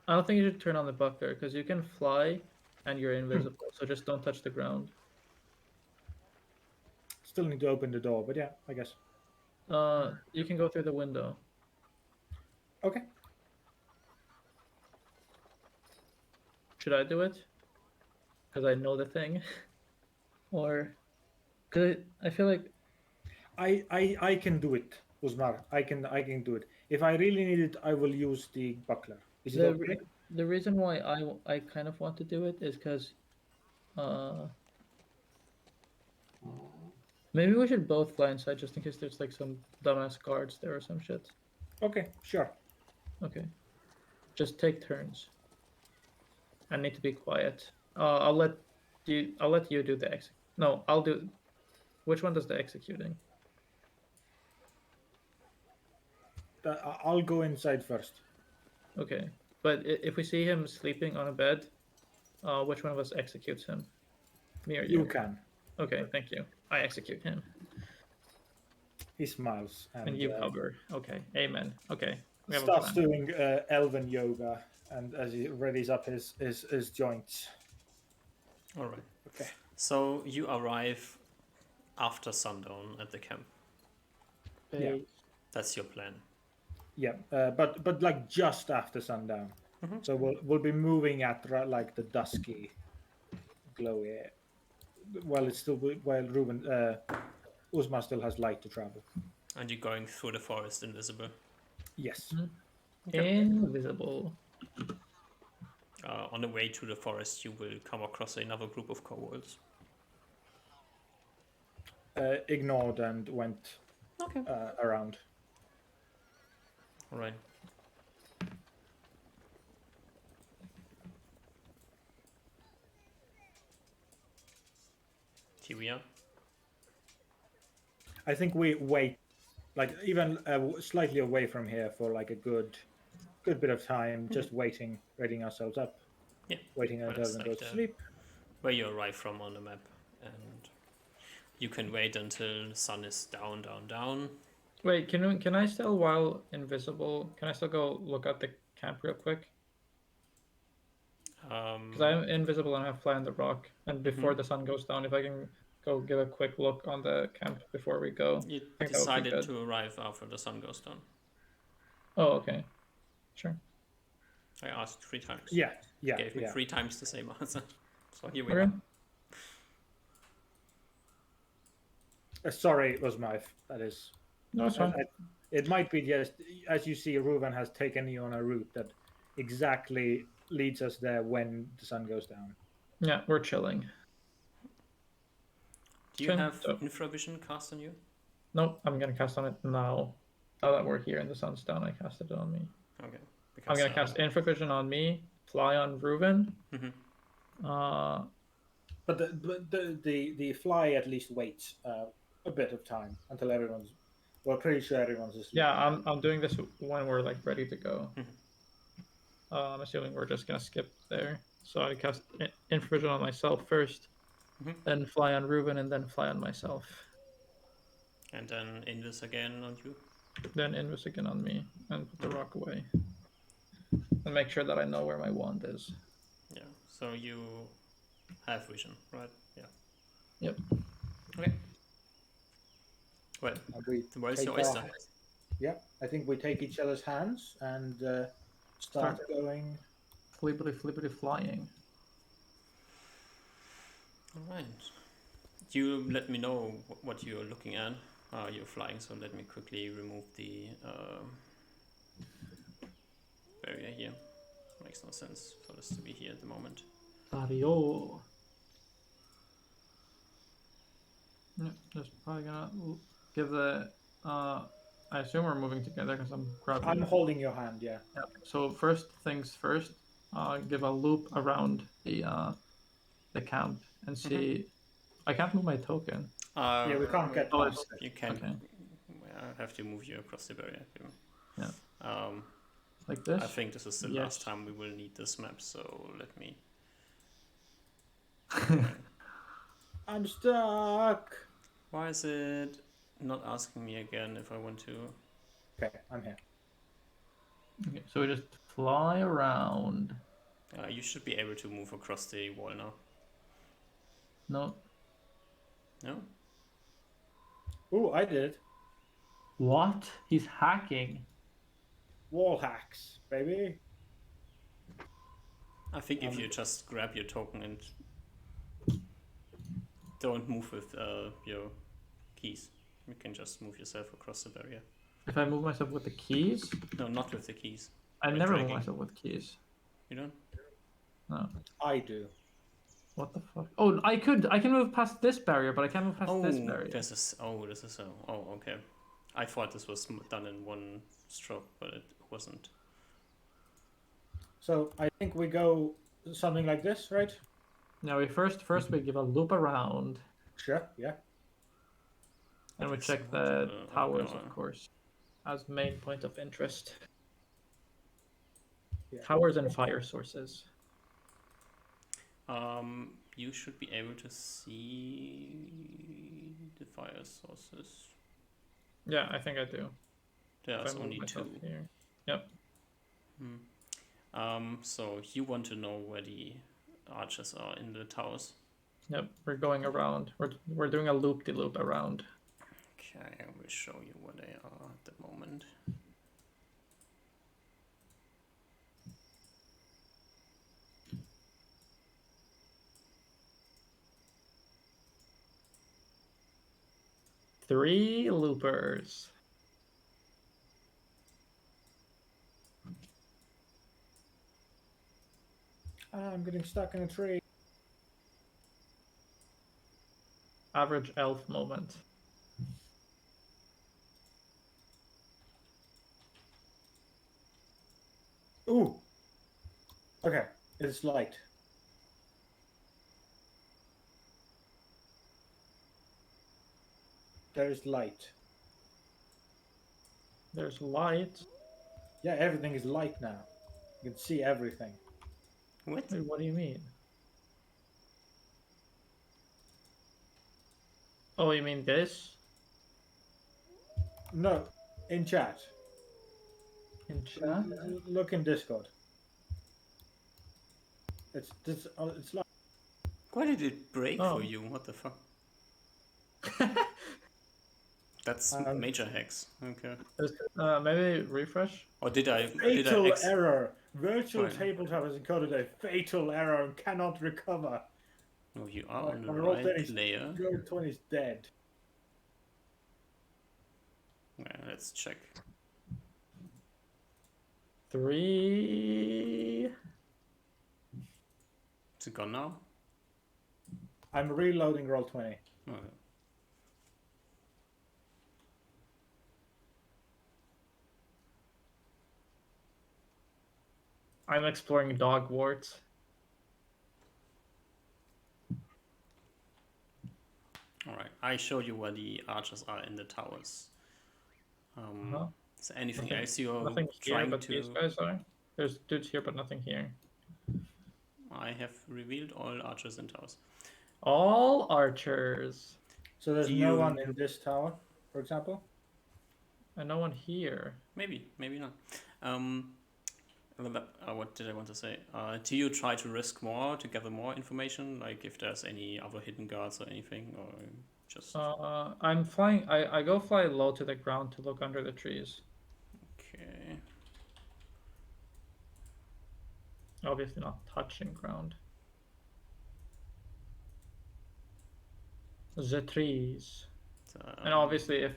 S3: don't think you should turn on the buckler because you can fly and you're invisible. So just don't touch the ground.
S2: Still need to open the door, but yeah, I guess.
S3: You can go through the window.
S2: Okay.
S3: Should I do it? Because I know the thing, or because I feel like
S2: I can do it, Usmar. I can do it. If I really need it, I will use the buckler. Is it okay?
S3: the reason why I kind of want to do it is because maybe we should both fly inside just in case there's like some dumbass guards there or some shit.
S2: Okay, sure.
S3: Okay, just take turns. I need to be quiet. I'll let you do the No, I'll do. Which one does the executing?
S2: I'll go inside first.
S3: Okay, but if we see him sleeping on a bed, which one of us executes him? Me or you?
S2: You can.
S3: Okay, thank you. I execute him.
S2: He smiles
S3: And you cover. Okay, amen. Okay, we have
S2: starts
S3: a plan.
S2: doing elven yoga, and as he readies up his joints.
S1: All right.
S2: Okay.
S1: So you arrive after sundown at the camp.
S2: Yeah.
S1: That's your plan.
S2: Yeah, but like just after sundown. So we'll be moving at like the dusky, glowy. While Ruben Uzma still has light to travel.
S1: And you're going through the forest invisible.
S2: Yes.
S3: Invisible.
S1: On the way to the forest, you will come across another group of kobolds.
S2: Ignored and went around.
S1: All right. Here we are.
S2: I think we wait, like even slightly away from here for like a good bit of time, just waiting, readying ourselves up.
S1: Yeah.
S2: Waiting until everyone goes to sleep.
S1: Where you arrive from on the map, and you can wait until the sun is down, down, down.
S3: Wait, can I still, while invisible, can I still go look at the camp real quick? Because I'm invisible and I have fly on the rock, and before the sun goes down, if I can go give a quick look on the camp before we go.
S1: You decided to arrive after the sun goes down.
S3: Oh, okay. Sure.
S1: I asked 3 times.
S2: Yeah.
S1: Gave me 3 times the same answer. So here we are.
S2: Sorry, it was that is.
S3: No, it's fine.
S2: It might be just, as you see, Reuven has taken you on a route that exactly leads us there when the sun goes down.
S3: Yeah, we're chilling.
S1: Do you
S3: Okay,
S1: have
S3: so-
S1: infravision cast on you?
S3: Nope, I'm gonna cast on it now. Now that we're here and the sun's down, I casted it on me.
S1: Okay.
S3: I'm
S1: Because,
S3: gonna cast Infravision on me, fly on Reuven.
S1: Mhm.
S2: But the fly at least waits a bit of time until everyone's. We're pretty sure everyone's asleep.
S3: Yeah, I'm doing this when we're like ready to go. I'm assuming we're just gonna skip there. So I cast Infravision on myself first, then fly on Reuven, and then fly on myself.
S1: And then Invis again on you.
S3: Then Invis again on me, and put the rock away. And make sure that I know where my wand is.
S1: Yeah. So you have vision, right? Yeah.
S3: Yep.
S1: Okay. Well,
S2: And we
S1: where's
S2: take
S1: your
S2: our-
S1: oyster?
S2: Yeah, I think we take each other's hands and start going.
S3: Flippity flying.
S1: All right. You let me know what you're looking at. You're flying, so let me quickly remove the barrier here. Makes no sense for this to be here at the moment.
S3: Dario. Yep, just probably gonna give the. I assume we're moving together because I'm grabbing.
S2: I'm holding your hand. Yeah.
S3: Yeah. So first things first. Give a loop around the camp and see. I can't move my token.
S2: Yeah, we can't get
S3: Oh,
S2: past it.
S1: You can.
S3: Okay.
S1: I have to move you across the barrier.
S3: Yeah. Like this.
S1: I think this is the
S3: Yes.
S1: last time we will need this map, so let me.
S2: I'm stuck.
S1: Why is it not asking me again if I want to?
S2: Okay, I'm here.
S3: Okay, so we just fly around.
S1: You should be able to move across the wall now.
S3: No.
S1: No?
S2: Ooh, I did.
S3: What? He's hacking.
S2: Wall hacks, baby.
S1: I think if you just grab your token and don't move with your keys, you can just move yourself across the barrier.
S3: If I move myself with the keys?
S1: No, not with the keys.
S3: I
S1: By
S3: never move
S1: dragging.
S3: myself with keys.
S1: You don't?
S3: No.
S2: I do.
S3: What the fuck? Oh, I can move past this barrier, but I can't move past
S1: Oh,
S3: this barrier.
S1: this is okay. I thought this was done in one stroke, but it wasn't.
S2: So I think we go something like this, right?
S3: Now we first we give a loop around,
S2: Sure. Yeah.
S3: and we
S1: That's
S3: check
S1: not,
S3: the towers,
S1: okay.
S3: of course, as main point of interest.
S2: Yeah.
S3: Towers and fire sources.
S1: You should be able to see the fire sources.
S3: Yeah, I think I do.
S1: There's
S3: If I move
S1: only
S3: myself
S1: two.
S3: Here. Yep.
S1: So you want to know where the archers are in the towers?
S3: Yep. We're going around. We're doing a loop-de-loop around.
S1: Okay, I will show you where they are at the moment.
S3: Three loopers.
S2: I'm getting stuck in a tree.
S3: Average elf moment.
S2: Ooh. Okay, it's light. There is light.
S3: There's light.
S2: Yeah, everything is light now. You can see everything.
S1: What?
S3: Wait, what do you mean? Oh, you mean this?
S2: No, in chat.
S3: In chat?
S2: Look in Discord. It's like
S1: Why did it break
S3: Oh.
S1: for you? What the fuck? That's major hacks. Okay.
S3: Maybe refresh.
S1: Or did I?
S2: fatal error. Virtual
S1: Fine.
S2: tabletop has encoded a fatal error and cannot recover.
S1: No, you are on the
S2: My
S1: right
S2: Roleplaying
S1: layer.
S2: Roll 20 is dead.
S1: Well, let's check.
S3: 3.
S1: Is it gone now?
S2: I'm reloading Roll 20.
S1: Okay.
S3: I'm exploring dog warts.
S1: All right. I showed you where the archers are in the towers.
S3: Uh-huh.
S1: Is there anything
S3: Nothing,
S1: else you're
S3: nothing here,
S1: trying
S3: but these
S1: to?
S3: guys are. There's dudes here, but nothing here.
S1: I have revealed all archers and towers.
S3: All archers.
S2: So there's
S1: Do
S2: no
S1: you-
S2: one in this tower, for example?
S3: And no one here.
S1: Maybe not. What did I want to say? Do you try to risk more to gather more information, like if there's any other hidden guards or anything, or just
S3: I'm flying. I go fly low to the ground to look under the trees.
S1: okay?
S3: Obviously not touching ground. The trees. And obviously, if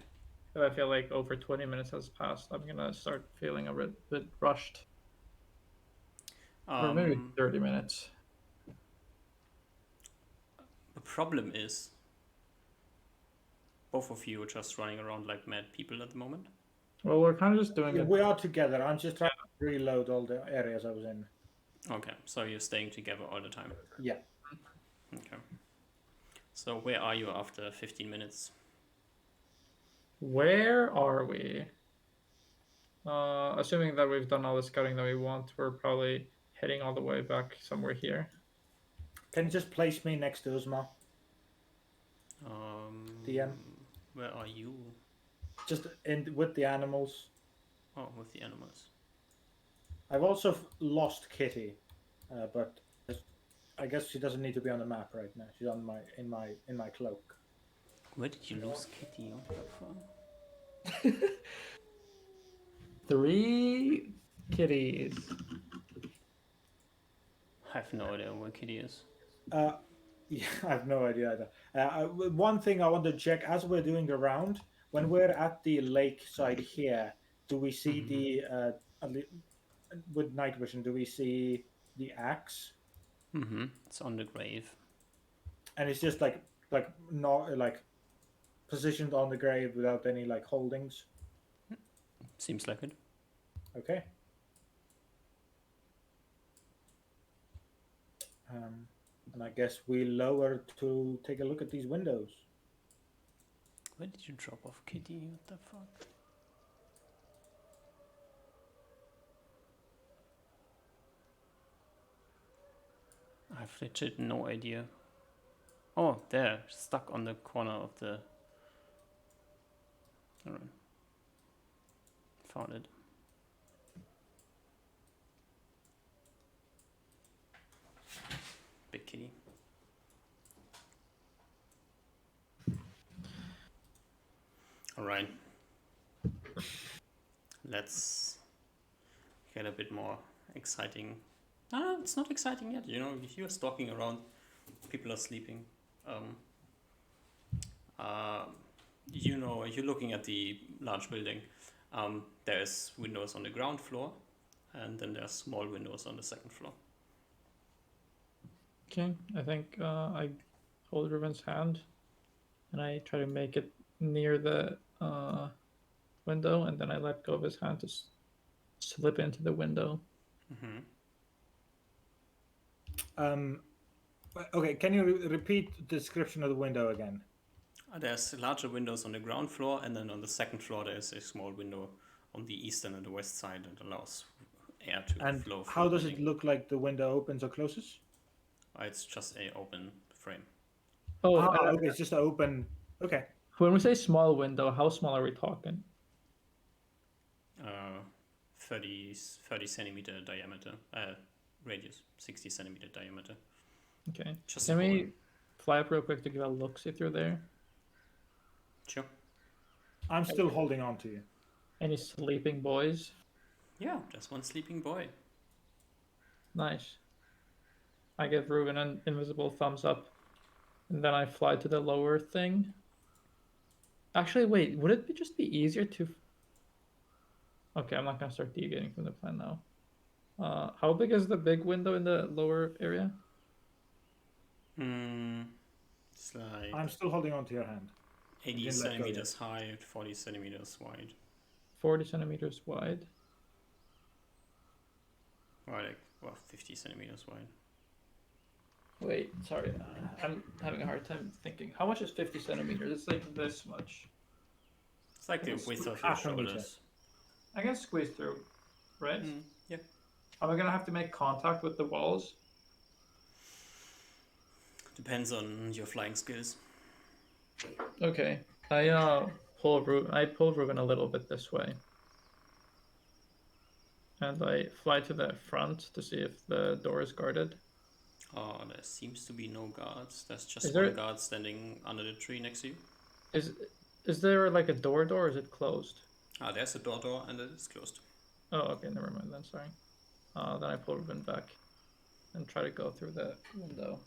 S3: I feel like over 20 minutes has passed, I'm gonna start feeling a bit rushed. Or maybe 30 minutes.
S1: The problem is, both of you are just running around like mad people at the moment.
S3: Well, we're kind of just doing
S2: Yeah,
S3: it.
S2: we are together. I'm just trying to reload all the areas I was in.
S1: Okay, so you're staying together all the time.
S2: Yeah.
S1: Okay. So where are you after 15 minutes?
S3: Where are we? Assuming that we've done all the scouting that we want, we're probably heading all the way back somewhere here.
S2: Can you just place me next to Uzma? DM?
S1: Where are you?
S2: Just in with the animals.
S1: Oh, with the animals.
S2: I've also lost Kitty, but I guess she doesn't need to be on the map right now. She's on in my cloak.
S1: Where did you lose Kitty? What the fuck?
S3: 3 kitties.
S1: I have no idea where Kitty is.
S2: Yeah, I have no idea either. One thing I want to check as we're doing the round, when we're at the lake side here, do we see with night vision? Do we see the axe?
S1: It's on the grave.
S2: And it's just like not like positioned on the grave without any like holdings.
S1: Seems like it.
S2: Okay. And I guess we lower to take a look at these windows.
S1: Where did you drop off Kitty? What the fuck? I have legit no idea. Oh, there, stuck on the corner of the. Alright. Found it. Big kitty. Alright. Let's get a bit more exciting. No, it's not exciting yet. You know, if you're stalking around, people are sleeping. You know, you're looking at the large building. There's windows on the ground floor, and then there's small windows on the second floor.
S3: Okay, I think I hold Ruben's hand and I try to make it near the window, and then I let go of his hand to slip into the window.
S2: Okay, can you repeat the description of the window again?
S1: There's larger windows on the ground floor, and then on the second floor there's a small window on the eastern and the west side that allows air to flow.
S2: And how does it look like the window opens or closes?
S1: It's just a open frame.
S3: Oh,
S2: okay, it's just an open. Okay.
S3: When we say small window, how small are we talking?
S1: 30 centimeter diameter, radius, 60 centimeter diameter.
S3: Okay.
S1: Just
S3: Can we fly up real quick to give a look-see through there?
S1: Sure.
S2: I'm still holding on to you.
S3: Any sleeping boys?
S1: Yeah, there's one sleeping boy.
S3: Nice. I give Ruben an invisible thumbs up, and then I fly to the lower thing. Actually, wait, would it just be easier to... Okay, I'm not going to start deviating from the plan now. How big is the big window in the lower area?
S1: It's like
S2: I'm still holding on to your hand.
S1: 80 centimeters high, 40 centimeters wide.
S3: 40 centimeters wide.
S1: Or like well, 50 centimeters wide.
S3: Wait, sorry, I'm having a hard time thinking. How much is 50 centimeters? It's like this much.
S1: It's like the
S2: It's
S1: width of your
S2: half a meter.
S1: shoulders.
S3: I can squeeze through, right?
S1: Yeah.
S3: Am I gonna have to make contact with the walls?
S1: Depends on your flying skills.
S3: Okay, I pull Ruben a little bit this way, and I fly to the front to see if the door is guarded.
S1: Oh, there seems to be no guards. There's just
S3: Is
S1: one
S3: there-
S1: guard standing under the tree next to you.
S3: Is there like a door, or is it closed?
S1: Ah, there's a door and it's closed.
S3: Oh, okay, never mind then. Sorry. Then I pull Ruben back and try to go through the window.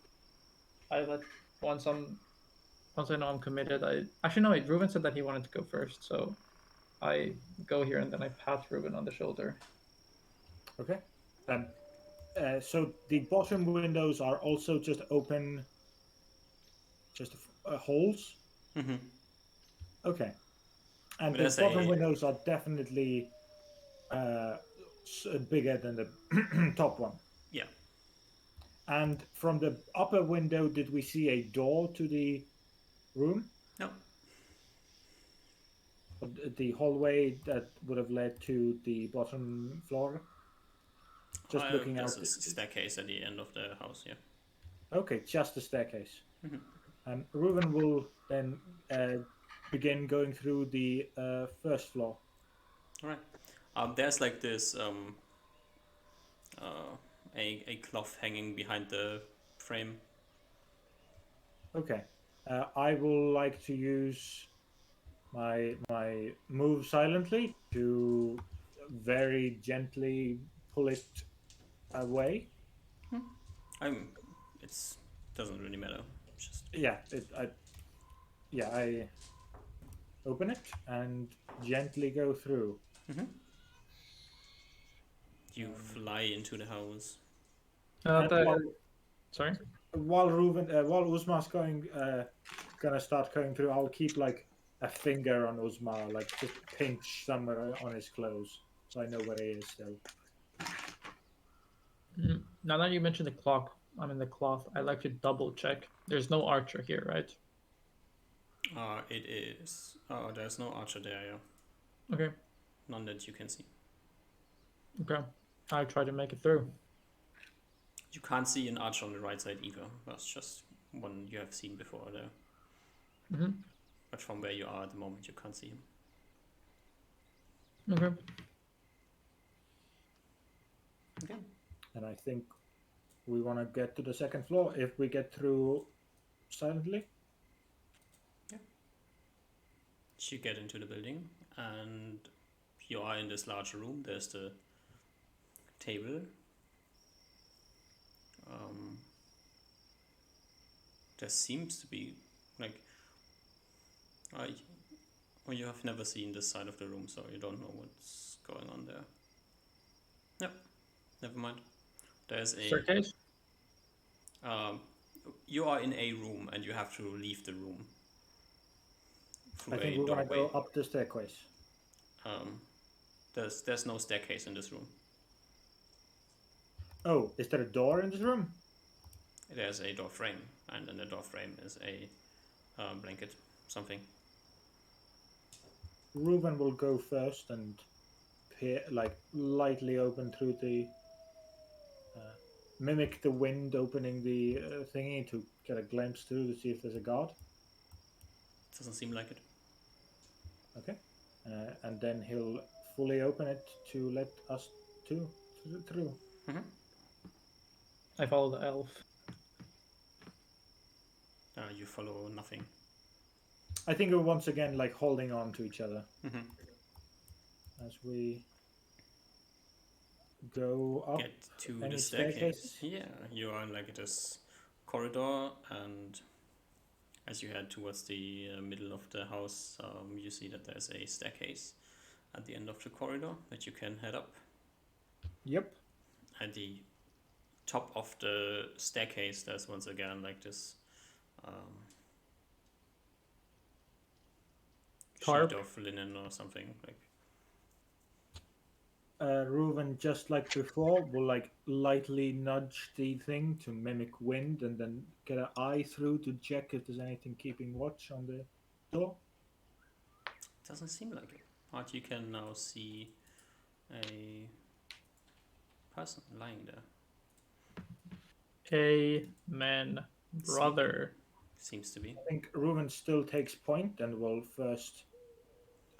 S3: Once I know I'm committed. Actually no. Wait, Ruben said that he wanted to go first, so I go here and then I pat Ruben on the shoulder.
S2: Okay. So the bottom windows are also just open, just holes.
S1: Mm-hmm.
S2: Okay. And
S1: But
S2: the
S1: there's
S2: bottom
S1: a-
S2: windows are definitely bigger than the top one.
S1: Yeah.
S2: And from the upper window, did we see a door to the room?
S1: No.
S2: The hallway that would have led to the bottom floor? Just looking out.
S1: There's a staircase at the end of the house, yeah.
S2: Okay, just the staircase.
S1: Mhm.
S2: Reuven will then begin going through the first floor.
S1: All right. There's like this a cloth hanging behind the frame.
S2: Okay. I will like to use my move silently to very gently pull it away.
S1: It's doesn't really matter. Just
S2: Yeah, I open it and gently go through.
S1: you fly into the house.
S3: Sorry.
S2: While Uzma's gonna start going through, I'll keep like a finger on Uzma, like just pinch somewhere on his clothes, so I know where he is still.
S3: Now that you mentioned the cloth, I'd like to double check. There's no archer here, right?
S1: It is. There's no archer there, yeah.
S3: Okay.
S1: None that you can see.
S3: Okay. I try to make it through.
S1: You can't see an archer on the right side either. That's just one you have seen before there. But from where you are at the moment, you can't see him.
S3: Okay.
S1: Okay.
S2: And I think we want to get to the second floor if we get through silently.
S1: You get into the building and you are in this large room. There's the table. There seems to be like well, you have never seen this side of the room, so you don't know what's going on there. Yep, never mind. There's a
S3: Staircase?
S1: you are in a room and you have to leave the room through
S2: I think
S1: a
S2: we're gonna
S1: doorway.
S2: go up the staircase.
S1: There's no staircase in this room.
S2: Oh, is there a door in this room?
S1: There's a door frame, and in the door frame is a blanket, something.
S2: Reuven will go first and peer, like lightly open through the mimic the wind opening the thingy to get a glimpse through to see if there's a guard.
S1: Doesn't seem like it.
S2: Okay, and then he'll fully open it to let us through.
S3: I follow the elf.
S1: You follow nothing.
S2: I think we're once again like holding on to each other as we go up.
S1: Get to
S2: any
S1: the staircase.
S2: staircases?
S1: Yeah, you are in like this corridor, and as you head towards the middle of the house, you see that there's a staircase at the end of the corridor that you can head up.
S2: Yep.
S1: At the top of the staircase, there's once again like this
S3: Tarp?
S1: sheet of linen or something like.
S2: Reuven, just like before, will like lightly nudge the thing to mimic wind, and then get an eye through to check if there's anything keeping watch on the door.
S1: Doesn't seem like it. But you can now see a person lying there.
S3: Amen, brother.
S1: Seems to be.
S2: I think Reuven still takes point and will first,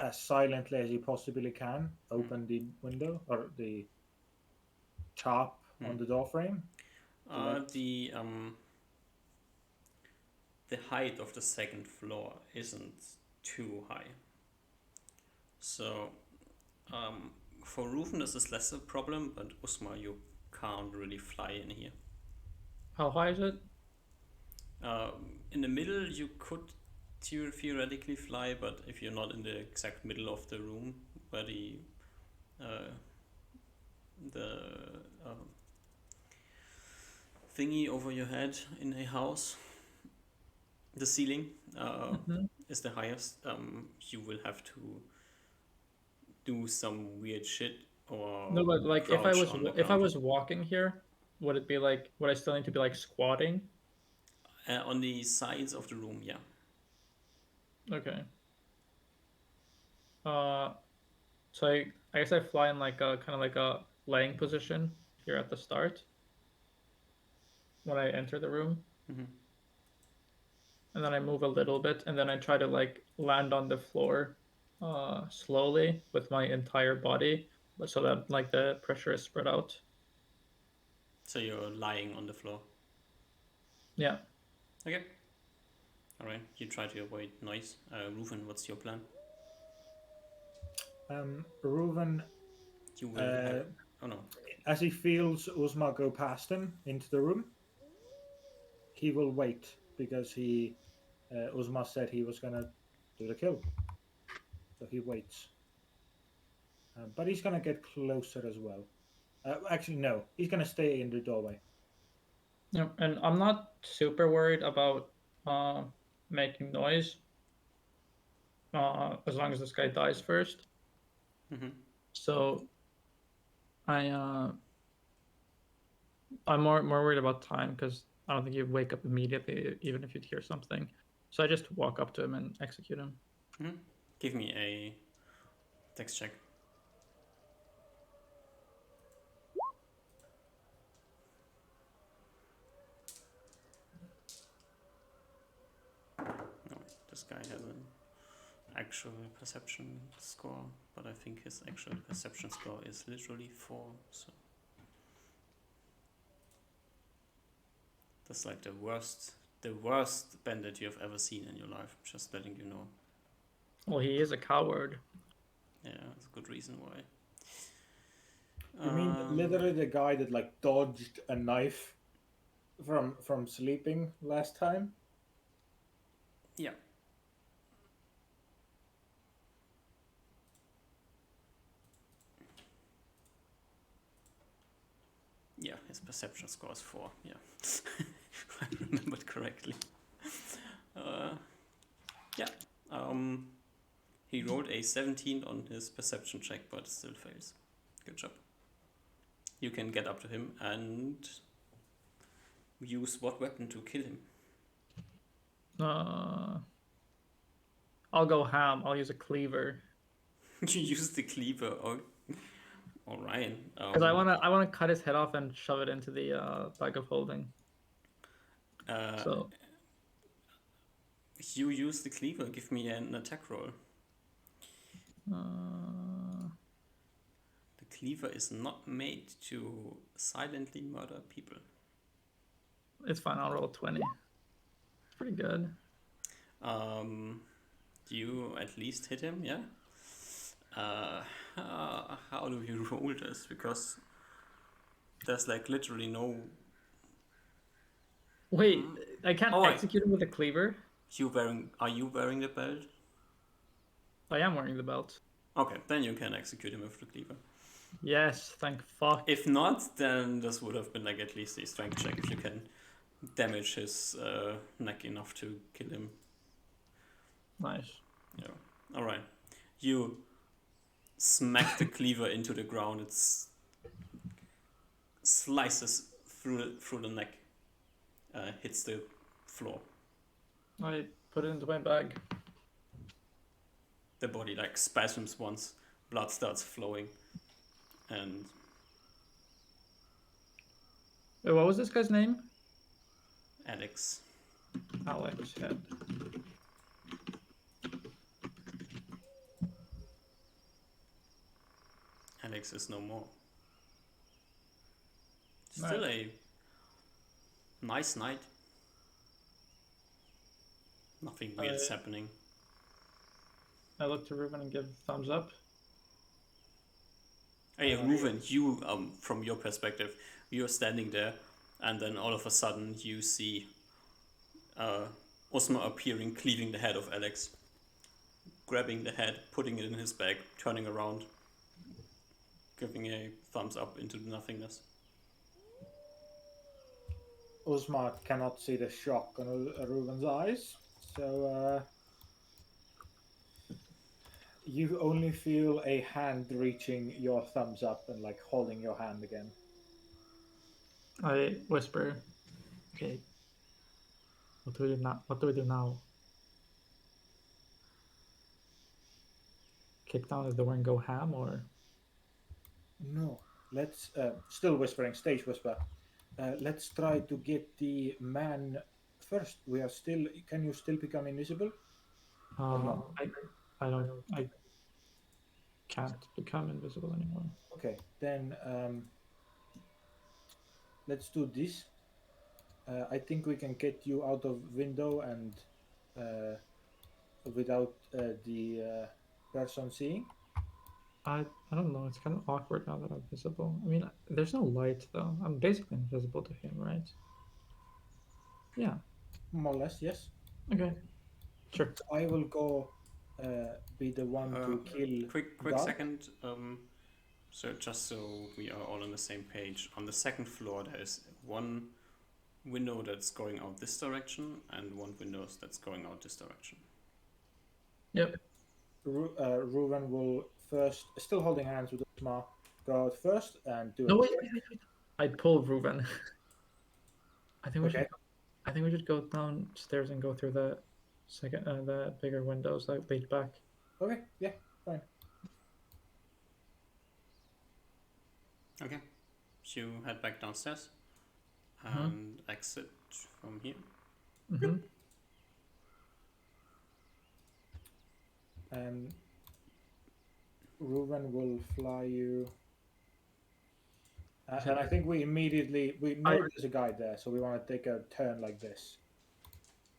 S2: as silently as he possibly can, open the window or the top on the door frame.
S1: The height of the second floor isn't too high. So for Reuven this is less a problem, but Usma, you can't really fly in here.
S3: How high is it?
S1: In the middle you could theoretically fly, but if you're not in the exact middle of the room where the thingy over your head in a house, the ceiling is the highest, you will have to do some weird shit or
S3: No, but like if I
S1: ground.
S3: was walking here, would it be like, would I still need to be like squatting?
S1: On the sides of the room, yeah.
S3: Okay. So I guess I fly in like a kind of like a laying position here at the start when I enter the room. And then I move a little bit, and then I try to like land on the floor slowly with my entire body, but so that like the pressure is spread out.
S1: So you're lying on the floor.
S3: Yeah.
S1: Okay. All right. You try to avoid noise. Reuven, what's your plan?
S2: Reuven,
S1: You will. Oh no.
S2: as he feels Uzma go past him into the room, he will wait because Uzma said he was gonna do the kill, so he waits. But he's gonna get closer as well. Actually, no, he's gonna stay in the doorway.
S3: Yeah, and I'm not super worried about making noise as long as this guy dies first. So I'm more worried about time because I don't think you'd wake up immediately even if you'd hear something. So I just walk up to him and execute him.
S1: Give me a dex check. No, this guy has an actual perception score, but I think his actual perception score is literally 4. So that's like the worst bandit you have ever seen in your life. Just letting you know.
S3: Well, he is a coward.
S1: Yeah, that's a good reason why.
S2: You mean literally the guy that like dodged a knife from sleeping last time?
S1: Yeah. Yeah, his perception score is 4. Yeah, I remembered correctly. Yeah. He rolled a 17 on his perception check, but still fails. Good job. You can get up to him and use what weapon to kill him?
S3: I'll go ham. I'll use a cleaver.
S1: You use the cleaver. Oh, all right.
S3: Because I wanna cut his head off and shove it into the bag of holding. So
S1: you use the cleaver. Give me an attack roll. The cleaver is not made to silently murder people.
S3: It's fine. I'll roll 20. Pretty good.
S1: You at least hit him, yeah? How do you roll this? Because there's like literally no...
S3: Wait, I can't execute him with a cleaver?
S1: Are you wearing the belt?
S3: I am wearing the belt.
S1: Okay, then you can execute him with the cleaver.
S3: Yes, thank fuck.
S1: If not, then this would have been like at least a strength check if you can damage his neck enough to kill him.
S3: Nice.
S1: Yeah. All right. You smack the cleaver into the ground. It slices through the neck, hits the floor.
S3: I put it into my bag.
S1: The body like spasms once, blood starts flowing, and
S3: Wait, what was this guy's name?
S1: Alex.
S3: Alex Head.
S1: Alex is no more. Still a nice night. Nothing weird is happening.
S3: I look to Ruben and give a thumbs up.
S1: Hey, Reuven, you, from your perspective, you're standing there, and then all of a sudden you see Osma appearing, cleaving the head of Alex, grabbing the head, putting it in his bag, turning around, giving a thumbs up into nothingness.
S2: Osma cannot see the shock on Reuven's eyes, so you only feel a hand reaching your thumbs up and like holding your hand again.
S3: I whisper, okay, what do we do now? What do we do now? Kick down the door and go ham, or?
S2: No, let's still whispering, stage whisper. Let's try to get the man first. We are still. Can you still become invisible? No.
S3: I can't become invisible anymore.
S2: Okay, then let's do this. I think we can get you out of window and without the person seeing.
S3: I don't know. It's kind of awkward now that I'm visible. I mean, there's no light though. I'm basically invisible to him, right? Yeah.
S2: More or less, yes.
S3: Okay. Sure.
S2: I will go be the one to kill.
S1: Quick
S2: God.
S1: second. So just so we are all on the same page, on the second floor there is one window that's going out this direction and one window that's going out this direction.
S3: Yep.
S2: Reuven will first, still holding hands with Osma, go out first and do
S3: No,
S2: it.
S3: wait. I pull Reuven. I think we
S2: Okay.
S3: should. I think we should go downstairs and go through the the bigger windows that lead back.
S2: Okay, yeah, fine.
S1: Okay, so you head back downstairs and exit from here.
S3: Mm-hmm.
S2: And Reuven will fly you. And I think we know there's a guy there, so we want to take a turn like this.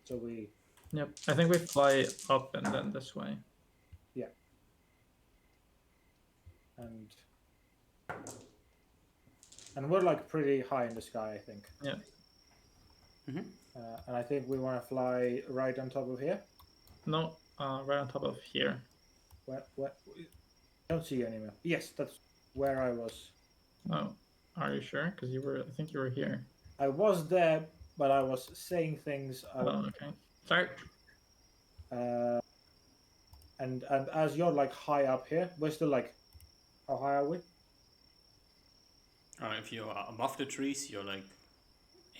S2: So we.
S3: Yep. I think we fly up and then this way.
S2: Yeah. And we're like pretty high in the sky, I think.
S3: Yeah.
S2: And I think we want to fly right on top of here.
S3: No, right on top of here.
S2: What? I don't see you anymore. Yes, that's where I was.
S3: Oh, are you sure? Because I think you were here.
S2: I was there, but I was saying things.
S3: Okay. Sorry.
S2: And as you're like high up here, we're still like, how high are we?
S1: If you are above the trees, you're like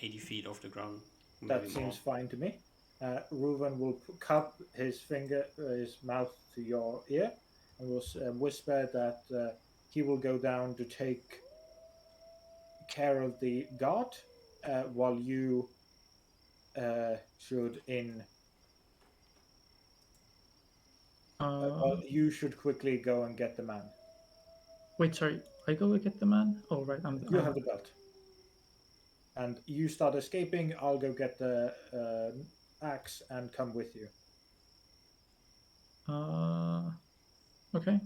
S1: 80 feet off the ground.
S2: That seems fine to me. Reuven will cup his mouth to your ear, and will whisper that he will go down to take care of the guard, while you should you should quickly go and get the man.
S3: Wait, sorry. I go and get the man? Oh, right.
S2: You have the belt. And you start escaping. I'll go get the axe and come with you.
S3: Okay.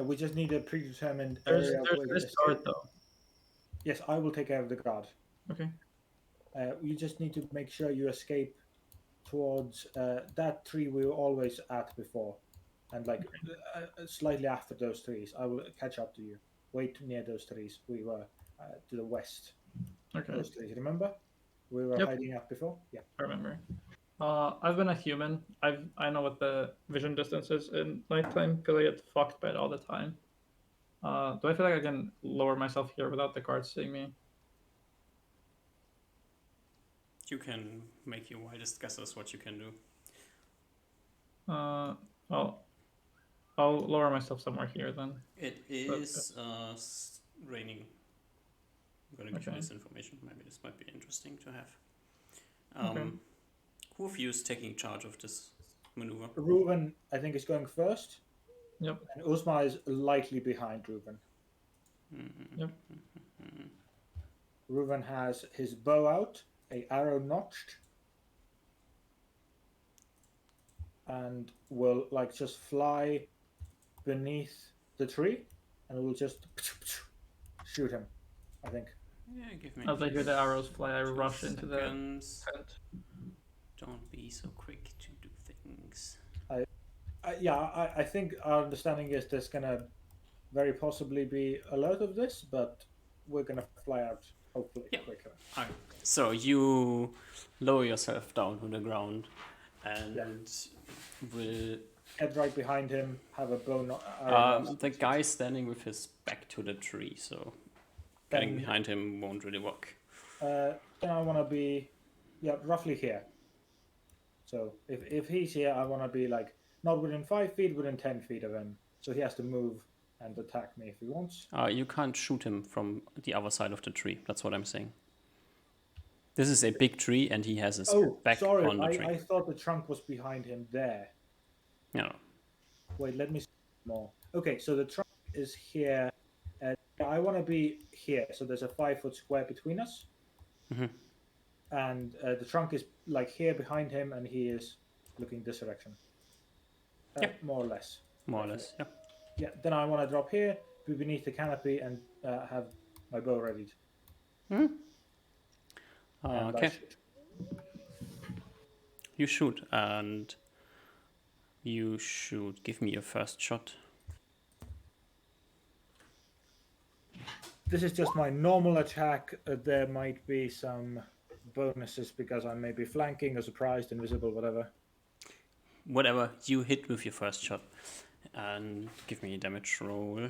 S2: We just need a predetermined
S3: There's
S2: area.
S3: this guard, though.
S2: Yes, I will take care of the guard.
S3: Okay.
S2: You just need to make sure you escape towards that tree we were always at before. And like slightly after those trees. I will catch up to you. Wait near those trees. We were to the west.
S3: Okay.
S2: Those trees, remember? We were hiding up before? Yeah.
S3: I remember. I've been a human. I know what the vision distance is in nighttime because I get fucked by it all the time. Do I feel like I can lower myself here without the guards seeing me?
S1: You can make your wildest guesses what you can do.
S3: I'll lower myself somewhere here then.
S1: It is raining. I'm gonna give you
S3: Okay.
S1: this information. Maybe this might be interesting to have.
S3: Okay.
S1: Who of you is taking charge of this maneuver?
S2: Reuven, I think, is going first.
S3: Yep.
S2: And Uzma is lightly behind Reuven.
S3: Yep.
S2: Reuven has his bow out, a arrow notched, and will like just fly beneath the tree, and will just shoot him. I think.
S1: Yeah, give me.
S3: As I hear the arrows fly, I
S1: 2
S3: rush into the
S1: seconds.
S3: tent.
S1: Don't be so quick to do things.
S2: I think our understanding is there's gonna very possibly be a lot of this, but we're gonna fly out hopefully quicker.
S1: Alright. So you lower yourself down to the ground and will.
S2: Head right behind him, have a bow.
S1: The guy standing with his back to the tree, so getting behind him won't really work.
S2: Then I want to be, roughly here. So if he's here, I want to be like not within 5 feet, within 10 feet of him. So he has to move and attack me if he wants.
S1: You can't shoot him from the other side of the tree. That's what I'm saying. This is a big tree, and he has his back on the tree.
S2: I thought the trunk was behind him there.
S1: No.
S2: Wait, let me see more. Okay, so the trunk is here. I want to be here. So there's a 5-foot square between us.
S1: Mm-hmm.
S2: And the trunk is like here behind him, and he is looking this direction. More or less.
S1: More or less, yeah.
S2: Yeah, then I want to drop here, be beneath the canopy, and have my bow ready.
S1: Okay. You shoot, and you should give me your first shot.
S2: This is just my normal attack. There might be some bonuses because I may be flanking or surprised, invisible, whatever.
S1: Whatever, you hit with your first shot. And give me a damage roll.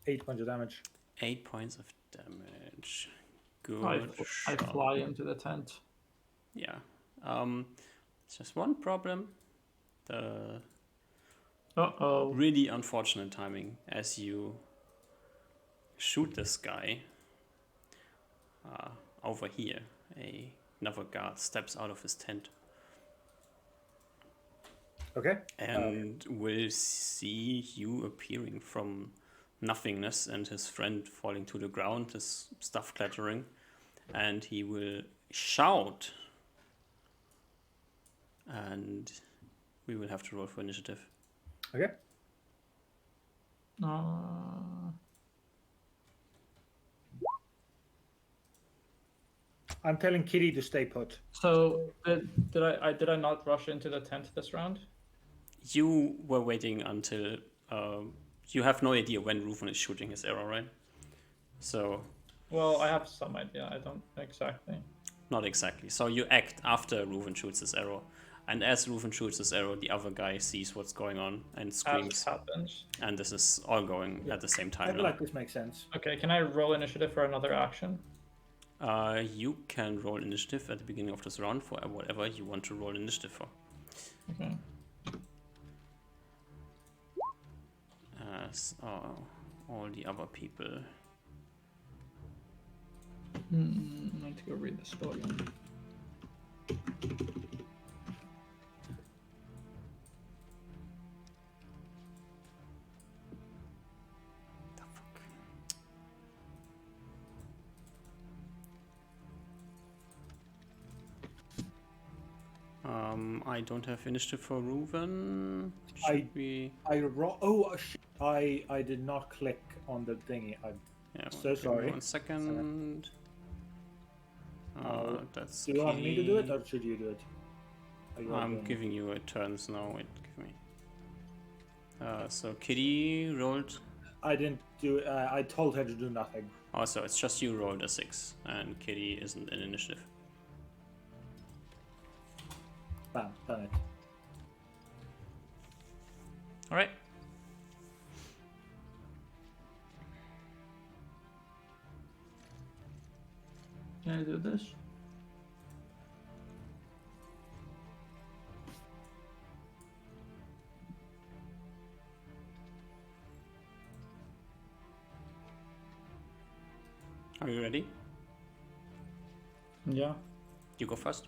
S2: 8 points of damage.
S1: 8 points of damage. Good
S3: I
S1: shot.
S3: fly into the tent.
S1: Yeah. It's just one problem. The really unfortunate timing as you shoot this guy over here. Another guard steps out of his tent.
S2: Okay.
S1: And will see you appearing from nothingness and his friend falling to the ground, his stuff clattering, and he will shout. And we will have to roll for initiative.
S2: Okay. I'm telling Kitty to stay put.
S3: So did I not rush into the tent this round?
S1: You were waiting until you have no idea when Reuven is shooting his arrow, right? So.
S3: Well, I have some idea. I don't exactly.
S1: Not exactly. So you act after Reuven shoots his arrow, and as Reuven shoots his arrow, the other guy sees what's going on and screams.
S3: Happens.
S1: And this is all going at the same time.
S2: I feel like this makes sense.
S3: Okay, can I roll initiative for another action?
S1: You can roll initiative at the beginning of this round for whatever you want to roll initiative for.
S3: Okay.
S1: As all the other people.
S3: I need to go read the spell again.
S1: I don't have initiative for Reuven.
S2: I did not click on the thingy. I'm so sorry.
S1: 1 second. That's.
S2: Do you want me to do it, or should you do it?
S1: I'm giving you a turns now. Wait, give me. So Kitty rolled.
S2: I didn't do. I told her to do nothing.
S1: Oh, so it's just you rolled a 6, and Kitty isn't in initiative.
S2: Bam, done it.
S1: All right.
S3: Can I do this?
S1: Are you ready?
S3: Yeah.
S1: You go first.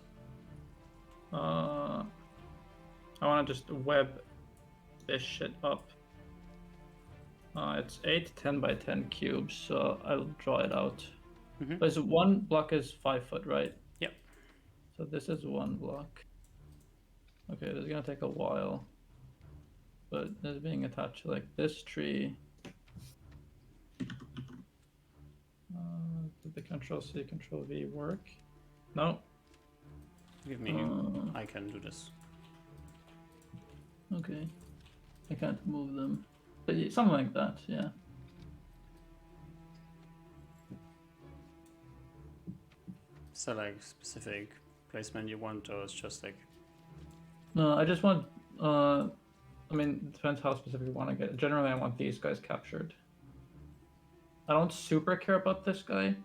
S3: I want to just web this shit up. It's 8 10 by 10 cubes, so I'll draw it out. There's one block is 5 foot, right?
S1: Yep.
S3: So this is one block. Okay, this is gonna take a while, but it's being attached to like this tree. Did the Control C, Control V work? No.
S1: Give me. I can do this.
S3: Okay. I can't move them. But something like that, yeah.
S1: Is that like specific placement you want, or it's just like?
S3: No, I just want. I mean, it depends how specific you want to get. Generally, I want these guys captured. I don't super care about this guy,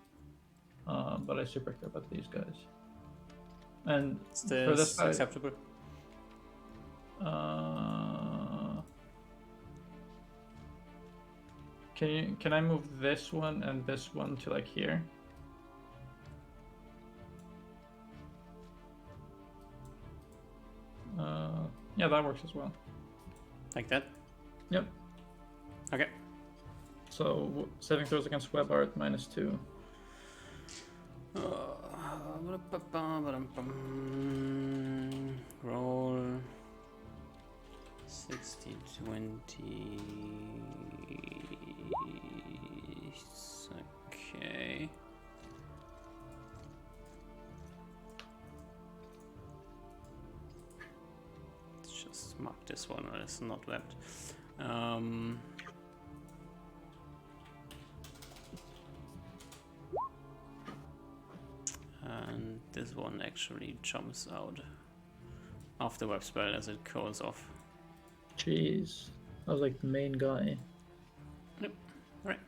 S3: but I super care about these guys. And
S1: Is this
S3: for this guy,
S1: acceptable?
S3: can I move this one and this one to like here? Yeah, that works as well.
S1: Like that?
S3: Yep.
S1: Okay.
S3: So saving throws against web art -2.
S1: Roll 60, 20. Okay. Let's just mark this one as not webbed. And this one actually jumps out after web spell as it goes off.
S3: Jeez, I was like the main guy.
S1: Yep. Right.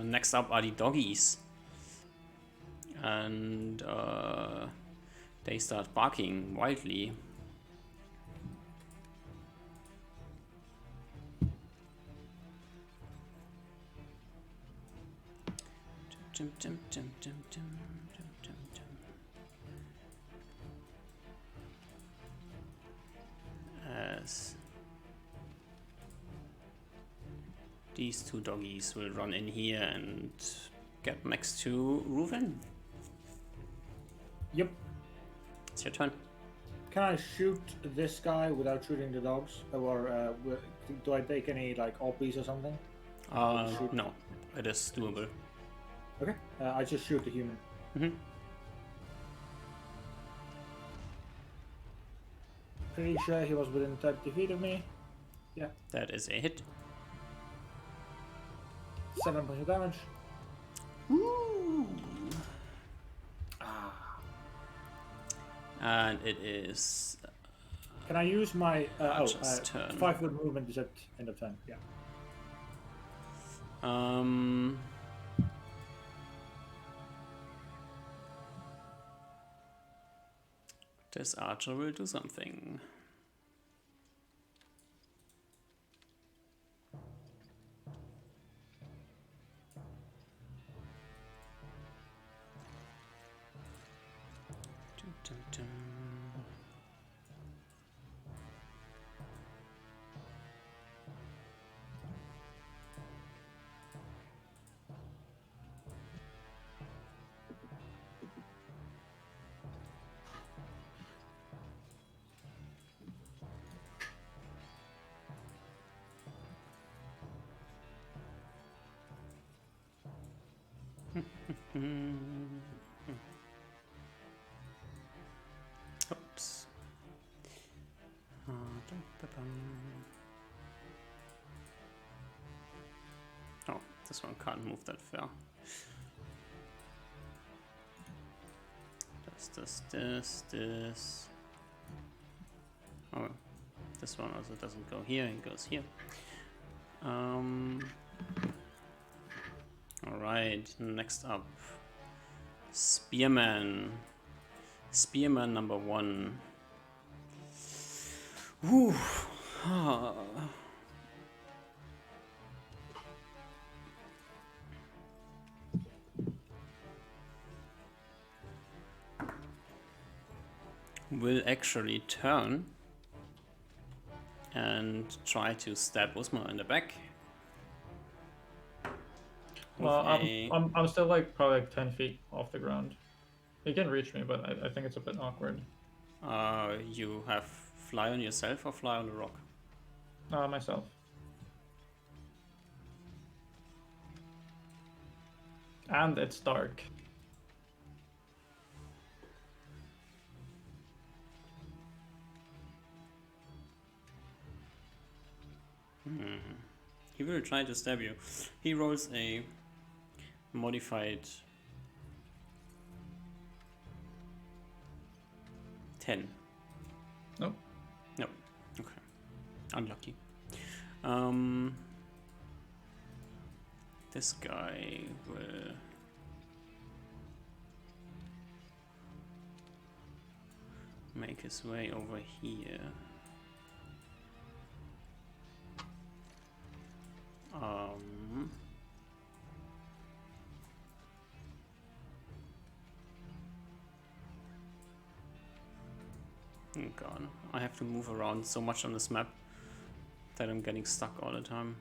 S1: Next up are the doggies, and they start barking wildly. Jump, jump, jump, jump, jump, jump, jump, jump. As these two doggies will run in here and get next to Reuven.
S2: Yep.
S1: It's your turn.
S2: Can I shoot this guy without shooting the dogs? Or do I take any like obbies or something?
S1: No, it is doable.
S2: Okay, I just shoot the human. Pretty sure he was within 30 feet of me. Yeah.
S1: That is a hit.
S2: 7 points of damage.
S1: Woo! And it is
S2: Can I use my
S1: turn.
S2: 5 foot movement is at end of turn? Yeah.
S1: This archer will do something. Dun, dun, dun. Oops. Oh, this one can't move that far. This. Oh, this one also doesn't go here, it goes here. Alright, next up. Spearman. Spearman number 1. Whew. Ah. Will actually turn and try to stab Usma in the back.
S3: Well,
S1: a-
S3: I'm still like probably like 10 feet off the ground. He can reach me, but I think it's a bit awkward.
S1: You have fly on yourself or fly on the rock?
S3: Myself. And it's dark.
S1: He will try to stab you. He rolls a modified 10.
S3: Nope.
S1: No. Okay. Unlucky. This guy will make his way over here. God, I have to move around so much on this map that I'm getting stuck all the time.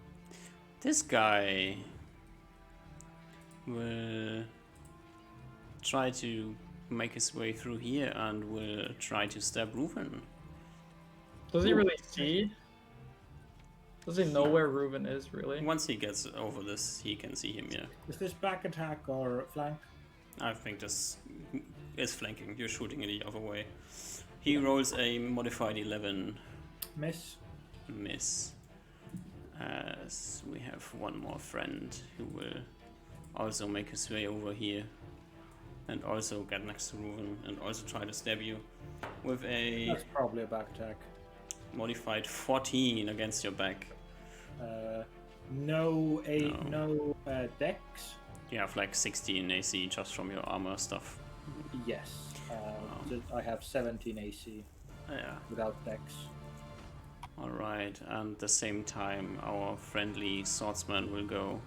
S1: This guy will try to make his way through here and will try to stab Reuven.
S3: Does he really see? Does he know where Reuven is, really?
S1: Once he gets over this, he can see him, yeah.
S2: Is this back attack or flank?
S1: I think this is flanking. You're shooting it the other way. He rolls a modified 11.
S2: Miss.
S1: Miss. As we have one more friend who will also make his way over here and also get next to Reuven and also try to stab you with a
S2: That's probably a back attack.
S1: modified 14 against your back.
S2: No dex.
S1: You have like 16 AC just from your armor stuff.
S2: Yes. I have 17 AC
S1: Yeah.
S2: without dex.
S1: Alright, and at the same time our friendly swordsman will go.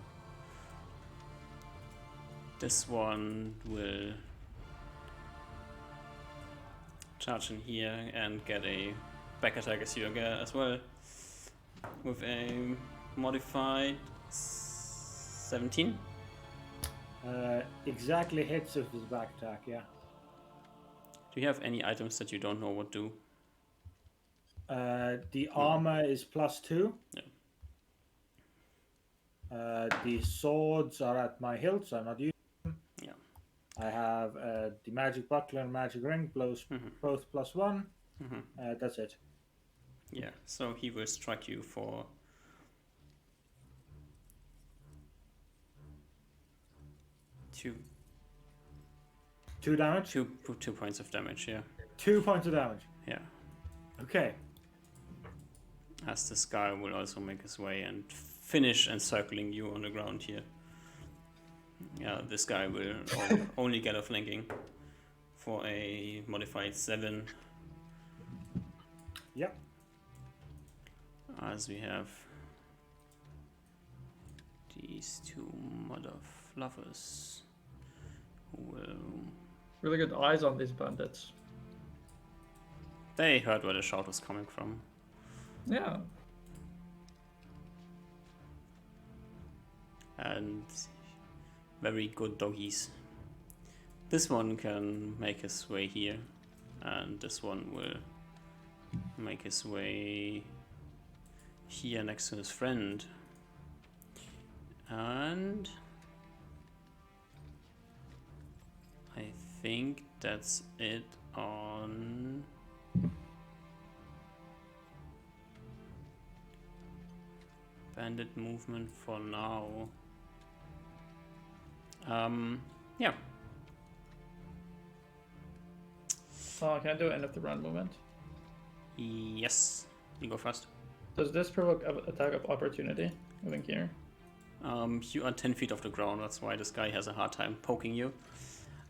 S1: This one will charge in here and get a back attack as you as well. With a modified 17.
S2: Exactly hits with his back attack, yeah.
S1: Do you have any items that you don't know what do?
S2: The armor is +2.
S1: Yeah.
S2: The swords are at my hilt, so I'm not using them.
S1: Yeah.
S2: I have the magic buckler and magic ring, both +1. That's it.
S1: Yeah, so he will strike you for
S2: 2 damage?
S1: 2 points of damage, yeah.
S2: 2 points of damage.
S1: Yeah.
S2: Okay.
S1: As this guy will also make his way and finish encircling you on the ground here. Yeah, this guy will only get a flanking for a modified 7.
S2: Yep.
S1: As we have these two mother fluffers who will...
S3: Really good eyes on these bandits.
S1: They heard where the shout was coming from.
S3: Yeah.
S1: And very good doggies. This one can make his way here, and this one will make his way here next to his friend. And I think that's it on bandit movement for now. Yeah.
S3: Can I do end of the round movement?
S1: Yes. You go first.
S3: Does this provoke attack of opportunity? I think here.
S1: You are 10 feet off the ground, that's why this guy has a hard time poking you.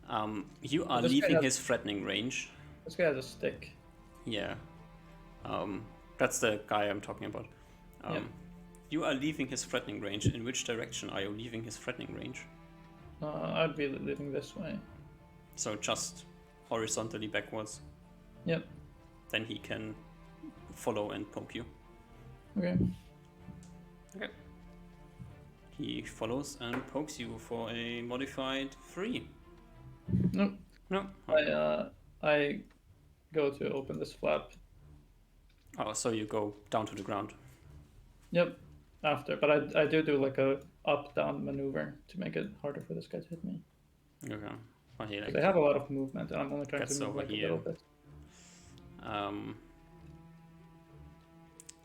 S1: You are
S3: This guy
S1: leaving
S3: has-
S1: his threatening range.
S3: This guy has a stick.
S1: Yeah. That's the guy I'm talking about.
S3: Yeah.
S1: You are leaving his threatening range. In which direction are you leaving his threatening range?
S3: I'd be living this way.
S1: So just horizontally backwards.
S3: Yep.
S1: Then he can follow and poke you.
S3: Okay.
S1: Okay. He follows and pokes you for a modified 3.
S3: Nope.
S1: No.
S3: I go to open this flap.
S1: Oh, so you go down to the ground.
S3: Yep. After, but I do like a up-down maneuver to make it harder for this guy to hit me.
S1: Okay. Well, he
S3: 'Cause they have a lot of movement, and I'm only trying
S1: Gets
S3: to move
S1: over
S3: like
S1: here.
S3: a little bit.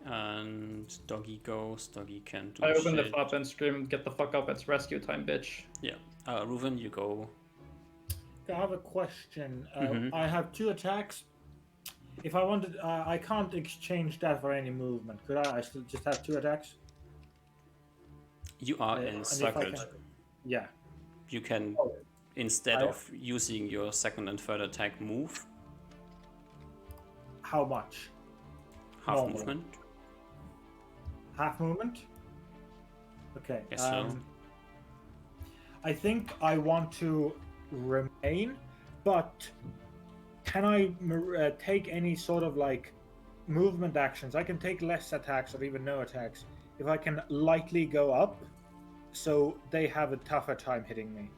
S1: And Doggy goes. Doggy can do
S3: I open the
S1: shit.
S3: flap and scream, "Get the fuck up! It's rescue time, bitch!"
S1: Yeah. Reuven, you go.
S2: I have a question.
S1: Mhm.
S2: I have 2 attacks. If I wanted, I can't exchange that for any movement. Could I? I still just have 2 attacks.
S1: You are
S2: And if I
S1: encircled.
S2: can- Yeah.
S1: You can, instead of using your second and third attack, move.
S2: How much?
S1: Half
S2: Normal.
S1: movement.
S2: Half movement? Okay.
S1: Yes, so.
S2: I think I want to remain, but can I take any sort of like movement actions? I can take less attacks or even no attacks if I can lightly go up, so they have a tougher time hitting me.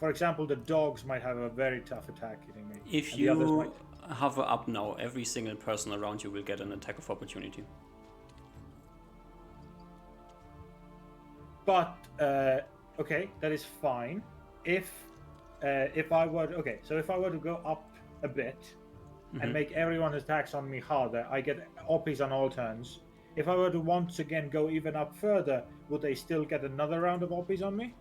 S2: For example, the dogs might have a very tough attack hitting me.
S1: If
S2: and the others
S1: you
S2: might-
S1: hover up now, every single person around you will get an attack of opportunity.
S2: But okay, that is fine. If I were if I were to go up a bit and make everyone's attacks on me harder, I get OPs on all turns. If I were to once again go even up further, would they still get another round of OPs on me?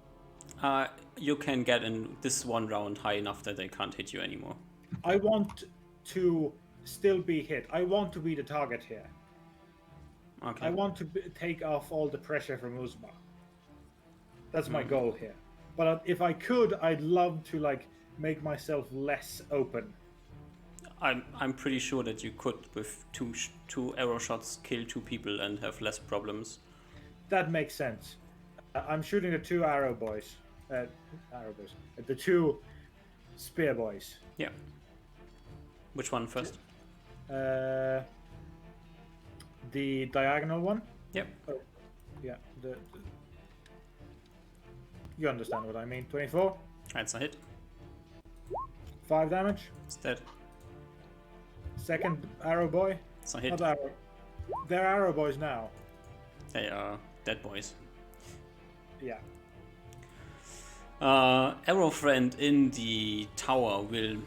S1: You can get in this one round high enough that they can't hit you anymore.
S2: I want to still be hit. I want to be the target here.
S1: Okay.
S2: I want to take off all the pressure from Uzma. That's my goal here. But if I could, I'd love to like make myself less open.
S1: I'm pretty sure that you could, with two arrow shots, kill 2 people and have less problems.
S2: That makes sense. I'm shooting the 2 arrow boys. The 2 spear boys.
S1: Yeah. Which one first?
S2: The diagonal one.
S1: Yep.
S2: Oh, yeah. You understand what I mean. 24.
S1: That's a hit.
S2: 5 damage.
S1: It's dead.
S2: Second arrow boy.
S1: It's a hit.
S2: Not arrow. They're arrow boys now.
S1: They are dead boys.
S2: Yeah.
S1: Arrow friend in the tower will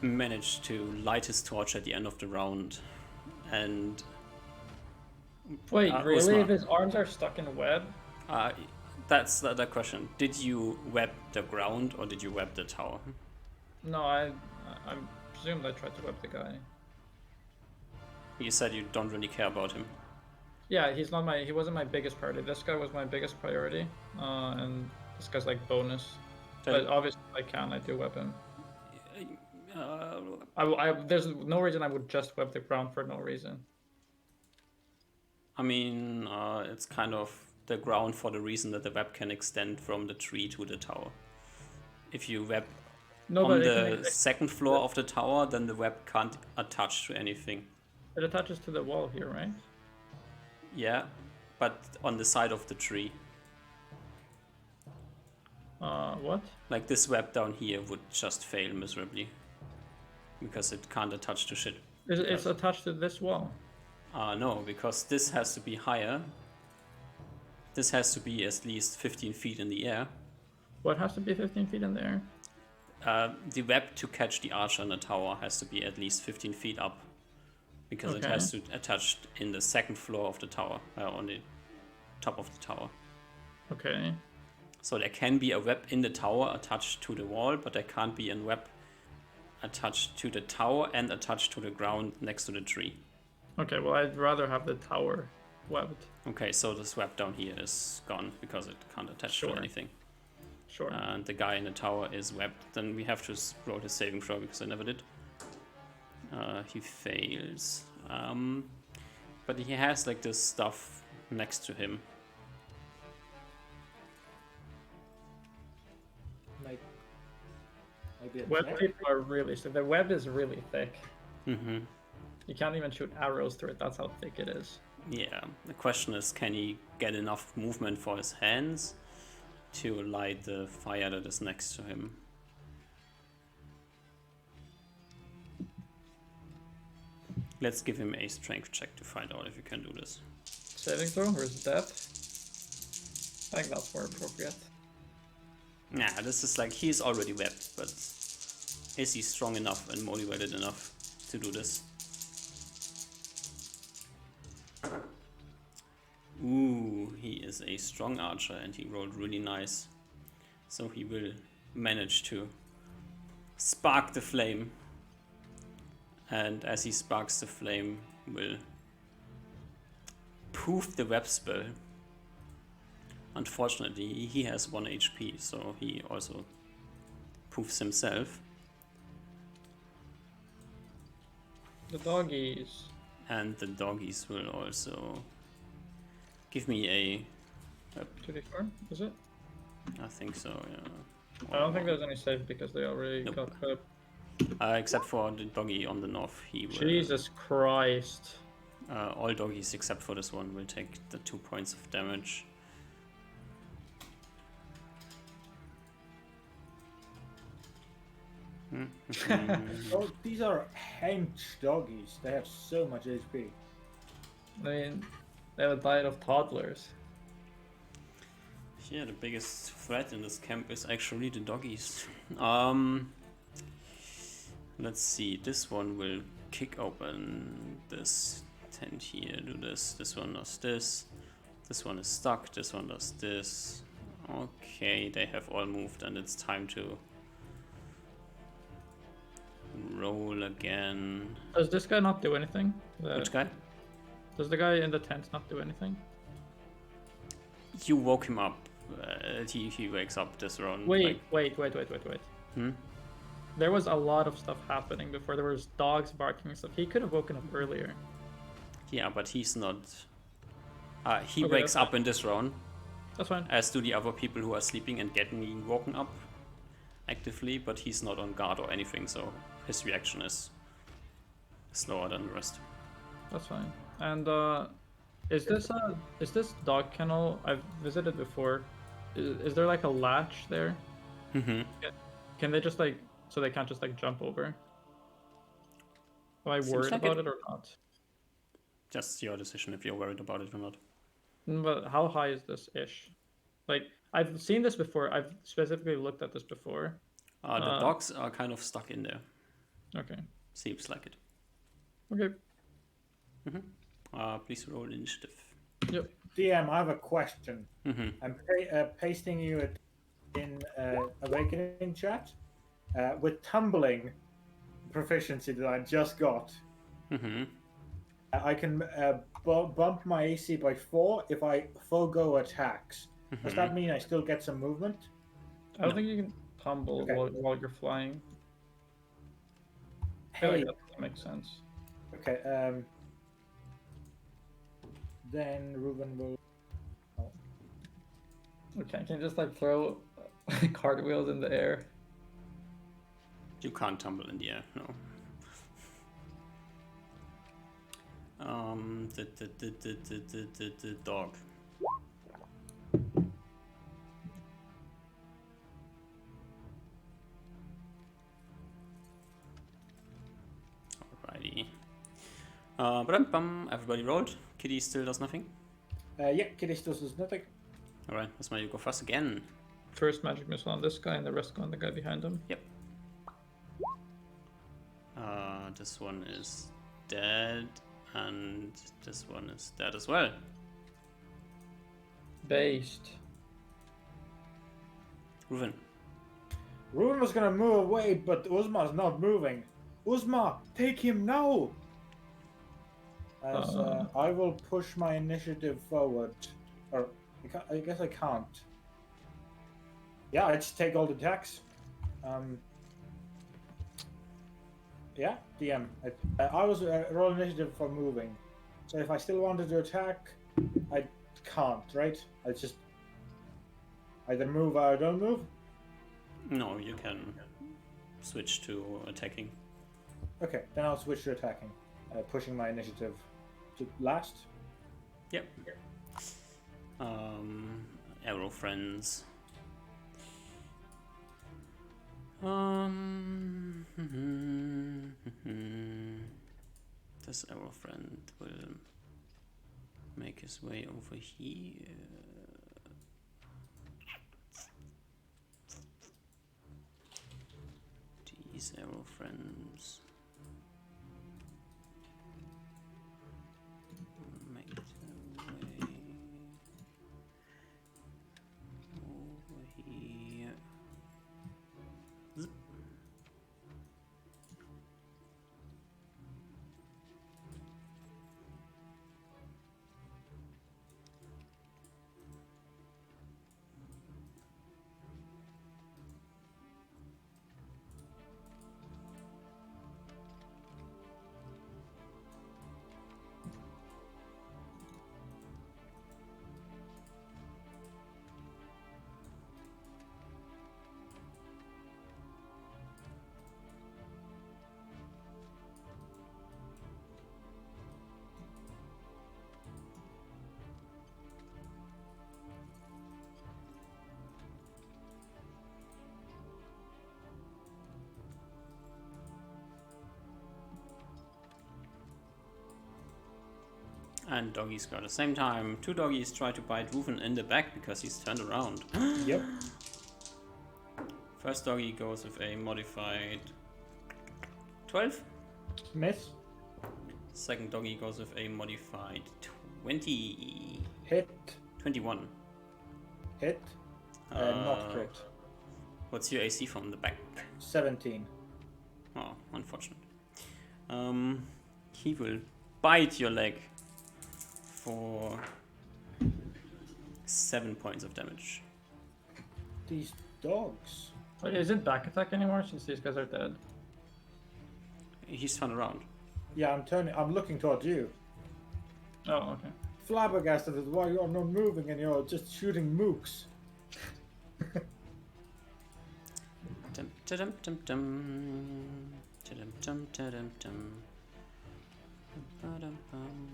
S1: manage to light his torch at the end of the round, and
S3: Wait, really?
S1: Uzma.
S3: If his arms are stuck in a web?
S1: that's the question. Did you web the ground or did you web the tower?
S3: No, I presumed I tried to web the guy.
S1: You said you don't really care about him.
S3: Yeah, he wasn't my biggest priority. This guy was my biggest priority, and this guy's like bonus. But obviously, I do web him. There's no reason I would just web the ground for no reason.
S1: I mean, it's kind of the ground for the reason that the web can extend from the tree to the tower. If you web on the second floor of the tower, then the web can't attach to anything.
S3: It attaches to the wall here, right?
S1: Yeah, but on the side of the tree.
S3: What?
S1: Like this web down here would just fail miserably. Because it can't attach to shit.
S3: It's attached to this wall.
S1: No, because this has to be higher. This has to be at least 15 feet in the air.
S3: What has to be 15 feet in the air?
S1: The web to catch the archer in the tower has to be at least 15 feet up. Because it has to attach in the second floor of the tower, on the top of the tower.
S3: Okay.
S1: So there can be a web in the tower attached to the wall, but there can't be a web attached to the tower and attached to the ground next to the tree.
S3: Okay, well, I'd rather have the tower webbed.
S1: Okay, so this web down here is gone because it can't attach to anything.
S3: Sure.
S1: and the guy in the tower is webbed, then we have to roll his saving throw because I never did. He fails. But he has like this stuff next to him.
S2: Maybe a
S3: Web
S2: check?
S3: people are really so the web is really thick.
S1: Mm-hmm.
S3: You can't even shoot arrows through it. That's how thick it is.
S1: Yeah. The question is, can he get enough movement for his hands to light the fire that is next to him? Let's give him a strength check to find out if he can do this.
S3: Saving throw versus depth. I think that's more appropriate.
S1: Nah, this is like, he's already webbed, but is he strong enough and motivated enough to do this? Ooh, he is a strong archer and he rolled really nice. So he will manage to spark the flame. And as he sparks the flame, will poof the web spell. Unfortunately, he has 1 HP, so he also poofs himself.
S3: The doggies.
S1: And the doggies will also give me a...
S3: 2d4, is it?
S1: I think so, yeah.
S3: I don't think there's any save because they already
S1: Nope.
S3: got cut.
S1: Except for the doggy on the north, he will...
S3: Jesus Christ.
S1: All doggies except for this one will take the 2 points of damage.
S2: Oh, these are hench doggies. They have so much HP.
S3: I mean, they have a diet of toddlers.
S1: Yeah, the biggest threat in this camp is actually the doggies. Let's see, this one will kick open this tent here, do this, this one does this, this one is stuck, this one does this. Okay, they have all moved and it's time to roll again.
S3: Does this guy not do anything?
S1: Which guy?
S3: Does the guy in the tent not do anything?
S1: You woke him up. He wakes up this round.
S3: Wait.
S1: Hmm?
S3: There was a lot of stuff happening before. There was dogs barking and stuff. He could have woken up earlier.
S1: Yeah, but he's not. He
S3: Okay,
S1: wakes
S3: that's
S1: up in this round,
S3: That's fine.
S1: as do the other people who are sleeping and getting woken up actively, but he's not on guard or anything, so his reaction is slower than the rest.
S3: That's fine. And is this dog kennel I've visited before? Is there like a latch there?
S1: Mm-hmm.
S3: Can they just like so they can't just like jump over? Am I
S1: Seems
S3: worried
S1: like
S3: about
S1: it.
S3: it or not?
S1: Just your decision if you're worried about it or not.
S3: But how high is this ish? Like I've seen this before. I've specifically looked at this before.
S1: The dogs are kind of stuck in there.
S3: Okay.
S1: Seems like it.
S3: Okay.
S1: Please roll initiative.
S3: Yep.
S2: DM, I have a question.
S1: Mm-hmm.
S2: I'm pasting you it in Awakening chat with tumbling proficiency that I just got.
S1: Mm-hmm.
S2: I can bump my AC by 4 if I forego attacks. Does that mean I still get some movement?
S3: I don't think you can tumble
S2: Okay.
S3: while you're flying. I feel
S2: Hey,
S3: like that makes sense.
S2: okay. Then Ruben will.
S3: Okay, can you just like throw cartwheels in the air?
S1: You can't tumble in the air, no. The dog. Alrighty. Everybody rolled. Kitty still does nothing.
S2: Yeah, Kitty still does nothing.
S1: Alright, let's you go first again.
S3: First magic missile on this guy and the rest go on the guy behind him.
S1: Yep. This one is dead, and this one is dead as well.
S3: Based.
S1: Ruven.
S2: Ruben was gonna move away, but Uzma's not moving. Uzma, take him now! As I will push my initiative forward. Or, I guess I can't. Yeah, I just take all the attacks. Yeah, DM. I was roll initiative for moving, so if I still wanted to attack, I can't. Right? I just either move or I don't move.
S1: No, you can switch to attacking.
S2: Okay, then I'll switch to attacking, pushing my initiative to last.
S1: Yep. Arrow friends. This arrow friend will make his way over here. These arrow friends. Make their way over here. Zip. And doggies go at the same time. Two doggies try to bite Ruven in the back because he's turned around.
S2: Yep.
S1: First doggy goes with a modified 12.
S2: Miss.
S1: Second doggy goes with a modified 20.
S2: Hit.
S1: 21.
S2: Hit. Not crit.
S1: What's your AC from the back?
S2: 17.
S1: Oh, unfortunate. He will bite your leg for 7 points of damage.
S2: These dogs.
S3: Wait, is it back attack anymore since these guys are dead?
S1: He's turned around.
S2: Yeah, I'm looking towards you.
S3: Oh, okay.
S2: Flabbergasted is why you're not moving and you're just shooting mooks.
S1: Dum, dum, dum, dum. Dum, dum, dum, dum. Ba-dum-bum.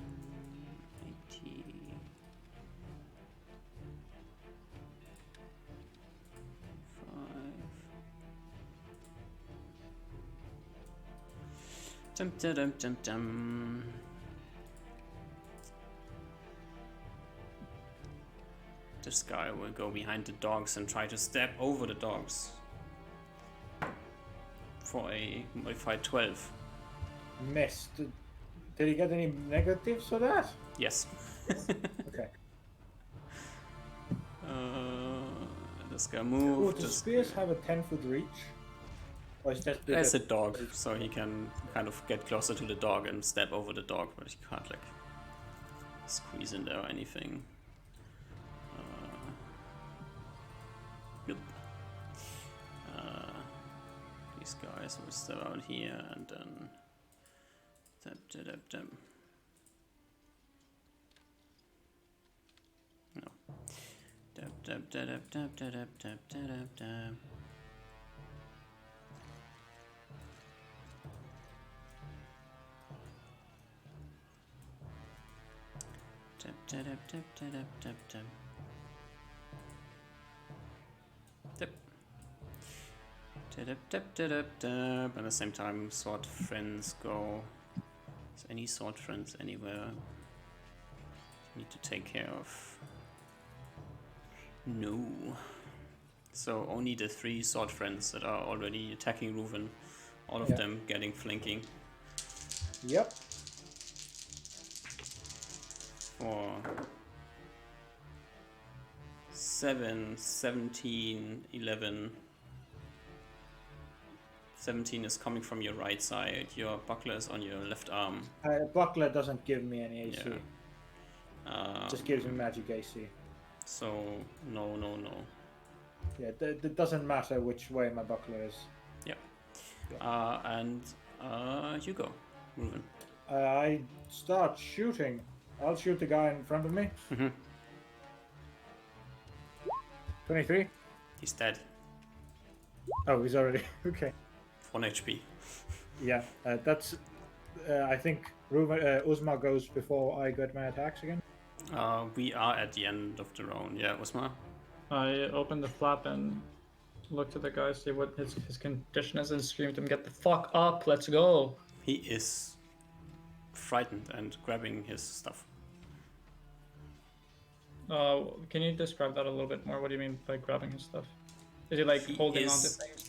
S1: 80. Dum, dum, dum, dum. This guy will go behind the dogs and try to step over the dogs for a modified 12.
S2: Missed. Did he get any negatives for that?
S1: Yes.
S2: Okay.
S1: This guy
S2: Ooh,
S1: moved.
S2: does
S1: This
S2: spears have a 10-foot reach? Or is that
S1: There's a dog, so he can kind of get closer to the dog and step over the dog, but he can't like squeeze in there or anything. Yep. These guys will step out here and then tap tap tap tap. No. Tap tap tap tap tap tap tap tap tap. Tap tap tap tap tap tap tap. Tap. Tap tap tap tap tap. At the same time, sword friends go. Is any sword friends anywhere? Need to take care of. No. So only the 3 sword friends that are already attacking Ruven. All of them getting flanking.
S2: Yep.
S1: For 7, 17, 11. 17 is coming from your right side. Your buckler is on your left arm.
S2: Buckler doesn't give me any AC.
S1: Yeah.
S2: Just gives me magic AC.
S1: So no.
S2: Yeah, it doesn't matter which way my buckler is.
S1: And you go, Ruben.
S2: I start shooting. I'll shoot the guy in front of me.
S1: Mm-hmm.
S2: 23.
S1: He's dead.
S2: Oh, he's already okay.
S1: 1 HP.
S2: Yeah, that's. I think Uzma goes before I get my attacks again.
S1: We are at the end of the round. Yeah, Usma?
S3: I open the flap and look to the guy, see what his condition is, and scream to him, "Get the fuck up! Let's go!"
S1: He is frightened and grabbing his stuff.
S3: Can you describe that a little bit more? What do you mean by grabbing his stuff? Is he like
S1: He
S3: holding
S1: is
S3: onto things?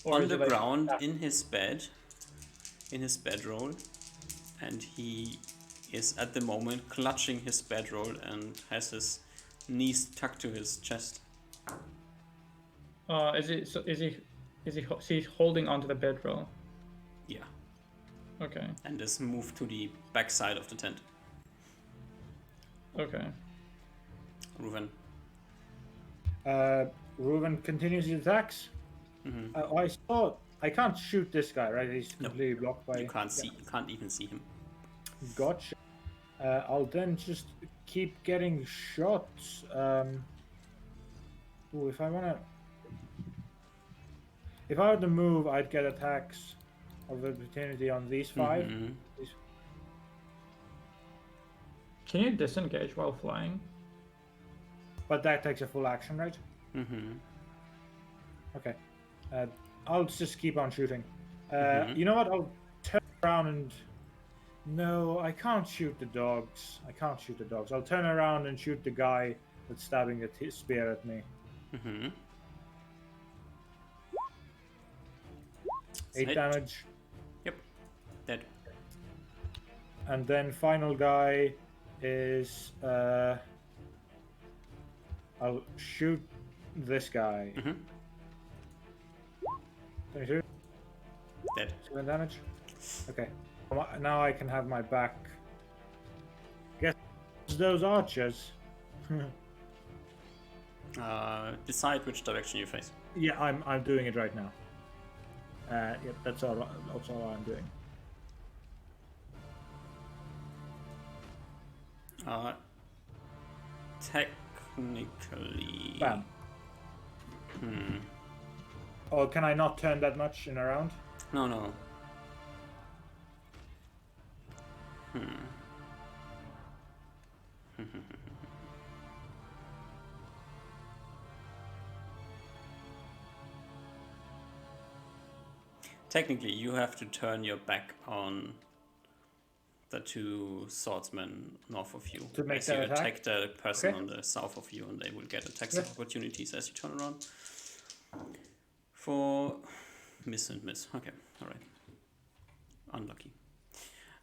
S1: On
S3: is
S1: the
S3: he, like,
S1: ground in his bedroll, and he is at the moment clutching his bedroll and has his knees tucked to his chest.
S3: Is he holding onto the bedroll?
S1: Yeah,
S3: Okay.
S1: and is moved to the back side of the tent.
S3: Okay.
S1: Ruven.
S2: Reuven continues his attacks.
S1: Mm-hmm.
S2: I saw. I can't shoot this guy, right? He's
S1: No.
S2: completely blocked by.
S1: You can't see. You can't even see him.
S2: Gotcha. I'll then just keep getting shots. Ooh, if I were to move, I'd get attacks of opportunity on these 5.
S1: Mm-hmm.
S3: Can you disengage while flying?
S2: But that takes a full action, right?
S1: Mm-hmm.
S2: Okay. I'll just keep on shooting.
S1: Mhm.
S2: You know what? I'll turn around and. No, I can't shoot the dogs. I'll turn around and shoot the guy that's stabbing the spear at me.
S1: Mm-hmm.
S2: 8 damage.
S1: Yep. Dead.
S2: And then final guy is. I'll shoot this guy.
S1: Mm-hmm.
S2: 22.
S1: Dead.
S2: 7 damage. Okay. Now I can have my back. Guess those archers.
S1: Decide which direction you face.
S2: Yeah, I'm doing it right now. Yeah, that's all I'm doing.
S1: Technically.
S2: Bam. Oh, can I not turn that much in a round?
S1: No. Technically, you have to turn your back on the 2 swordsmen north of you.
S2: To make
S1: as
S2: that
S1: you
S2: attack?
S1: the person
S2: Okay.
S1: on the south of you, and they will get attacks
S2: Yeah.
S1: of opportunities as you turn around. For miss and miss. Okay, alright. Unlucky.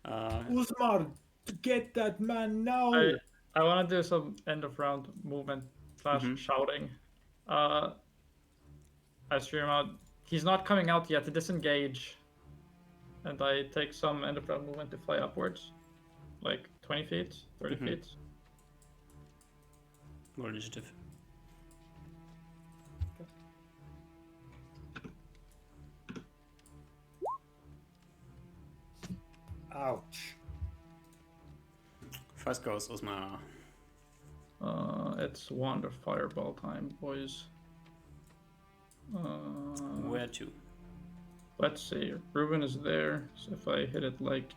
S2: Uzmar, get that man now!
S3: I want to do some end of round movement / shouting. I stream out. He's not coming out yet to disengage, and I take some end of round movement to fly upwards, like 20 feet, 30 feet.
S1: Roll initiative.
S2: Ouch.
S1: First goes Osma.
S3: It's Wander Fireball time, boys.
S1: Where to?
S3: Let's see. Ruben is there, so if I hit it like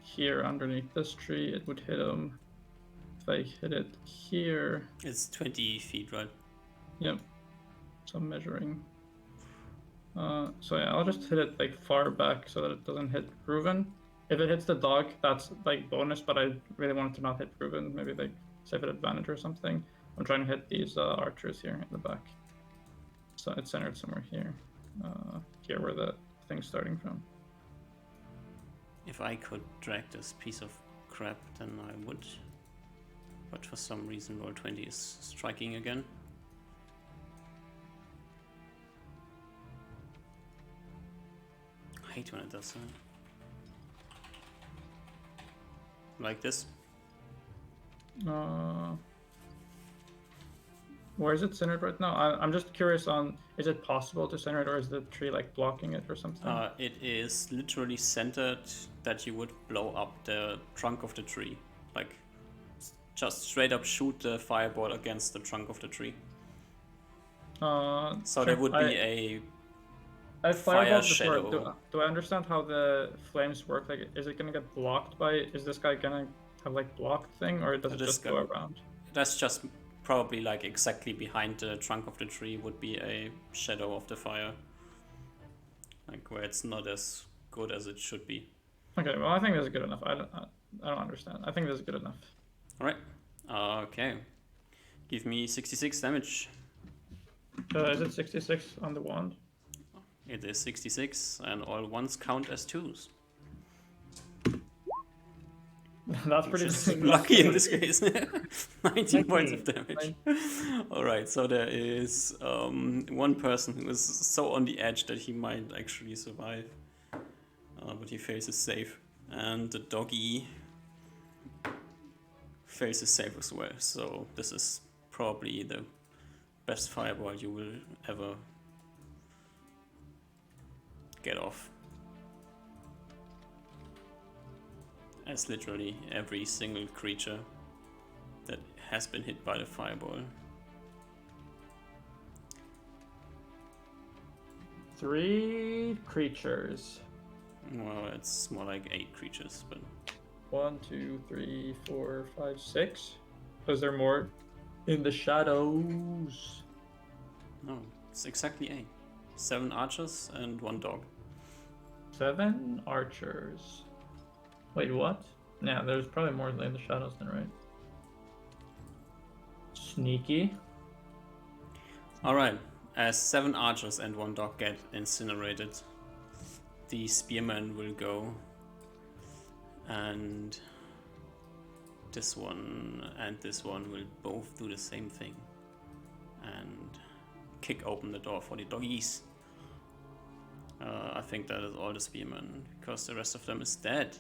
S3: here underneath this tree, it would hit him. If I hit it here,
S1: It's 20 feet, right?
S3: yep. So I'm measuring. So yeah, I'll just hit it like far back so that it doesn't hit Ruben. If it hits the dog, that's like bonus, but I really wanted to not hit Ruben. Maybe like save it advantage or something. I'm trying to hit these archers here in the back. So it's centered somewhere here. Here where the thing's starting from.
S1: If I could drag this piece of crap, then I would. But for some reason, Roll20 is striking again. I hate when it does that. Like this.
S3: Where is it centered right now? I'm just curious on, is it possible to center it, or is the tree like blocking it or something?
S1: It is literally centered that you would blow up the trunk of the tree. Like, just straight up shoot the fireball against the trunk of the tree. So there would be
S3: I
S1: fire
S3: fireballed before.
S1: shadow.
S3: Do I understand how the flames work? Like, is it gonna get blocked by? Is this guy gonna have like blocked thing, or does it just go around?
S1: That's just probably like exactly behind the trunk of the tree would be a shadow of the fire. Like where it's not as good as it should be.
S3: Okay, well I think this is good enough. I don't understand. I think this is good enough.
S1: All right. Okay. Give me 66 damage.
S3: Is it 66 on the wand?
S1: It is 66, and all ones count as twos.
S3: That's pretty
S1: lucky in this case. 19 points of damage. Alright, so there is one person who is so on the edge that he might actually survive. But he fails his save. And the doggy fails his save as well. So this is probably the best fireball you will ever get off. As literally every single creature that has been hit by the fireball.
S3: 3 creatures.
S1: Well, it's more like 8 creatures, but
S3: 1, 2, 3, 4, 5, 6. Is there more in the shadows?
S1: no, it's exactly 8. 7 archers and 1 dog.
S3: 7 archers. Wait, what? Yeah, there's probably more in the shadows then, right? Sneaky.
S1: Alright, as 7 archers and 1 dog get incinerated, the spearman will go, and this one and this one will both do the same thing and kick open the door for the doggies. I think that is all the spearmen, because the rest of them is dead.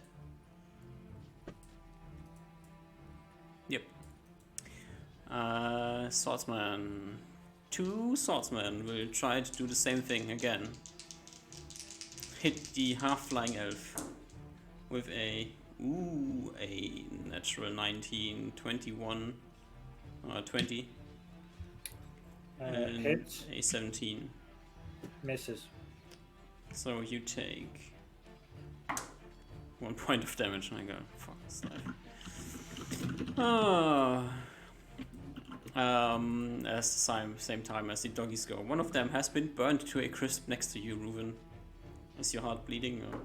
S1: Yep. Swordsman. 2 swordsmen will try to do the same thing again. Hit the half-flying elf with a natural 19, 21, 20, and
S2: hits.
S1: a 17.
S2: Misses.
S1: So you take 1 point of damage. I go, fuck this life. At the same time as the doggies go, one of them has been burned to a crisp next to you, Reuven. Is your heart bleeding? Or?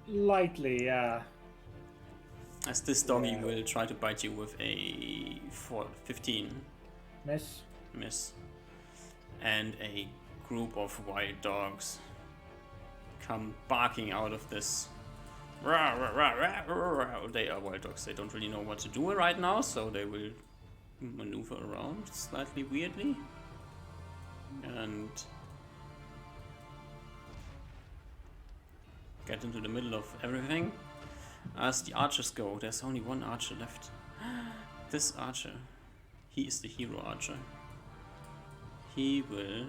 S2: Lightly, yeah.
S1: As this doggy will try to bite you with a 15.
S2: Miss.
S1: Miss. And a group of wild dogs come barking out of this. They are wild dogs. They don't really know what to do right now, so they will maneuver around slightly weirdly. And get into the middle of everything. As the archers go, there's only 1 archer left. This archer, he is the hero archer. He will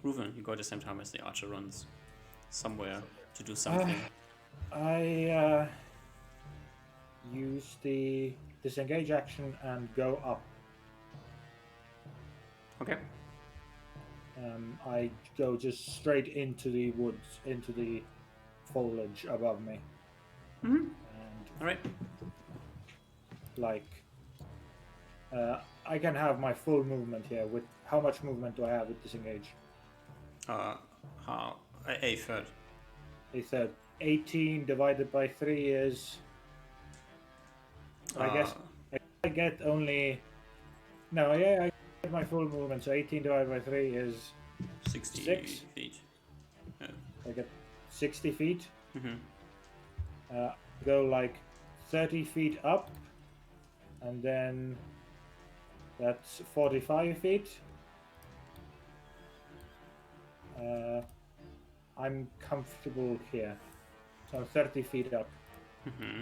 S1: Reuven, you go at the same time as the archer runs somewhere to do something.
S2: I use the disengage action and go up.
S1: Okay.
S2: I go just straight into the woods, into the foliage above me.
S1: Mm-hmm.
S2: And
S1: Alright.
S2: like, I can have my full movement here. With how much movement do I have with disengage?
S1: A third.
S2: A third. 18 divided by 3 is. I guess I get only. No, yeah, I get my full movement. So 18 divided by 3 is
S1: 60 feet. Yeah.
S2: I get 60 feet.
S1: Mm-hmm.
S2: Go like 30 feet up, and then that's 45 feet. I'm comfortable here. So 30 feet up.
S1: Mm-hmm.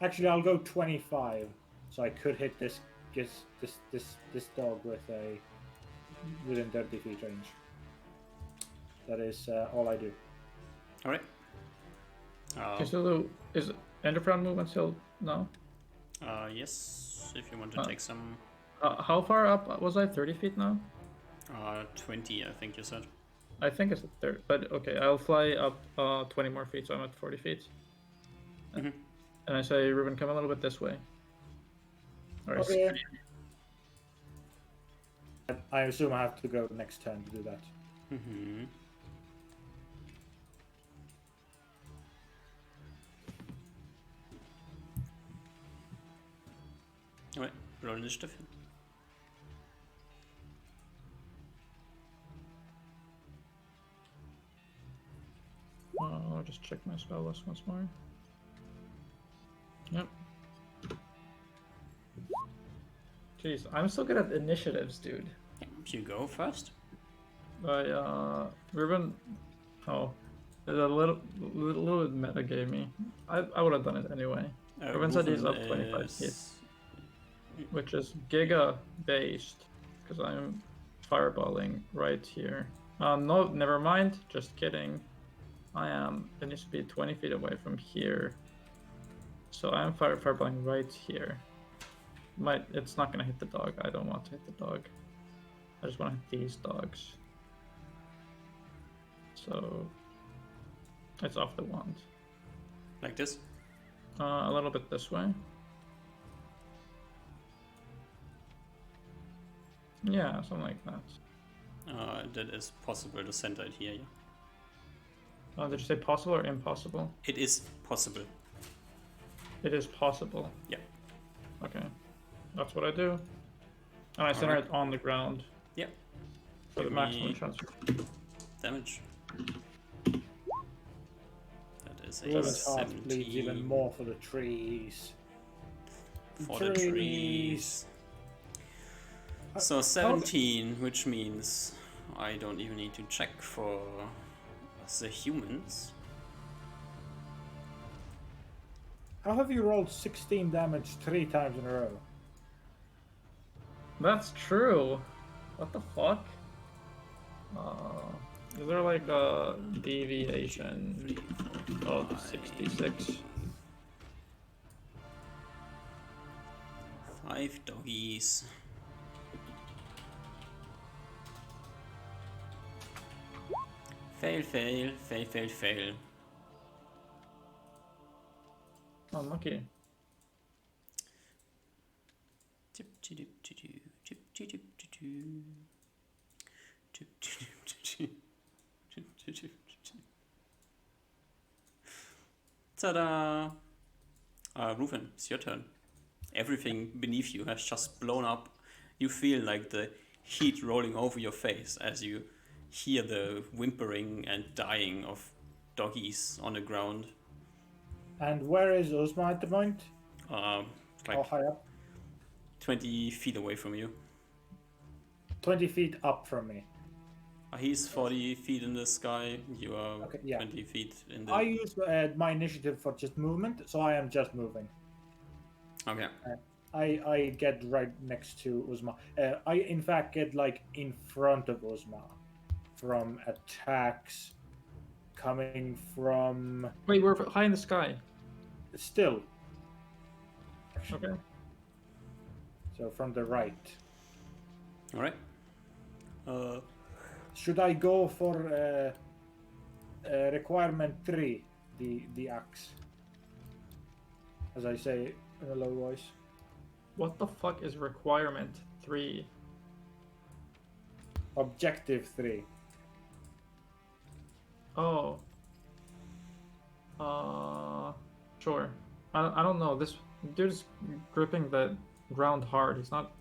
S2: Actually, I'll go 25, so I could hit this dog within 30 feet range. That is all I do.
S1: All right.
S3: Okay, so is end of round movement still no?
S1: Yes, if you want to take some.
S3: How far up was I? 30 feet now?
S1: 20, I think you said.
S3: I think it's 30, but okay, I'll fly up 20 more feet, so I'm at 40 feet.
S1: Mm-hmm.
S3: And I say, Ruben, come a little bit this way. Or
S2: Okay. I assume I have to go next turn to do that.
S1: Mm-hmm. Alright, roll initiative.
S3: I'll just check my spell list once more. Yep. Jeez, I'm so good at initiatives, dude.
S1: You go first.
S3: Ruben, oh, there's a little bit meta gave me. I would have done it anyway. Ruben said he's up 25 feet, which is giga based, because I'm fireballing right here. No, never mind. Just kidding. It needs to be 20 feet away from here. So I'm fireballing right here. It's not gonna hit the dog. I don't want to hit the dog. I just want to hit these dogs. So it's off the wand.
S1: Like this?
S3: A little bit this way. Yeah, something like that.
S1: That is possible to send it here, yeah.
S3: Did you say possible or impossible?
S1: It is possible.
S3: It is possible.
S1: Yeah.
S3: Okay. That's what I do. And I center it on the ground.
S1: Yep.
S3: For the maximum chance.
S1: Damage. That is a
S2: Ruben's heart
S1: 17.
S2: bleeds even more for the trees.
S1: For the trees. So 17, which means I don't even need to check for the humans.
S2: How have you rolled 16 damage 3 times in a row?
S3: That's true. What the fuck? Is there like a deviation of 66?
S1: 5 doggies. Fail, fail, fail, fail, fail.
S3: Unlucky.
S1: Ta-da! Rufen, it's your turn. Everything beneath you has just blown up. You feel like the heat rolling over your face as you hear the whimpering and dying of doggies on the ground.
S2: And where is Uzma at the point?
S1: Like
S2: How high up?
S1: 20 feet away from you.
S2: 20 feet up from me.
S1: He's 40 feet in the sky. You are
S2: Okay, yeah.
S1: 20 feet in the...
S2: I use my initiative for just movement, so I am just moving.
S1: Okay.
S2: I get right next to Uzma. I in fact get like in front of Uzma from attacks coming from...
S3: Wait, we're high in the sky.
S2: Still.
S3: Okay.
S2: So from the right.
S1: Alright.
S2: Should I go for requirement 3, the axe? As I say in a low voice.
S3: What the fuck is requirement 3?
S2: Objective 3.
S3: Oh. Sure. I don't know. This dude's gripping the ground hard. He's not...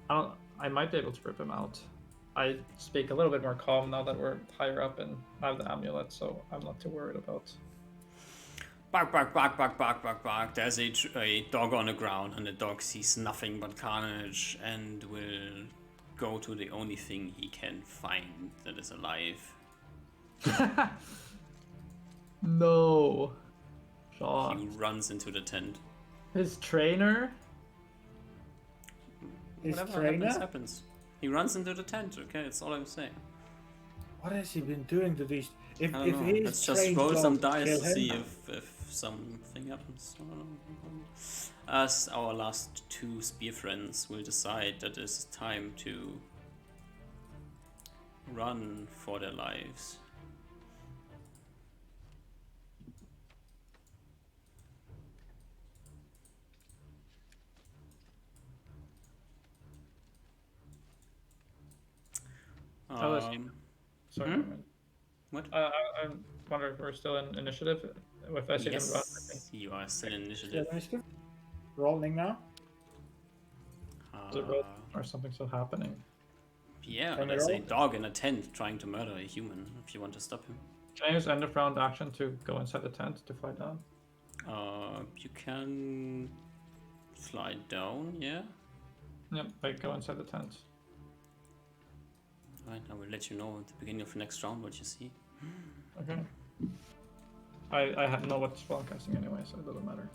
S3: I might be able to rip him out. I speak a little bit more calm now that we're higher up and I have the amulet, so I'm not too worried about...
S1: Bark, bark, bark, bark, bark, bark, bark. There's a dog on the ground, and the dog sees nothing but carnage and will go to the only thing he can find that is alive.
S3: No.
S1: He
S3: Sean.
S1: runs into the tent.
S3: His trainer?
S2: His
S1: Whatever
S2: trainer?
S1: happens. He runs into the tent, okay? That's all I'm saying.
S2: What has he been doing to these?
S1: I don't know.
S2: his
S1: Let's just
S2: trained
S1: roll some
S2: dogs
S1: dice
S2: kill
S1: to
S2: him,
S1: see if something happens. I don't know. As our last two spear friends will decide that it's time to run for their lives.
S3: Sorry.
S1: Hmm? What?
S3: I wonder if we're still in initiative. If I see them run, I think.
S1: Yes, you are still in initiative.
S2: Rolling now.
S3: Is it roll or something still happening?
S1: Yeah,
S2: Can we
S1: there's a
S2: roll?
S1: dog in a tent trying to murder a human. If you want to stop him,
S3: Can I use end of round action to go inside the tent to fly down?
S1: you can fly down. Yeah.
S3: Yep, I go inside the tent.
S1: Right. I will let you know at the beginning of the next round what you see.
S3: Okay. I have know what spell I'm casting anyway, so it doesn't matter.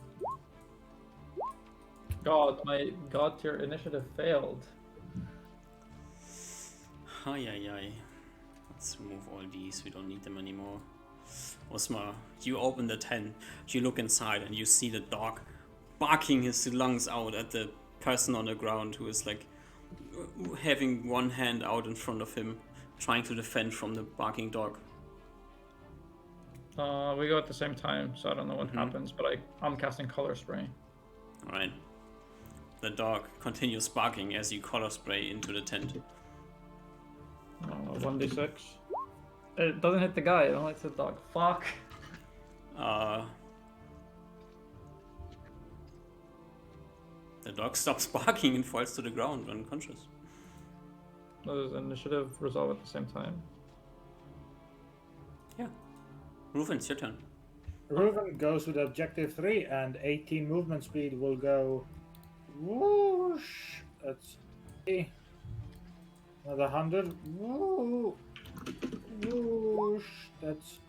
S3: God, my god tier initiative failed.
S1: Ay. Let's remove all these. We don't need them anymore. Osmar, you open the tent. You look inside and you see the dog barking his lungs out at the person on the ground who is like having one hand out in front of him, trying to defend from the barking dog.
S3: We go at the same time, so I don't know what happens, but I'm casting color spray.
S1: Alright. The dog continues barking as you color spray into the tent.
S3: 1d6. It doesn't hit the guy, it only hits the dog. Fuck.
S1: The dog stops barking and falls to the ground unconscious.
S3: Does initiative resolve at the same time?
S1: Yeah. Reuven, it's your turn.
S2: Reuven goes with objective 3 and 18 movement speed will go whoosh. That's another 100. Woo. Whoosh. That's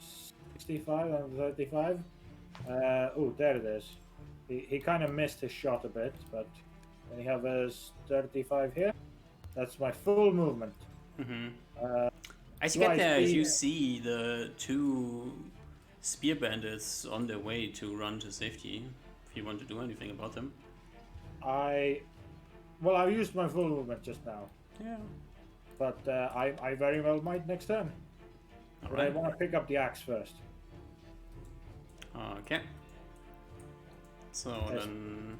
S2: 65 and 35. Oh, there it is. He kind of missed his shot a bit, but then he have his 35 here. That's my full movement.
S1: As you get there, you see the two spear bandits on their way to run to safety. If you want to do anything about them.
S2: I used my full movement just now.
S1: Yeah.
S2: But I very well might next turn. But I want to pick up the axe first.
S1: Okay. So then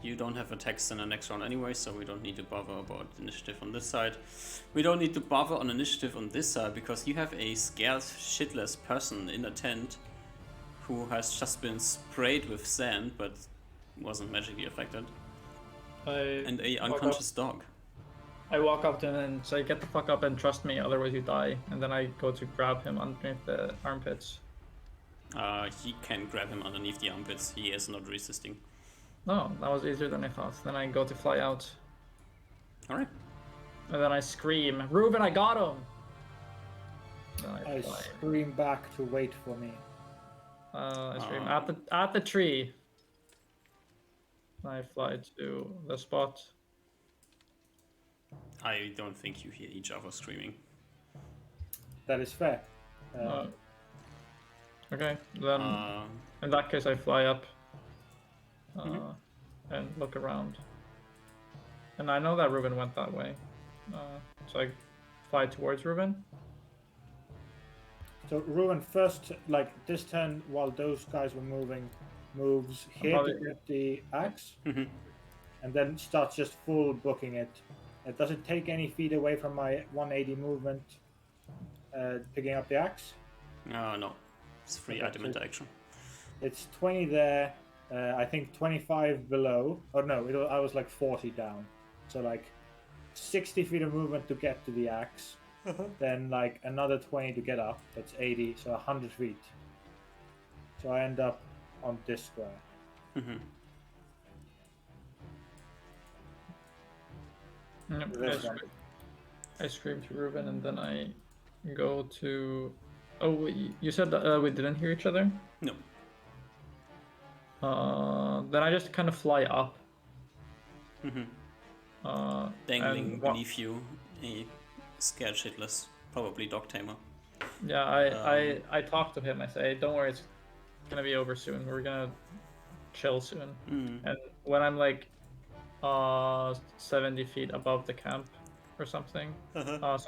S1: you don't have attacks in the next round anyway, so we don't need to bother about initiative on this side. We don't need to bother on initiative on this side because you have a scared shitless person in a tent who has just been sprayed with sand but wasn't magically affected. And a unconscious dog.
S3: I walk up to him and say, "Get the fuck up and trust me, otherwise you die." And then I go to grab him underneath the armpits.
S1: He can grab him underneath the armpits. He is not resisting.
S3: No, that was easier than I thought. Then I go to fly out.
S1: Alright.
S3: And then I scream, "Reuven, I got him!" Then
S2: I
S3: fly.
S2: scream back to wait for me.
S3: I scream at the tree. I fly to the spot.
S1: I don't think you hear each other screaming.
S2: That is fair.
S3: Okay, then in that case I fly up and look around. And I know that Reuven went that way. So I fly towards Reuven.
S2: So Reuven first, like this turn, while those guys were moving, moves here to get the axe, and then starts just full booking it. It doesn't take any feet away from my 180 movement, picking up the axe.
S1: No. It's free item interaction.
S2: It's 20 there, I think 25 below. Oh no, I was like 40 down. So like 60 feet of movement to get to the axe. Then like another 20 to get up. That's 80, so 100 feet. So I end up on this square.
S3: Yep,
S2: This one.
S3: I scream to Ruben, and then I go to. Oh, wait, you said we didn't hear each other.
S1: No.
S3: Then I just kind of fly up.
S1: Dangling
S3: and
S1: beneath you, a scared shitless, probably dog tamer.
S3: Yeah, I talk to him. I say, "Don't worry, it's gonna be over soon. We're gonna chill soon." And when I'm like 70 feet above the camp or something, so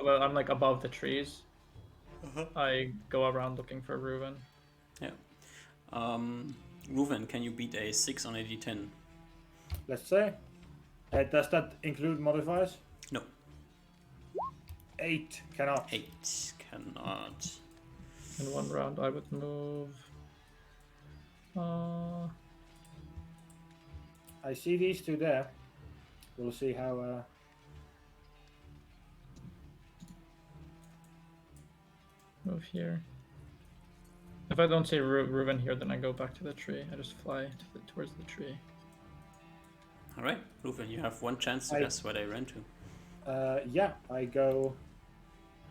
S3: that I'm like above the trees, I go around looking for Ruben.
S1: Yeah. Ruven, can you beat a 6 on a d10?
S2: Let's say. Does that include modifiers?
S1: No.
S2: 8 cannot.
S1: 8 cannot.
S3: In one round, I would move.
S2: I see these two there. We'll see how.
S3: Move here. If I don't see Ruben here, then I go back to the tree. I just fly towards the tree.
S1: Alright, Ruven, you have one chance to guess where they ran to.
S2: Yeah, I go.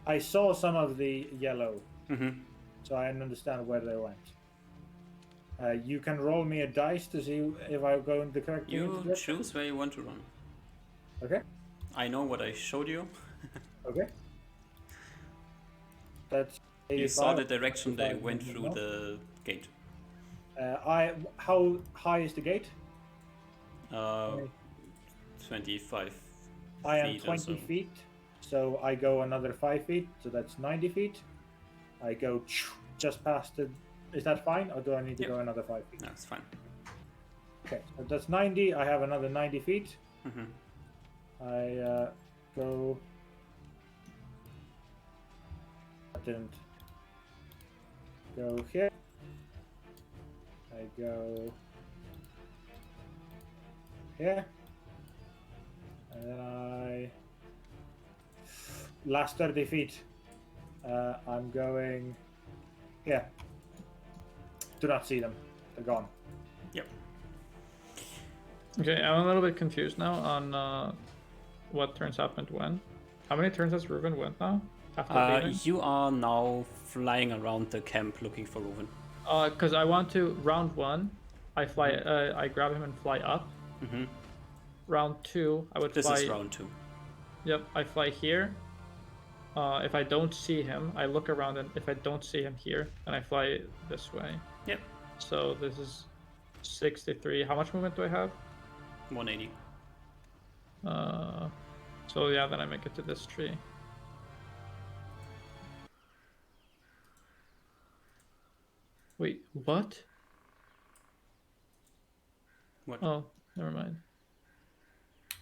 S2: I saw some of the yellow,
S1: Mm-hmm.
S2: so I understand where they went. You can roll me a dice to see if I go in the correct
S1: You
S2: direction.
S1: choose where you want to run.
S2: Okay.
S1: I know what I showed you.
S2: Okay. That's.
S1: You saw the
S2: 85,
S1: direction they
S2: 85,
S1: went through
S2: no?
S1: the gate.
S2: How high is the gate?
S1: 25
S2: I am
S1: feet or
S2: 20
S1: so.
S2: feet, so I go another 5 feet, so that's 90 feet. I go just past the. Is that fine, or do I need to
S1: Yep.
S2: go another 5 feet?
S1: That's fine.
S2: Okay, so that's 90. I have another 90 feet.
S1: Mm-hmm.
S2: I go. Didn't go here. I go here, and then I last 30 feet. I'm going here. Do not see them. They're gone.
S1: Yep.
S3: Okay, I'm a little bit confused now on what turns happened when. How many turns has Ruben went now? After leaving?
S1: You are now flying around the camp looking for Ruven.
S3: Because I want to round 1, I fly. I grab him and fly up.
S1: Mm-hmm.
S3: Round 2, I would
S1: This
S3: fly.
S1: is round 2.
S3: Yep, I fly here. If I don't see him, I look around, and if I don't see him here, then I fly this way.
S1: Yep.
S3: So this is 63. How much movement do I have?
S1: 180.
S3: So yeah, then I make it to this tree. Wait, what?
S1: What?
S3: Oh, never mind.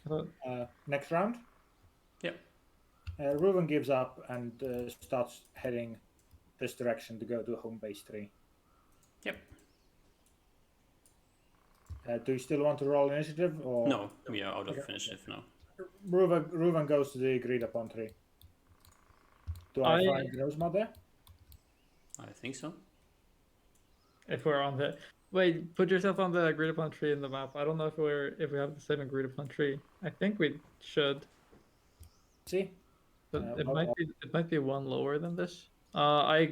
S3: I thought,
S2: Next round.
S1: Yep.
S2: Ruben gives up and starts heading this direction to go to home base 3.
S1: Yep.
S2: Do you still want to roll initiative, or
S1: No, we are out of
S2: Okay.
S1: initiative now.
S2: Ruben goes to the agreed upon 3? Do I find Rosemont there?
S1: I think so.
S3: if we're on the wait, put yourself on the agreed upon tree in the map. I don't know if we have the same agreed upon tree. I think we should,
S2: See?
S3: but
S2: I'll-
S3: it might be one lower than this. I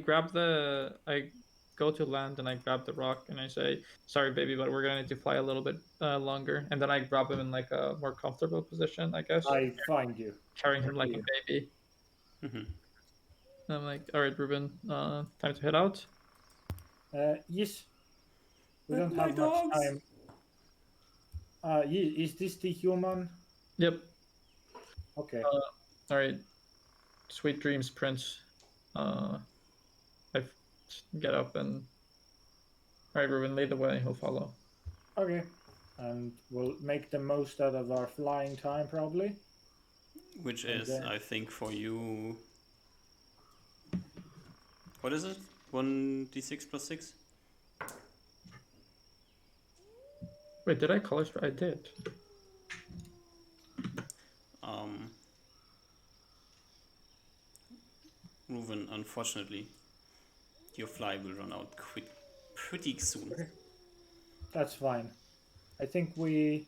S3: go to land and I grab the rock and I say, "Sorry, baby, but we're gonna need to fly a little bit longer." And then I grab him in like a more comfortable position, I guess,
S2: I find you.
S3: carrying him like a baby.
S1: Mm-hmm.
S3: And I'm like, "All right, Ruben, time to head out."
S2: Yes. We
S1: But
S2: don't
S1: my
S2: have
S1: dogs.
S2: much time. Is this the human?
S3: Yep.
S2: Okay.
S3: All right. Sweet dreams, Prince. I get up and. All right, Ruben, lead the way. He'll follow.
S2: Okay. And we'll make the most out of our flying time, probably.
S1: Which
S2: And
S1: is,
S2: then-
S1: I think, for you. What is it? 1d6 plus 6?
S3: Wait, did I color strike? I did.
S1: Ruven, unfortunately, your fly will run out pretty soon.
S2: Okay. That's fine. I think we.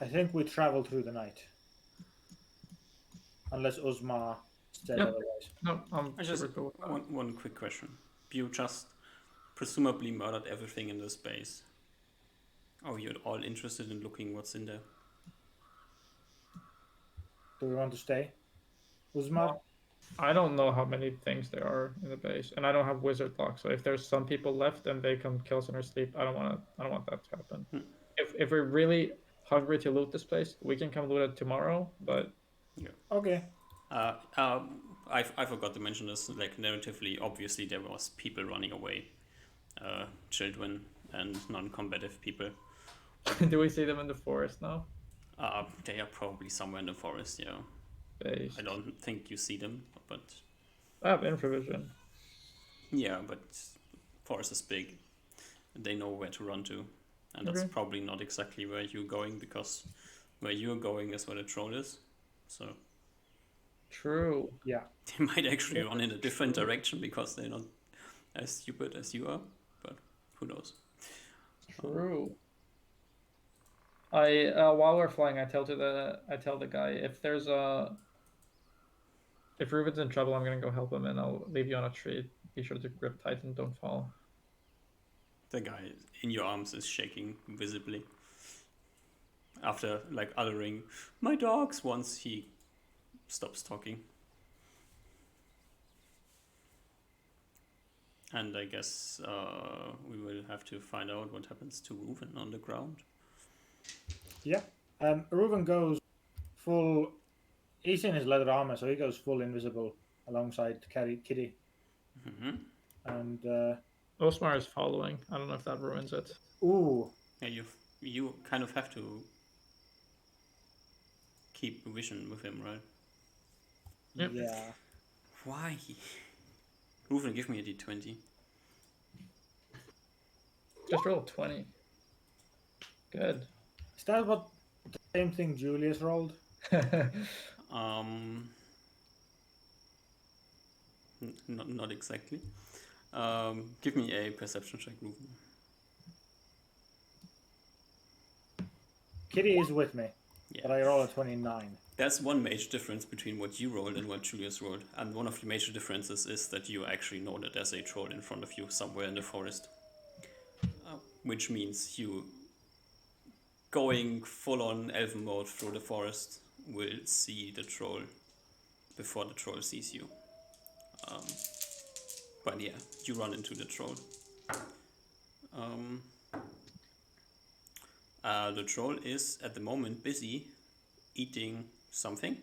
S2: I think we travel through the night. Unless Uzma said
S3: Yep.
S2: otherwise.
S3: No, I'm
S1: I just
S3: super cool with that.
S1: one quick question. You just presumably murdered everything in this base. Oh, you're all interested in looking what's in there.
S2: Do we want to stay? Uzma?
S3: I don't know how many things there are in the base, and I don't have wizard lock. So if there's some people left and they can kill us in our sleep, I don't want that to happen.
S1: Hmm.
S3: If we're really hungry to loot this place, we can come loot it tomorrow. But
S2: Okay.
S1: I forgot to mention this. Like narratively, obviously there was people running away, children and non-combative people.
S3: do we see them in the forest now?
S1: They are probably somewhere in the forest. Yeah,
S3: Based.
S1: I don't think you see them, but
S3: I have infravision.
S1: yeah, but forest is big. They know where to run to, and that's
S3: Okay.
S1: probably not exactly where you're going, because where you're going is where the troll is. So
S3: True.
S2: Yeah.
S1: they might actually run in a different direction because they're not as stupid as you are, but who knows?
S3: True. I while we're flying, I tell the guy if Ruben's in trouble, I'm gonna go help him, and I'll leave you on a tree. Be sure to grip tight and don't fall.
S1: The guy in your arms is shaking visibly. After like uttering "my dogs" once, he stops talking. And I guess we will have to find out what happens to Reuven on the ground.
S2: Yeah. Reuven goes full. He's in his leather armor, so he goes full invisible alongside Kitty.
S1: Mm-hmm.
S2: And
S3: Osmar is following. I don't know if that ruins it.
S2: ooh,
S1: Yeah, you kind of have to keep vision with him, right?
S3: Yep.
S2: yeah.
S1: Why? Reuven, give me a d20.
S3: Just roll 20. Good.
S2: Is that what the same thing Julius rolled?
S1: Not exactly. Give me a perception check, Reuven.
S2: Kitty is with me,
S1: Yeah.
S2: but I roll a 29.
S1: There's one major difference between what you rolled and what Julius rolled, and one of the major differences is that you actually know that there's a troll in front of you somewhere in the forest. Which means you going full on elven mode through the forest will see the troll before the troll sees you. But yeah, you run into the troll. The troll is at the moment busy eating something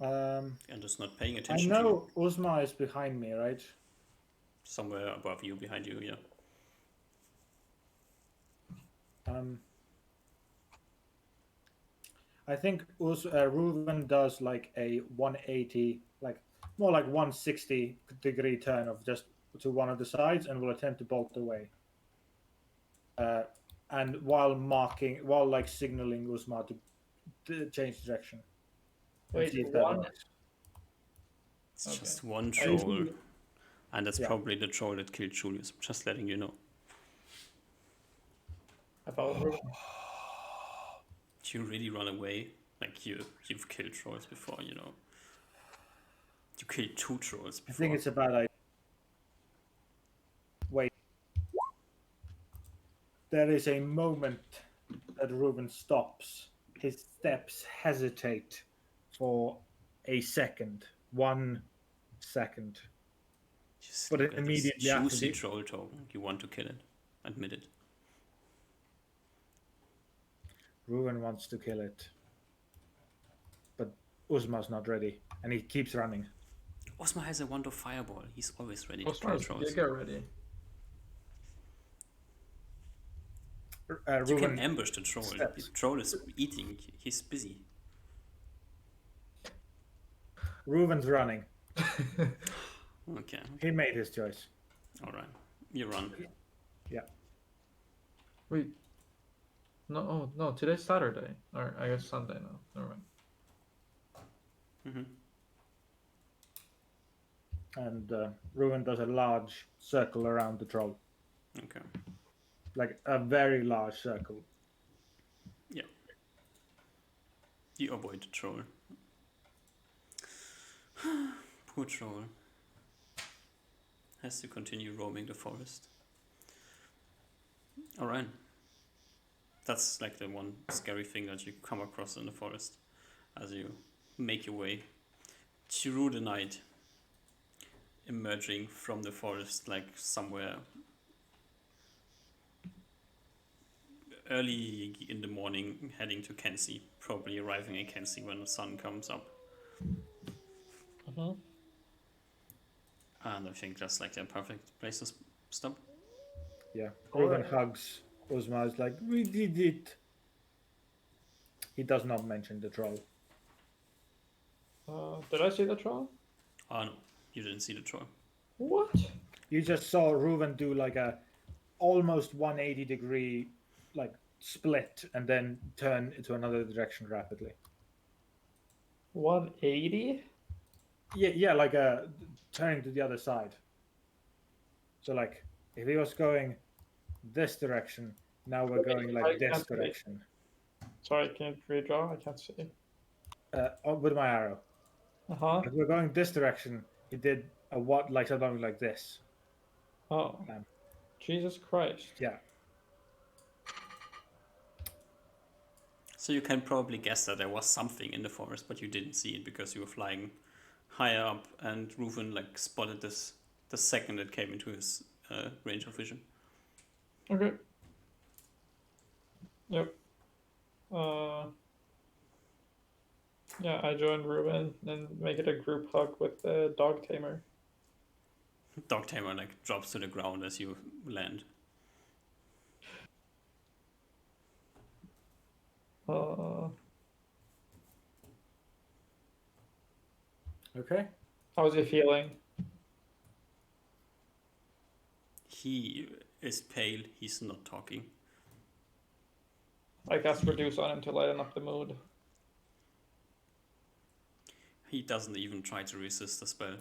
S1: and is not paying
S2: I
S1: attention to you.
S2: know Uzma is behind me, right?
S1: Somewhere above you, behind you, yeah.
S2: I think Reuven does like a 180, like more like 160-degree turn of just to one of the sides, and will attempt to bolt away. And while like signaling Uzma to change direction. And
S3: Wait,
S2: see if that
S3: one.
S2: works.
S1: It's
S3: Okay.
S1: just one
S3: I
S1: troll.
S3: see.
S1: And that's
S2: Yeah.
S1: probably the troll that killed Julius. Just letting you know.
S3: I follow Ruben.
S1: You really run away. Like you've killed trolls before, you know. You killed 2 trolls
S2: I
S1: before.
S2: think it's a bad idea. Wait. There is a moment that Reuben stops. His steps hesitate for a second. 1 second.
S1: Just
S2: But
S1: look at this
S2: immediately after
S1: juicy
S2: the-
S1: troll token. You want to kill it. Admit it.
S2: Reuven wants to kill it. But Uzma's not ready. And he keeps running.
S1: Osmar has a wand of fireball. He's always ready to
S3: Osmar
S1: kill
S3: is
S1: trolls.
S3: big already.
S1: You
S2: Reuven
S1: can ambush the troll.
S2: steps.
S1: The troll is eating. He's busy.
S2: Reuven's running.
S1: Okay.
S2: He made his choice.
S1: Alright. You run.
S2: Yeah.
S3: Wait. No, oh no, today's Saturday. Or I guess Sunday now. Never mind.
S2: And Reuven does a large circle around the troll.
S1: Okay.
S2: like a very large circle.
S1: Yeah. You avoid the troll. Poor troll. Has to continue roaming the forest. Alright. That's like the one scary thing that you come across in the forest as you make your way through the night, emerging from the forest like somewhere early in the morning, heading to Kenzie, probably arriving in Kenzie when the sun comes up.
S3: Uh-huh.
S1: And I think that's like the perfect place to stop.
S2: Yeah.
S3: Alright.
S2: Reuben hugs Ozma. Is like, we did it. He does not mention the troll.
S3: Did I see the troll?
S1: Oh no, you didn't see the troll.
S3: What?
S2: You just saw Reuben do like a almost 180-degree like split and then turn into another direction rapidly.
S3: 180?
S2: Yeah, like a turning to the other side. So like if he was going this direction, now we're going
S3: I
S2: like this
S3: can't see.
S2: direction.
S3: Sorry, can you redraw? I can't see.
S2: With my arrow.
S3: Uh-huh.
S2: If we're going this direction, he did a what like something like this.
S3: Oh.
S2: Um,
S3: Jesus Christ.
S2: Yeah.
S1: So you can probably guess that there was something in the forest, but you didn't see it because you were flying higher up, and Reuven like spotted this the second it came into his range of vision.
S3: Okay. Yep. Yeah, I joined Ruben and make it a group hug with the dog tamer.
S1: Dog tamer like drops to the ground as you land.
S2: Okay.
S3: How's he feeling?
S1: He is pale. He's not talking.
S3: I cast reduce on him to lighten up the mood.
S1: He doesn't even try to resist the spell.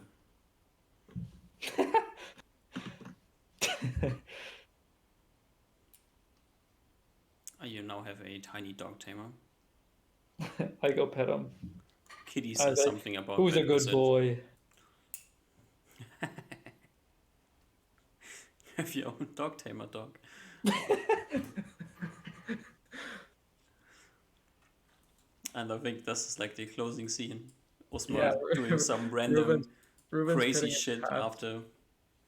S1: You now have a tiny dog tamer.
S3: I go pet him.
S1: Kitty
S3: I
S1: says
S3: like,
S1: something about
S3: who's a good
S1: 20%.
S3: boy?
S1: Have your own dog tamer dog. And I think this is like the closing scene. Osmar
S3: Yeah,
S1: doing some random
S3: Ruben's
S1: crazy
S3: petting his
S1: shit
S3: cat.
S1: after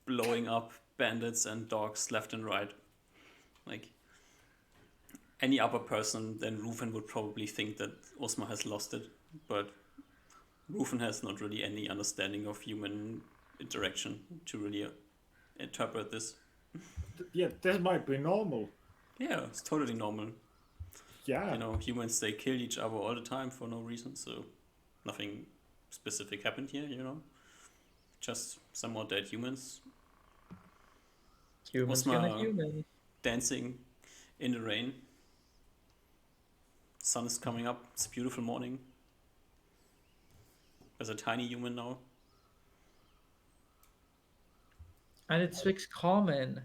S1: blowing up bandits and dogs left and right. Like any other person than Reuven would probably think that Osmar has lost it, but Reuven has not really any understanding of human interaction to really interpret this.
S2: Yeah, this might be normal.
S1: Yeah, it's totally normal.
S2: Yeah.
S1: You know, humans, they kill each other all the time for no reason, so nothing specific happened here, you know? Just some more dead humans.
S3: Humans
S1: Osmar
S3: gonna human.
S1: dancing in the rain. Sun is coming up, it's a beautiful morning. There's a tiny human now.
S3: And it speaks common.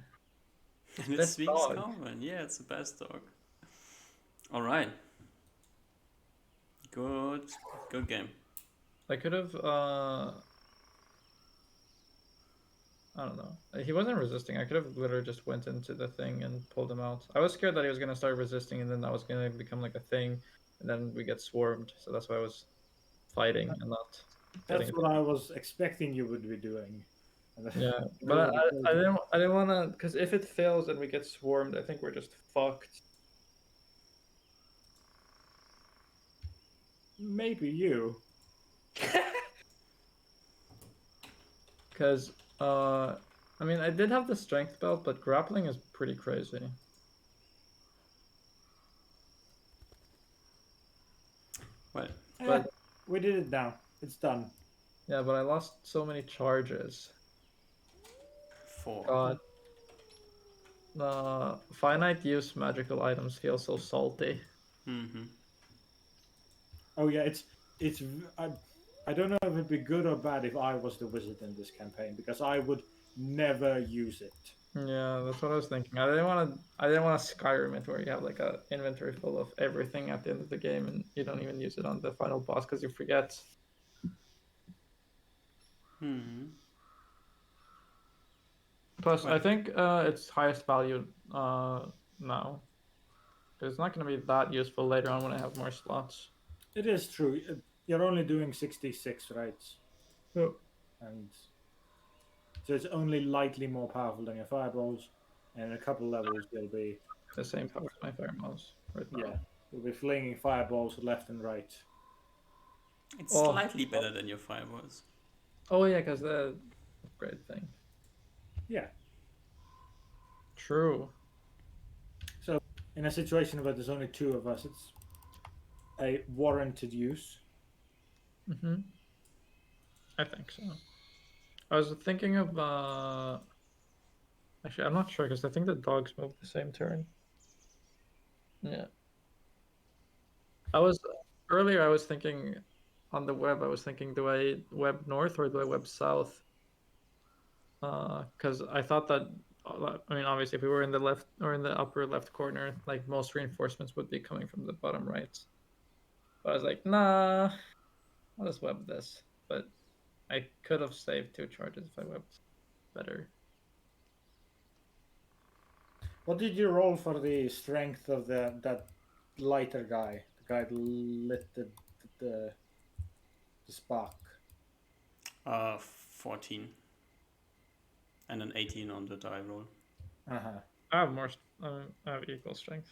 S1: And it
S3: Best
S1: speaks
S3: dog.
S1: common. Yeah, it's the best dog. Alright. Good game.
S3: I could have, I don't know. He wasn't resisting. I could have literally just went into the thing and pulled him out. I was scared that he was going to start resisting and then that was going to become like a thing. And then we get swarmed. So that's why I was fighting and not
S2: That's
S3: getting
S2: what I was expecting you would be doing.
S3: Yeah, but I didn't want to, because if it fails and we get swarmed, I think we're just fucked.
S2: Maybe you.
S3: Because, I mean, I did have the strength belt, but grappling is pretty crazy.
S1: Well,
S3: But
S2: we did it now. It's done.
S3: yeah, but I lost so many charges.
S1: for
S3: God. Finite use magical items feel so salty.
S2: Oh yeah, it's. I don't know if it'd be good or bad if I was the wizard in this campaign because I would never use it.
S3: Yeah, that's what I was thinking. I didn't want to Skyrim it where you have like a inventory full of everything at the end of the game and you don't even use it on the final boss because you forget. Plus, I
S1: Well,
S3: think it's highest value now. It's not going to be that useful later on when I have more slots.
S2: It is true. You're only doing 66 rights,
S3: Yeah.
S2: and so it's only lightly more powerful than your fireballs. And in a couple levels, you'll be
S3: The same power as my fireballs right now.
S2: you'll be flinging fireballs left and right.
S1: it's
S3: Oh,
S1: slightly better than your fireballs.
S3: oh yeah, because the upgrade thing.
S2: Yeah.
S3: True.
S2: So in a situation where there's only two of us, it's a warranted use.
S3: Mm-hmm. I think so. I was thinking of actually, I'm not sure because I think the dogs move the same turn. Yeah. I was earlier. I was thinking on the web. I was thinking, do I web north or do I web south? Because I thought that. I mean, obviously, if we were in the left or in the upper left corner, like most reinforcements would be coming from the bottom right. But I was like, nah, I'll just web this. But I could have saved 2 charges if I webbed better.
S2: What did you roll for the strength of that lighter guy? The guy that lit the, the spark.
S1: 14 and an 18 on the die roll.
S2: Uh-huh.
S3: I have more. I have equal strength.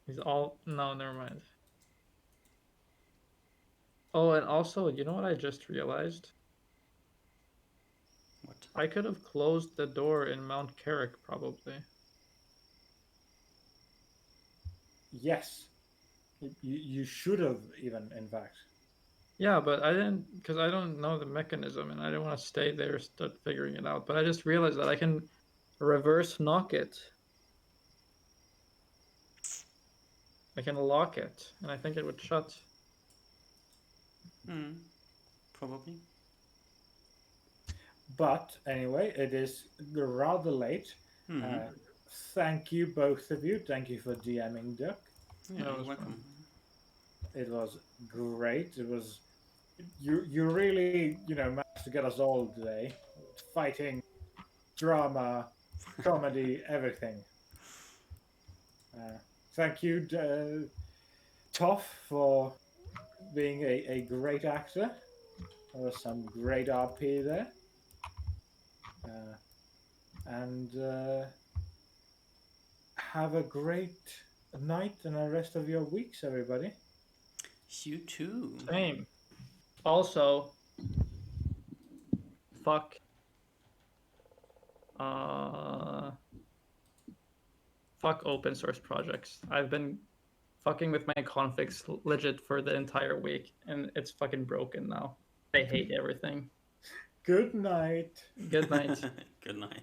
S3: He's all. No, never mind. Oh, and also, you know what I just realized?
S1: What?
S3: I could have closed the door in Mount Carrick, probably.
S2: Yes. You should have even, in fact.
S3: Yeah, but I didn't, because I don't know the mechanism, and I didn't want to stay there start figuring it out. But I just realized that I can reverse knock it. I can lock it, and I think it would shut.
S1: Probably.
S2: But anyway, it is rather late. Thank you, both of you. Thank you for DMing, Duck.
S1: Yeah,
S3: That
S1: you're
S3: was
S1: welcome.
S3: fun.
S2: It was great. It was you really managed to get us all today. Fighting, drama, comedy, everything. Thank you, Toff, for being a great actor. There was some great RP there. And have a great night and the rest of your weeks, everybody.
S1: You too.
S3: Same. Also, fuck. Fuck open source projects. I've been fucking with my configs legit for the entire week, and it's fucking broken now. I hate everything.
S2: Good night.
S3: Good night.
S1: Good night.